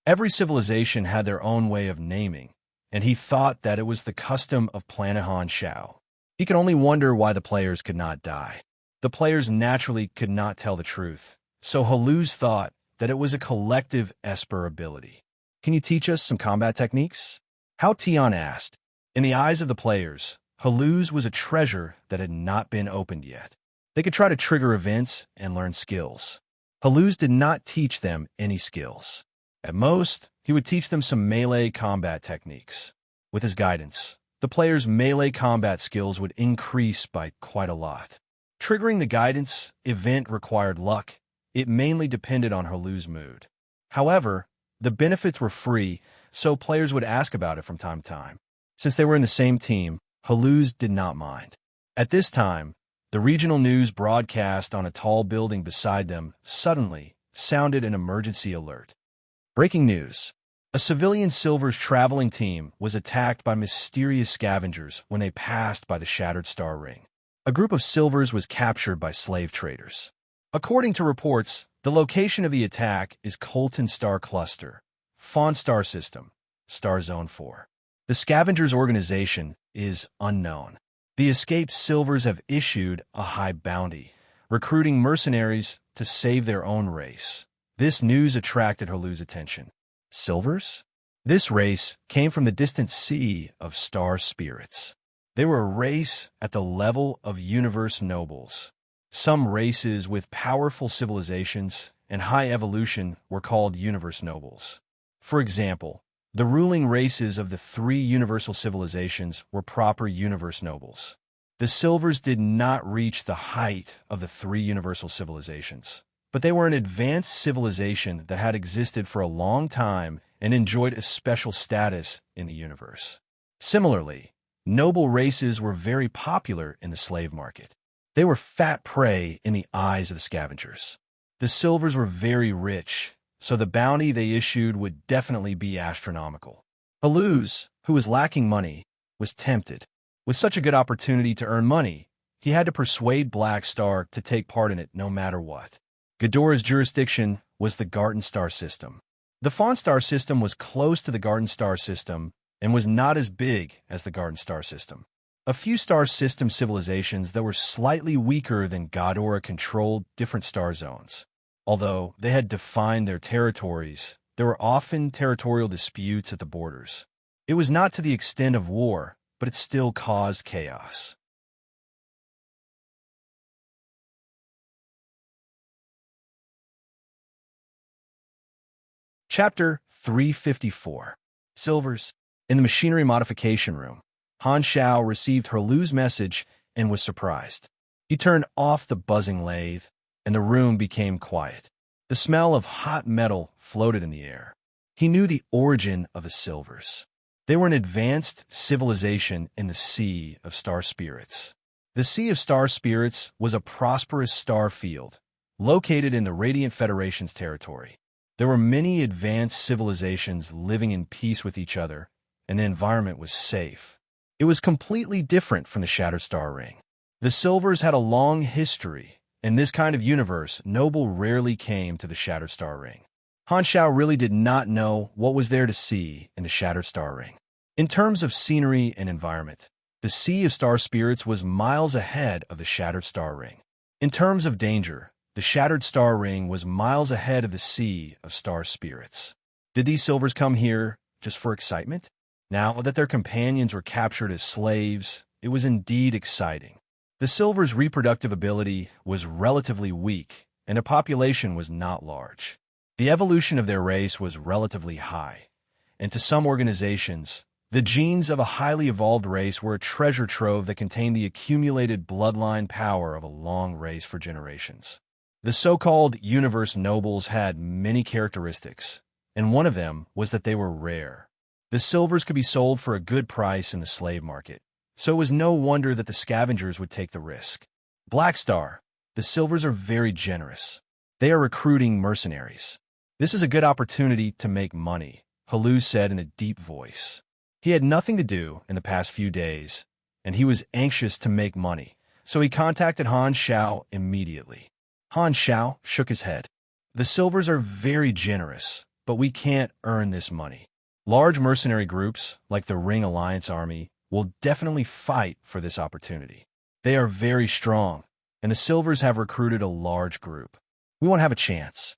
Every civilization had their own way of naming, and he thought that it was the custom of planet Han Shao. He could only wonder why the players could not die. The players naturally could not tell the truth, so Herluz thought that it was a collective Esper ability. "Can you teach us some combat techniques?" Hao Tian asked. In the eyes of the players, Herluz was a treasure that had not been opened yet. They could try to trigger events and learn skills. Herluz did not teach them any skills. At most, he would teach them some melee combat techniques. With his guidance, the players' melee combat skills would increase by quite a lot. Triggering the guidance event required luck. It mainly depended on Herluz's mood. However, the benefits were free, so players would ask about it from time to time. Since they were in the same team, Herluz did not mind. At this time, the regional news broadcast on a tall building beside them suddenly sounded an emergency alert. Breaking news. A civilian Silver's traveling team was attacked by mysterious scavengers when they passed by the Shattered Star Ring. A group of Silvers was captured by slave traders. According to reports, the location of the attack is Colton Star Cluster, Fawn Star System, Star Zone 4. The scavengers' organization is unknown. The escaped Silvers have issued a high bounty, recruiting mercenaries to save their own race. This news attracted Herluz's attention. Silvers? This race came from the distant sea of star spirits. They were a race at the level of universe nobles. Some races with powerful civilizations and high evolution were called universe nobles. For example, the ruling races of the three universal civilizations were proper universe nobles. The Silvers did not reach the height of the three universal civilizations, but they were an advanced civilization that had existed for a long time and enjoyed a special status in the universe. Similarly, noble races were very popular in the slave market. They were fat prey in the eyes of the scavengers. The Silvers were very rich, so the bounty they issued would definitely be astronomical. Herluz, who was lacking money, was tempted. With such a good opportunity to earn money, he had to persuade Black Star to take part in it no matter what. Ghidorah's jurisdiction was the Garden Star System. The Fawn Star System was close to the Garden Star System and was not as big as the Garden Star System. A few star system civilizations that were slightly weaker than Ghidorah controlled different star zones. Although they had defined their territories, there were often territorial disputes at the borders. It was not to the extent of war, but it still caused chaos. Chapter 354. Silvers. In the machinery modification room, Han Shao received Herluz's message and was surprised. He turned off the buzzing lathe, and the room became quiet. The smell of hot metal floated in the air. He knew the origin of the Silvers. They were an advanced civilization in the Sea of Star Spirits. The Sea of Star Spirits was a prosperous star field, located in the Radiant Federation's territory. There were many advanced civilizations living in peace with each other, and the environment was safe. It was completely different from the Shattered Star Ring. The Silvers had a long history In this kind of universe, Noble rarely came to the Shattered Star Ring. Han Xiao really did not know what was there to see in the Shattered Star Ring. In terms of scenery and environment, the Sea of Star Spirits was miles ahead of the Shattered Star Ring. In terms of danger, the Shattered Star Ring was miles ahead of the Sea of Star Spirits. Did these silvers come here just for excitement? Now that their companions were captured as slaves, it was indeed exciting. The silver's reproductive ability was relatively weak, and their population was not large. The evolution of their race was relatively high, and to some organizations, the genes of a highly evolved race were a treasure trove that contained the accumulated bloodline power of a long race for generations. The so-called universe nobles had many characteristics, and one of them was that they were rare. The silvers could be sold for a good price in the slave market, so it was no wonder that the scavengers would take the risk. Black Star, the silvers are very generous. They are recruiting mercenaries. This is a good opportunity to make money, Haluz said in a deep voice. He had nothing to do in the past few days, and he was anxious to make money, so he contacted Han Xiao immediately. Han Xiao shook his head. The silvers are very generous, but we can't earn this money. Large mercenary groups, like the Ring Alliance Army, will definitely fight for this opportunity. They are very strong, and the silvers have recruited a large group. We won't have a chance,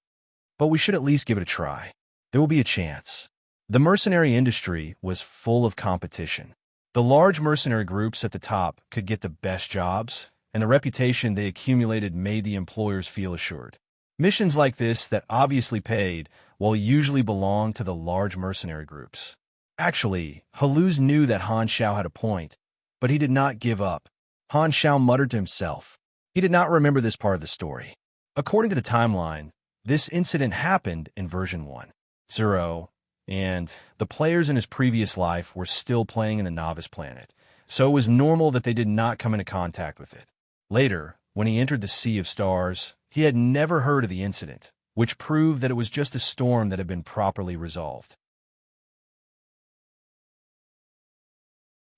but we should at least give it a try. There will be a chance. The mercenary industry was full of competition. The large mercenary groups at the top could get the best jobs, and the reputation they accumulated made the employers feel assured. Missions like this that obviously paid will usually belong to the large mercenary groups. Actually, Haluz knew that Han Xiao had a point, but he did not give up. Han Xiao muttered to himself. He did not remember this part of the story. According to the timeline, this incident happened in version 1.0, and the players in his previous life were still playing in the novice planet, so it was normal that they did not come into contact with it. Later, when he entered the Sea of Stars, he had never heard of the incident, which proved that it was just a storm that had been properly resolved.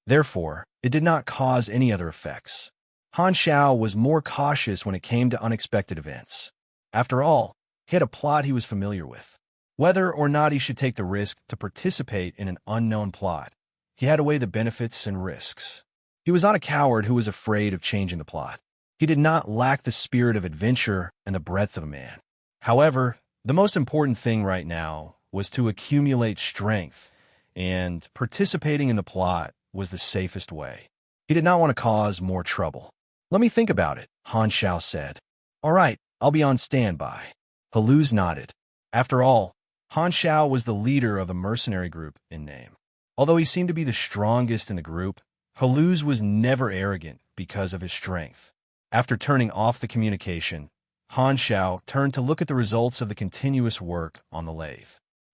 Therefore, it did not cause any other effects. Han Xiao was more cautious when it came to unexpected events. After all, he had a plot he was familiar with. Whether or not he should take the risk to participate in an unknown plot, he had to weigh the benefits and risks. He was not a coward who was afraid of changing the plot. He did not lack the spirit of adventure and the breadth of a man. However, the most important thing right now was to accumulate strength, and participating in the plot was the safest way. He did not want to cause more trouble. Let me think about it, Han Xiao said. All right, I'll be on standby. Haluz nodded. After all, Han Xiao was the leader of the mercenary group in name. Although he seemed to be the strongest in the group, Haluz was never arrogant because of his strength. After turning off the communication, Han Xiao turned to look at the results of the continuous work on the lathe.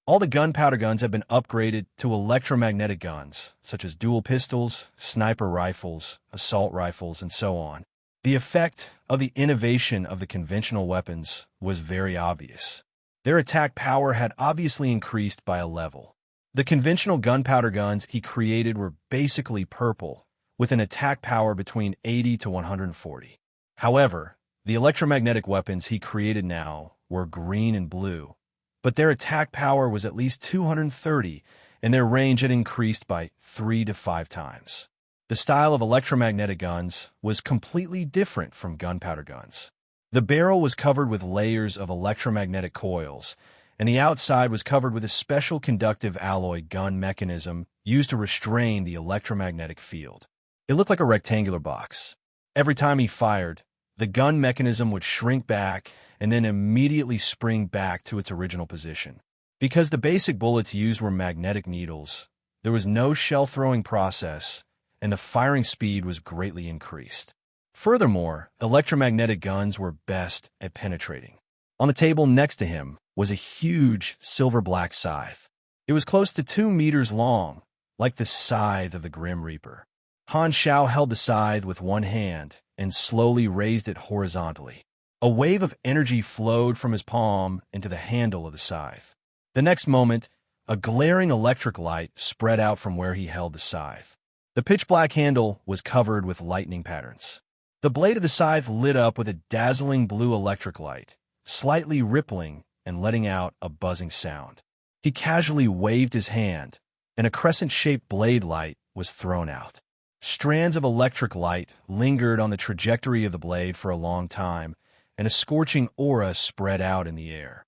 All the gunpowder guns have been upgraded to electromagnetic guns, such as dual pistols, sniper rifles, assault rifles, and so on. The effect of the innovation of the conventional weapons was very obvious. Their attack power had obviously increased by a level. The conventional gunpowder guns he created were basically purple, with an attack power between 80 to 140. However, the electromagnetic weapons he created now were green and blue, but their attack power was at least 230, and their range had increased by 3 to 5 times. The style of electromagnetic guns was completely different from gunpowder guns. The barrel was covered with layers of electromagnetic coils, and the outside was covered with a special conductive alloy gun mechanism used to restrain the electromagnetic field. It looked like a rectangular box. Every time he fired, the gun mechanism would shrink back and then immediately spring back to its original position. Because the basic bullets used were magnetic needles, there was no shell-throwing process, and the firing speed was greatly increased. Furthermore, electromagnetic guns were best at penetrating. On the table next to him was a huge silver-black scythe. It was close to 2 meters long, like the scythe of the Grim Reaper. Han Xiao held the scythe with one hand and slowly raised it horizontally. A wave of energy flowed from his palm into the handle of the scythe. The next moment, a glaring electric light spread out from where he held the scythe. The pitch-black handle was covered with lightning patterns. The blade of the scythe lit up with a dazzling blue electric light, slightly rippling and letting out a buzzing sound. He casually waved his hand, and a crescent-shaped blade light was thrown out. Strands of electric light lingered on the trajectory of the blade for a long time, and a scorching aura spread out in the air.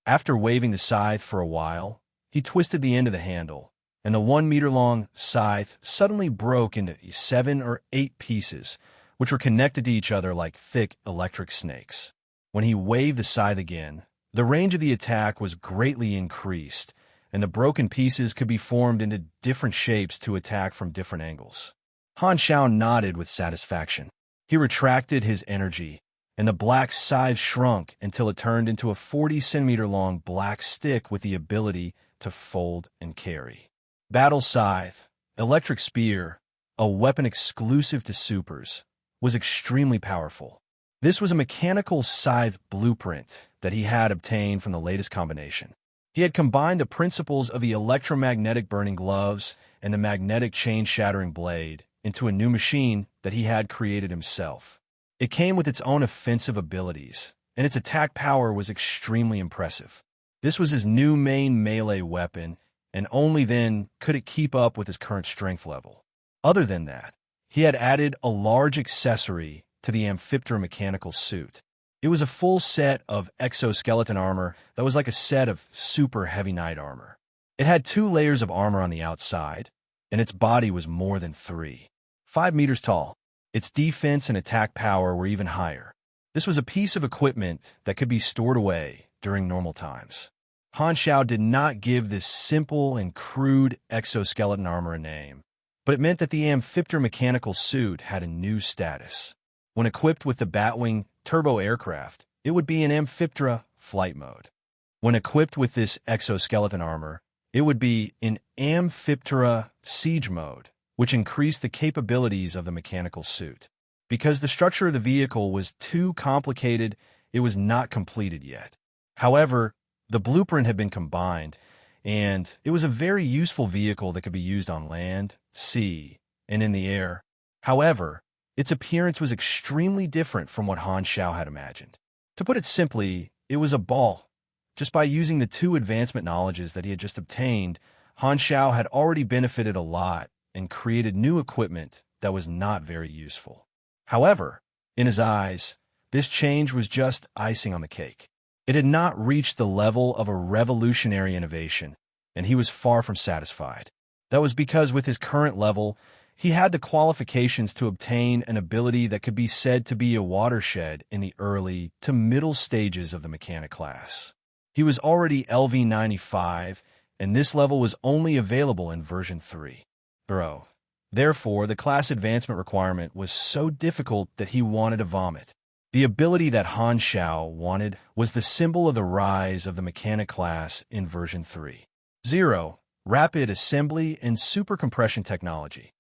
After waving the scythe for a while, he twisted the end of the handle, and the 1-meter-long scythe suddenly broke into 7 or 8 pieces, which were connected to each other like thick electric snakes. When he waved the scythe again, the range of the attack was greatly increased, and the broken pieces could be formed into different shapes to attack from different angles. Han Xiao nodded with satisfaction. He retracted his energy, and the black scythe shrunk until it turned into a 40-centimeter-long black stick with the ability to fold and carry. Battle Scythe, Electric Spear, a weapon exclusive to supers, was extremely powerful. This was a mechanical scythe blueprint that he had obtained from the latest combination. He had combined the principles of the electromagnetic burning gloves and the magnetic chain-shattering blade into a new machine that he had created himself. It came with its own offensive abilities, and its attack power was extremely impressive. This was his new main melee weapon, and only then could it keep up with his current strength level. Other than that, he had added a large accessory to the Amphiptera mechanical suit. It was a full set of exoskeleton armor that was like a set of super heavy knight armor. It had 2 layers of armor on the outside, and its body was more than 5 meters tall. Its defense and attack power were even higher. This was a piece of equipment that could be stored away during normal times. Han Xiao did not give this simple and crude exoskeleton armor a name, but it meant that the Amphiptera mechanical suit had a new status. When equipped with the Batwing turbo aircraft, it would be in Amphiptera flight mode. When equipped with this exoskeleton armor, it would be in Amphiptera siege mode, which increased the capabilities of the mechanical suit. Because the structure of the vehicle was too complicated, it was not completed yet. However, the blueprint had been combined, and it was a very useful vehicle that could be used on land, sea, and in the air. However, its appearance was extremely different from what Han Xiao had imagined. To put it simply, it was a ball. Just by using the 2 advancement knowledges that he had just obtained, Han Xiao had already benefited a lot and created new equipment that was not very useful. However, in his eyes, this change was just icing on the cake. It had not reached the level of a revolutionary innovation, and he was far from satisfied. That was because with his current level, he had the qualifications to obtain an ability that could be said to be a watershed in the early to middle stages of the mechanic class. He was already LV95, and this level was only available in version 3. Therefore, the class advancement requirement was so difficult that he wanted to vomit. The ability that Han Xiao wanted was the symbol of the rise of the mechanic class in version 3. 0. Rapid Assembly and Super Compression Technology.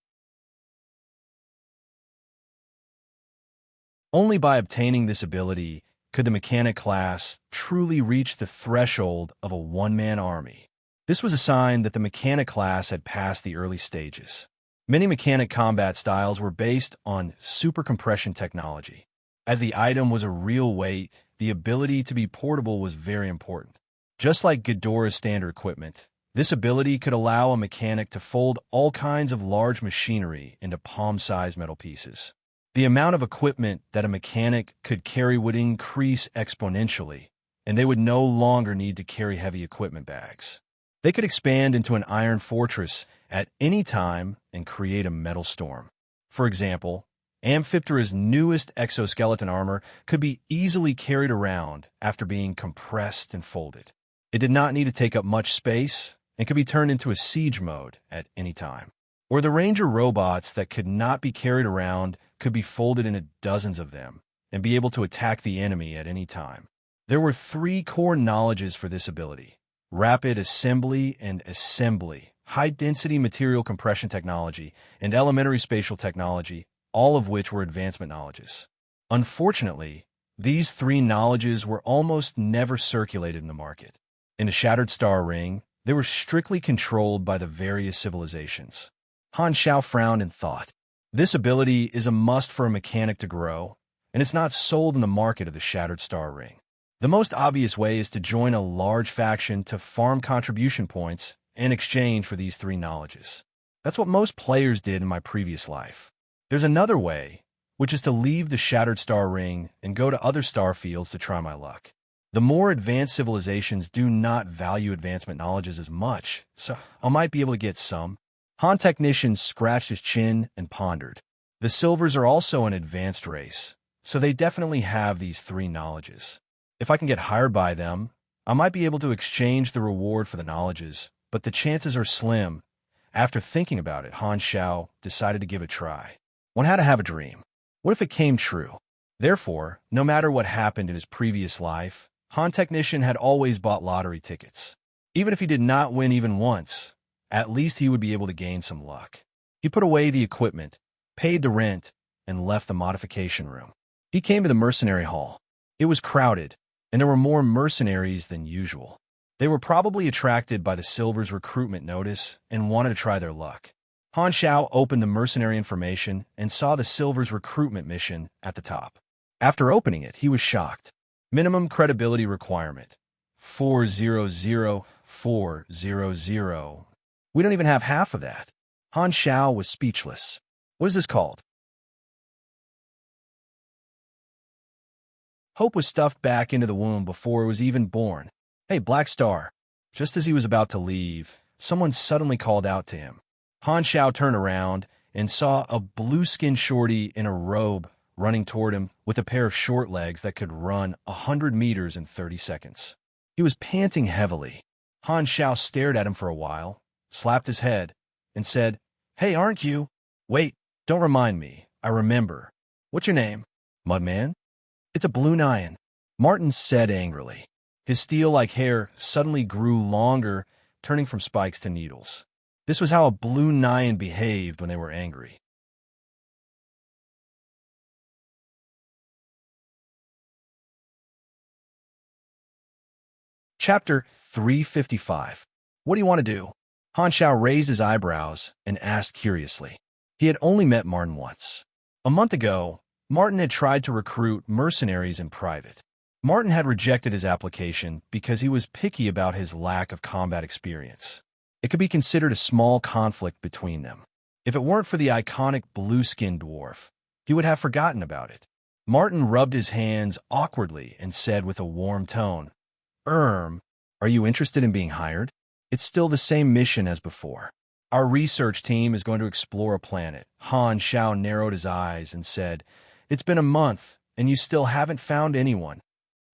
Only by obtaining this ability could the mechanic class truly reach the threshold of a one-man army. This was a sign that the mechanic class had passed the early stages. Many mechanic combat styles were based on super compression technology. As the item was a real weight, the ability to be portable was very important. Just like Ghidorah's standard equipment, this ability could allow a mechanic to fold all kinds of large machinery into palm-sized metal pieces. The amount of equipment that a mechanic could carry would increase exponentially, and they would no longer need to carry heavy equipment bags. They could expand into an iron fortress at any time and create a metal storm. For example, Amphiptera's newest exoskeleton armor could be easily carried around after being compressed and folded. It did not need to take up much space and could be turned into a siege mode at any time. Or the ranger robots that could not be carried around could be folded into dozens of them and be able to attack the enemy at any time. There were 3 core knowledges for this ability: rapid assembly and assembly, high-density material compression technology, and elementary spatial technology, all of which were advancement knowledges. Unfortunately, these 3 knowledges were almost never circulated in the market. In the Shattered Star Ring, they were strictly controlled by the various civilizations. Han Xiao frowned and thought. This ability is a must for a mechanic to grow, and it's not sold in the market of the Shattered Star Ring. The most obvious way is to join a large faction to farm contribution points in exchange for these three knowledges. That's what most players did in my previous life. There's another way, which is to leave the Shattered Star Ring and go to other star fields to try my luck. The more advanced civilizations do not value advancement knowledges as much, so I might be able to get some. Han Technician scratched his chin and pondered. The Silvers are also an advanced race, so they definitely have these three knowledges. If I can get hired by them, I might be able to exchange the reward for the knowledges, but the chances are slim. After thinking about it, Han Xiao decided to give it a try. One had to have a dream. What if it came true? Therefore, no matter what happened in his previous life, Han Technician had always bought lottery tickets. Even if he did not win even once, at least he would be able to gain some luck. He put away the equipment, paid the rent, and left the modification room. He came to the mercenary hall. It was crowded, and there were more mercenaries than usual. They were probably attracted by the Silver's recruitment notice and wanted to try their luck. Han Xiao opened the mercenary information and saw the Silver's recruitment mission at the top. After opening it, he was shocked. Minimum credibility requirement, 400,400. We don't even have half of that. Han Xiao was speechless. What is this called? Hope was stuffed back into the womb before it was even born. Hey, Black Star. Just as he was about to leave, someone suddenly called out to him. Han Xiao turned around and saw a blue-skinned shorty in a robe running toward him with a pair of short legs that could run 100 meters in 30 seconds. He was panting heavily. Han Xiao stared at him for a while, slapped his head, and said, "Hey, aren't you?" "Wait, don't remind me. I remember. What's your name?" "Mudman?" "It's a Blue Nyan," Martin said angrily. His steel-like hair suddenly grew longer, turning from spikes to needles. This was how a Blue Nyan behaved when they were angry. Chapter 355. What do you want to do? Han Xiao raised his eyebrows and asked curiously. He had only met Martin once. A month ago, Martin had tried to recruit mercenaries in private. Martin had rejected his application because he was picky about his lack of combat experience. It could be considered a small conflict between them. If it weren't for the iconic blue-skinned dwarf, he would have forgotten about it. Martin rubbed his hands awkwardly and said with a warm tone, are you interested in being hired? It's still the same mission as before. Our research team is going to explore a planet." Han Xiao narrowed his eyes and said, "It's been a month, and you still haven't found anyone."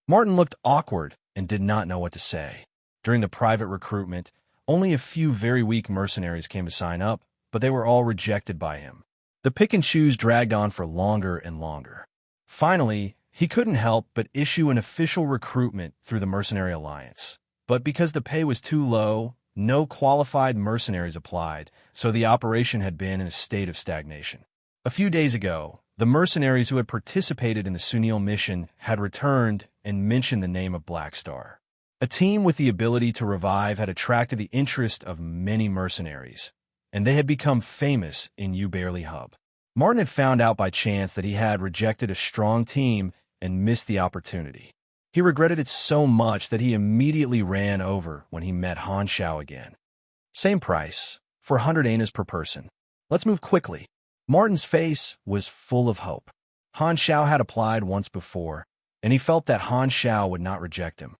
Martin looked awkward and did not know what to say. During the private recruitment, only a few very weak mercenaries came to sign up, but they were all rejected by him. The pick and choose dragged on for longer and longer. Finally, he couldn't help but issue an official recruitment through the Mercenary Alliance. But because the pay was too low, no qualified mercenaries applied, so the operation had been in a state of stagnation. A few days ago, the mercenaries who had participated in the Sunil mission had returned and mentioned the name of Black Star. A team with the ability to revive had attracted the interest of many mercenaries, and they had become famous in Ubarely Hub. Martin had found out by chance that he had rejected a strong team and missed the opportunity. He regretted it so much that he immediately ran over when he met Han Xiao again. "Same price, 400 anas per person. Let's move quickly." Martin's face was full of hope. Han Xiao had applied once before, and he felt that Han Xiao would not reject him.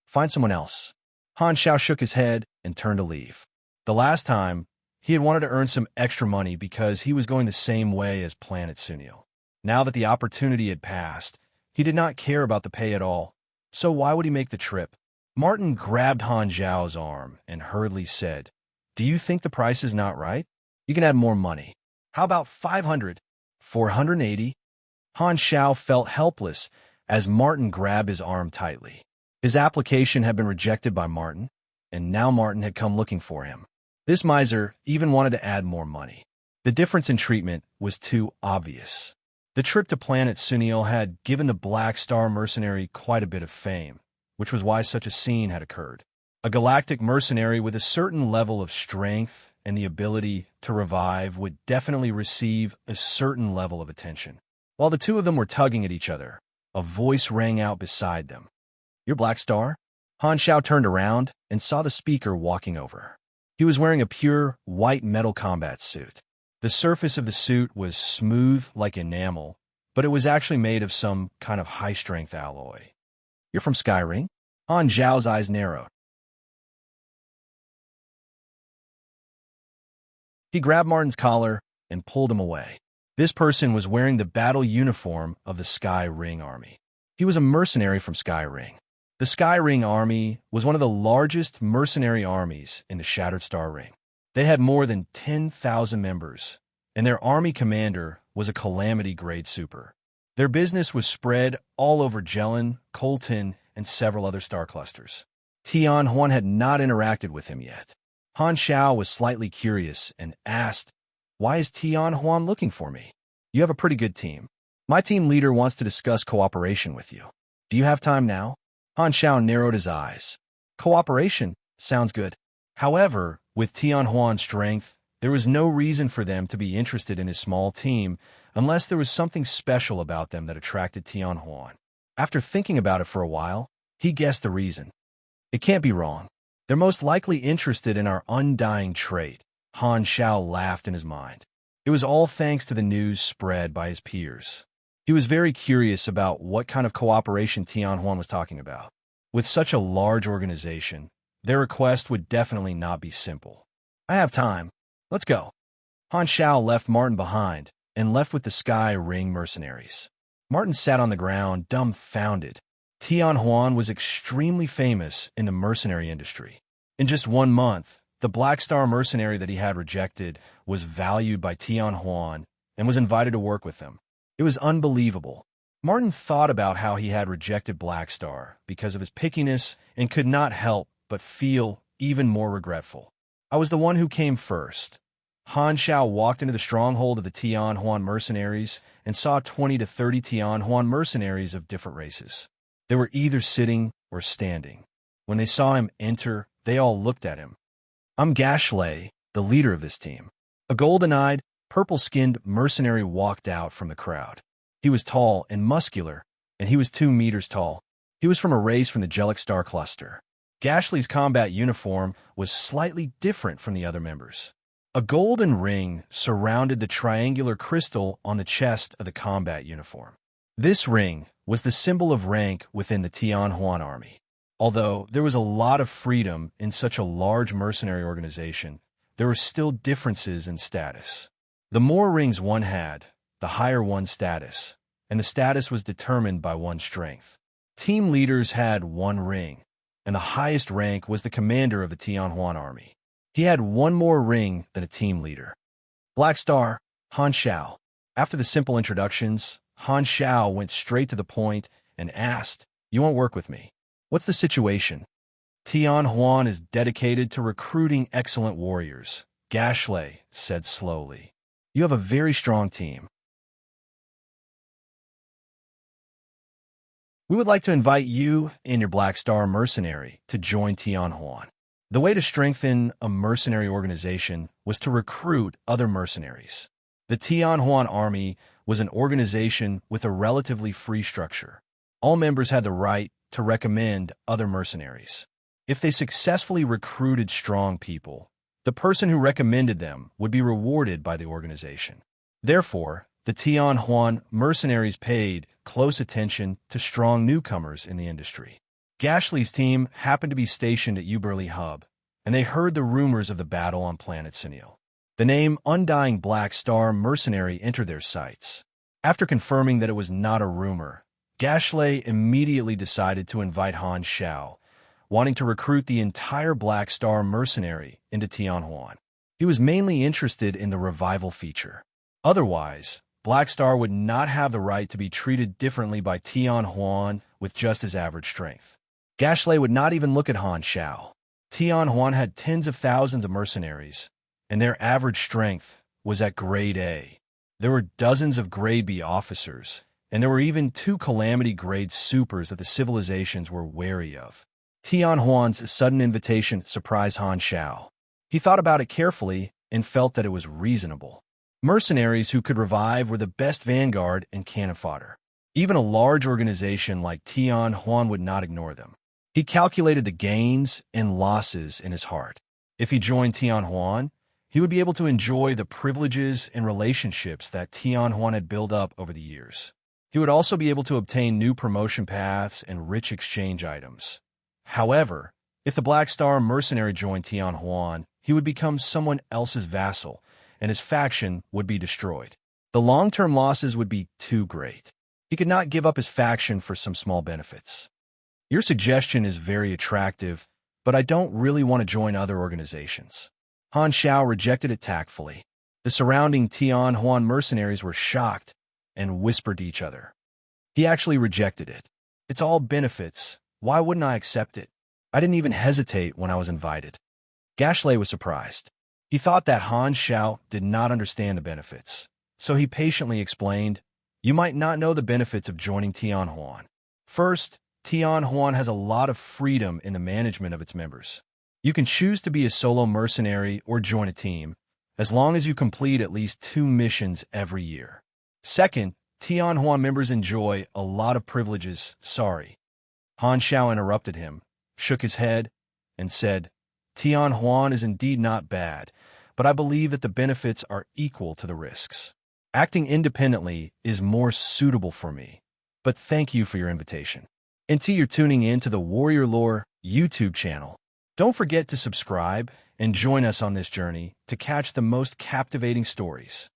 "Find someone else." Han Xiao shook his head and turned to leave. The last time, he had wanted to earn some extra money because he was going the same way as Planet Sunil. Now that the opportunity had passed, he did not care about the pay at all, so why would he make the trip? Martin grabbed Han Xiao's arm and hurriedly said, "Do you think the price is not right? You can add more money. How about 500? 480? Han Xiao felt helpless as Martin grabbed his arm tightly. His application had been rejected by Martin, and now Martin had come looking for him. This miser even wanted to add more money. The difference in treatment was too obvious. The trip to Planet Sunil had given the Black Star mercenary quite a bit of fame, which was why such a scene had occurred. A galactic mercenary with a certain level of strength and the ability to revive would definitely receive a certain level of attention. While the two of them were tugging at each other, a voice rang out beside them. "You're Black Star?" Han Xiao turned around and saw the speaker walking over. He was wearing a pure, white metal combat suit. The surface of the suit was smooth like enamel, but it was actually made of some kind of high-strength alloy. "You're from Skyring?" Han Xiao's eyes narrowed. He grabbed Martin's collar and pulled him away. This person was wearing the battle uniform of the Sky Ring Army. He was a mercenary from Sky Ring. The Sky Ring Army was one of the largest mercenary armies in the Shattered Star Ring. They had more than 10,000 members, and their army commander was a Calamity-grade super. Their business was spread all over Jellin, Colton, and several other star clusters. Tian Huan had not interacted with him yet. Han Xiao was slightly curious and asked, "Why is Tian Huan looking for me? You have a pretty good team. My team leader wants to discuss cooperation with you. Do you have time now?" Han Xiao narrowed his eyes. Cooperation sounds good. However, with Tian Huan's strength, there was no reason for them to be interested in his small team unless there was something special about them that attracted Tian Huan. After thinking about it for a while, he guessed the reason. It can't be wrong. They're most likely interested in our undying trait. Han Xiao laughed in his mind. It was all thanks to the news spread by his peers. He was very curious about what kind of cooperation Tian Huan was talking about. With such a large organization, their request would definitely not be simple. "I have time. Let's go." Han Xiao left Martin behind and left with the Sky Ring mercenaries. Martin sat on the ground, dumbfounded. Tian Huan was extremely famous in the mercenary industry. In just 1 month, the Black Star mercenary that he had rejected was valued by Tian Huan and was invited to work with him. It was unbelievable. Martin thought about how he had rejected Black Star because of his pickiness and could not help but feel even more regretful. "I was the one who came first." Han Xiao walked into the stronghold of the Tian Huan mercenaries and saw 20 to 30 Tian Huan mercenaries of different races. They were either sitting or standing. When they saw him enter, they all looked at him. "I'm Gashley, the leader of this team." A golden-eyed, purple-skinned mercenary walked out from the crowd. He was tall and muscular, and he was 2 meters tall. He was from a race from the Jellic Star Cluster. Gashley's combat uniform was slightly different from the other members. A golden ring surrounded the triangular crystal on the chest of the combat uniform. This ring was the symbol of rank within the Tian Huan army. Although there was a lot of freedom in such a large mercenary organization, there were still differences in status. The more rings one had, the higher one's status, and the status was determined by one's strength. Team leaders had 1 ring, and the highest rank was the commander of the Tian Huan army. He had 1 more ring than a team leader. "Black Star, Han Xiao." After the simple introductions, Han Xiao went straight to the point and asked, "You won't work with me? What's the situation?" "Tian Huan is dedicated to recruiting excellent warriors," Gashley said slowly. "You have a very strong team. We would like to invite you and your Black Star mercenary to join Tian Huan." The way to strengthen a mercenary organization was to recruit other mercenaries. The Tian Huan army was an organization with a relatively free structure. All members had the right to recommend other mercenaries. If they successfully recruited strong people, the person who recommended them would be rewarded by the organization. Therefore, the Tian Huan mercenaries paid close attention to strong newcomers in the industry. Gashley's team happened to be stationed at Uberly Hub, and they heard the rumors of the battle on planet Sunil. The name Undying Black Star Mercenary entered their sights. After confirming that it was not a rumor, Gashley immediately decided to invite Han Xiao, wanting to recruit the entire Black Star mercenary into Tian Huan. He was mainly interested in the revival feature. Otherwise, Black Star would not have the right to be treated differently by Tian Huan with just his average strength. Gashley would not even look at Han Xiao. Tian Huan had tens of thousands of mercenaries, and their average strength was at Grade A. There were dozens of Grade B officers, and there were even 2 Calamity-grade supers that the civilizations were wary of. Tian Huan's sudden invitation surprised Han Xiao. He thought about it carefully and felt that it was reasonable. Mercenaries who could revive were the best vanguard and cannon fodder. Even a large organization like Tian Huan would not ignore them. He calculated the gains and losses in his heart. If he joined Tian Huan, he would be able to enjoy the privileges and relationships that Tian Huan had built up over the years. He would also be able to obtain new promotion paths and rich exchange items. However, if the Black Star mercenary joined Tian Huan, he would become someone else's vassal, and his faction would be destroyed. The long-term losses would be too great. He could not give up his faction for some small benefits. Your suggestion is very attractive, but I don't really want to join other organizations. Han Xiao rejected it tactfully. The surrounding Tian Huan mercenaries were shocked and whispered to each other. He actually rejected it. It's all benefits. Why wouldn't I accept it? I didn't even hesitate when I was invited. Gashley was surprised. He thought that Han Xiao did not understand the benefits, so he patiently explained, "You might not know the benefits of joining Tian Huan. First, Tian Huan has a lot of freedom in the management of its members. You can choose to be a solo mercenary or join a team, as long as you complete at least 2 missions every year. Second, Tian Huan members enjoy a lot of privileges." Sorry. Han Xiao interrupted him, shook his head, and said, "Tian Huan is indeed not bad, but I believe that the benefits are equal to the risks. Acting independently is more suitable for me, but thank you for your invitation." Until you're tuning in to the Warrior Lore YouTube channel. Don't forget to subscribe and join us on this journey to catch the most captivating stories.